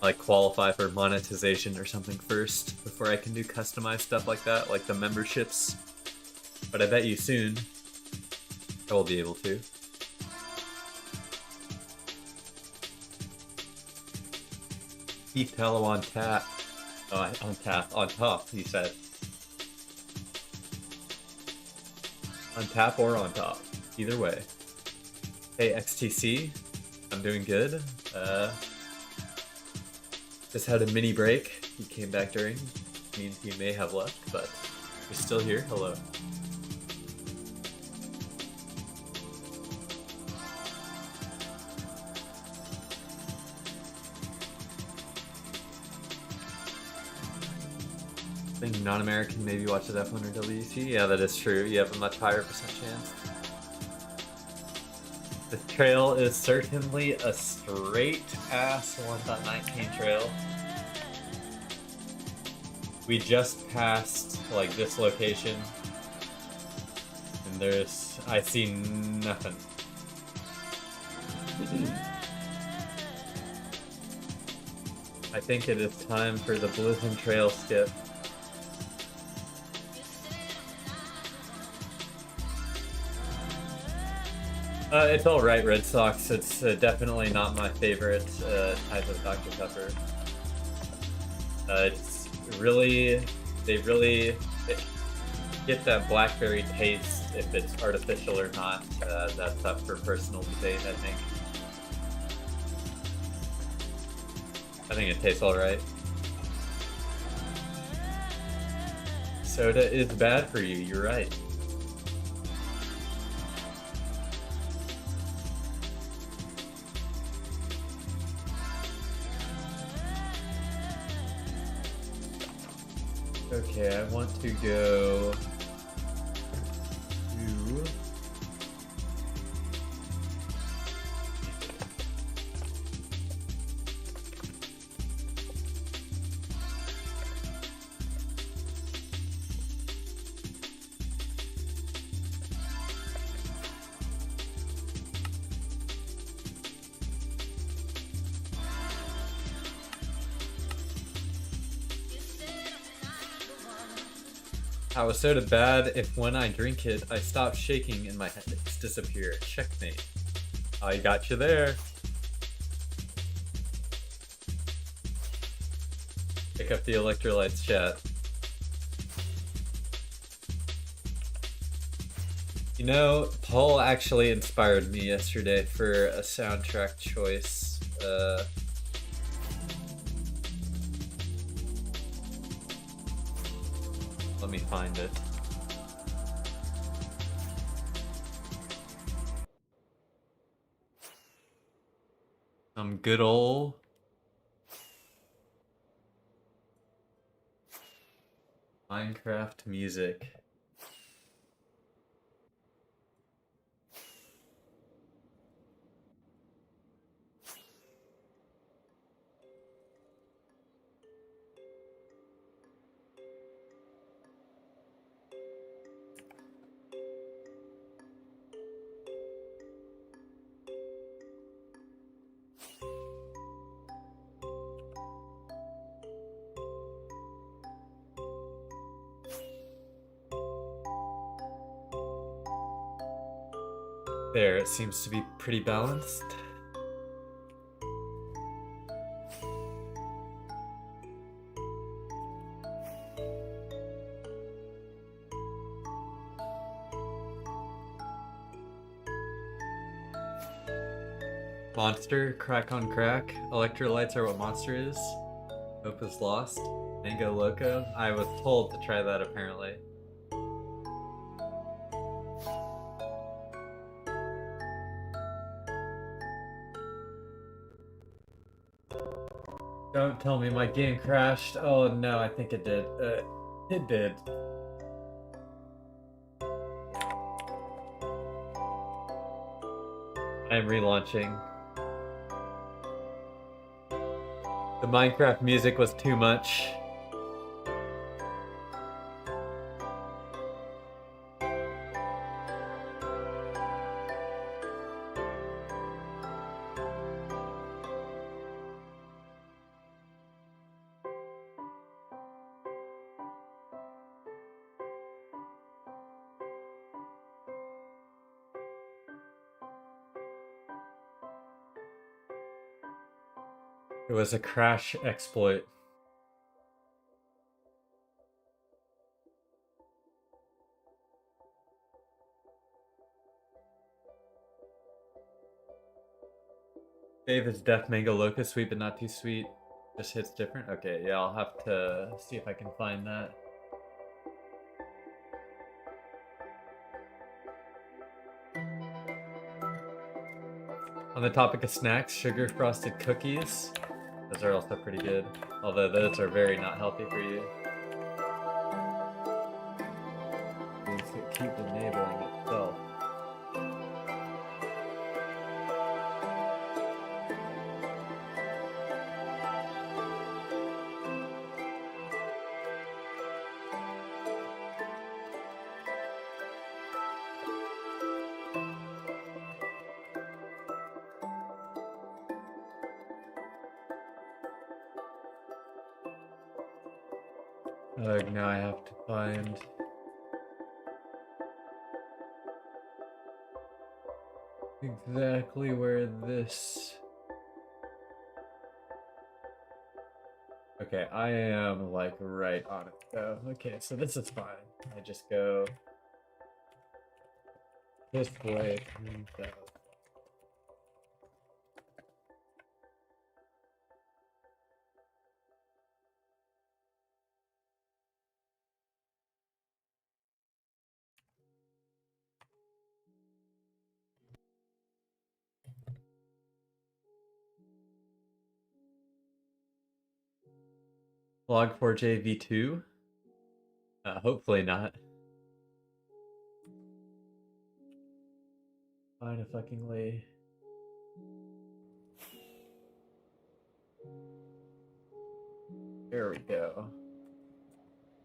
like qualify for monetization or something first before I can do customized stuff like that, like the memberships. But I bet you soon I will be able to. Keith Tallow on tap. Oh, on top, he said. On tap or on top. Either way. Hey, XTC. I'm doing good. Just had a mini break. He came back during. Means he may have left, but you're still here. Hello. I think non-American maybe watches F1 or WC. Yeah, that is true. You have a much higher percent chance. The trail is certainly a straight-ass 1.19 trail. We just passed, like, this location. And I see nothing. I think it is time for the Blizzard Trail skip. It's alright, Red Sox. It's definitely not my favorite type of Dr. Pepper. They really get that blackberry taste. If it's artificial or not, that's up for personal debate, I think. I think it tastes alright. Soda is bad for you, you're right. Okay, I want to go to... How is soda bad if when I drink it, I stop shaking and my headaches disappear? Checkmate. I got you there. Pick up the electrolytes, chat. You know, Paul actually inspired me yesterday for a soundtrack choice. Let me find it. Some good old Minecraft music. There, it seems to be pretty balanced. Monster, crack on crack. Electrolytes are what Monster is. Hope is lost. Mango Loco. I was told to try that apparently. Don't tell me my game crashed. Oh no, I think it did. It did. I'm relaunching. The Minecraft music was too much. It was a crash exploit. David's Death Mango Locust, sweet but not too sweet. Just hits different? Okay, yeah, I'll have to see if I can find that. On the topic of snacks, sugar frosted cookies. Those are also pretty good. Although those are very not healthy for you. It keeps enabling itself. Now I have to find... exactly where this... Okay, I am like right on it though. Okay, so this is fine. I just go this way. Log4j v2? Hopefully not. Find a fucking way. There we go.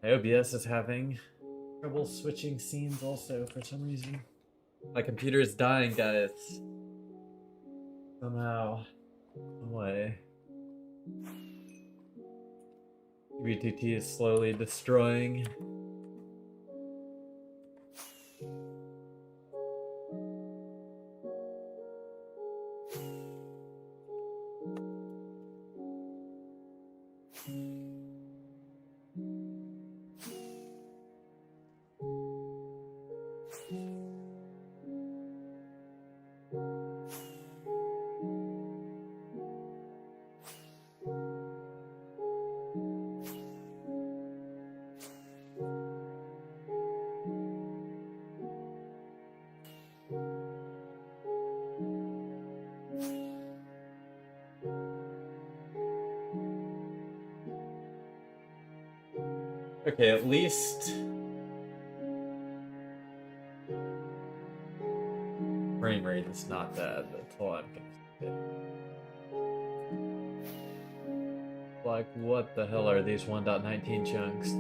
OBS is having trouble switching scenes also for some reason. My computer is dying, guys. Somehow. Some way. BTT is slowly destroying. Okay, at least frame rate is not bad. That's all I'm gonna say. Like, what the hell are these 1.19 chunks?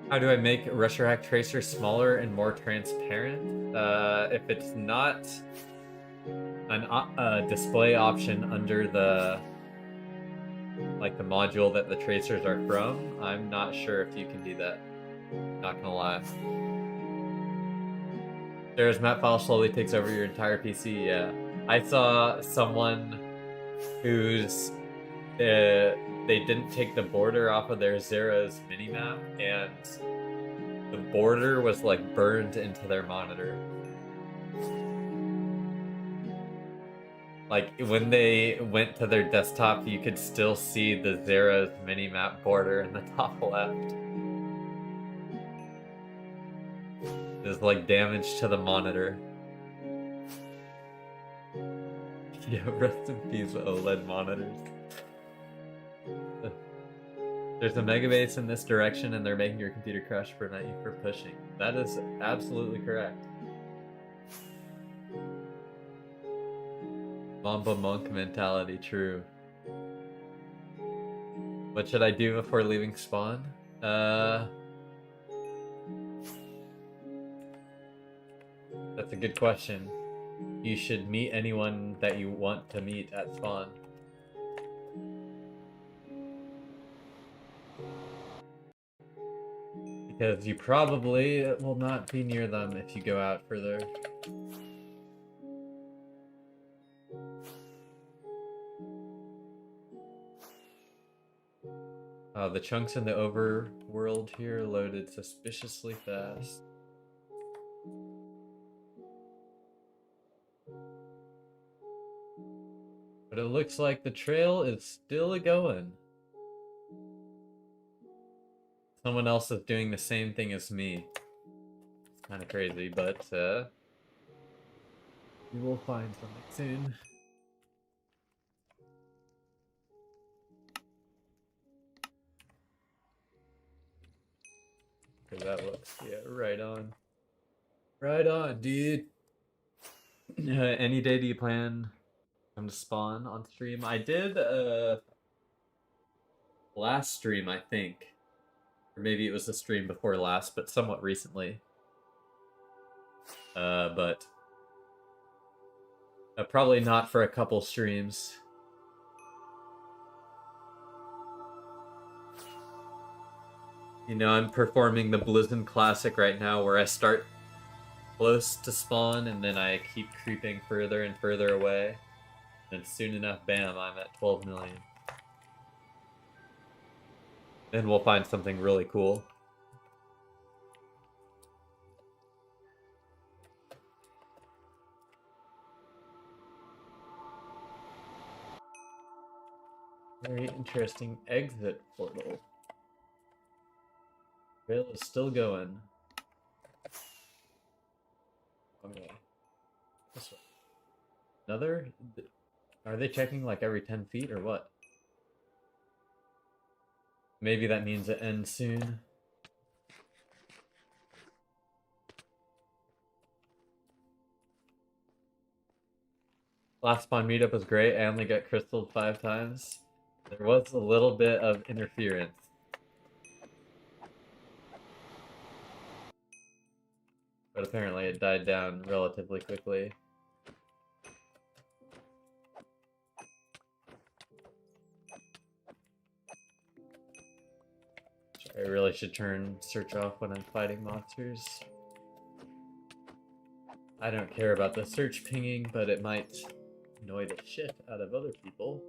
How do I make Rusher Hack Tracer smaller and more transparent? If it's not an display option under the the module that the tracers are from, I'm not sure if you can do that. Not gonna lie. There's map file slowly takes over your entire PC. Yeah, I saw someone who's they didn't take the border off of their Zero's minimap, and the border was like burned into their monitor. Like when they went to their desktop, you could still see the Zero's minimap border in the top left. There's like damage to the monitor. Yeah, rest in peace, OLED monitors. There's a mega base in this direction and they're making your computer crash to prevent you from pushing. That is absolutely correct. Mamba monk mentality, true. What should I do before leaving spawn? That's a good question. You should meet anyone that you want to meet at spawn. Because you probably will not be near them if you go out further. The chunks in the overworld here loaded suspiciously fast. But it looks like the trail is still a-going. Someone else is doing the same thing as me. It's kind of crazy, but we will find something soon. Okay, that looks, yeah, right on. Right on, dude. Any day do you plan come to spawn on stream? I did last stream, I think. Or maybe it was the stream before last, but somewhat recently. But probably not for a couple streams. You know, I'm performing the Blizzard Classic right now where I start close to spawn and then I keep creeping further and further away. And soon enough, bam, I'm at 12 million. Then we'll find something really cool. Very interesting exit portal. Trail is still going. Okay. This way. Another? Are they checking like every 10 feet or what? Maybe that means it ends soon. Last spawn meetup was great. I only got crystalled 5 times. There was a little bit of interference. But apparently it died down relatively quickly. I really should turn search off when I'm fighting monsters. I don't care about the search pinging, but it might annoy the shit out of other people.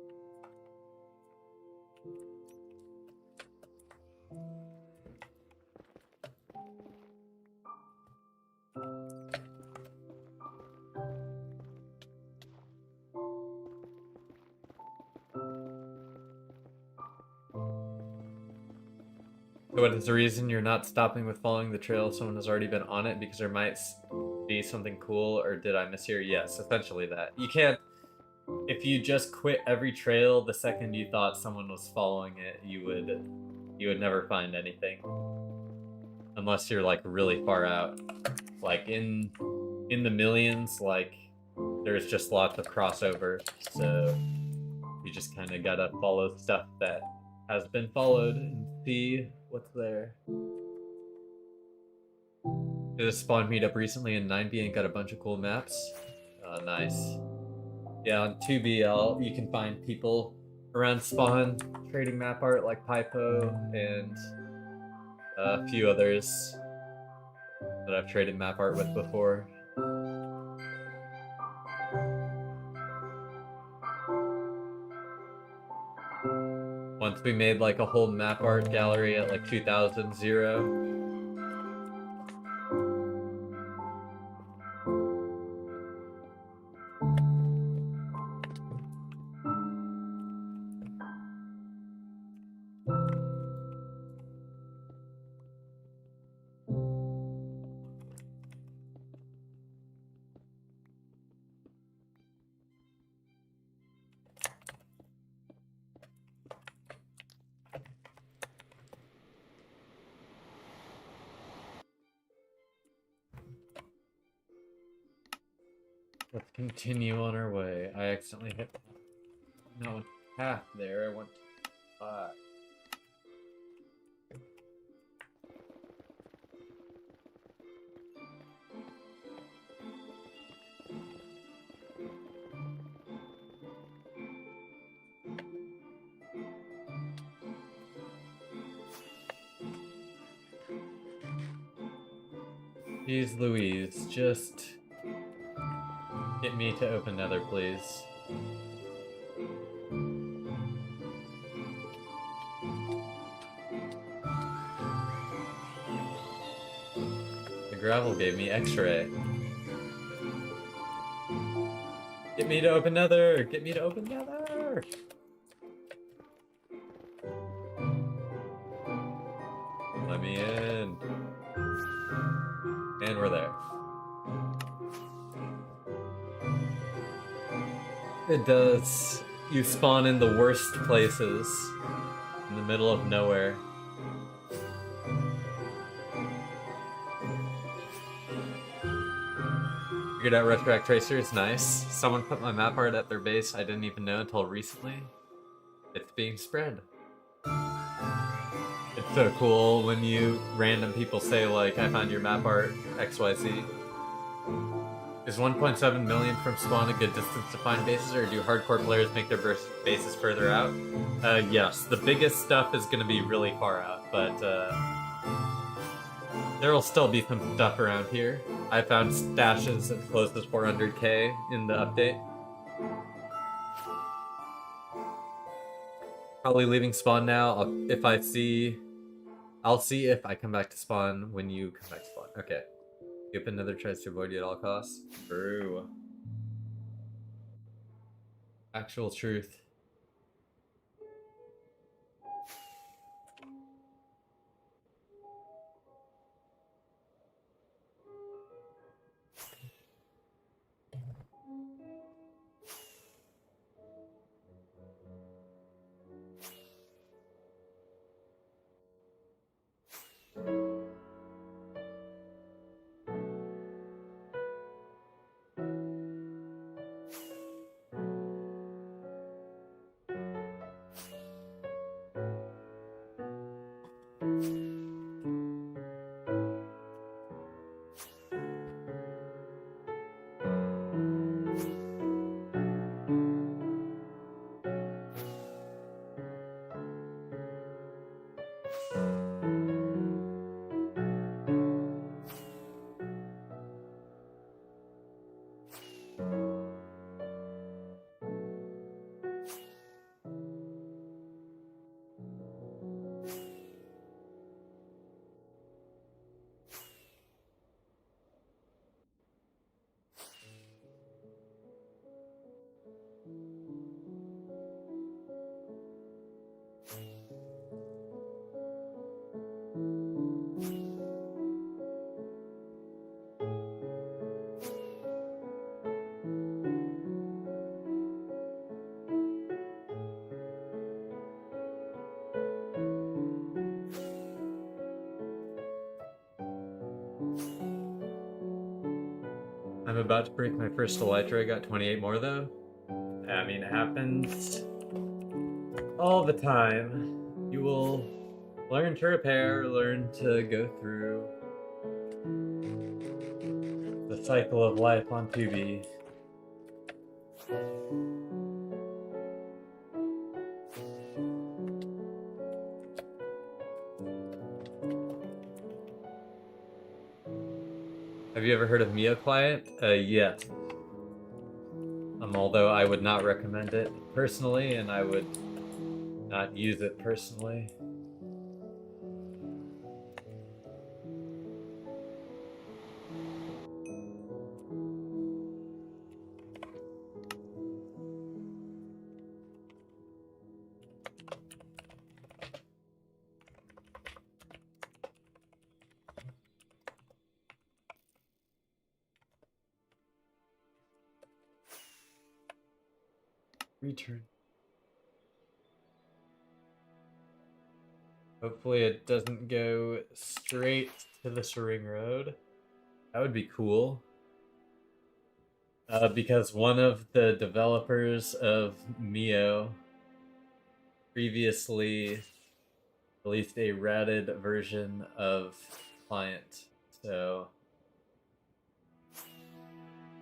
So what is the reason you're not stopping with following the trail? Someone has already been on it because there might be something cool, or did I mishear? Yes, essentially that. You can't, if you just quit every trail the second you thought someone was following it, you would never find anything. Unless you're like really far out. Like in the millions, like there's just lots of crossover, so you just kind of gotta follow stuff that has been followed and see what's there. Did a spawn meetup recently in 9B and got a bunch of cool maps. Nice. Yeah, on 2BL you can find people around spawn trading map art like Pipo and a few others that I've traded map art with before. Once we made like a whole map art gallery at like 2000. Let's continue on our way. I accidentally hit no half there. I went 5. Jeez Louise, just get me to open Nether, please. The gravel gave me X-ray. Get me to open Nether! Get me to open Nether! Let me in. And we're there. It does. You spawn in the worst places. In the middle of nowhere. Figured out Retroact Tracers, nice. Someone put my map art at their base I didn't even know until recently. It's being spread. It's so cool when you random people say like, I found your map art, XYZ. Is 1.7 million from spawn a good distance to find bases, or do hardcore players make their bases further out? Yes, the biggest stuff is going to be really far out, but there will still be some stuff around here. I found stashes as close as 400k in the update. Probably leaving spawn now. I'll see if I come back to spawn when you come back to spawn. Okay. Skip another tries to avoid you at all costs. True. Actual truth. I'm about to break my first elytra. I got 28 more though. I mean, it happens all the time. You will learn to repair, learn to go through the cycle of life on 2B. Have you ever heard of Mio Client? Yes. Although I would not recommend it personally, and I would not use it personally. Return. Hopefully it doesn't go straight to the Ring Road. That would be cool. Because one of the developers of Mio previously released a ratted version of client. So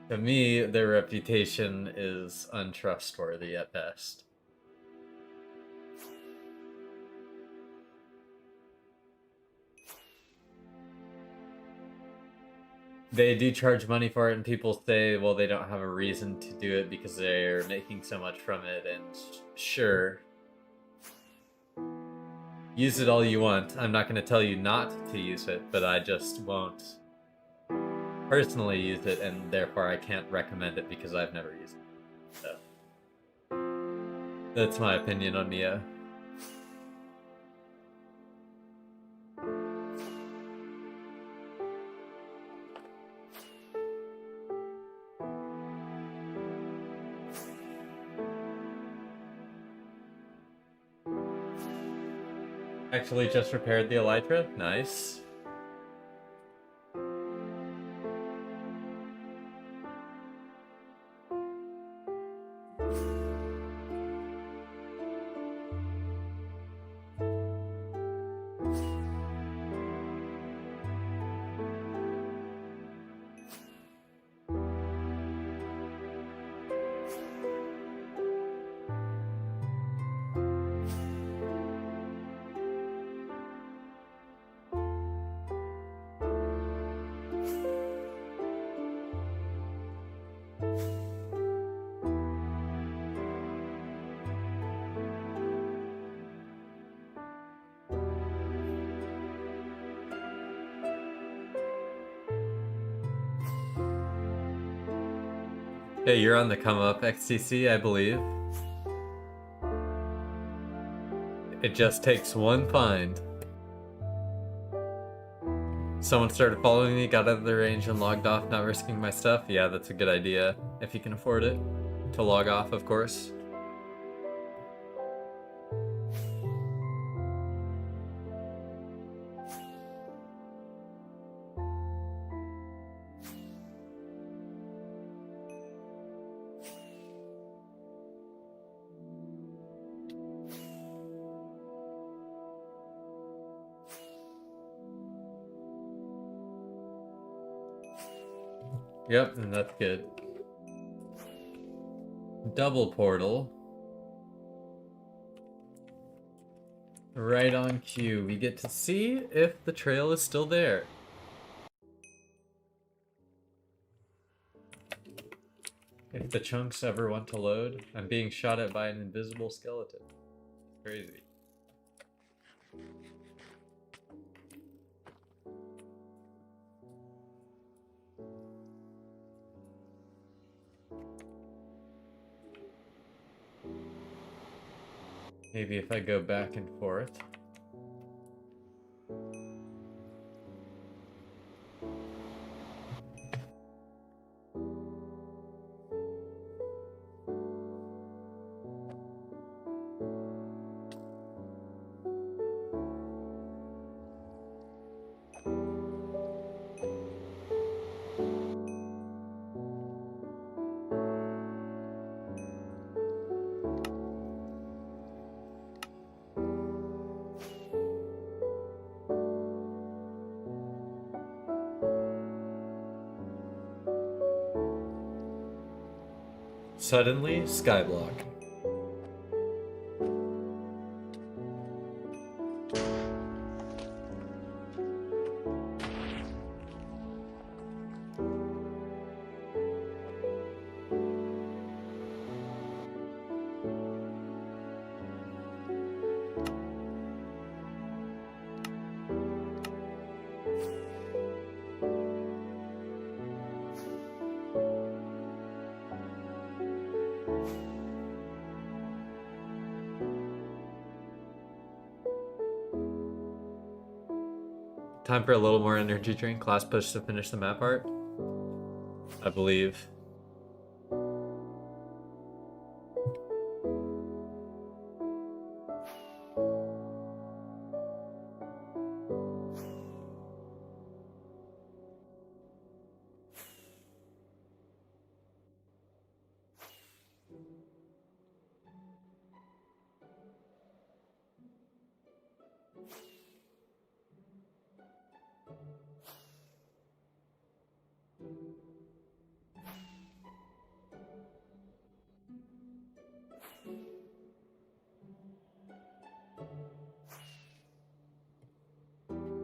to me, their reputation is untrustworthy at best. They do charge money for it, and people say, well, they don't have a reason to do it because they're making so much from it. And sure, use it all you want. I'm not going to tell you not to use it, but I just won't personally use it, and therefore I can't recommend it because I've never used it. So that's my opinion on Neo. Actually just repaired the Elytra. Nice. Yeah, you're on the come up, XTC, I believe. It just takes one find. Someone started following me, got out of the range, and logged off, not risking my stuff. Yeah, that's a good idea, if you can afford it. To log off, of course. Yep, and that's good. Double portal. Right on cue. We get to see if the trail is still there. If the chunks ever want to load, I'm being shot at by an invisible skeleton. Crazy. Maybe if I go back and forth. Suddenly, skyblock. Time for a little more energy drink. Last push to finish the map art. I believe.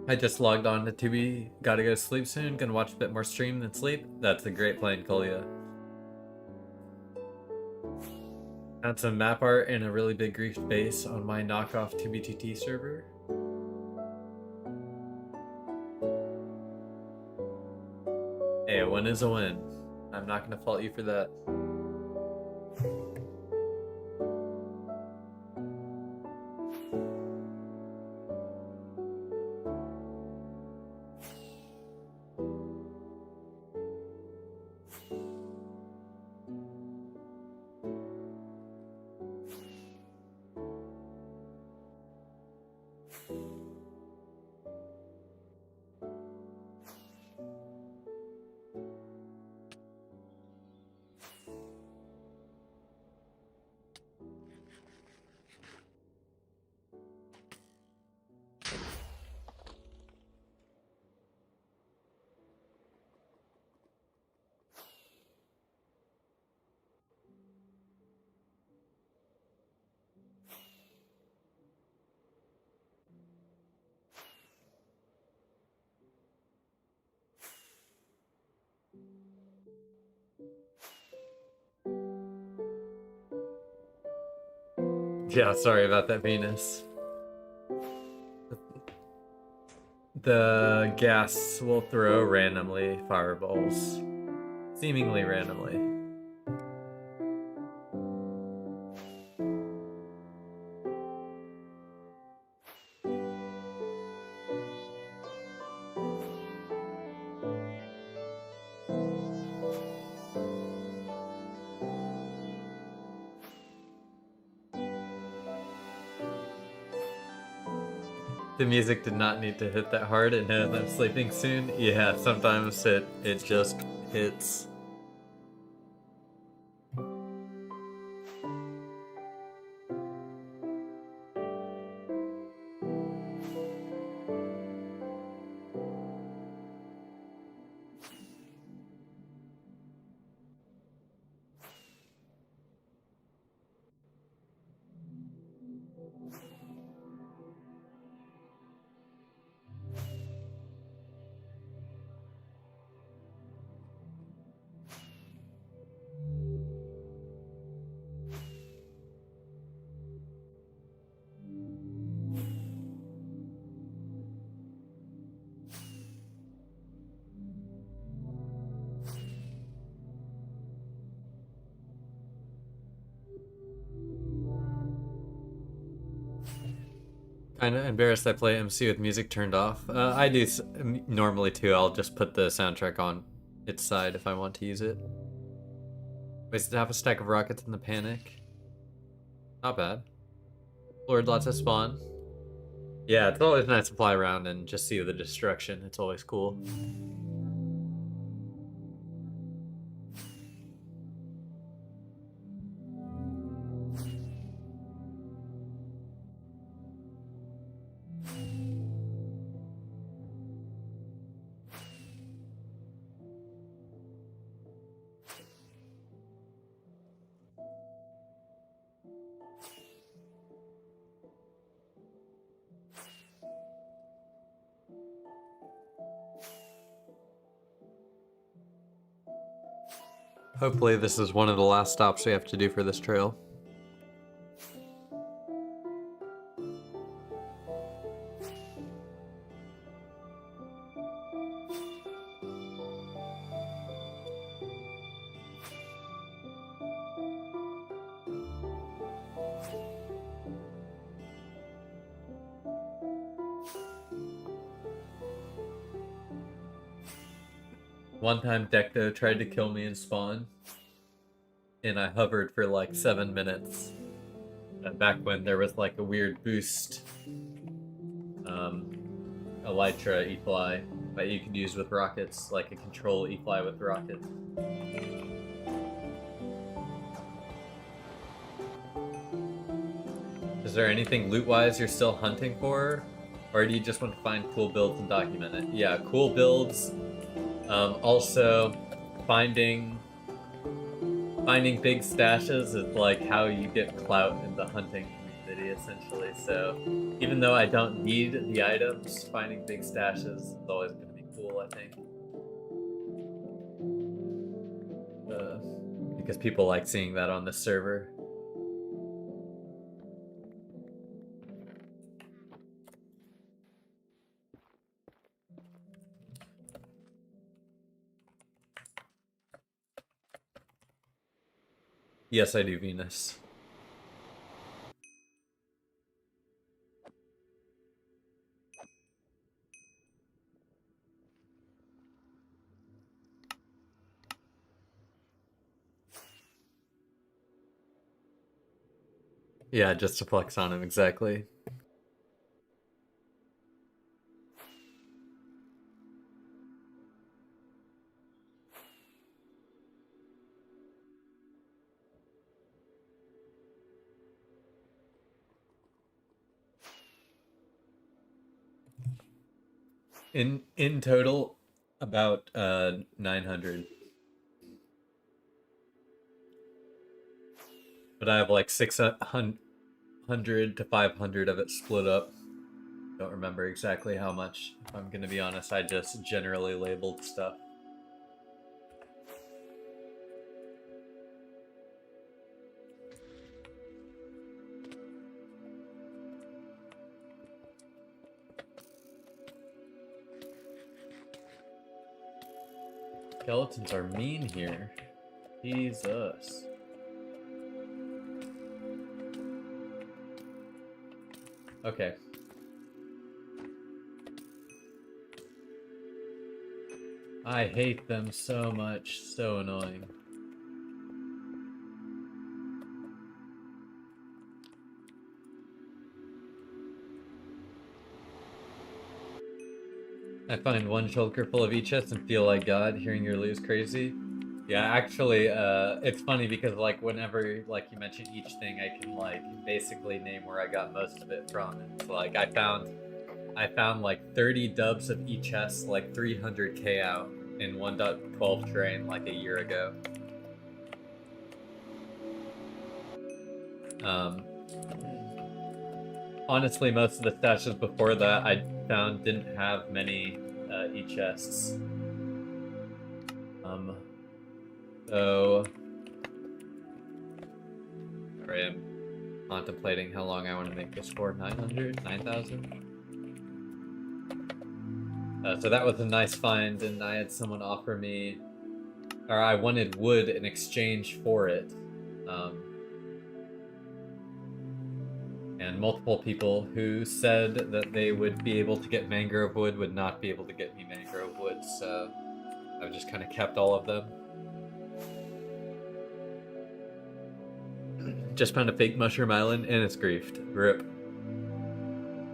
I just logged on to Tubi. Gotta go to sleep soon. Gonna watch a bit more stream than sleep. That's a great plan, Kolya. Found some map art and a really big Greek base on my knockoff 2BTT server. Hey, a win is a win. I'm not gonna fault you for that. Yeah, sorry about that, Venus. The gas will throw randomly fireballs. Seemingly randomly. The music did not need to hit that hard. It knows I'm sleeping soon. Yeah, sometimes it just hits. Kinda embarrassed I play MC with music turned off. I do normally too. I'll just put the soundtrack on its side if I want to use it. Wasted half a stack of rockets in the panic. Not bad. Explored lots of spawn. Yeah, it's always nice to fly around and just see the destruction. It's always cool. Hopefully this is one of the last stops we have to do for this trail. One time Decto tried to kill me in spawn, and I hovered for like 7 minutes. Back when there was like a weird boost elytra e-fly that you could use with rockets, like a control e-fly with rockets. Is there anything loot-wise you're still hunting for? Or do you just want to find cool builds and document it? Yeah, cool builds. Also, finding big stashes is like how you get clout in the hunting community. party, essentially. So even though I don't need the items, finding big stashes is always going to be cool, I think. Because people like seeing that on the server. Yes, I do, Venus. Yeah, just to flex on him, exactly. In total, about 900. But I have like 600 to 500 of it split up. Don't remember exactly how much. If I'm gonna be honest, I just generally labeled stuff. Skeletons are mean here. Jesus. Okay. I hate them so much. So annoying. I find one shulker full of each chest and feel like God. Hearing your lose crazy. Yeah, actually, it's funny because like whenever like you mention each thing, I can like basically name where I got most of it from. It's like I found like 30 dubs of each chest, like 300k out in 1.12 terrain like a year ago. Honestly, most of the stashes before that I found didn't have many e-chests. So sorry, I'm contemplating how long I want to make this for. 900? 9,000? So that was a nice find, and I had someone offer me, or I wanted wood in exchange for it. And multiple people who said that they would be able to get mangrove wood would not be able to get me mangrove wood, so I've just kind of kept all of them. Just found a fake mushroom island and it's griefed. RIP.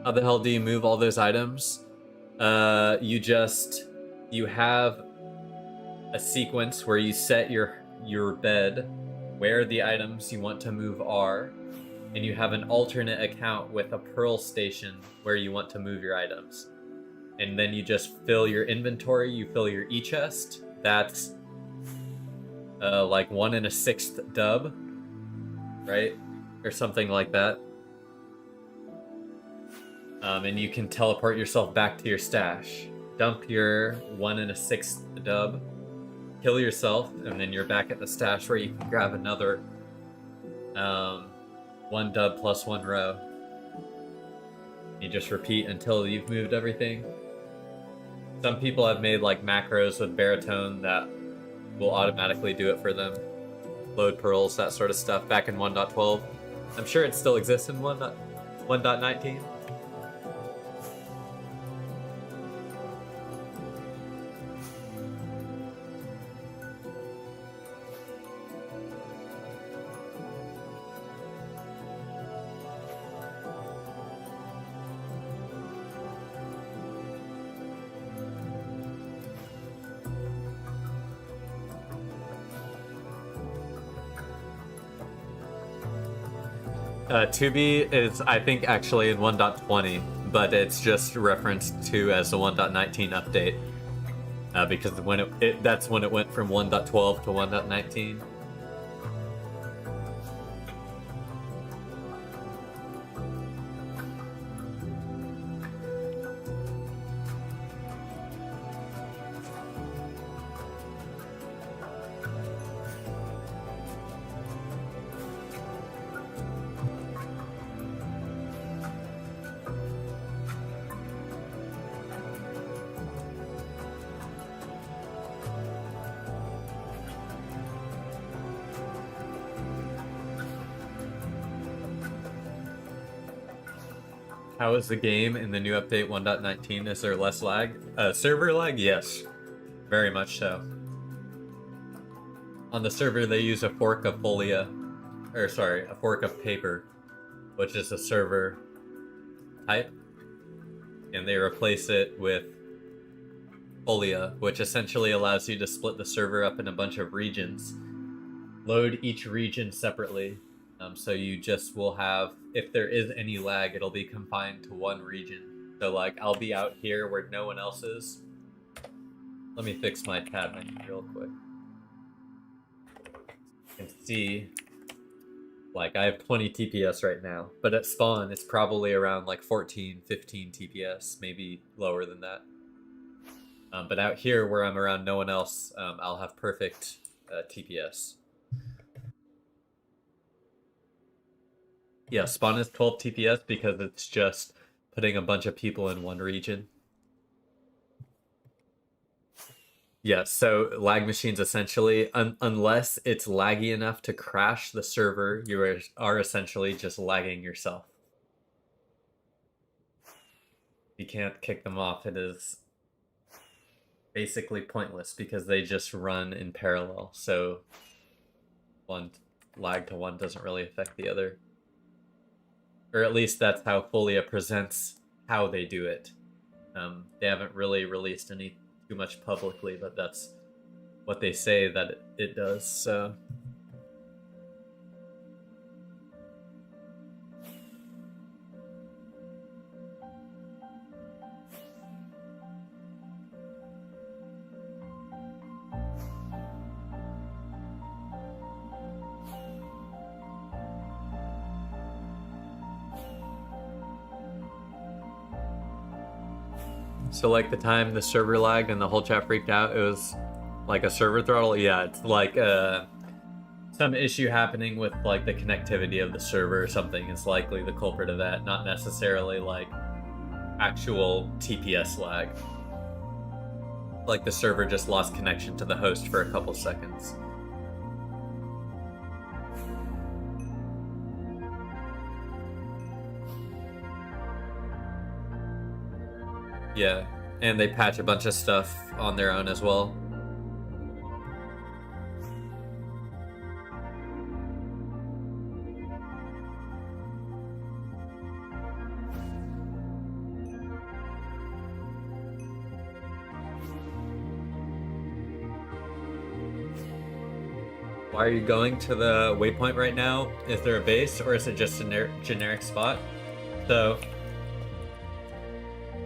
How the hell do you move all those items? You have a sequence where you set your bed where the items you want to move are, and you have an alternate account with a pearl station where you want to move your items. And then you just fill your inventory, you fill your e-chest. That's like 1 1/6 dub, right? Or something like that. And you can teleport yourself back to your stash. Dump your 1 1/6 dub, kill yourself, and then you're back at the stash where you can grab another 1 dub plus 1 row. You just repeat until you've moved everything. Some people have made like macros with baritone that will automatically do it for them. Load pearls, that sort of stuff, back in 1.12. I'm sure it still exists in 1.19. Tubi is, I think, actually in 1.20, but it's just referenced to as the 1.19 update. Because when that's when it went from 1.12 to 1.19. How is the game in the new update 1.19? Is there less lag? Server lag? Yes. Very much so. On the server, they use a fork of a fork of paper, which is a server type, and they replace it with Folia, which essentially allows you to split the server up in a bunch of regions, load each region separately, so you just will have, if there is any lag, it'll be confined to one region. So like, I'll be out here where no one else is. Let me fix my tab menu real quick. You can see, like, I have 20 TPS right now, but at spawn it's probably around like 14, 15 TPS, maybe lower than that. But out here where I'm around no one else, I'll have perfect TPS. Yeah, spawn is 12 TPS because it's just putting a bunch of people in one region. Yeah, so lag machines essentially, unless it's laggy enough to crash the server, you are essentially just lagging yourself. You can't kick them off. It is basically pointless because they just run in parallel. So one lag to one doesn't really affect the other. Or at least that's how Folia presents how they do it. They haven't really released any too much publicly, but that's what they say that it does. So So like the time the server lagged and the whole chat freaked out, it was like a server throttle. Yeah, it's like some issue happening with like the connectivity of the server or something is likely the culprit of that, not necessarily like actual TPS lag. Like the server just lost connection to the host for a couple seconds. Yeah, and they patch a bunch of stuff on their own as well. Why are you going to the waypoint right now? Is there a base or is it just a generic spot? So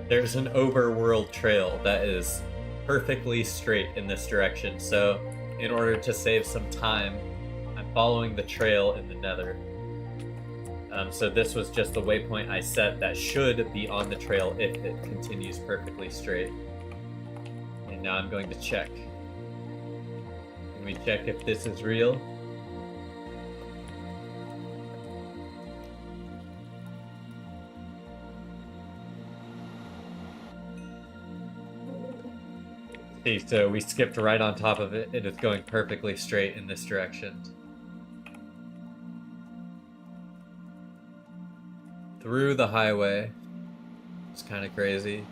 there's an overworld trail that is perfectly straight in this direction. So in order to save some time, I'm following the trail in the nether. So this was just the waypoint I set that should be on the trail if it continues perfectly straight. And now I'm going to check. Can we check if this is real? See, so we skipped right on top of it. It is going perfectly straight in this direction. Through the highway. It's kind of crazy.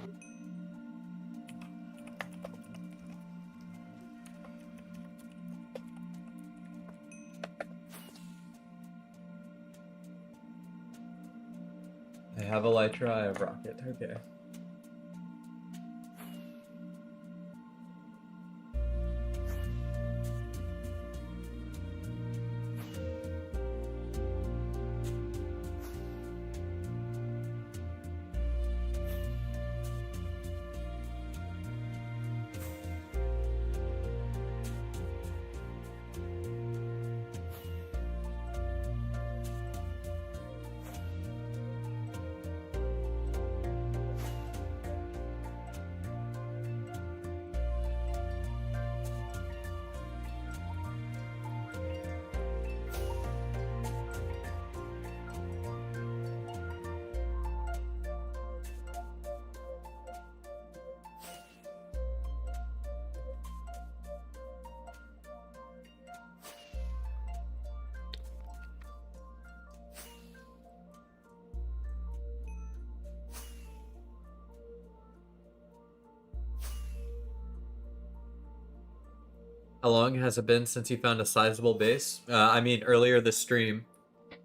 I have Elytra, I have Rocket, okay. How long has it been since you found a sizable base? I mean, earlier this stream,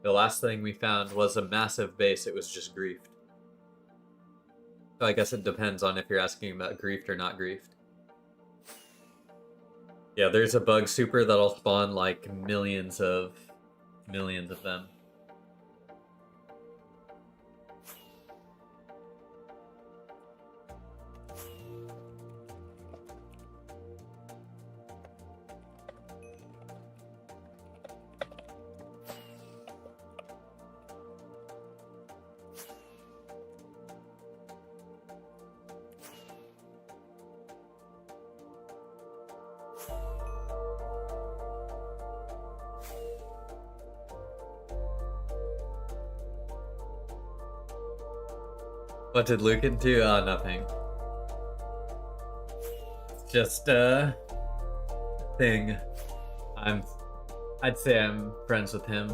the last thing we found was a massive base. It was just griefed. So I guess it depends on if you're asking about griefed or not griefed. Yeah, there's a bug super that'll spawn like millions of them. What did Lucan do? Nothing. It's just a thing. I'd say I'm friends with him.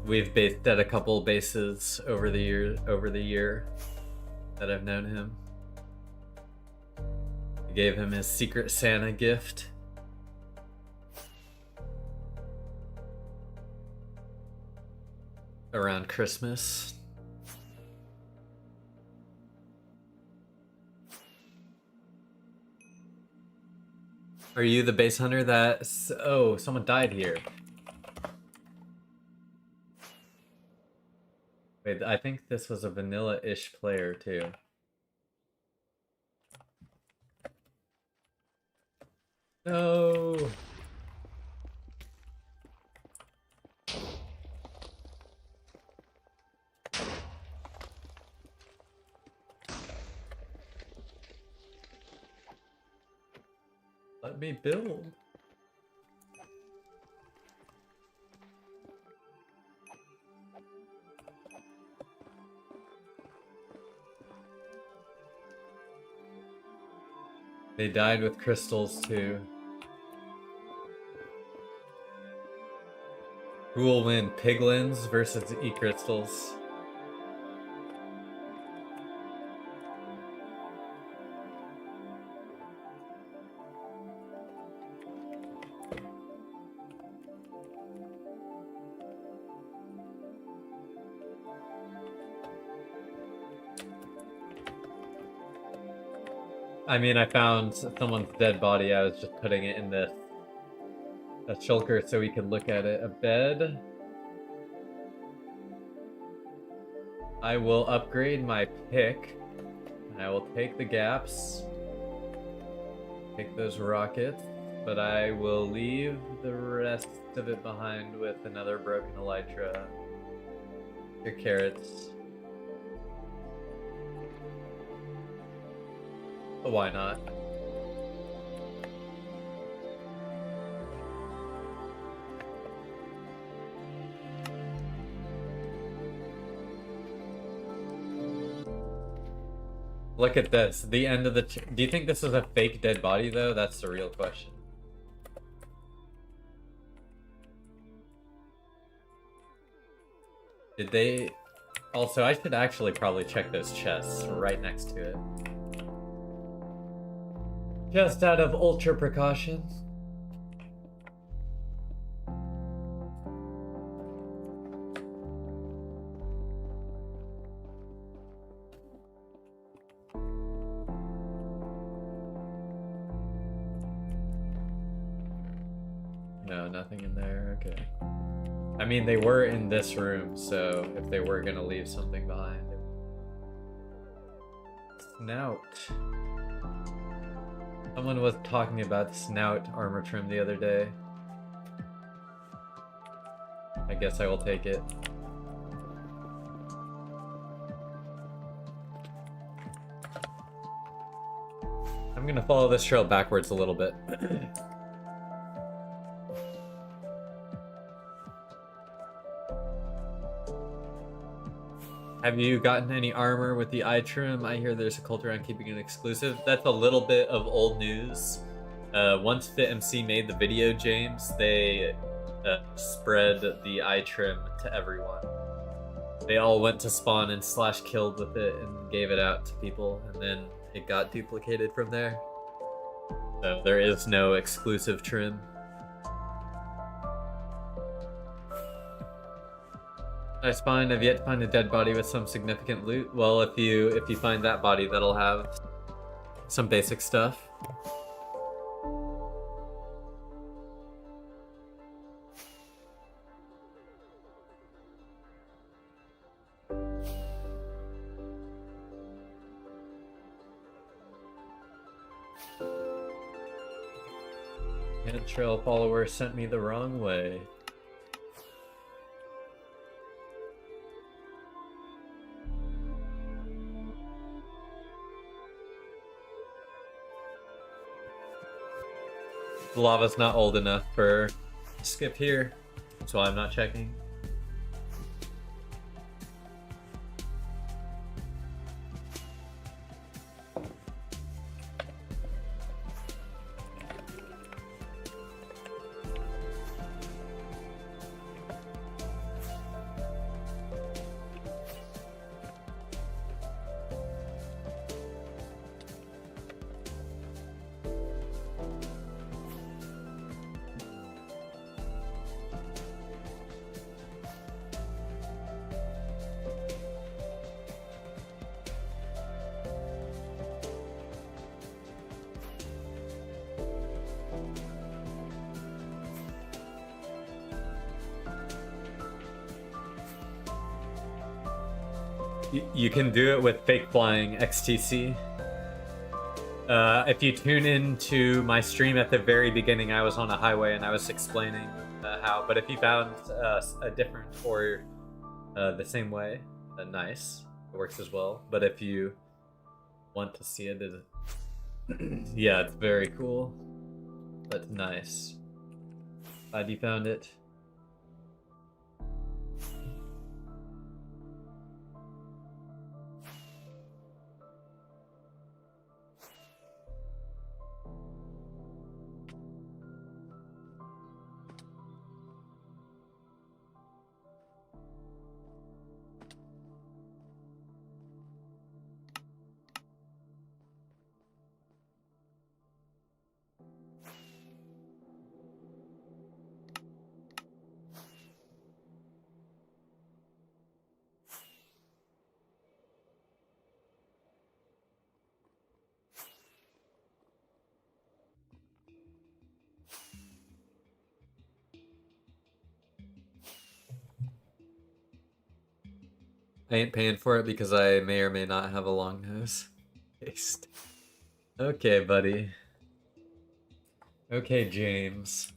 We've based at a couple bases over the year that I've known him. I gave him his Secret Santa gift. Around Christmas. Are you the base hunter that... Oh, someone died here. Wait, I think this was a vanilla-ish player, too. No! Let me build. They died with crystals too. Who will win, piglins versus e-crystals? I mean, I found someone's dead body. I was just putting it in a shulker so we could look at it. A bed. I will upgrade my pick. And I will take the gaps. Take those rockets. But I will leave the rest of it behind with another broken elytra. Your carrots. But why not? Look at this. The end of the... Do you think this is a fake dead body, though? That's the real question. Did they... Also, I should actually probably check those chests right next to it. Just out of ultra precaution. No, nothing in there. Okay. I mean, they were in this room, so if they were gonna leave something behind. Snout. Someone was talking about snout armor trim the other day. I guess I will take it. I'm gonna follow this trail backwards a little bit. Have you gotten any armor with the eye trim? I hear there's a cult around keeping it exclusive. That's a little bit of old news. Once FitMC made the video, James, they spread the eye trim to everyone. They all went to spawn and slash killed with it and gave it out to people, and then it got duplicated from there. So there is no exclusive trim. Nice find. I've yet to find a dead body with some significant loot. Well, if you find that body, that'll have some basic stuff. And trail follower sent me the wrong way. The lava's not old enough for skip here, so I'm not checking. You can do it with fake flying XTC. If you tune into my stream at the very beginning, I was on a highway and I was explaining how. But if you found a different or the same way, then nice. It works as well. But if you want to see it, yeah, it's very cool. But nice. Glad you found it. I ain't paying for it because I may or may not have a long nose. Taste. Okay, buddy. Okay, James.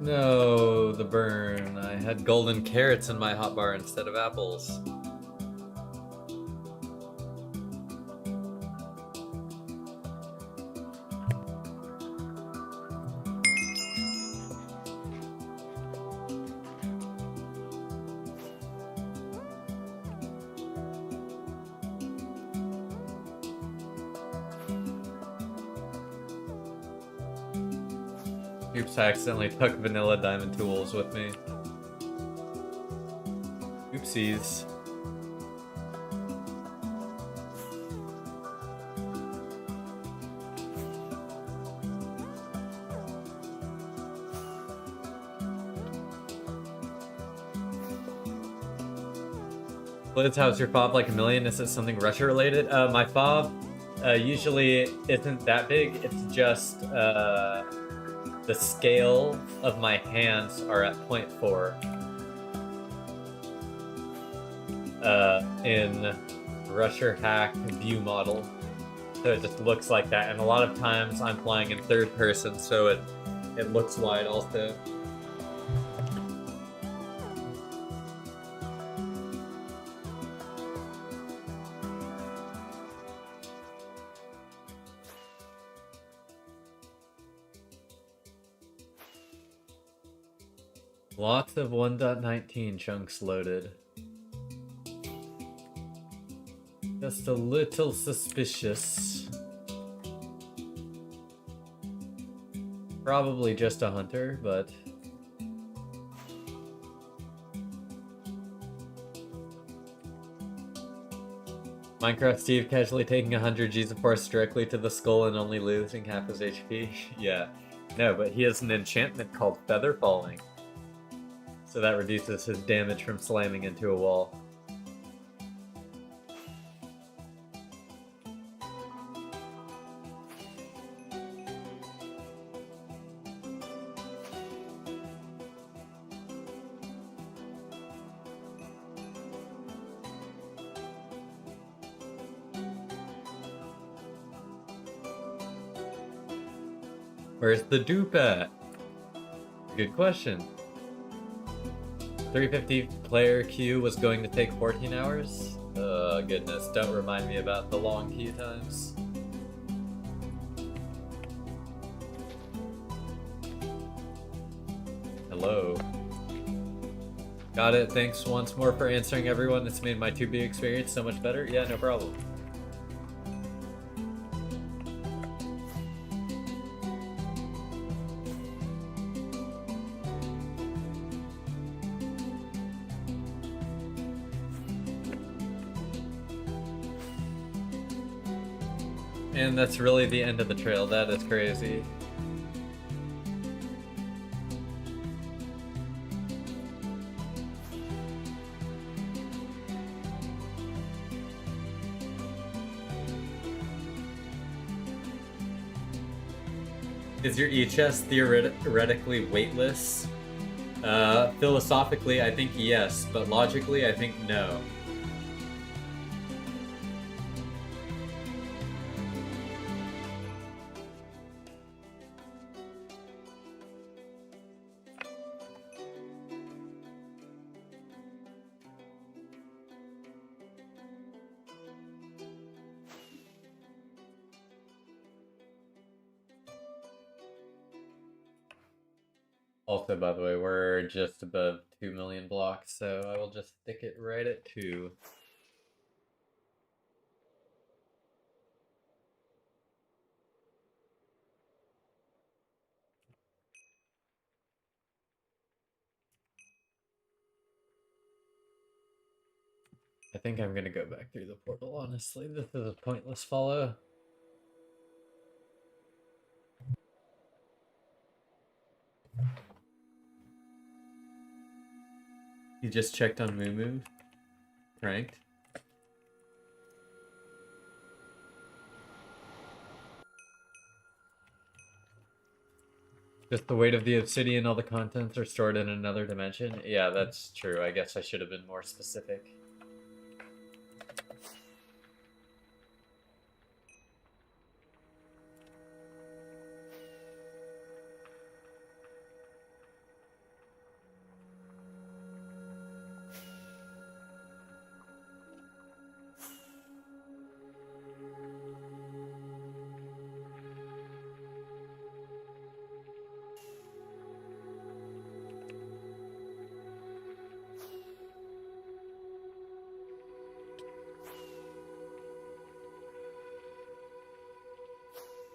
No, the burn. I had golden carrots in my hotbar instead of apples. Oops, I accidentally took vanilla diamond tools with me. Oopsies. Liz, how's your fob like a million? Is it something Russia related? My fob usually isn't that big. It's just the scale of my hands are at 0.4 in Russia Hack view model. So it just looks like that, and a lot of times I'm flying in third person, so it looks wide also. Lots of 1.19 chunks loaded. Just a little suspicious. Probably just a hunter, but... Minecraft Steve casually taking 100 G's of force directly to the skull and only losing half his HP. Yeah. No, but he has an enchantment called Feather Falling. So that reduces his damage from slamming into a wall. Where's the dupe at? Good question. 350 player queue was going to take 14 hours? Oh goodness, don't remind me about the long queue times. Hello. Got it, thanks once more for answering everyone. It's made my 2B experience so much better. Yeah, no problem. And that's really the end of the trail. That is crazy. Is your e-chest theoretically weightless? Philosophically, I think yes, but logically, I think no. Also, by the way, we're just above 2 million blocks, so I will just stick it right at 2. I think I'm gonna go back through the portal, honestly. This is a pointless follow. You just checked on Moo. Ranked. Just the weight of the obsidian, all the contents are stored in another dimension. Yeah, that's true. I guess I should have been more specific.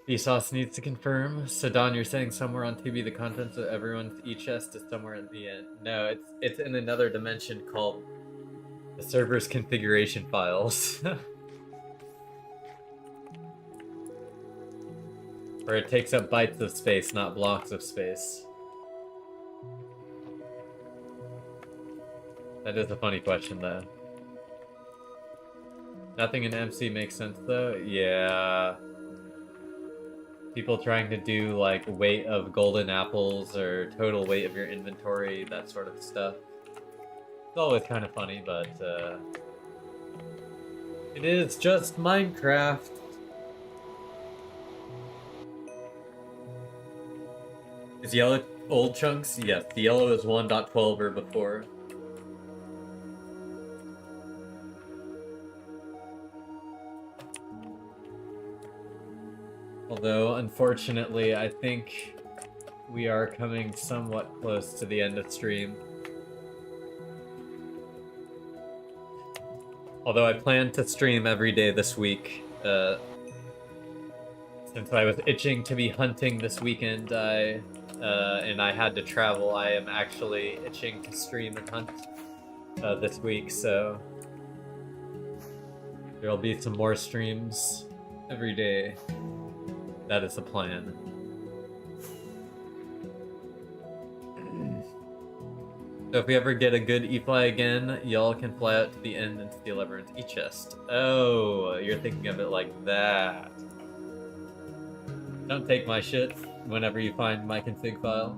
Vsauce needs to confirm. So Don, you're saying somewhere on 2B the contents of everyone's e-chest is somewhere at the end. No, it's in another dimension called the server's configuration files. Where it takes up bytes of space, not blocks of space. That is a funny question though. Nothing in MC makes sense though? Yeah. People trying to do like weight of golden apples or total weight of your inventory, that sort of stuff. It's always kind of funny, but it is just Minecraft. Is yellow old chunks? Yes, the yellow is 1.12 or before. Although, unfortunately, I think we are coming somewhat close to the end of stream. Although I plan to stream every day this week, since I was itching to be hunting this weekend, and I had to travel, I am actually itching to stream and hunt this week, so there'll be some more streams every day. That is the plan. So if we ever get a good E-Fly again, y'all can fly out to the end and steal everyone's E-chest. Oh, you're thinking of it like that. Don't take my shit whenever you find my config file.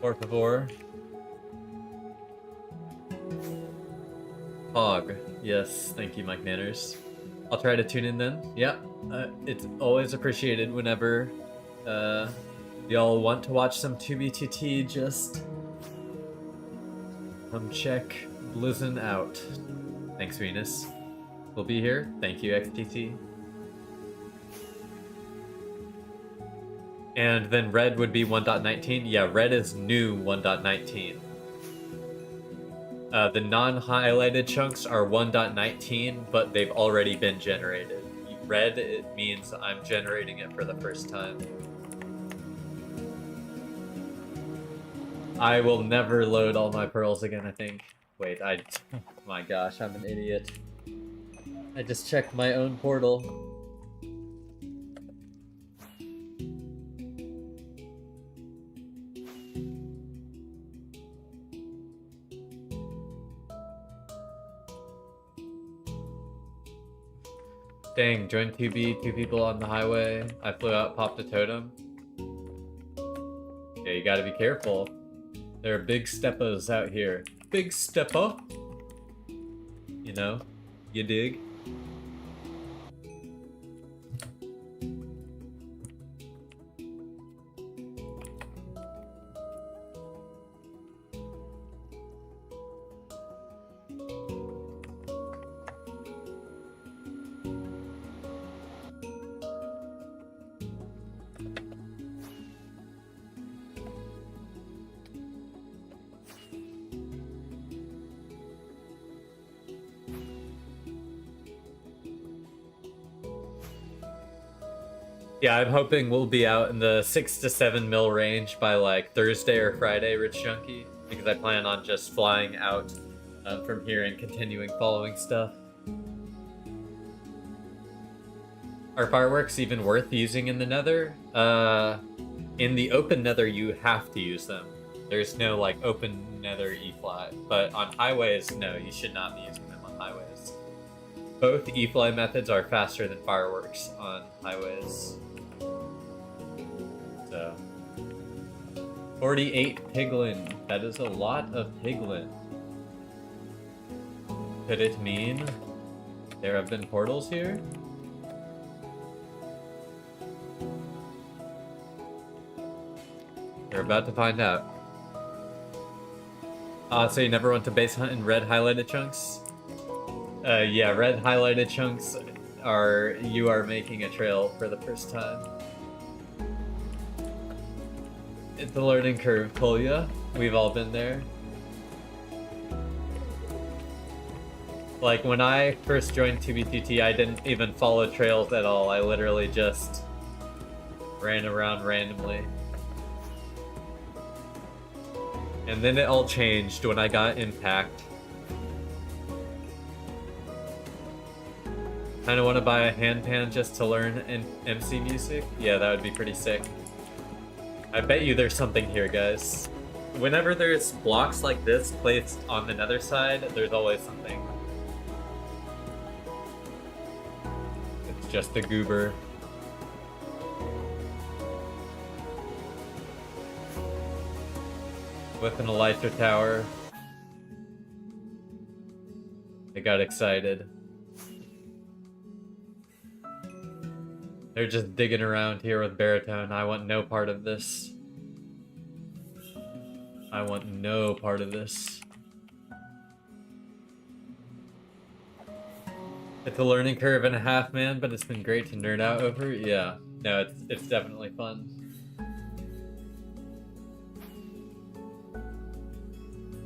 Por favor. Hog. Yes, thank you, Mike Manners. I'll try to tune in then. Yeah, it's always appreciated whenever y'all want to watch some 2B2T, just come check Blizzin out. Thanks, Venus. We'll be here. Thank you, XTT. And then red would be 1.19. Yeah, red is new 1.19. The non-highlighted chunks are 1.19, but they've already been generated. Red, it means I'm generating it for the first time. I will never load all my pearls again, I think. Wait, oh my gosh, I'm an idiot. I just checked my own portal. Dang, join 2B, 2 people on the highway. I flew out, popped a totem. Yeah, you gotta be careful. There are big steppos out here. Big steppo. You know, you dig? Yeah, I'm hoping we'll be out in the 6 to 7 mil range by like Thursday or Friday, Rich Junkie, because I plan on just flying out from here and continuing following stuff. Are fireworks even worth using in the Nether? In the open Nether, you have to use them. There's no like open Nether E-Fly, but on highways, no, you should not be using them on highways. Both E-Fly methods are faster than fireworks on highways. So 48 piglin. That is a lot of piglin. Could it mean there have been portals here? We're about to find out. So you never went to base hunt in red highlighted chunks? Yeah, red highlighted chunks are, you are making a trail for the first time. It's a learning curve, Kolya. We've all been there. Like, when I first joined 2B2T, I didn't even follow trails at all. I literally just ran around randomly. And then it all changed when I got Impact. Kinda wanna buy a handpan just to learn MC music? Yeah, that would be pretty sick. I bet you there's something here, guys. Whenever there's blocks like this placed on the nether side, there's always something. It's just a goober. With an elytra tower. I got excited. They're just digging around here with baritone. I want no part of this. I want no part of this. It's a learning curve and a half, man, but it's been great to nerd out over. Yeah, no, it's definitely fun.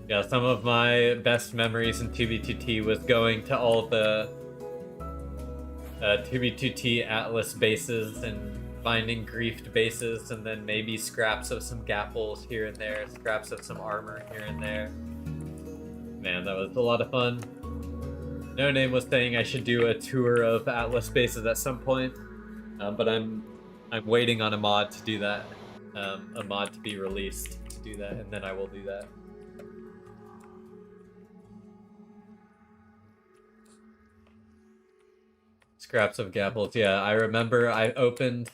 Yeah, some of my best memories in 2B2T was going to all the 2B2T Atlas bases and finding griefed bases, and then maybe scraps of some gapples here and there, scraps of some armor here and there. Man, that was a lot of fun. No Name was saying I should do a tour of Atlas bases at some point, but I'm waiting on a mod to do that, a mod to be released to do that, and then I will do that. Scraps of gapples, yeah. I remember I opened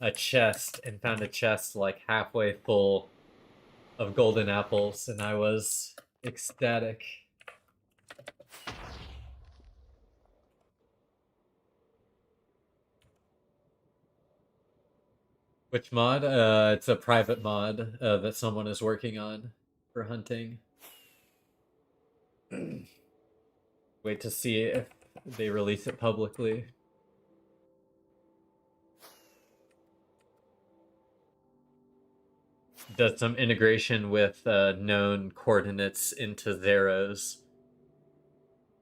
a chest and found a chest like halfway full of golden apples, and I was ecstatic. Which mod? It's a private mod that someone is working on for hunting. Wait to see if they release it publicly. Does some integration with known coordinates into zeros.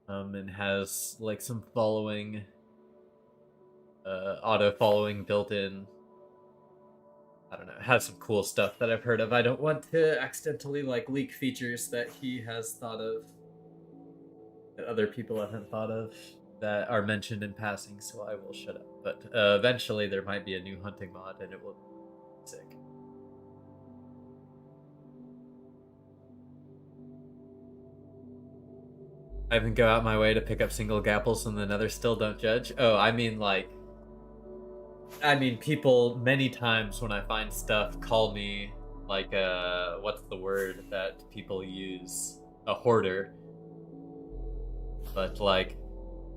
And has like some following, auto following built in. I don't know, it has some cool stuff that I've heard of. I don't want to accidentally like leak features that he has thought of, that other people haven't thought of, that are mentioned in passing, so I will shut up. But eventually there might be a new hunting mod and it will be sick. I even go out my way to pick up single gapples in the nether still, don't judge. Oh, I mean like, people many times when I find stuff call me like what's the word that people use? A hoarder. But like,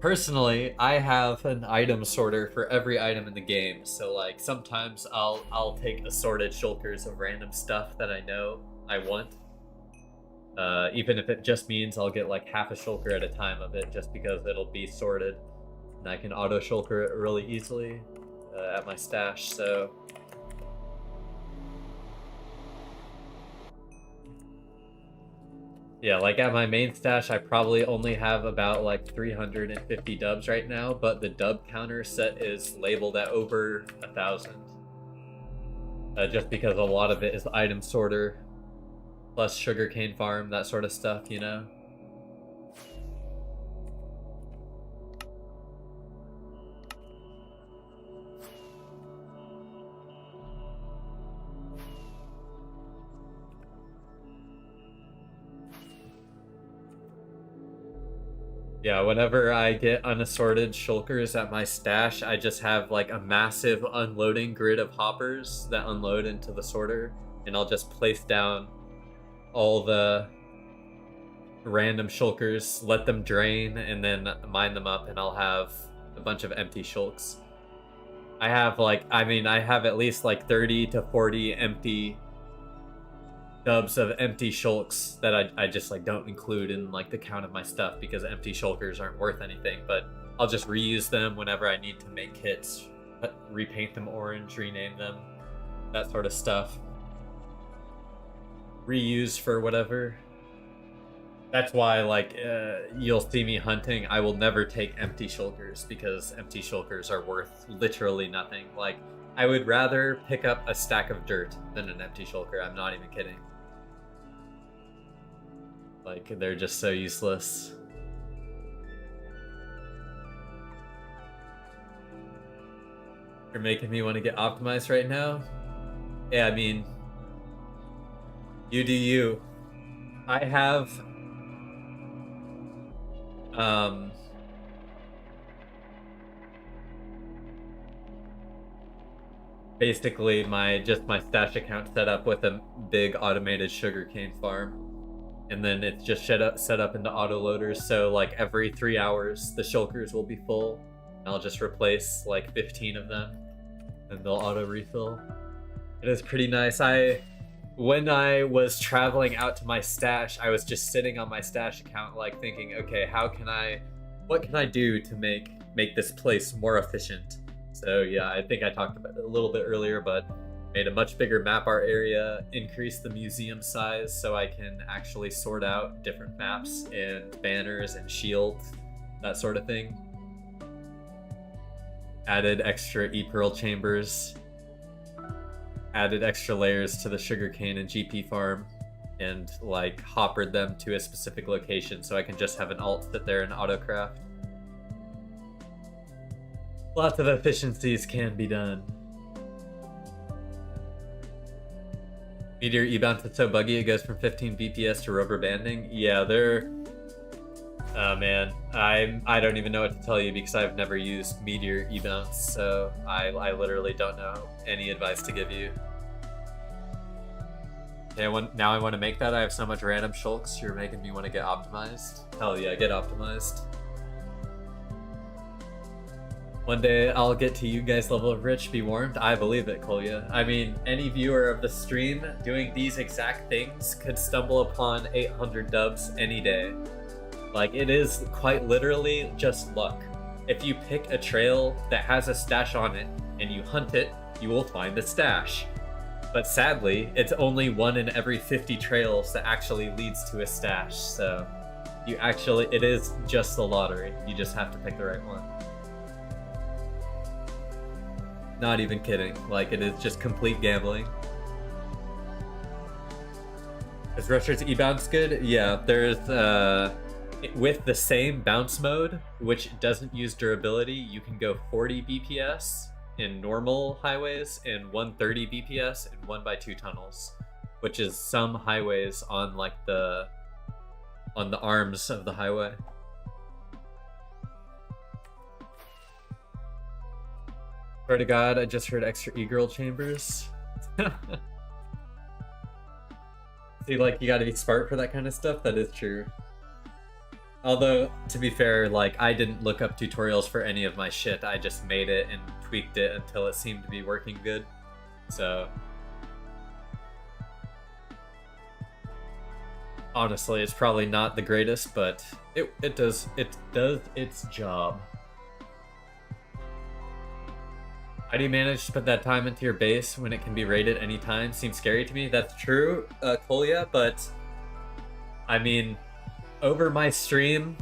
personally, I have an item sorter for every item in the game. So like, sometimes I'll take assorted shulkers of random stuff that I know I want. Even if it just means I'll get like half a shulker at a time of it, just because it'll be sorted. And I can auto shulker it really easily at my stash, so... Yeah, like at my main stash, I probably only have about like 350 dubs right now, but the dub counter set is labeled at over 1,000. Just because a lot of it is item sorter, plus sugarcane farm, that sort of stuff, you know? Yeah, whenever I get unassorted shulkers at my stash, I just have like a massive unloading grid of hoppers that unload into the sorter, and I'll just place down all the random shulkers, let them drain, and then mine them up, and I'll have a bunch of empty shulks. I have like, I have at least like 30 to 40 empty dubs of empty shulks that I just like don't include in like the count of my stuff, because empty shulkers aren't worth anything, but I'll just reuse them whenever I need to make kits, repaint them orange, rename them, that sort of stuff. Reuse for whatever. That's why like you'll see me hunting, I will never take empty shulkers, because empty shulkers are worth literally nothing. Like, I would rather pick up a stack of dirt than an empty shulker, I'm not even kidding. Like, they're just so useless. You're making me want to get optimized right now? Yeah, I mean, you do you. I have basically my stash account set up with a big automated sugarcane farm, and then it's just set up into autoloaders, so like every 3 hours the shulkers will be full. I'll just replace like 15 of them, and they'll auto refill. It is pretty nice. When I was traveling out to my stash, I was just sitting on my stash account, like thinking, okay, what can I do to make this place more efficient? So yeah, I think I talked about it a little bit earlier, but made a much bigger map art area, increased the museum size so I can actually sort out different maps and banners and shields, that sort of thing. Added extra e-pearl chambers, added extra layers to the sugarcane and GP farm, and like hoppered them to a specific location so I can just have an alt sit there and autocraft. Lots of efficiencies can be done. Meteor E-bounce is so buggy it goes from 15 BPS to rubber banding. Yeah, they're... Oh man, I don't even know what to tell you because I've never used Meteor E-bounce, so I literally don't know any advice to give you. Okay, now I want to make that. I have so much random shulks, you're making me want to get optimized. Hell yeah, get optimized. One day I'll get to you guys' level of rich, be warned. I believe it, Kolya. I mean, any viewer of the stream doing these exact things could stumble upon 800 dubs any day. Like, it is quite literally just luck. If you pick a trail that has a stash on it and you hunt it, you will find the stash. But sadly, it's only 1 in every 50 trails that actually leads to a stash, so it is just the lottery. You just have to pick the right one. Not even kidding, like it is just complete gambling. Is Rushers E-bounce good? Yeah, there's with the same bounce mode, which doesn't use durability, you can go 40 BPS in normal highways and 130 BPS in 1x2 tunnels, which is some highways on like on the arms of the highway. Swear to God, I just heard extra e-girl chambers. See, like, you gotta be smart for that kind of stuff. That is true. Although, to be fair, like, I didn't look up tutorials for any of my shit. I just made it and tweaked it until it seemed to be working good. So... honestly, it's probably not the greatest, but it does its job. How do you manage to put that time into your base when it can be raided anytime? Seems scary to me. That's true, Kolya, but I mean, over my stream,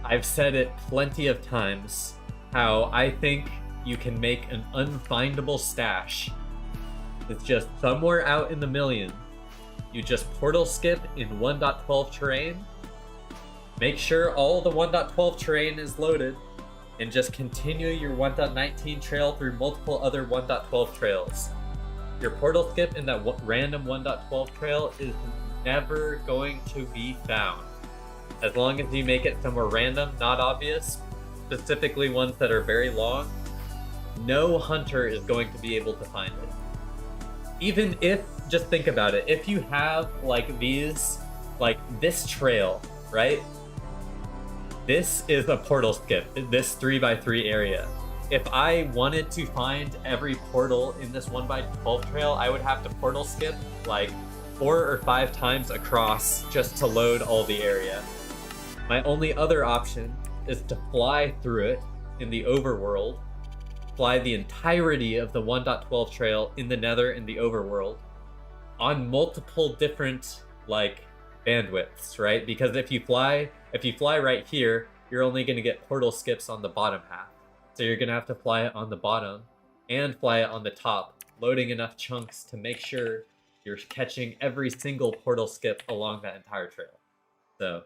I've said it plenty of times how I think you can make an unfindable stash. It's just somewhere out in the million. You just portal skip in 1.12 terrain, make sure all the 1.12 terrain is loaded, and just continue your 1.19 trail through multiple other 1.12 trails. Your portal skip in that random 1.12 trail is never going to be found. As long as you make it somewhere random, not obvious, specifically ones that are very long, no hunter is going to be able to find it. Even if, just think about it, if you have like these, like this trail, right? This is a portal skip, this 3x3 area. If I wanted to find every portal in this 1x12 trail, I would have to portal skip like 4 or 5 times across just to load all the area. My only other option is to fly through it in the overworld, fly the entirety of the 1.12 trail in the nether in the overworld on multiple different like bandwidths, right? Because if you fly right here, you're only going to get portal skips on the bottom half. So you're going to have to fly it on the bottom and fly it on the top, loading enough chunks to make sure you're catching every single portal skip along that entire trail. So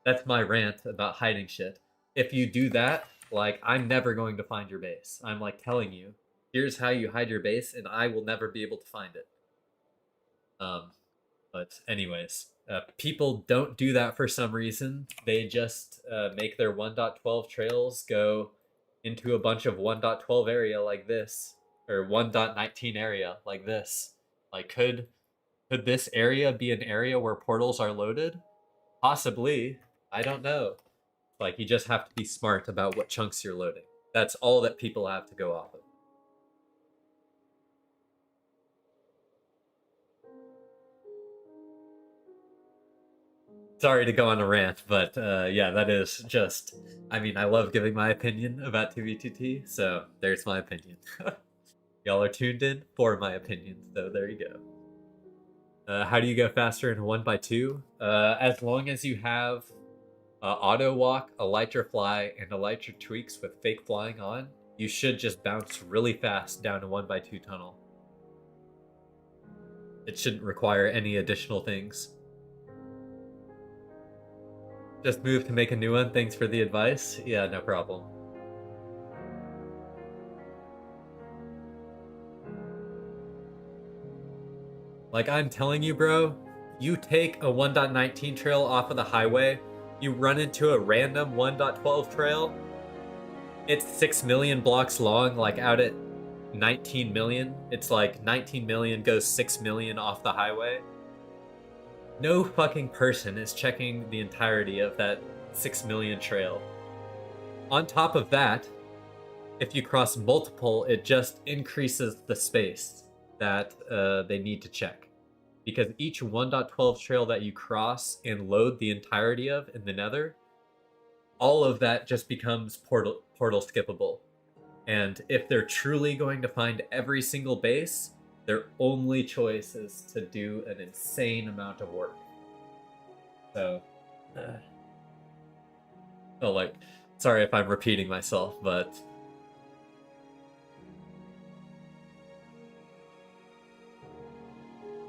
that's my rant about hiding shit. If you do that, like, I'm never going to find your base. I'm like telling you, here's how you hide your base, and I will never be able to find it. But anyways, people don't do that for some reason. They just make their 1.12 trails go into a bunch of 1.12 area like this, or 1.19 area like this. Like, could this area be an area where portals are loaded? Possibly. I don't know. Like, you just have to be smart about what chunks you're loading. That's all that people have to go off of. sorry to go on a rant, but yeah, that is just. I mean, I love giving my opinion about 2v2t, so there's my opinion. Y'all are tuned in for my opinion, so there you go. How do you go faster in 1x2? As long as you have auto walk, elytra fly, and elytra tweaks with fake flying on, you should just bounce really fast down a 1x2 tunnel. It shouldn't require any additional things. Just move to make a new one. Thanks for the advice. Yeah, no problem. Like I'm telling you, bro, you take a 1.19 trail off of the highway, you run into a random 1.12 trail, it's 6 million blocks long, like out at 19 million. It's like 19 million goes 6 million off the highway. No fucking person is checking the entirety of that 6 million trail. On top of that, if you cross multiple, it just increases the space that they need to check. Because each 1.12 trail that you cross and load the entirety of in the nether, all of that just becomes portal skippable. And if they're truly going to find every single base, their only choice is to do an insane amount of work. So, oh, like, sorry if I'm repeating myself, but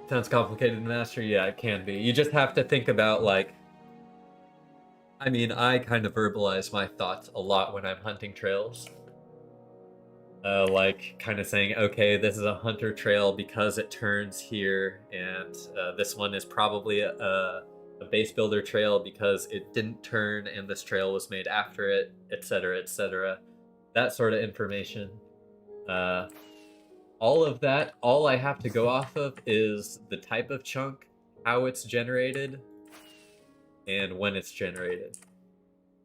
sounds complicated to master. Yeah, it can be. You just have to think about, like, I mean, I kind of verbalize my thoughts a lot when I'm hunting trails. Like kind of saying, okay, this is a hunter trail because it turns here, and this one is probably a base builder trail because it didn't turn and this trail was made after it, etc., etc. That sort of information. All of that, all I have to go off of is the type of chunk, how it's generated, and when it's generated.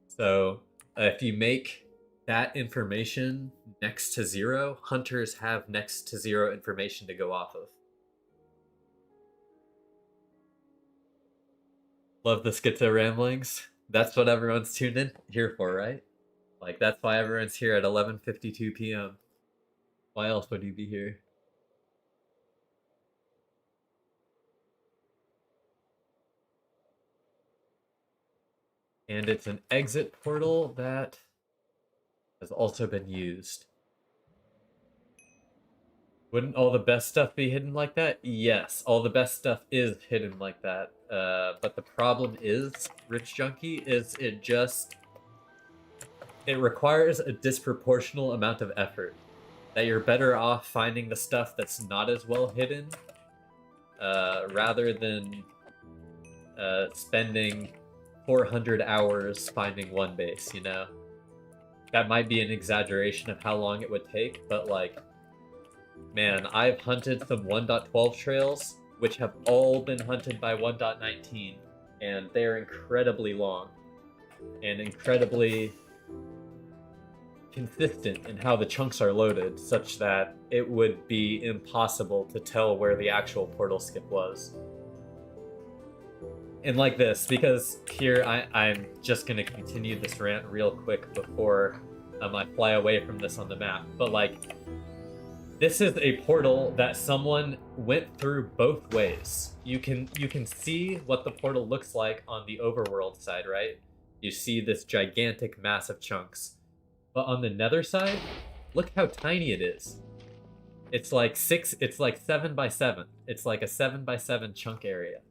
So if you make that information next to 0, hunters have next to 0 information to go off of. Love the schizo ramblings. That's what everyone's tuned in here for, right? Like, that's why everyone's here at 11:52 p.m. Why else would you be here? And it's an exit portal that has also been used. Wouldn't all the best stuff be hidden like that? Yes, all the best stuff is hidden like that. But the problem is, Rich Junkie, is it requires a disproportional amount of effort. That you're better off finding the stuff that's not as well hidden, rather than spending 400 hours finding one base, you know? That might be an exaggeration of how long it would take, but like, man, I've hunted some 1.12 trails, which have all been hunted by 1.19, and they're incredibly long and incredibly consistent in how the chunks are loaded, such that it would be impossible to tell where the actual portal skip was. And like this, because here I'm just gonna continue this rant real quick before I fly away from this on the map. But like, this is a portal that someone went through both ways. You can see what the portal looks like on the overworld side, right? You see this gigantic mass of chunks. But on the nether side, look how tiny it is. It's like 7 by 7. It's like a 7 by 7 chunk area.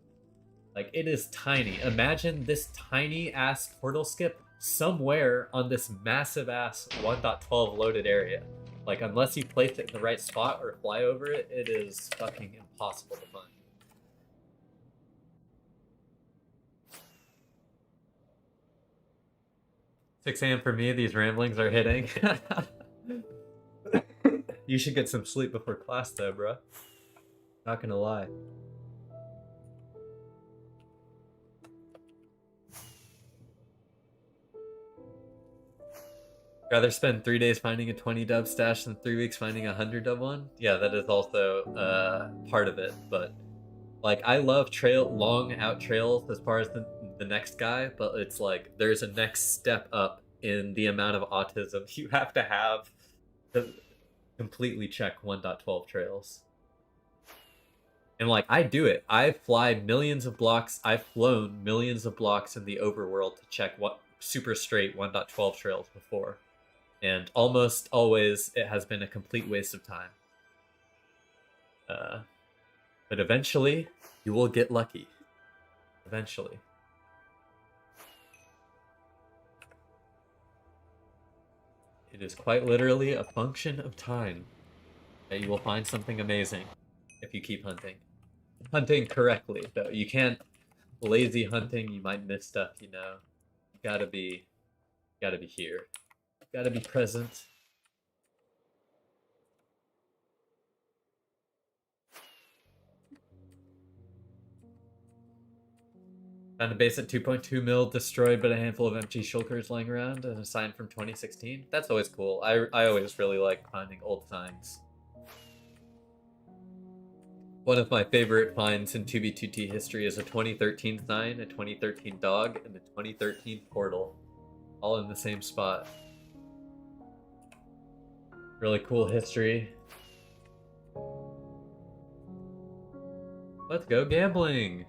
Like, it is tiny. Imagine this tiny ass portal skip somewhere on this massive ass 1.12 loaded area. Like, unless you place it in the right spot or fly over it, it is fucking impossible to find. "6 a.m. for me, these ramblings are hitting." You should get some sleep before class though, bro. Not gonna lie. Rather spend 3 days finding a 20 dub stash than 3 weeks finding a 100 dub one? Yeah, that is also part of it, but like, I love long out trails as far as the next guy, but it's like there's a next step up in the amount of autism you have to completely check 1.12 trails. And like I do it. I fly millions of blocks. I've flown millions of blocks in the overworld to check what super straight 1.12 trails before. And almost always it has been a complete waste of time. But eventually you will get lucky. Eventually. It is quite literally a function of time that you will find something amazing if you keep hunting. Hunting correctly, though. You can't lazy hunting, you might miss stuff, you know. You gotta be here. You gotta be present. Found a base at 2.2 mil, destroyed but a handful of empty shulkers lying around, and a sign from 2016. That's always cool. I always really like finding old signs. One of my favorite finds in 2B2T history is a 2013 sign, a 2013 dog, and a 2013 portal. All in the same spot. Really cool history. Let's go gambling!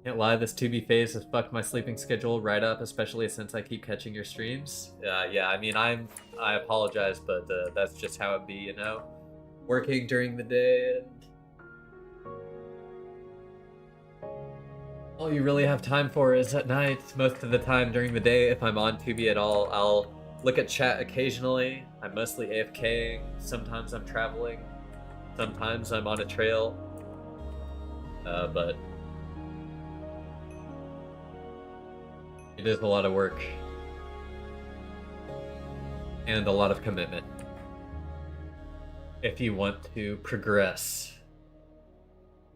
Can't lie, this 2B phase has fucked my sleeping schedule right up, especially since I keep catching your streams. Yeah, I mean, I apologize, but that's just how it be, you know? Working during the day, and all you really have time for is at night. Most of the time during the day, if I'm on 2B at all, I'll look at chat occasionally. I'm mostly AFKing, sometimes I'm traveling, sometimes I'm on a trail, but it is a lot of work and a lot of commitment if you want to progress.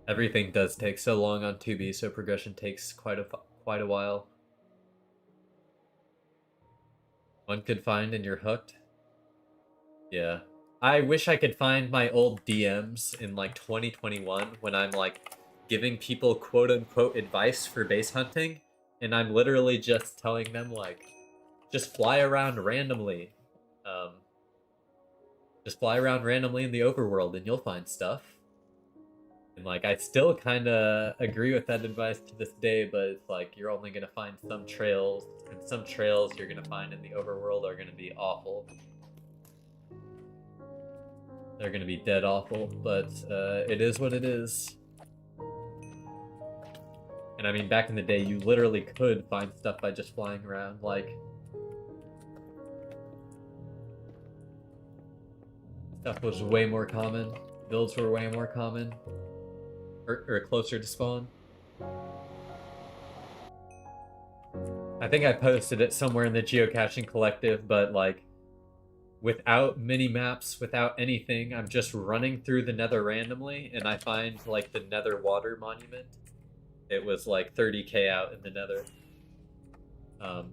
Everything does take so long on 2B, so progression takes quite a while. One could find and you're hooked. Yeah. I wish I could find my old DMs in like 2021 when I'm like giving people quote unquote advice for base hunting. And I'm literally just telling them, like, just fly around randomly. Just fly around randomly in the overworld and you'll find stuff. And, like, I still kind of agree with that advice to this day, but it's like, you're only going to find some trails. And some trails you're going to find in the overworld are going to be awful. They're going to be dead awful, but it is what it is. And I mean, back in the day, you literally could find stuff by just flying around, like... Stuff was way more common. Builds were way more common. Or closer to spawn. I think I posted it somewhere in the Geocaching collective, but like... Without mini-maps, without anything, I'm just running through the nether randomly, and I find, like, the nether water monument. It was like 30k out in the nether. I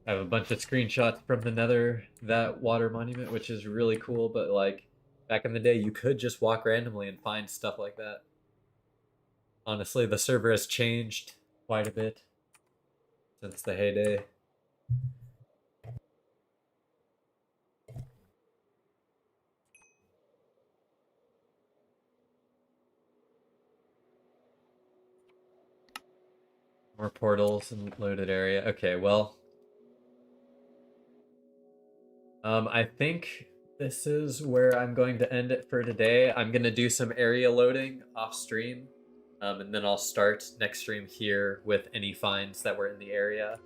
have a bunch of screenshots from the nether, that water monument, which is really cool, but like, back in the day, you could just walk randomly and find stuff like that. Honestly, the server has changed quite a bit since the heyday. More portals and loaded area. Okay, well. I think this is where I'm going to end it for today. I'm going to do some area loading off stream. And then I'll start next stream here with any finds that were in the area.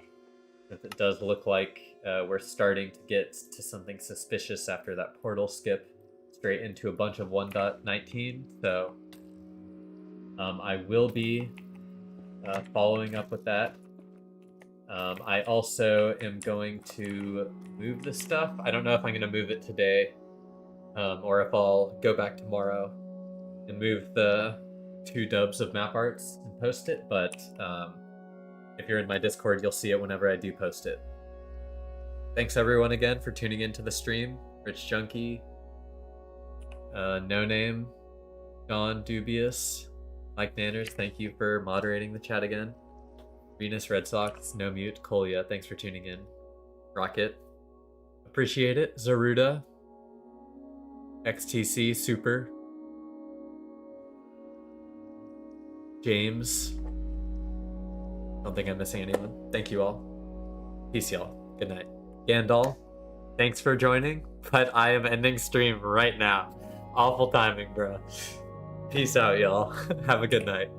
If it does look like we're starting to get to something suspicious after that portal skip straight into a bunch of 1.19. So I will be following up with that. I also am going to move this stuff. I don't know if I'm going to move it today or if I'll go back tomorrow and move the 2 dubs of map arts and post it, but if you're in my Discord, you'll see it whenever I do post it. Thanks everyone again for tuning into the stream. Rich Junkie, No Name, John Dubious, Mike Nanners, thank you for moderating the chat again. Venus Red Sox, no mute. Kolya, thanks for tuning in. Rocket, appreciate it. Zaruda, XTC, super. James, don't think I'm missing anyone. Thank you all. Peace, y'all. Good night. Gandalf, thanks for joining, but I am ending stream right now. Awful timing, bro. Peace out, y'all. Have a good night.